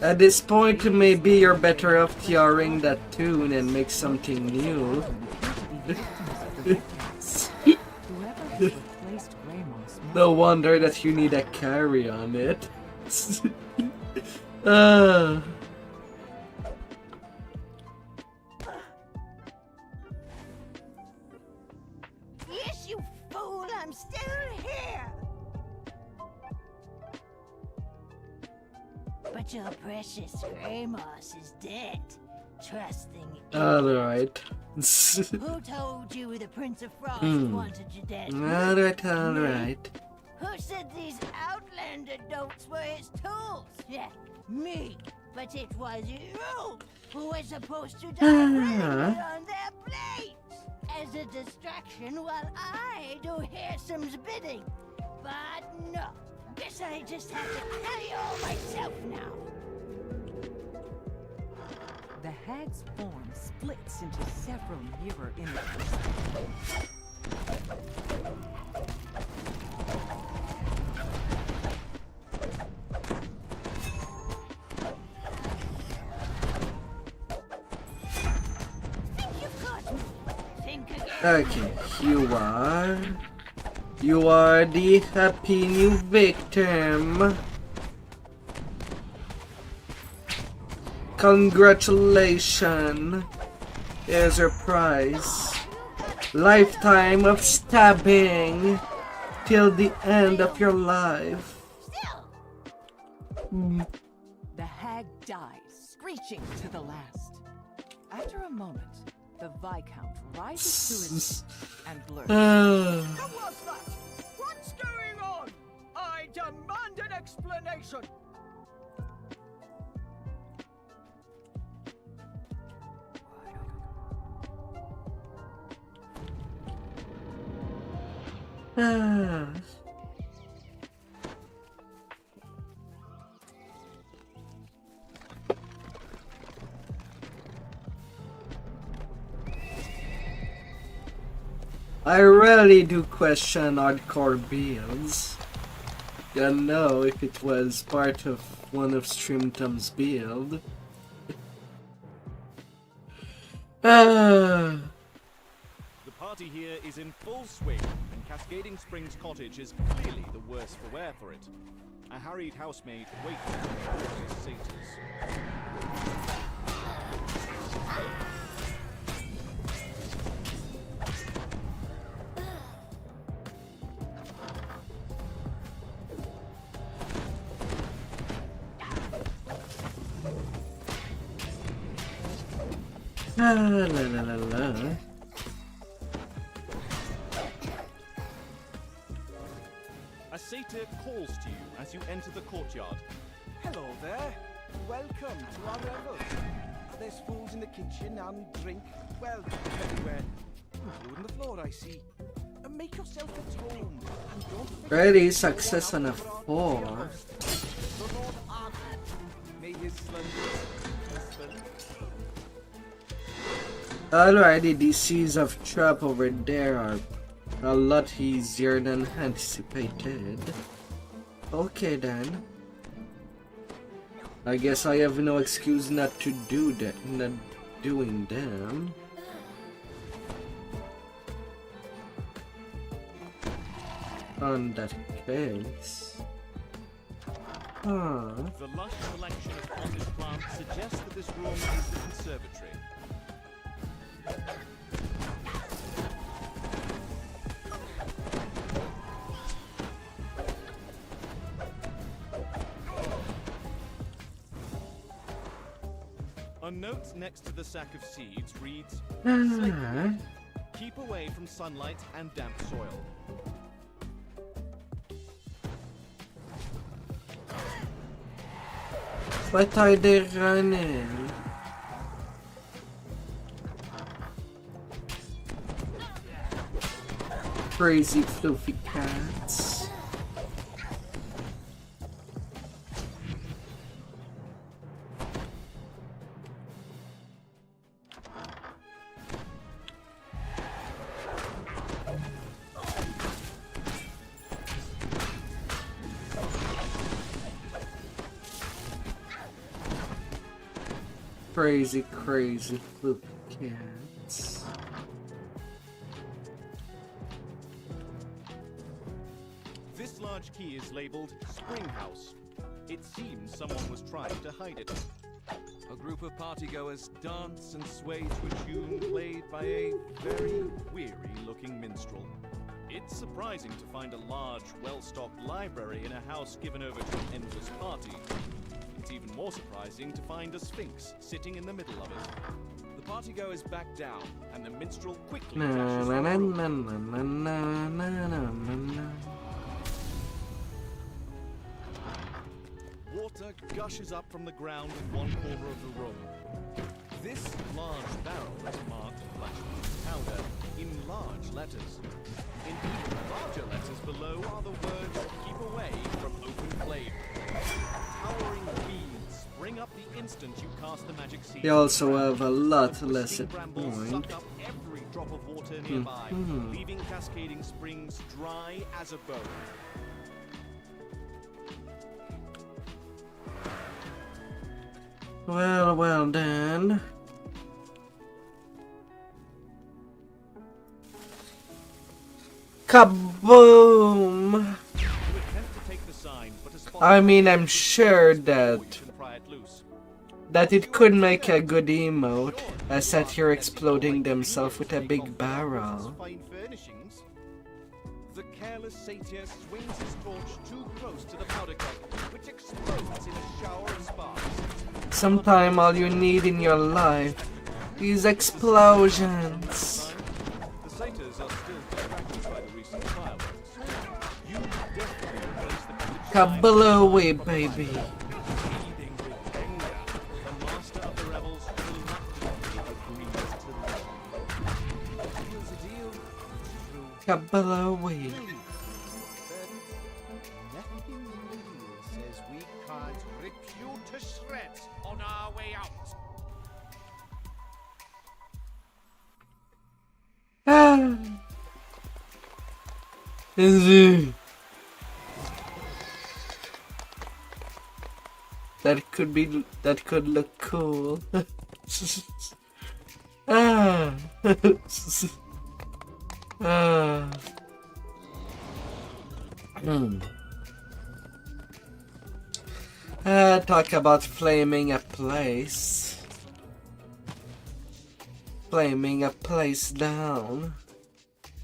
At this point, maybe you're better off TRing that tune and make something new. No wonder that you need a carry on it. Yes, you fool, I'm still here. But your precious Grey Moss is dead. Trusting it. Alright. Who told you the Prince of Frost wanted you dead? Alright. Who said these Outlander dolts were his tools? Yeah, me. But it was you who was supposed to die on their blades as a distraction while I do Harrison's bidding. But no, guess I just have to carry all myself now. The hag's form splits into several mirror images. Okay, you are the happy new victim. Congratulations. Here's your prize. Lifetime of stabbing till the end of your life. The hag dies, screeching to the last. After a moment, the Viscount rises to his feet and blurts. What was that? What's going on? I demand an explanation. I really do question hardcore builds. You know, if it was part of one of Streamtom's build. The party here is in full swing, and Cascading Springs Cottage is clearly the worse for wear for it. A harried housemaid waits for his satyrs. La la la la. A satyr calls to you as you enter the courtyard. Hello there. Welcome to our revel. There's food in the kitchen and drink, well, everywhere. Including the floor, I see. Make yourself at home and don't forget. Ready, success on a 4. The Lord Arthur, may his slumber peaceful. Alrighty, these seas of trap over there are a lot easier than anticipated. Okay then. I guess I have no excuse not to do that, not doing them. On that case. The lush selection of potted plants suggests that this room is the conservatory. A note next to the sack of seeds reads, "Sacred. Keep away from sunlight and damp soil." What are they running? Crazy fluffy cats. Crazy, crazy flip cats. This large key is labeled Spring House. It seems someone was trying to hide it. A group of partygoers dance and sway to a tune played by a very weary-looking minstrel. It's surprising to find a large, well-stocked library in a house given over to an endless party. It's even more surprising to find a sphinx sitting in the middle of it. The partygoers back down, and the minstrel quickly dashes from the room. Water gushes up from the ground in one corner of the room. This large barrel is marked flashpoint powder in large letters. In even larger letters below are the words, "Keep away from open flame." Towering weeds spring up the instant you cast the magic seed. They also have a lot less at Brambles point. suck up every drop of water nearby, leaving cascading springs dry as a bone. Well then. Kaboom! I mean, I'm sure that it could make a good emote. I sat here exploding themselves with a big barrel. The careless satyr swings his torch too close to the powder keg, which explodes in a shower of sparks. Sometime all you need in your life is explosions. The satyrs are still distracted by the recent fireworks. You definitely replace the Kablooey, baby. The master of the rebels reluctantly agrees to leave. Deal's a deal. Kablooey. Nothing in the deal says we can't rip you to shreds on our way out. That could look cool. Ah. Ah. Talk about flaming a place. Flaming a place down.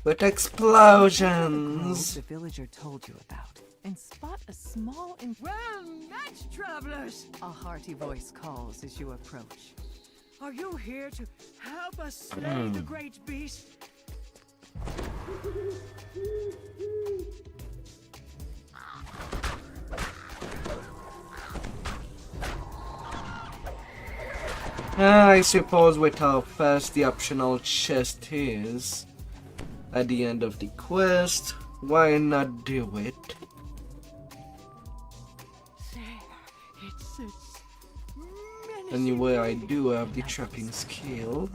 With explosions. The villager told you about. And spot a small Well met, travelers! A hearty voice calls as you approach. Are you here to help us slay the great beast? I suppose with how fast the optional chest is at the end of the quest, why not do it? Anyway, I do have the tracking skill.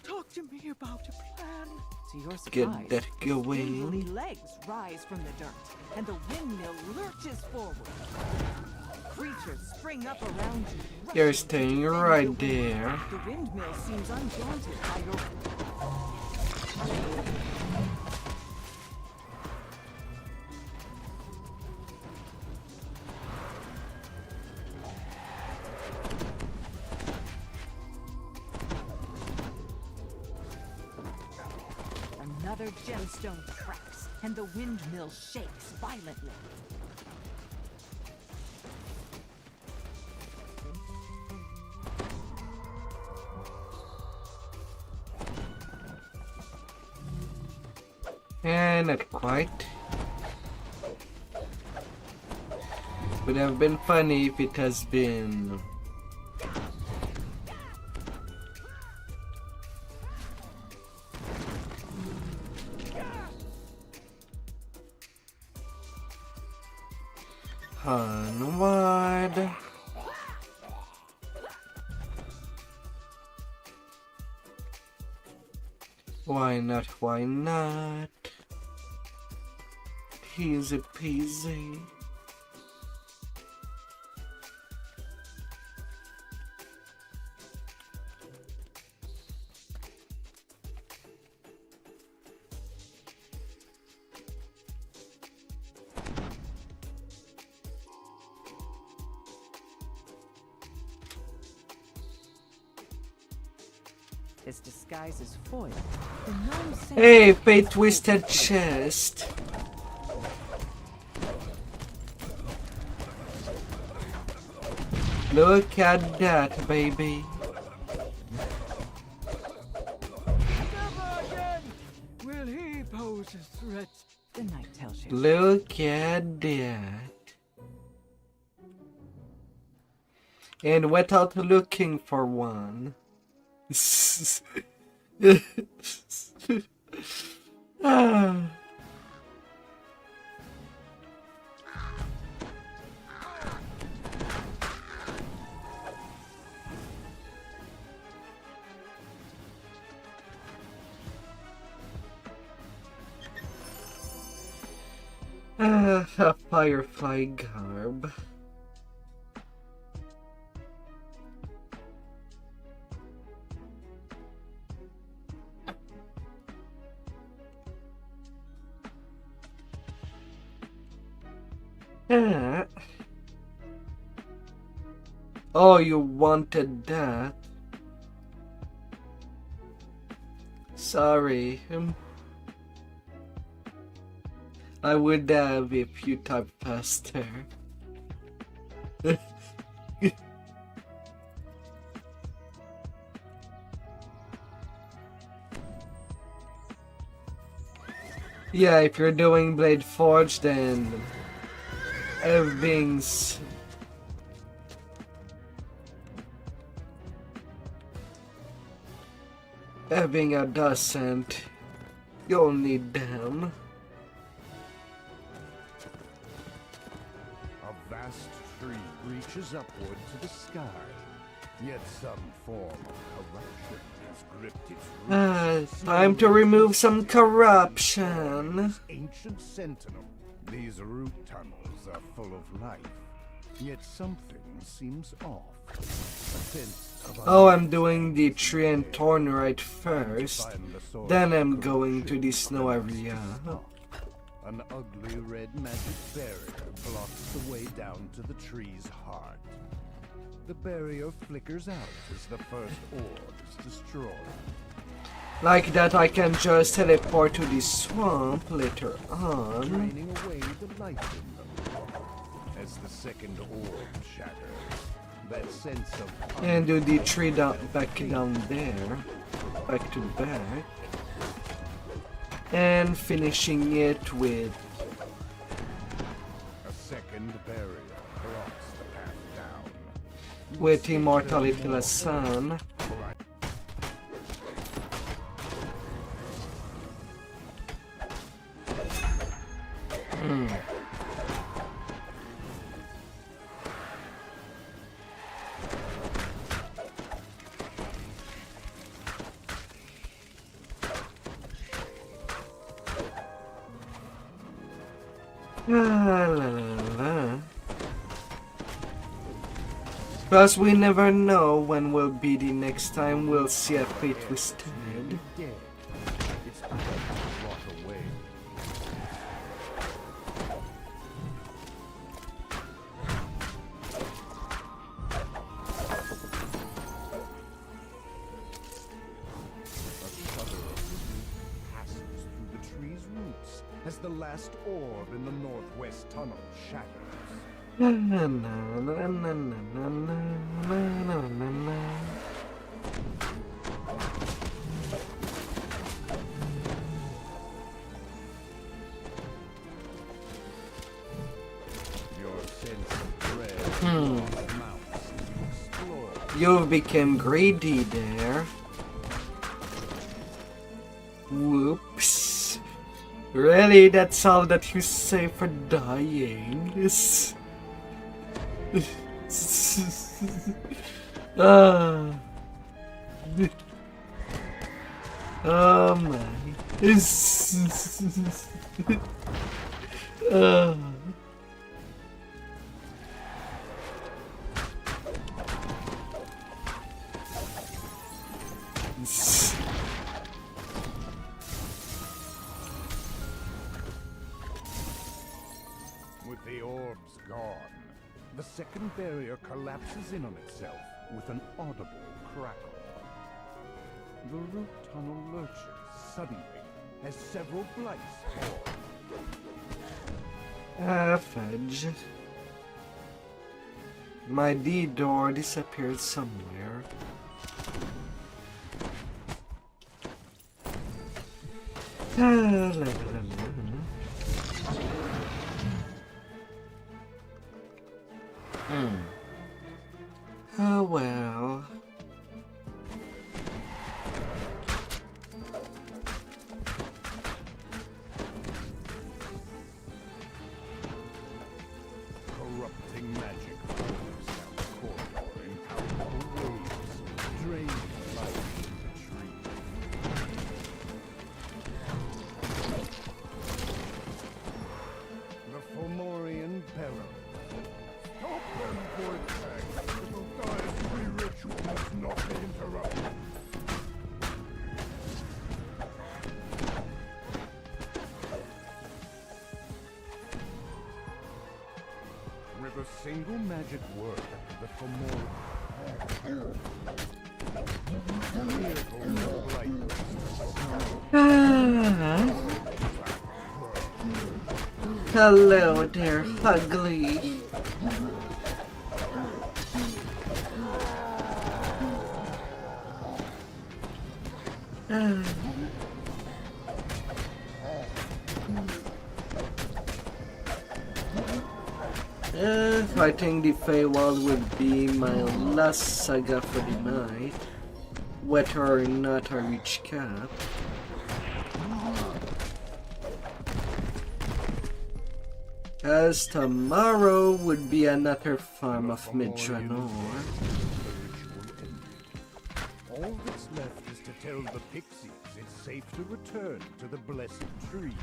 Talk to me about a plan. To your surprise, Get that spindly going. legs rise from the dirt, and the windmill lurches forward. Creatures spring up around you. You're staying right there. The windmill seems undaunted by your... Another gemstone cracks, and the windmill shakes violently. Not quite. Would have been funny if it has been. Onward. Why not? Why not? Easy peasy. His disguise is foiled. The gnome senses Hey, fate twisted chest. Look at that, baby. Never again will he pose a threat. The night tells you. Look at that. And without looking for one. Ah. A firefly garb. Oh, you wanted that. Sorry. I would have if you typed faster. Yeah, if you're doing Blade Forge, then everything's having a doesn't. You'll need them. A vast tree reaches upward to the sky, yet some form of corruption has gripped its roots. Time to remove some corruption. Ancient sentinel. These root tunnels are full of life, yet something seems off. A sense of Oh, I'm doing the tree and thorn right first. Then I'm going to the snow area. an ugly red magic barrier blocks the way down to the tree's heart. The barrier flickers out as the first orb is destroyed. Like that, I can just teleport to the swamp later on. Draining away the life in them. As the second orb shatters, that sense of And do the tree back down there. Back to back. And finishing it with a second barrier blocks the path down. with Immortality Lesson. Plus, we never know when will be the next time we'll see a fate twisted. It's brought away. A shudder of relief passes through the tree's roots as the last orb in the northwest tunnel shatters. Na, na, na, na, na, na, na, na, na. Your sense of dread mounts as you explore. You became greedy there. Whoops. Really? That's all that you say for dying? Oh my. With the orbs gone, the second barrier collapses in on itself with an audible crackle. The root tunnel lurches suddenly as several blights form. Fudge. My D door disappeared somewhere. Oh well. Corrupting magic flows down the corridor in powerful waves, draining life from the tree. The Fomorian Barrow. Stop them, Vortex! Little dietary ritual must not be interrupted. With a single magic word, the Fomorian... Hello there, ugly. Fighting the Feywild would be my last saga for the night, whether or not I reach cap. As tomorrow would be another farm of Midranor. All that's left is to tell the pixies it's safe to return to the blessed tree.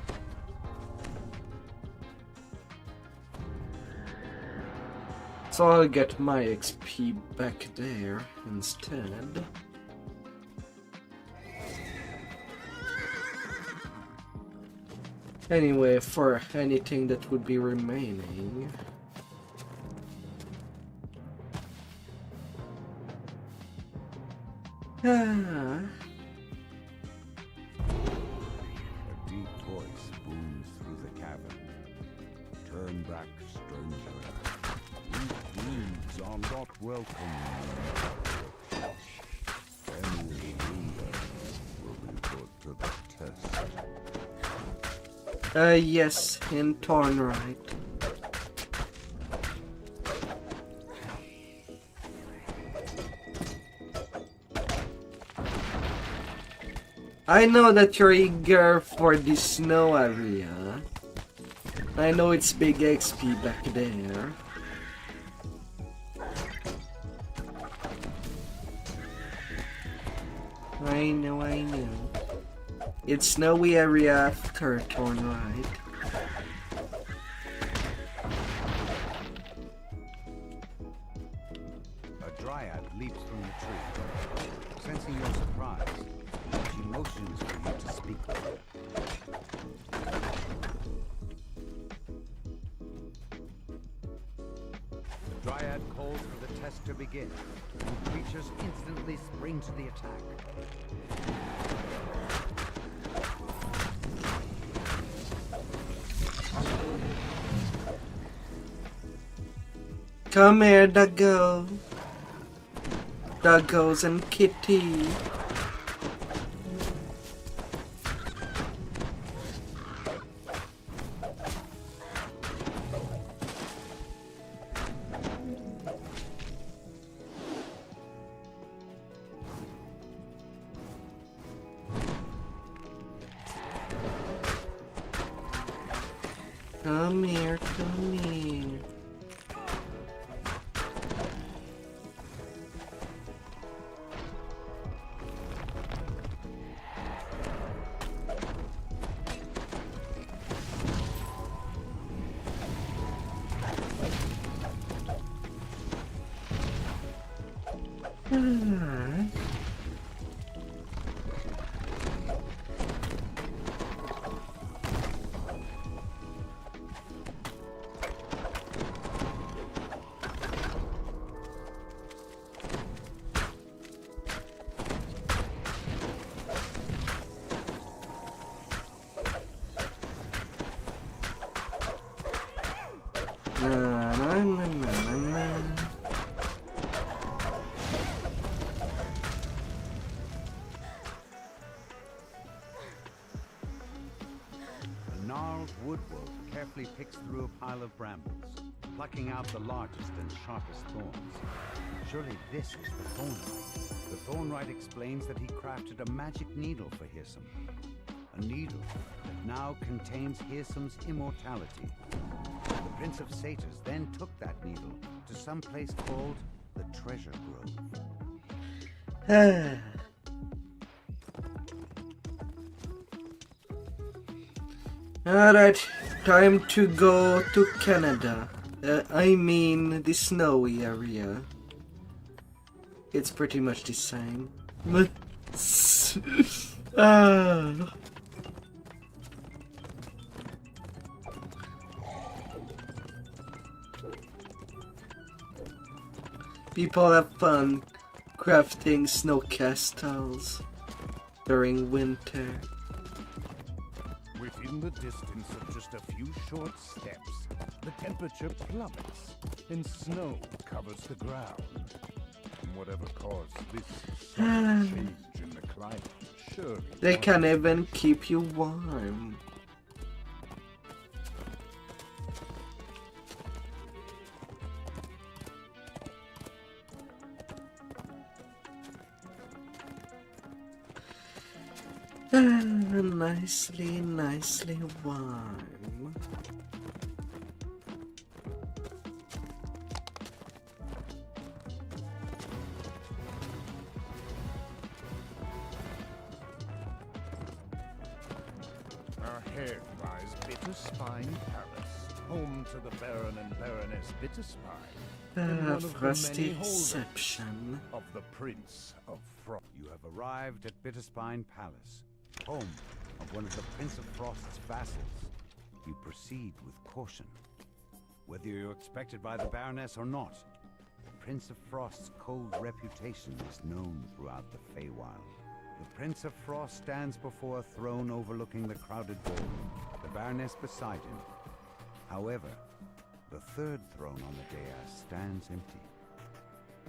So I'll get my XP back there instead. Anyway, for anything that would be remaining. A deep voice booms through the cavern. Turn back, stranger. These wounds are not welcome. Any ruler will be put to the test. Yes, in Tornright. I know that you're eager for the snow area. I know it's big XP back there. I know. It's snowy area after Tornright. A dryad leaps from the tree. Sensing your surprise, she motions for you to speak with her. The dryad calls for the test to begin, and creatures instantly spring to the attack. Come here, Duggo. Duggos and Kitty. Come here, come here. wood wolf carefully picks through a pile of brambles, plucking out the largest and sharpest thorns. Surely this is the thornright. The thornright explains that he crafted a magic needle for Hirsum. A needle that now contains Hirsum's immortality. The Prince of Satyrs then took that needle to some place called the Treasure Grove. Alright, time to go to Canada. I mean the snowy area. It's pretty much the same. People have fun crafting snow castles during winter. Within the distance of just a few short steps, the temperature plummets and snow covers the ground. Whatever caused this sudden change in the climate, surely They can even keep you warm. Nicely warm. Ahead lies Bitterspine Palace, home to the Baron and Baroness Bitterspine, and one of the Frosty many holders Deception of the Prince of Frost. You have arrived at Bitterspine Palace, home of one of the Prince of Frost's vassals. You proceed with caution. Whether you're expected by the Baroness or not, Prince of Frost's cold reputation is known throughout the Feywild. The Prince of Frost stands before a throne overlooking the crowded ballroom, the Baroness beside him. However, the third throne on the dais stands empty.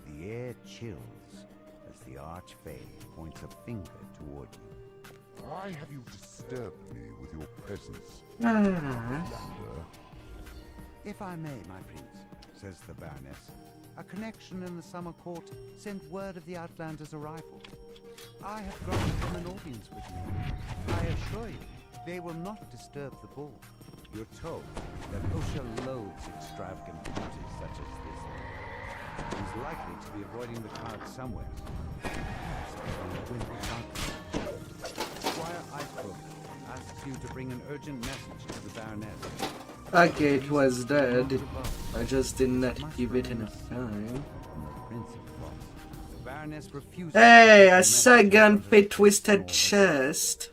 The air chills as the Archfey points a finger toward you. Why have you disturbed me with your presence? If I may, my prince, says the Baroness, a connection in the summer court sent word of the Outlander's arrival. I have granted them an audience with me. I assure you, they will not disturb the ball. You're told that Osha loathes extravagant parties such as this one. He's likely to be avoiding the crowd somewhere. Perhaps on the Windward Mountain. Squire Icebrook asks you to bring an urgent message to the Baroness. Okay, it was dead. I just did not give it enough time. Hey, a second fit-twisted chest.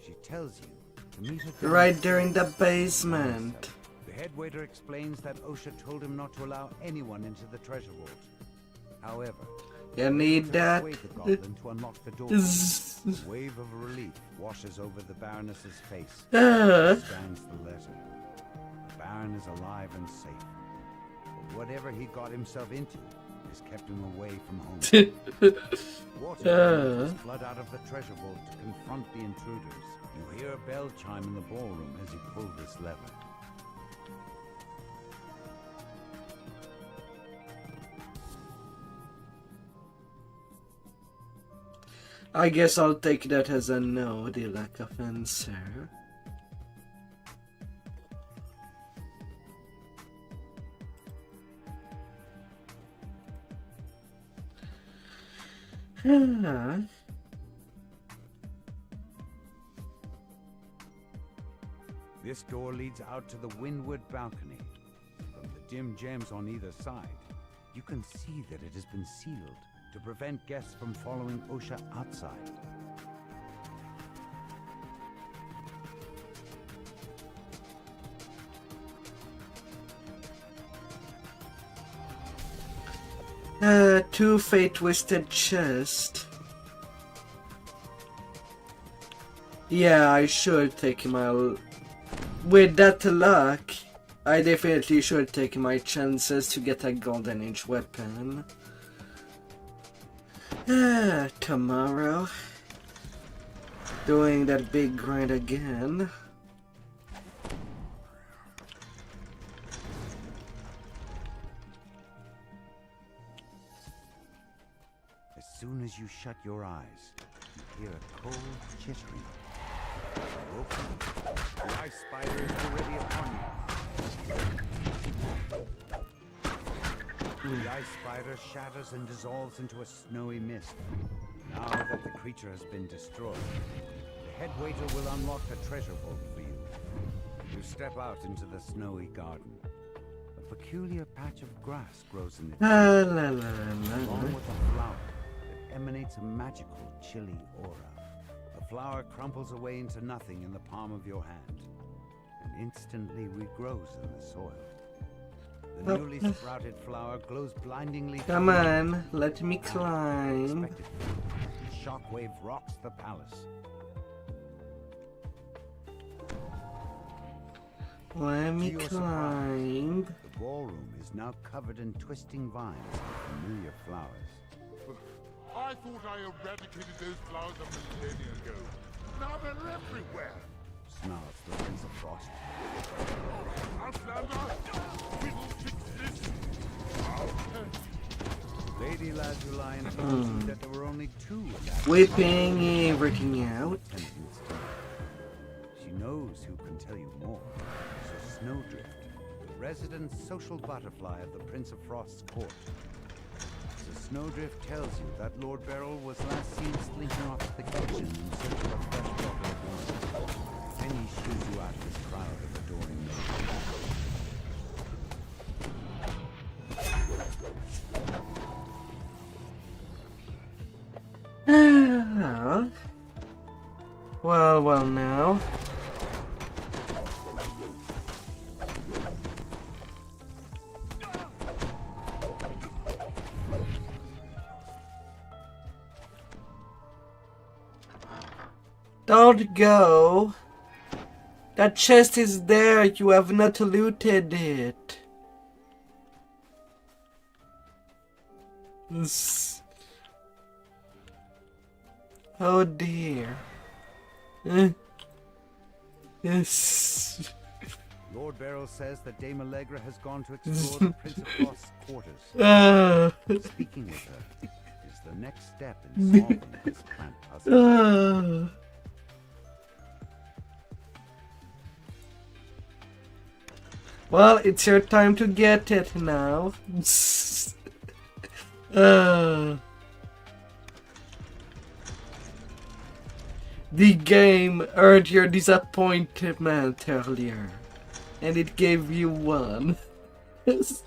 She tells you to meet her right there in the basement. The head waiter explains that Osha told him not to allow anyone into the treasure vault. However, you need that. The goblin to unlock the door. A wave of relief washes over the Baroness's face. Stands the letter. The Baron is alive and safe. But whatever he got himself into has kept him away from home. Water flood out of the treasure vault to confront the intruders. You hear a bell chime in the ballroom as you pull this lever. I guess I'll take that as a no, the lack of answer. This door leads out to the windward balcony. From the dim gems on either side, you can see that it has been sealed to prevent guests from following Osha outside. Two fate-twisted chest. Yeah, I should take my... With that luck, I definitely should take my chances to get a Golden Age weapon. Tomorrow. Doing that big grind again. soon as you shut your eyes, you hear a cold chittering. You open them. The ice spider is already upon you. The ice spider shatters and dissolves into a snowy mist. Now that the creature has been destroyed, the head waiter will unlock the treasure vault for you. You step out into the snowy garden. A peculiar patch of grass grows in its along with a flower that emanates a magical, chilly aura. The flower crumples away into nothing in the palm of your hand and instantly regrows in the soil. The newly sprouted flower glows blindingly. Come on, let me climb. The shockwave rocks the palace. Let me climb. The ballroom is now covered in twisting vines of familiar flowers. I thought I eradicated those flowers a millennia ago. Now they're everywhere. Snarls the Prince of Frost. Outlander, we will fix this. Lady Lazuline told you that there were only 2 whipping everything out. She knows who can tell you more. So Snowdrift, the resident social butterfly of the Prince of Frost's court. So Snowdrift tells you that Lord Beryl was last seen slinking off to the kitchen in search of a fresh bottle of wine. Then he shoos you out of his crowd of adoring men. Well now. Don't go. That chest is there. You have not looted it. Oh dear. Yes. Lord Beryl says that Dame Allegra has gone to explore the Prince of Frost's quarters. Speaking with her is the next step in solving this plant puzzle. Well, it's your time to get it now. The game heard your disappointment earlier, and it gave you one. Palace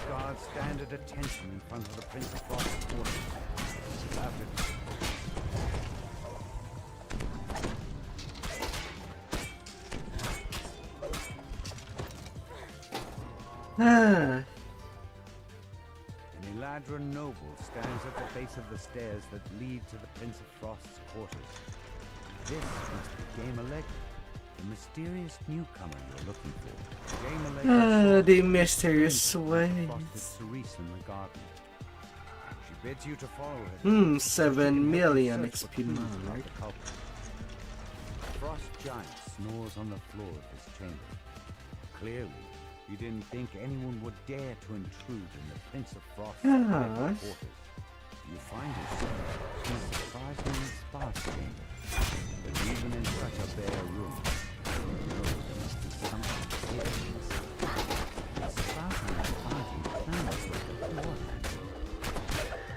guards stand at attention in front of the Prince of Frost's quarters. An Eladra noble stands at the base of the stairs that lead to the Prince of Frost's quarters. This must be Dame Allegra, the mysterious newcomer you're looking for. Dame Allegra the mysterious ways. Cerise in the garden. She bids you to follow her. 7 million XP mark. The Frost Giant snores on the floor of his chamber. Clearly, you didn't think anyone would dare to intrude in the Prince of Frost's quarters. You find yourself in a surprisingly sparse chamber. But even in such a bare room, you know there must be something hidden inside. A sprouting and fighting clouds like a door handle.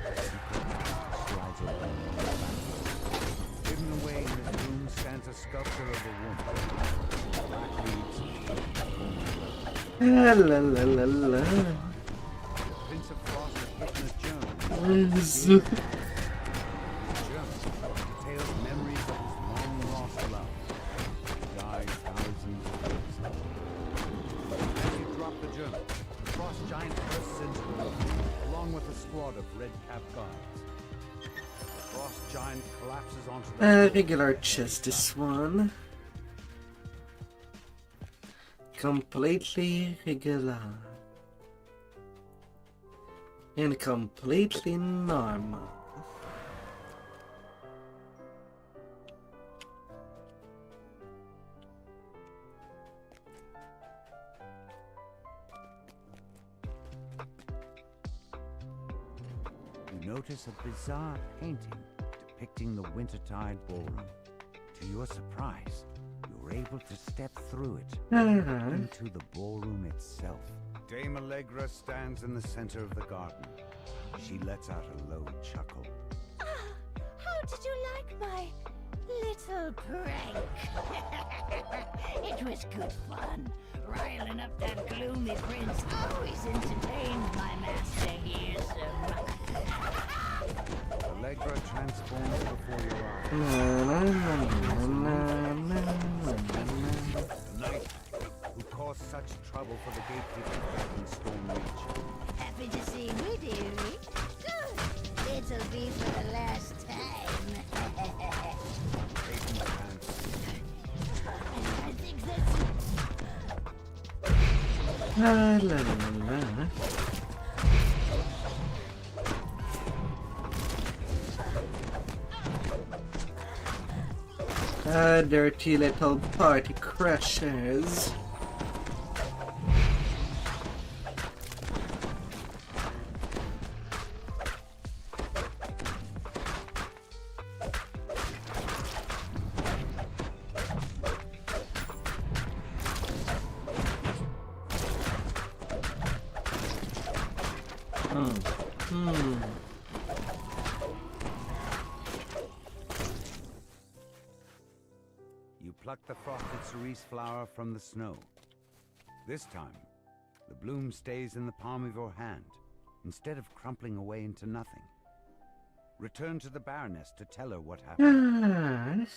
A secret slides open on the back. Hidden away in this room stands a sculpture of a woman. Black leaves La la la la. Prince of Frost has written a journal. Yes. The journal details memories of his long-lost love. He died thousands of years ago. As you drop the journal, the Frost Giant bursts into the room, along with a squad of red-capped guards. The Frost Giant collapses onto the Regular chest, this one. Completely regular. And completely normal. notice a bizarre painting depicting the Wintertide Ballroom. To your surprise, you're able to step through it into the ballroom itself. Dame Allegra stands in the center of the garden. She lets out a low chuckle. How did you like my little prank? It was good fun. Riling up that gloomy prince always entertained my master here so much. Allegra transforms before your eyes. The knight who caused such trouble for the gatekeeper back in Storm Reach. Happy to see you, dearie. Good. It'll be for the last time. I think that's La la la la. Dirty little party crashers. You pluck the frosted cerise flower from the snow. This time, the bloom stays in the palm of your hand, instead of crumpling away into nothing. Return to the Baroness to tell her what happened.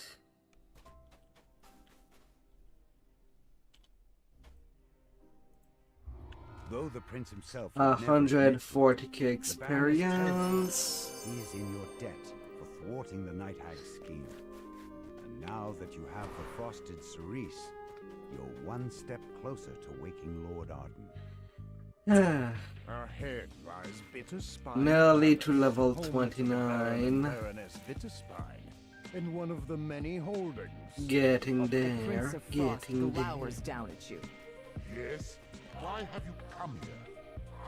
Though the prince himself 140k experience. He's in your debt for thwarting the Night Hag's scheme. And now that you have the frosted cerise, you're one step closer to waking Lord Arden. Ahead lies Bitterspine. Nearly to level 29. Baroness Bitterspine, in one of the many holdings. Getting The Prince there, of Frost getting there. glowers down at you. Yes? Why have you come here?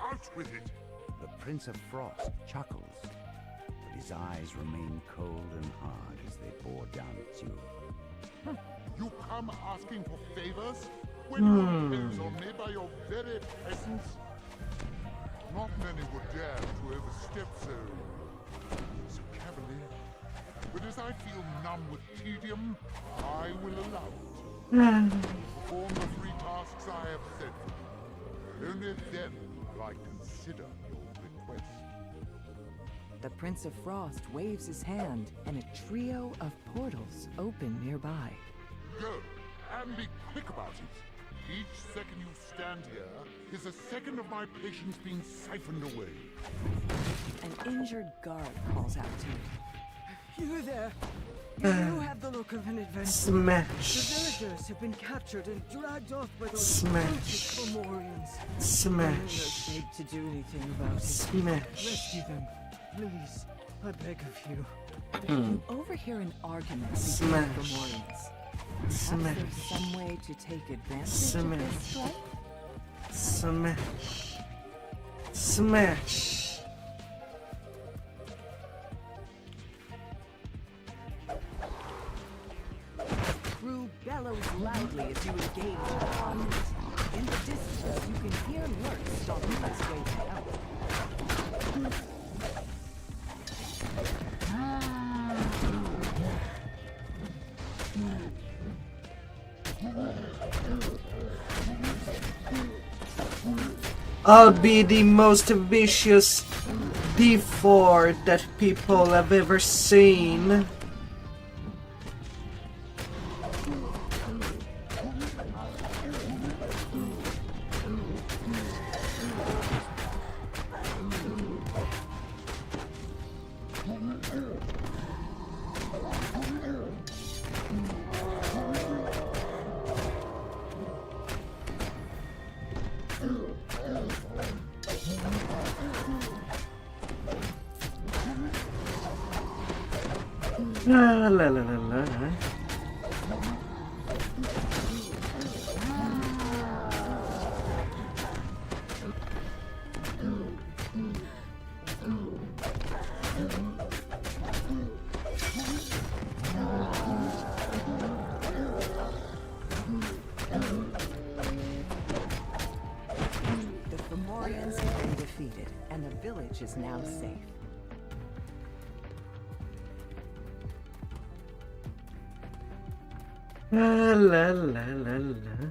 Out with it! The Prince of Frost chuckles, but his eyes remain cold and hard as they bore down at you. You come asking for favors? When your favors are made by your very presence? Not many would dare to overstep so cavalier. But as I feel numb with tedium, I will allow it. Perform the 3 tasks I have set for you. Only then will I consider your request. The Prince of Frost waves his hand, and a trio of portals open nearby. Go, and be quick about it. Each second you stand here is a second of my patience being siphoned away. An injured guard calls out to you. You there! You have the look of an adventurer. Smash. The villagers have been captured and dragged off by those Smash. Fomorians. Smash. No need to do anything about it. Smash. Rescue them, please. I beg of you. You overhear an argument between Smash. the Fomorians. Perhaps Smash. there's some way to take advantage Smash. of this strife? Smash. Smash. Crew bellows loudly as you engage the conflict. In the distance, you can hear Lurk stalking his way out. I'll be the most vicious D4 that people have ever seen. La la la la la. Saurians have been defeated, and the village is now safe. La la la la la.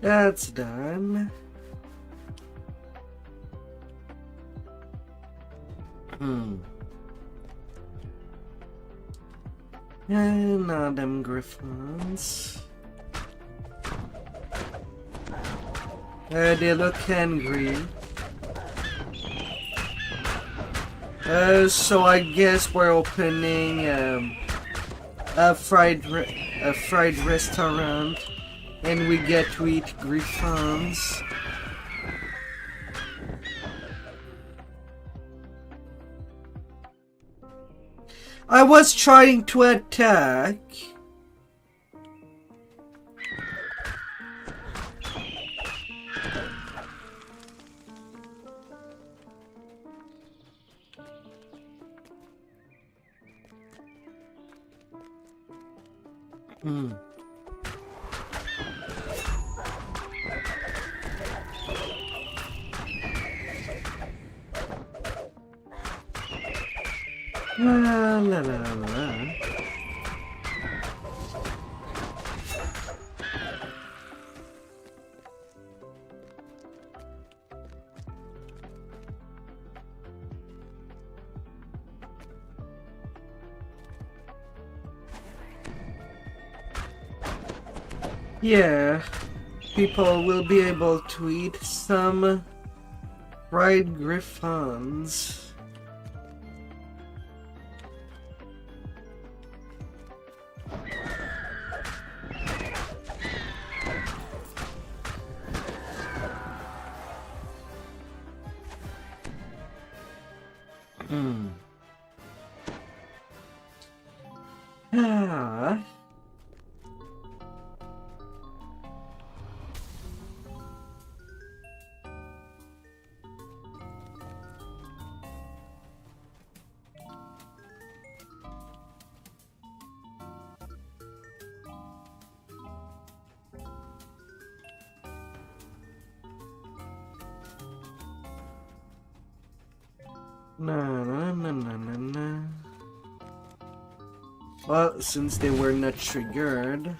That's done. And now them griffins. They look angry. So I guess we're opening a fried restaurant, and we get to eat griffins. I was trying to attack. La la la la. Yeah, people will be able to eat some fried griffins. Ah. Na. Well, since they were not triggered,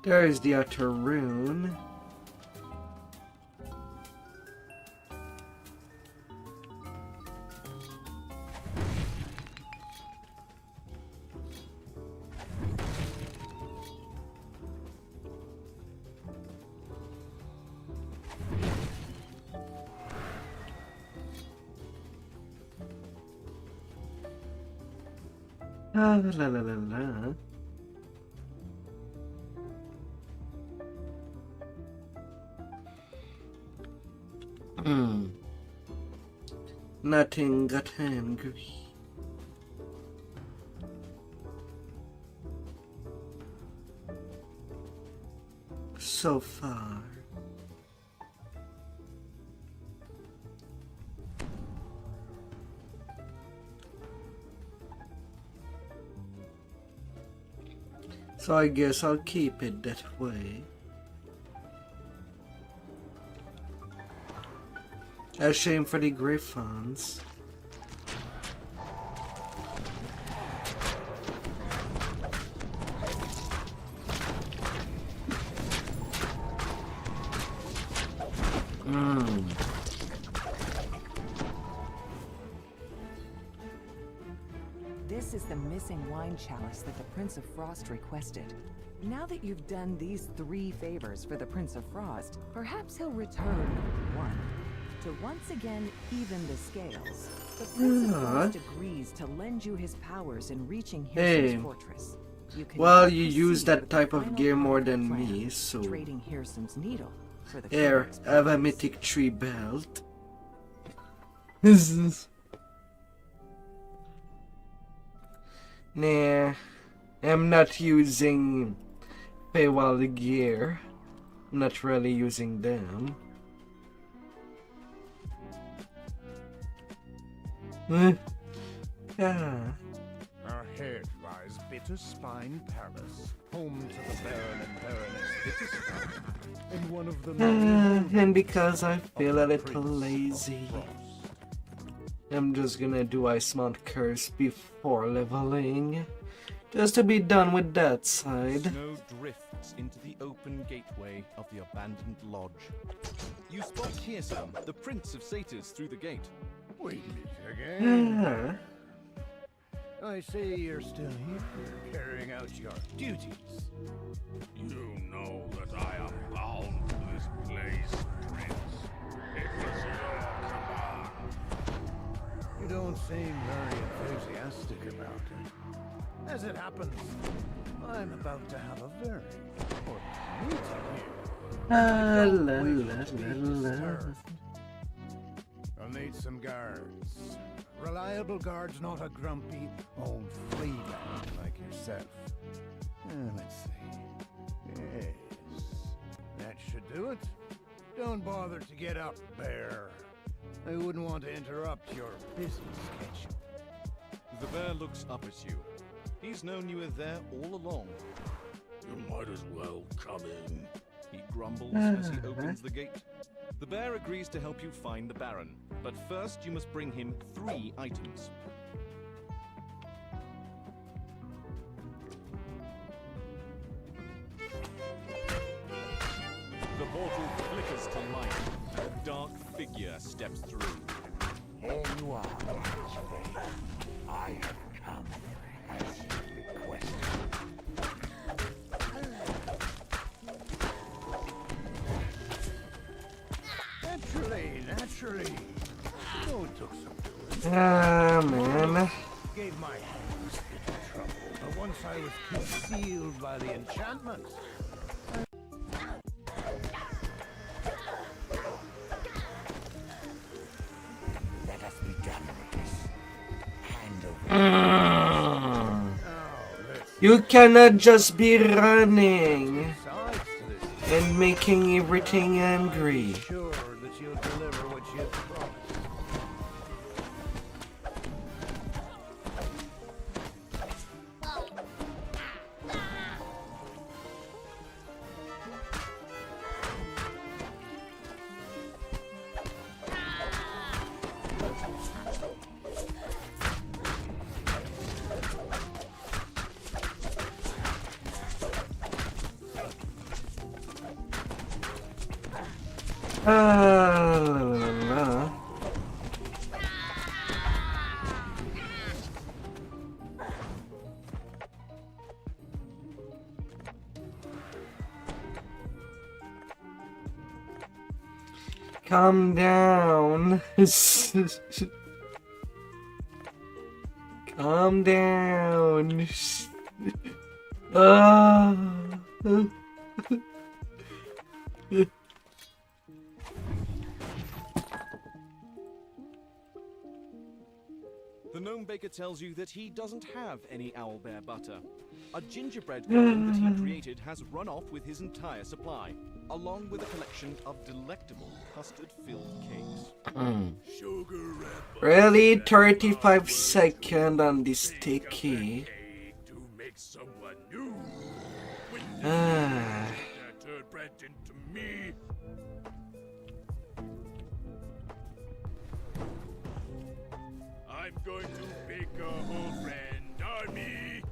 there is the outer rune. La la la la la. Nothing got angry. So far. So I guess I'll keep it that way. A shame for the griffins. This is the missing wine chalice that the Prince of Frost requested. Now that you've done these 3 favors for the Prince of Frost, perhaps he'll return, 1, to once again even the scales. The Prince of Frost agrees to lend you his powers in reaching Hirsum's fortress. Well, you use that type of gear more than me, so... Trading Hirsum's needle for the Here, I have a mythic tree belt. Nah, I'm not using paywall gear. I'm not really using them. Yeah. Ahead lies Bitterspine Palace, home to the Baron and Baroness Bitterspine, and one of the And because I feel a little lazy, I'm just gonna do Ice Mount Curse before leveling, just to be done with that side. Snow drifts into the open gateway of the abandoned lodge. You spot Kirsam, the Prince of Satyrs, through the gate. We meet again. I see you're still here, carrying out your duties. You know that I am bound to this place, Prince. It was your command. You don't seem very enthusiastic about it. As it happens, I'm about to have a very important meeting here. I'll need some guards. Reliable guards, not a grumpy old freeman like yourself. Let's see. Yes, that should do it. Don't bother to get up, Bear. I wouldn't want to interrupt your busy schedule. The bear looks up at you. He's known you were there all along. You might as well come in. He grumbles as he opens the gate. The bear agrees to help you find the Baron, but first you must bring him 3 items. The portal flickers to life. A dark figure steps through. Here you are, I have come as you requested. Naturally. Oh, it took some doing. Man. Gave my hands into trouble, but once I was concealed by the enchantment. Let us be done with this. Hand over. You cannot just be running and making everything angry. Sure that you'll deliver what you promised. Calm down. Calm down. The gnome baker tells you that he doesn't have any owlbear butter. A gingerbread golem that he created has run off with his entire supply, along with a collection of delectable custard-filled cakes. Really? 35 seconds on this sticky. To make someone new. Turn bread into me. I'm going to make a whole friend army.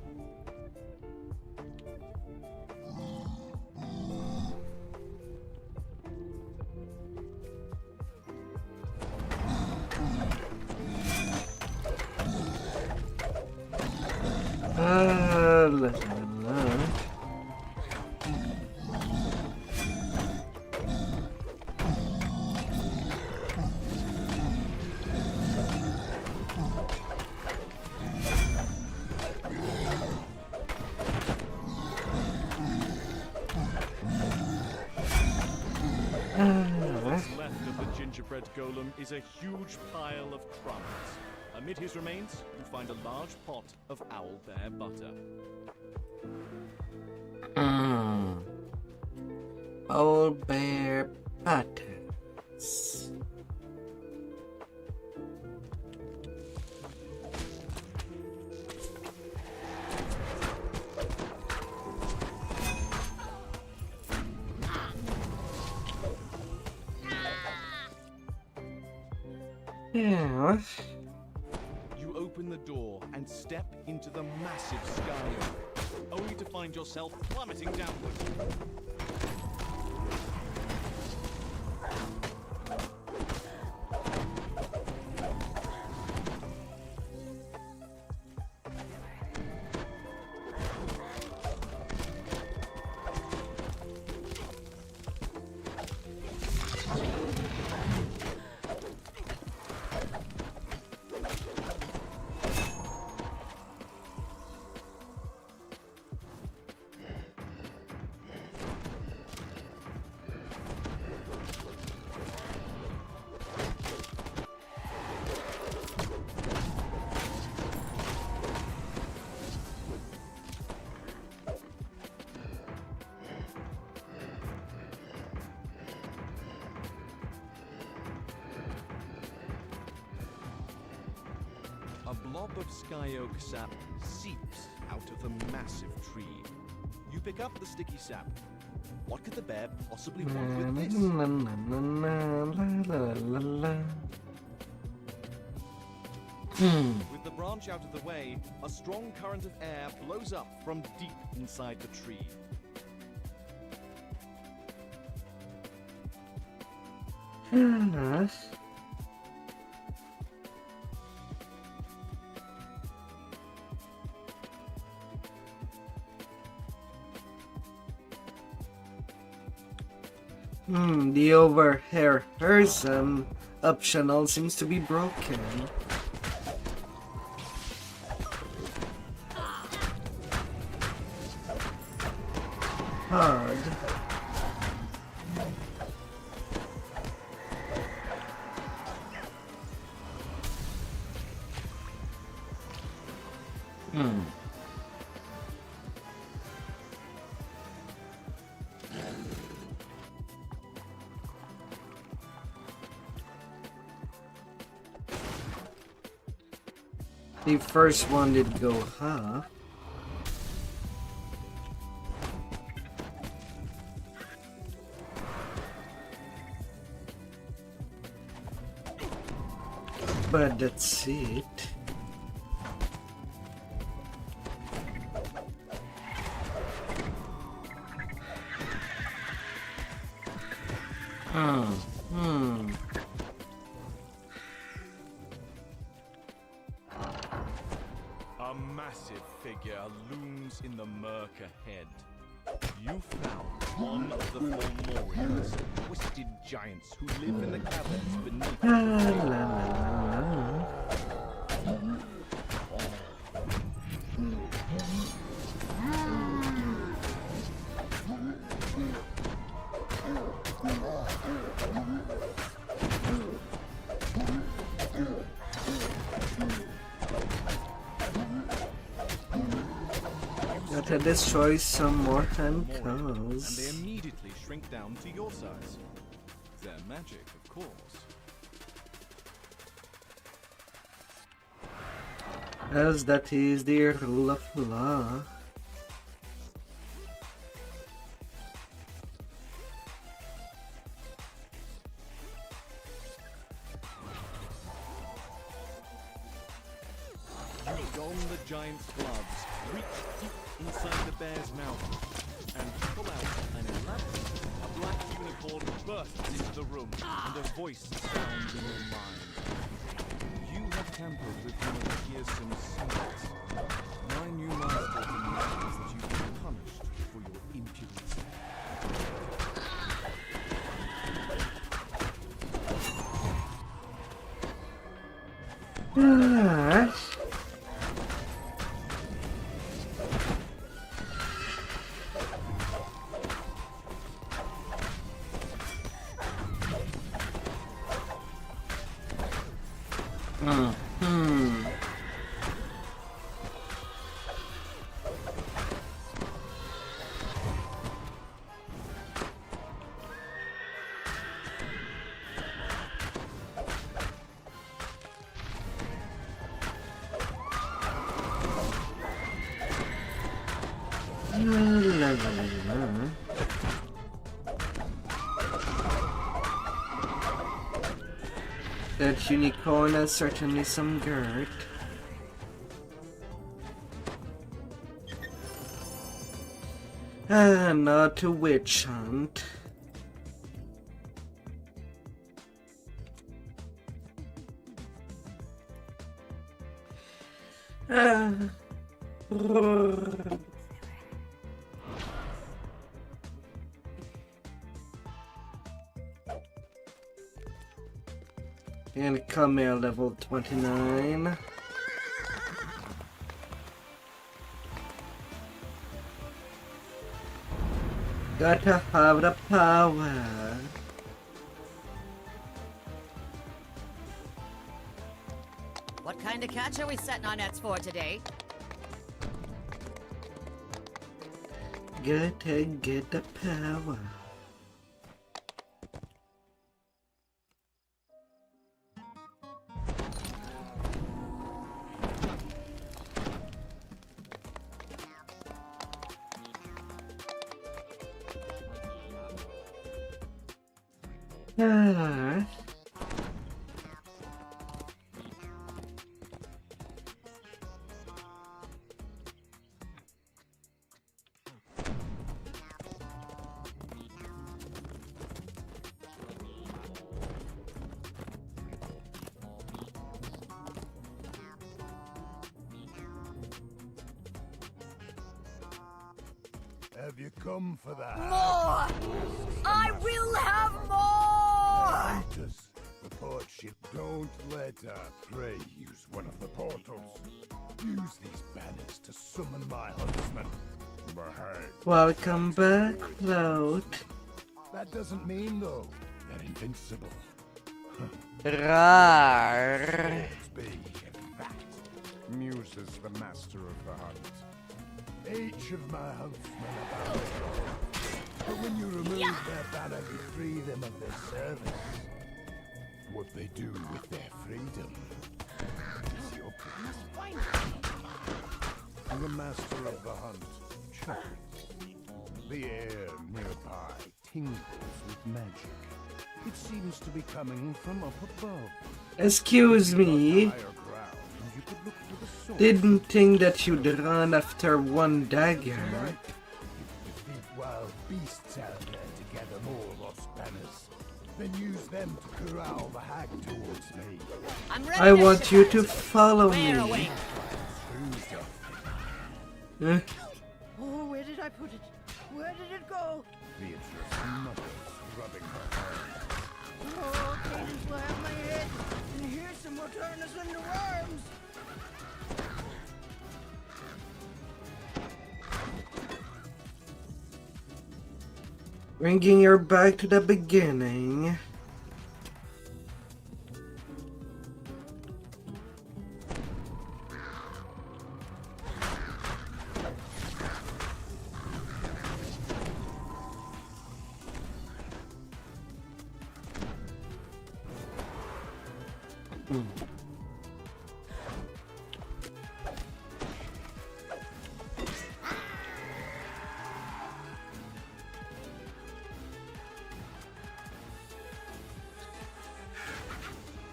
What's left of the gingerbread golem is a huge pile of crumbs. Amid his remains, you find a large pot of owlbear butter. All bear patterns. Yeah. You open the door and step into the massive sky, only to find yourself plummeting downward. A blob of sky oak sap seeps out of the massive tree. You pick up the sticky sap. What could the bear possibly want with this? With the branch out of the way, a strong current of air blows up from deep inside the tree. The overhead person optional seems to be broken. Hard. The first one did go, huh? But that's it. A massive figure looms in the murk ahead. You found one of the Fomorians, twisted giants who live in the caverns beneath Gotta destroy some more and handcuffs. they immediately shrink down to your size. Their magic, of course. As that is the rule of law. You don the giant's gloves, reach deep inside the bear's mouth, and pull out an elaborate. A black unicorn bursts into the room, and a voice sounds in your mind. You have tampered with one of the fearsome secrets. My new master demands that you be punished for your impudence. That unicorn has certainly some girth. Not a witch hunt. And come here, level 29. Gotta have the power. What kind of catch are we setting our nets for today? Gotta get the power. Have you come for that? More! I will have more! Hunters, report ship. Don't let our prey use one of the portals. Use these banners to summon my huntsman. Behind. Welcome back, Float. That doesn't mean, though, they're invincible. Rar. Swords be, in fact. Muse is the master of the hunt. Each of my huntsmen are bound. But when you remove their banner, you free them of their service. What they do with their freedom is your business. The master of the hunt chuckles. The air nearby tingles with magic. It seems to be coming from up above. Excuse me. Didn't think that you'd run after one dagger. Defeat wild beasts out there to gather more lost banners. Then use them to corral the hag towards me. I want you to follow me. Oh, where did I put it? Where did it go? Beatrice mutters, rubbing her hands. Oh, Cadence will have my head. And here's some will turn us into worms. Bringing her back to the beginning.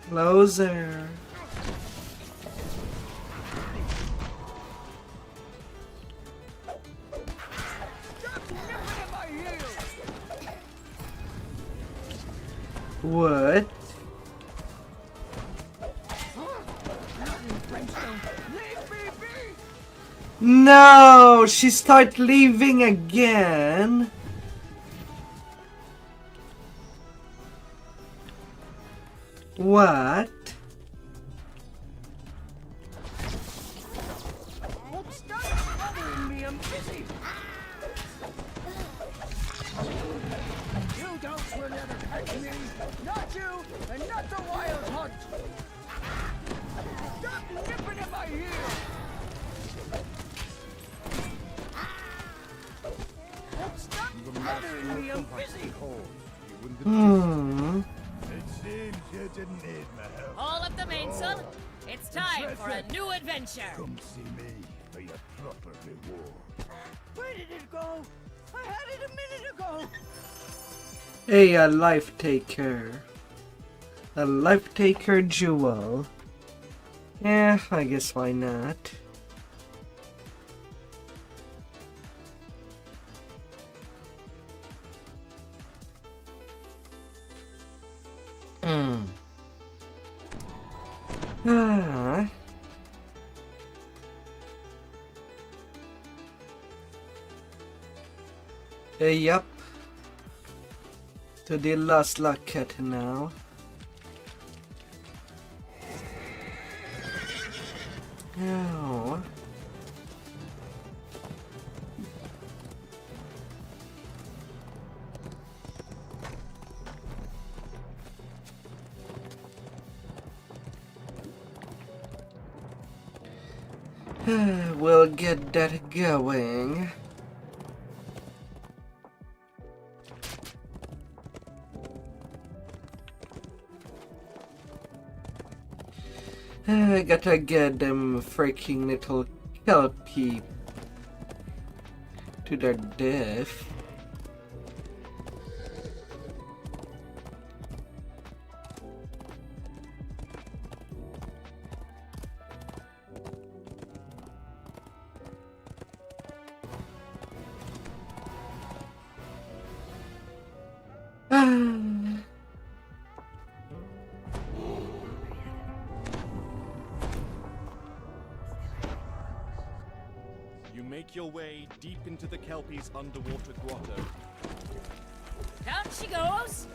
Closer. What? No, she started leaving again. What? Stop bothering me, I'm busy. You don'ts will never catch me. Not you, and not the wild hunt. Stop nipping at my heels. Stop bothering me, I'm busy. It seems you didn't need my help. All up the mainsail. It's time for a new adventure. Come see me for your proper reward. Where did it ago! I had it a minute ago! Hey, a life taker. A life taker jewel. Yeah, I guess why not? Ah. Yup. To the last locket now. Oh. We'll get that going. I gotta get them freaking little kelpie to their death. You make your way deep into the Kelpie's underwater grotto. Down she goes!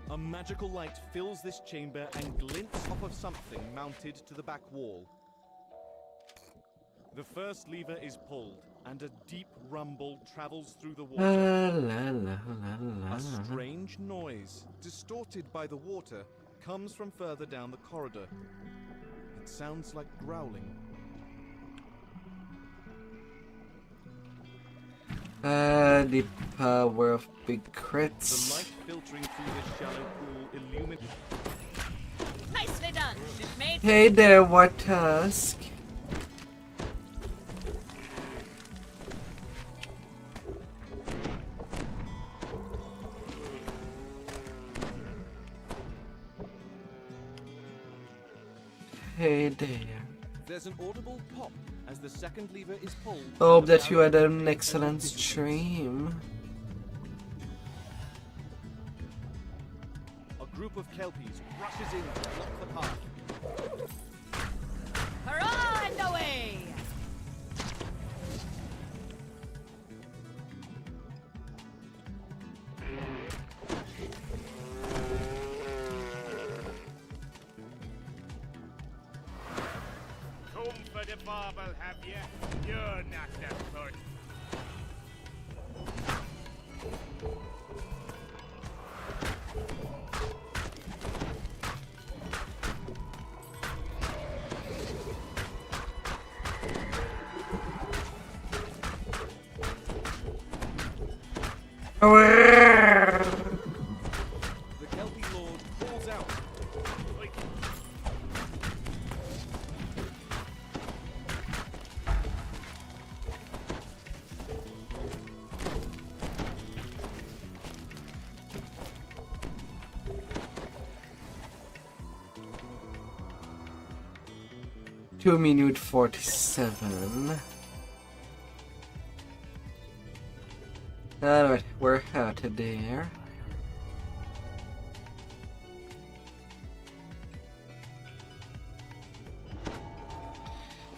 A magical light fills this chamber and glints off of something mounted to the back wall. The first lever is pulled, and a deep rumble travels through the water. A strange noise, distorted by the water, comes from further down the corridor. It sounds like growling. The power of big The crits. light filtering through this shallow pool illuminates. Nicely done, shipmate! Hey there, what task? Hey there. There's an audible pop as the second lever is pulled. Hope that you had an excellent stream. A group of Kelpies rushes in to block the path. Hurrah and away! Come for the bauble, have you? You're not that good. The Kelpie Lord calls out. Two minute 47. Alright, we're out of there.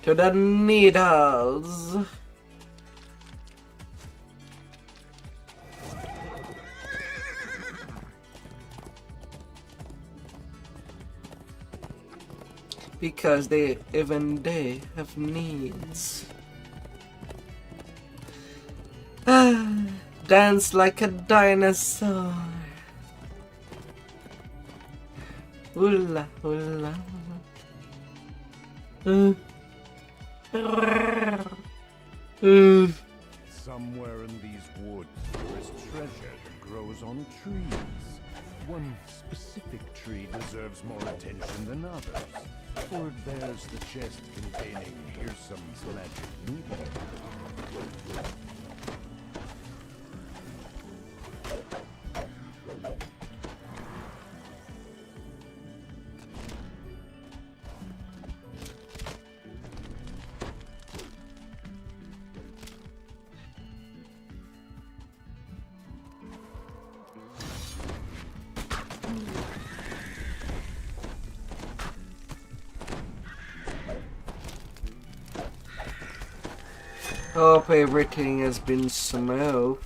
To the needles. Because even they have needs. Dance like a dinosaur. Oola, oola. Somewhere in these woods, there is treasure that grows on trees. One specific tree deserves more attention than others, for it bears the chest containing Hearsome's magic needle. Hope everything has been smooth.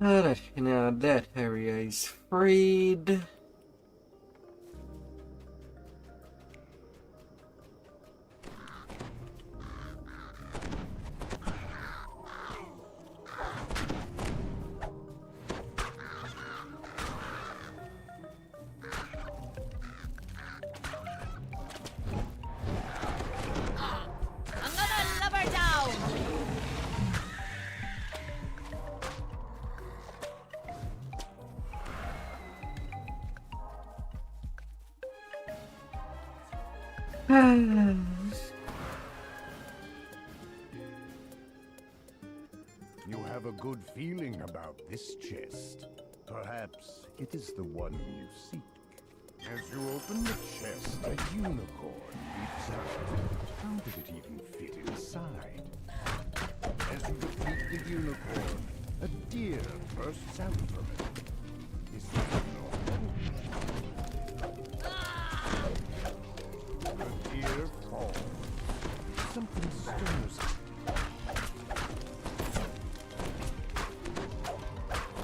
Alright, now that area is freed. You have a good feeling about this chest. Perhaps it is the one you seek. As you open the chest, a unicorn leaps out. How did it even fit inside? As you defeat the unicorn, a deer bursts out from it. Is this normal? The deer falls. Something stirs it.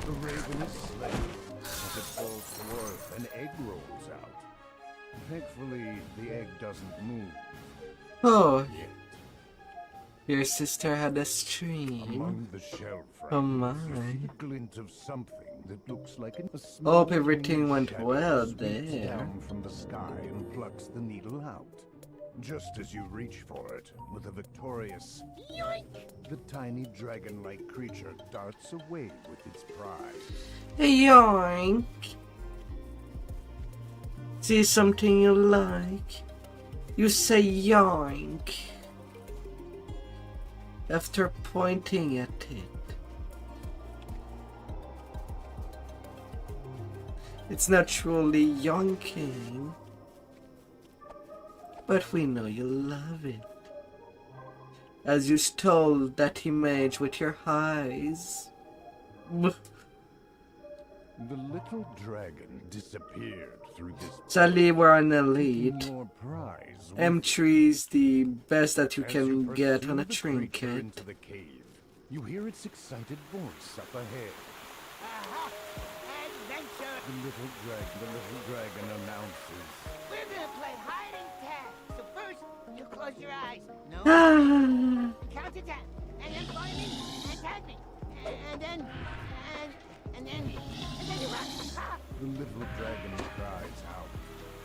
The raven is slain. As it falls to earth, an egg rolls out. Thankfully, the egg doesn't move. Oh, your sister had a stream. Among the shell Oh my. fragments, a glint of something that looks like a Hope everything went shadow well sweeps there. down from the sky and plucks the needle out. Just as you reach for it, with a victorious yoink, the tiny dragon-like creature darts away with its prize. Yoink. See something you like? You say yoink after pointing at it. It's not truly yoinking, but we know you love it, as you stole that image with your eyes. The little dragon disappeared through this. Sadly, we're an elite. More prize. M3 is the best that you As can get on a pursue the creature trinket. into the cave, you hear its excited voice up ahead. Adventure! The little dragon announces. We're gonna play hide and tag. So first, you close your eyes. No. Count to 10, and then find me and tag me, and then you run. Ha! The little dragon cries out.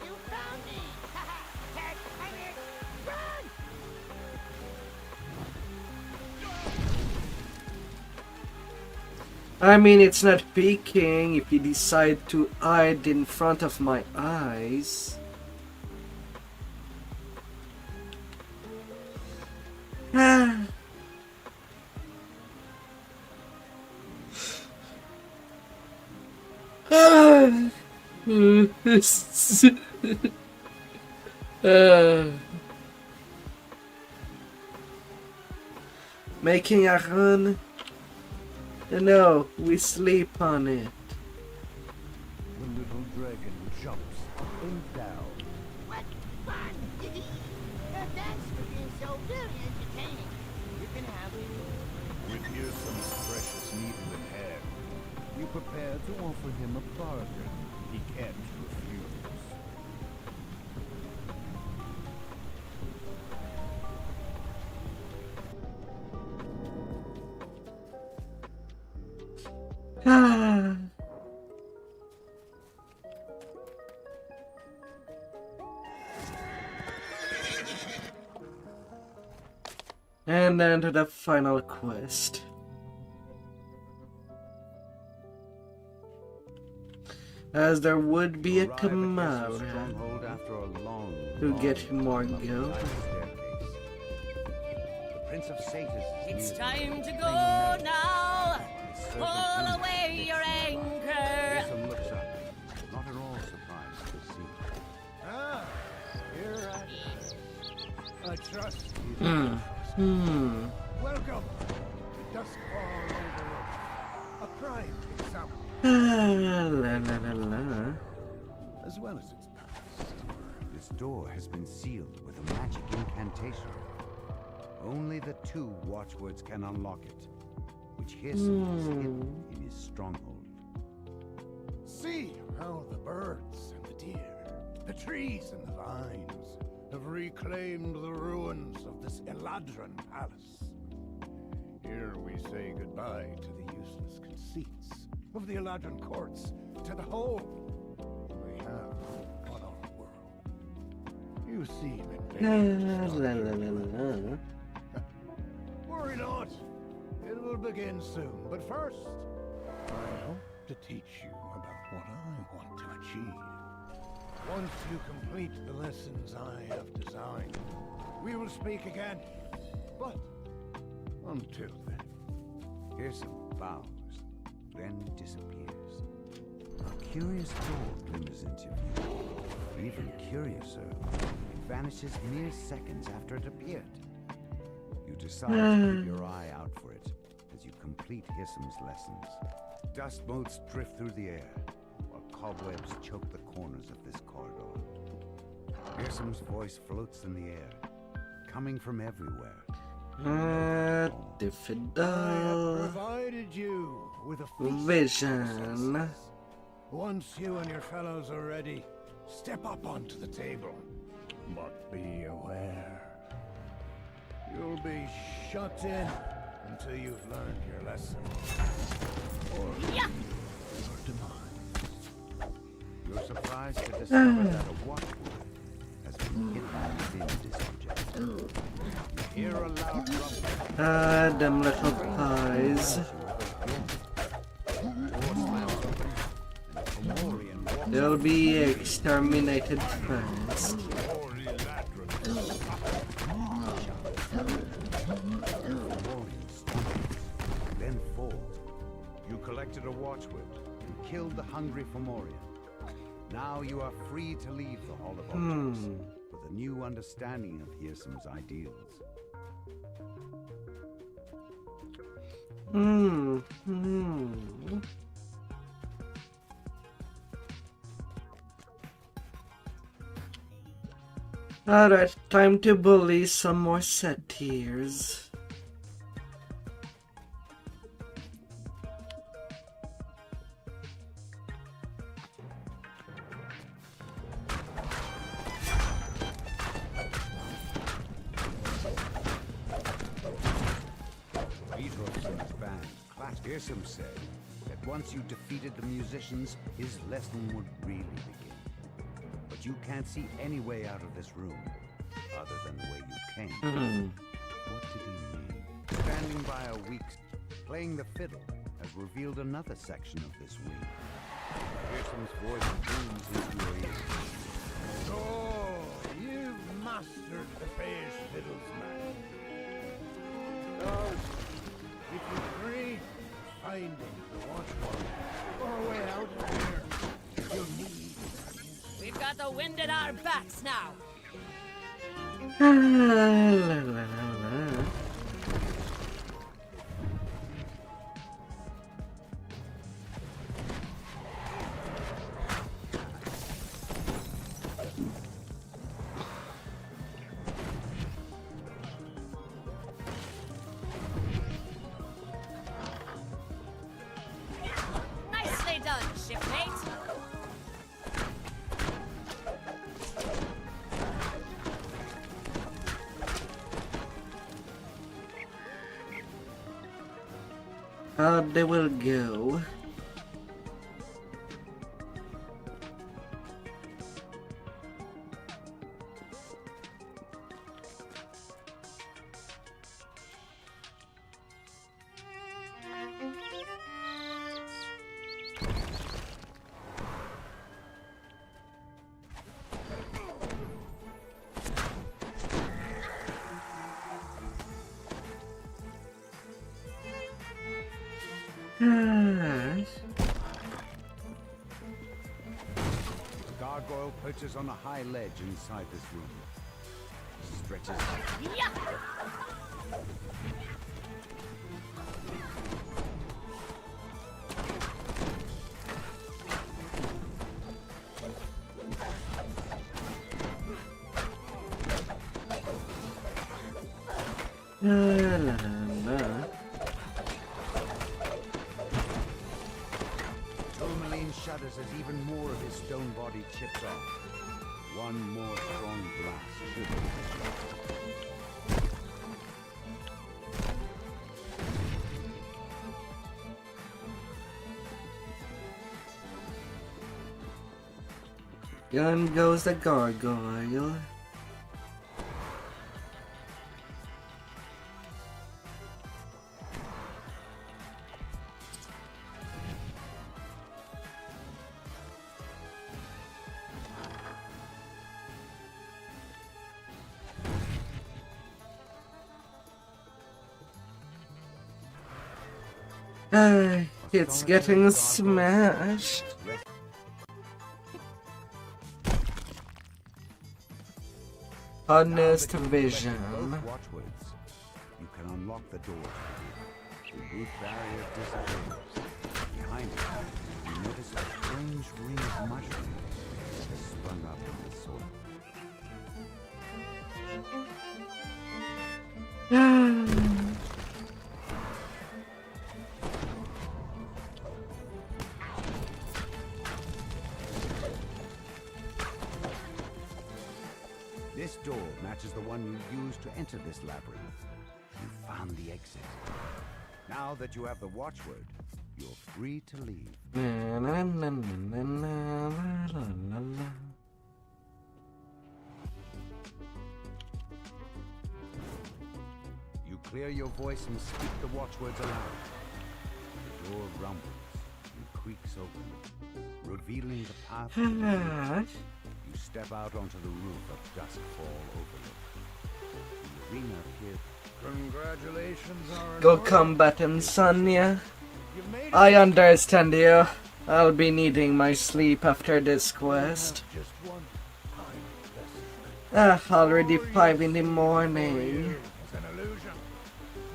You found me. Tag, I'm here. Run! I mean, it's not peeking if you decide to hide in front of my eyes. Making a run? No, we sleep on it. The little dragon jumps up and down. What fun! Thanks for being so very entertaining. You can have it. With Hearsome's precious needle in hand, you prepared to offer him a bargain he can't refuse. And then to the final quest. As there would be a tomorrow to get more gold. It's time to go now. Pull away your anchor. Some looks up, not at all surprised to see. Ah, here I trust you. Welcome to Duskfall Overlook. A prime example. As well as its past. This door has been sealed with a magic incantation. Only the 2 watchwords can unlock it, which Hirsum is hidden in his stronghold. See how the birds and the deer, the trees and the vines have reclaimed the ruins of this Eladrin palace. Here we say goodbye to the useless conceits of the Eladrin courts, to the whole we have on our world. You seem impatient. Worry not, it will begin soon. But first, I hope to teach you about what I want to achieve. Once you complete the lessons I have designed, we will speak again. But until then, Hirsum bows, then disappears. A curious door glimmers into view. Even curiouser, it vanishes mere seconds after it appeared. You decide to keep your eye out for it as you complete Hirsum's lessons. Dust motes drift through the air, while cobwebs choke the corners of this corridor. Hirsum's voice floats in the air, coming from everywhere. I have provided you with a vision. Once you and your fellows are ready, step up onto the table. But be aware, you'll be shut in until you've learned your lesson. Or your demise. You're surprised to discover that a watchword has been hidden within this object. You hear a loud rumble. Them little pies. They'll be exterminated first. Then fall. You collected a watchword and killed the hungry Fomorian. Now you are free to leave the Hall of Objects with a new understanding of Hirsum's ideals. Alright, time to bully some more satyrs. Hirsum said that once you defeated the musicians, his lesson would really begin. But you can't see any way out of this room, other than the way you came. What did he mean? Standing by a weak, playing the fiddle, has revealed another section of this wing. Hirsum's voice booms into your ears. So, you've mastered the Phase Fiddle's man. So, if you agree, finding the watchword or a way out of here, you'll need. We've got the wind at our backs now. Nice How they will go. The gargoyle perches on a high ledge inside this room. Stretches. Tourmaline shudders as even more of his stone body chips off. One more strong blast should be Gun goes the gargoyle. It's getting smashed. Honest vision. Watchwords. You can unlock the door to the root barrier disappears. Behind it, you notice a strange ring of mushrooms that has sprung up in the soil. This door matches the one you used to enter this labyrinth. You found the exit. Now that you have the watchword, you're free to leave. You clear your voice and speak the watchwords aloud. The door rumbles and creaks open, revealing the path to the room. You step out onto the roof of Duskfall Overlook. The arena appears. Congratulations, Aaron. Go combatant, Sonya. I understand you. I'll be needing my sleep after this quest. Already 5 in the morning. It's an illusion.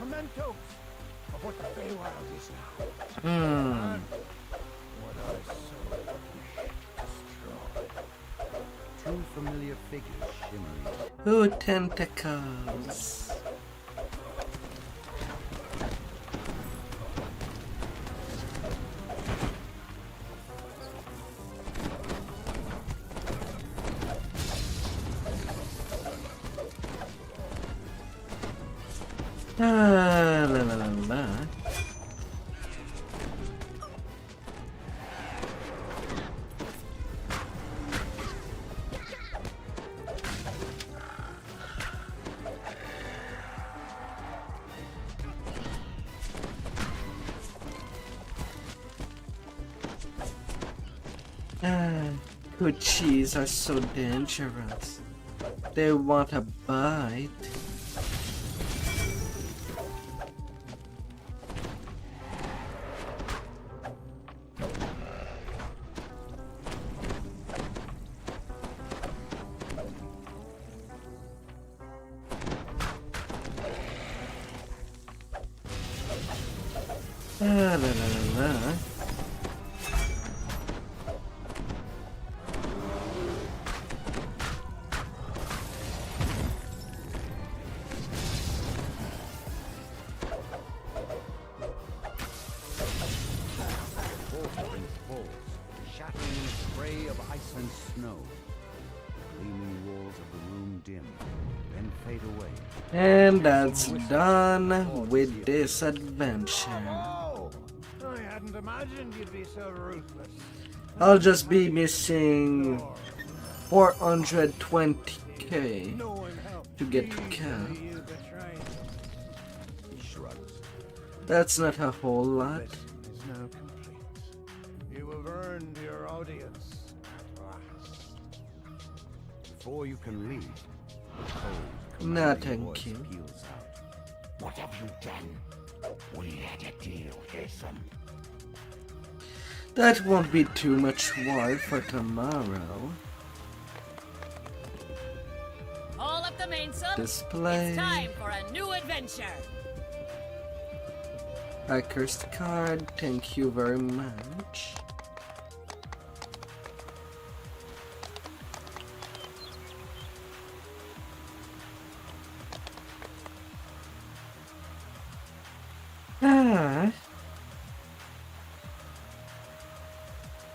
Mementos of what the Feywild is now. What I so destroyed. Two familiar figures shimmering. Ooh, tentacles. La la la la. Coochies are so dangerous. They want a bite. La la la la. Shattering in a spray of ice and snow. The gleaming walls of the room dim, then fade away. And that's done with this adventure. Oh, hadn't imagined you'd be so ruthless. I'll just be missing 420k to get to cap. He shrugs. That's not a whole lot. Is now complete. You have earned your audience at last. Before you can leave, the cold, Nah, commanding thank you. voice peals out. What have you done? We had a deal, Jason. That won't be too much work for tomorrow. All up the mainsail. Display. It's time for a new adventure. A cursed card, thank you very much.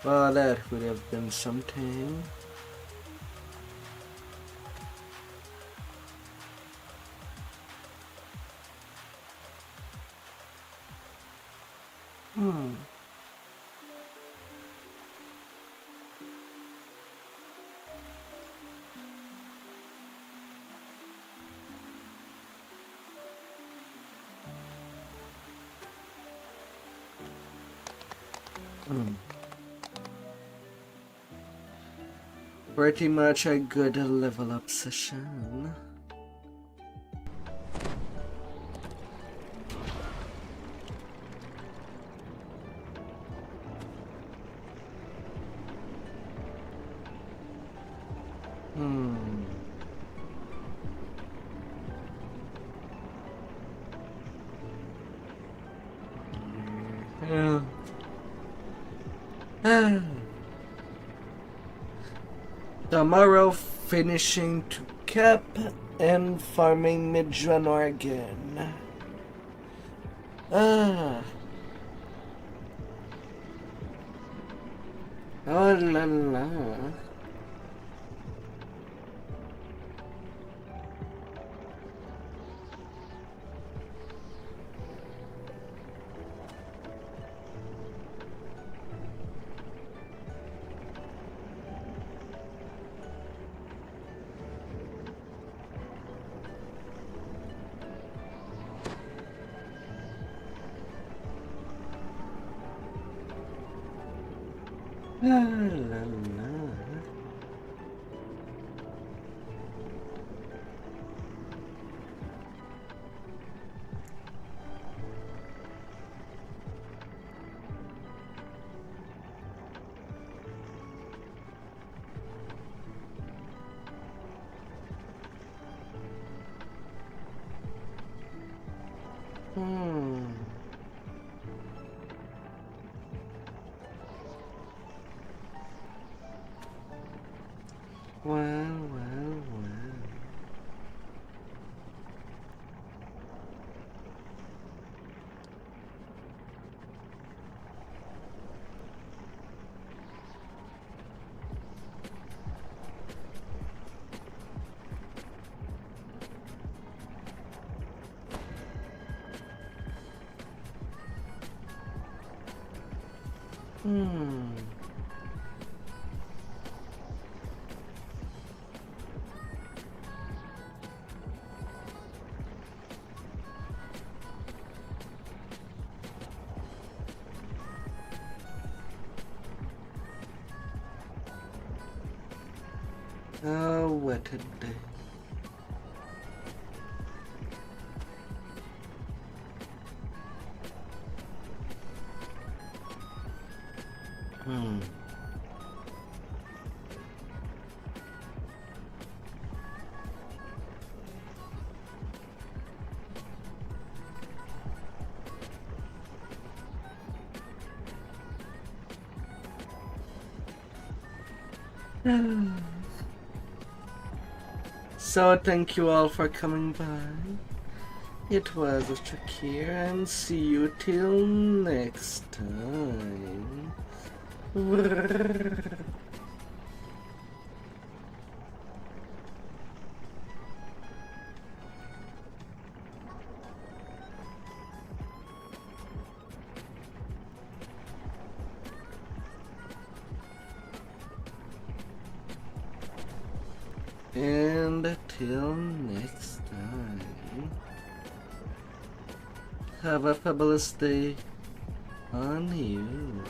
Well, that would have been something. Pretty much a good level up session. Tomorrow finishing to cap and farming Midranor again. Oh la la. La la la. Well. Oh, what a day. So thank you all for coming by. It was a Shakir, and see you till next time. And till next time, have a fabulous day on you.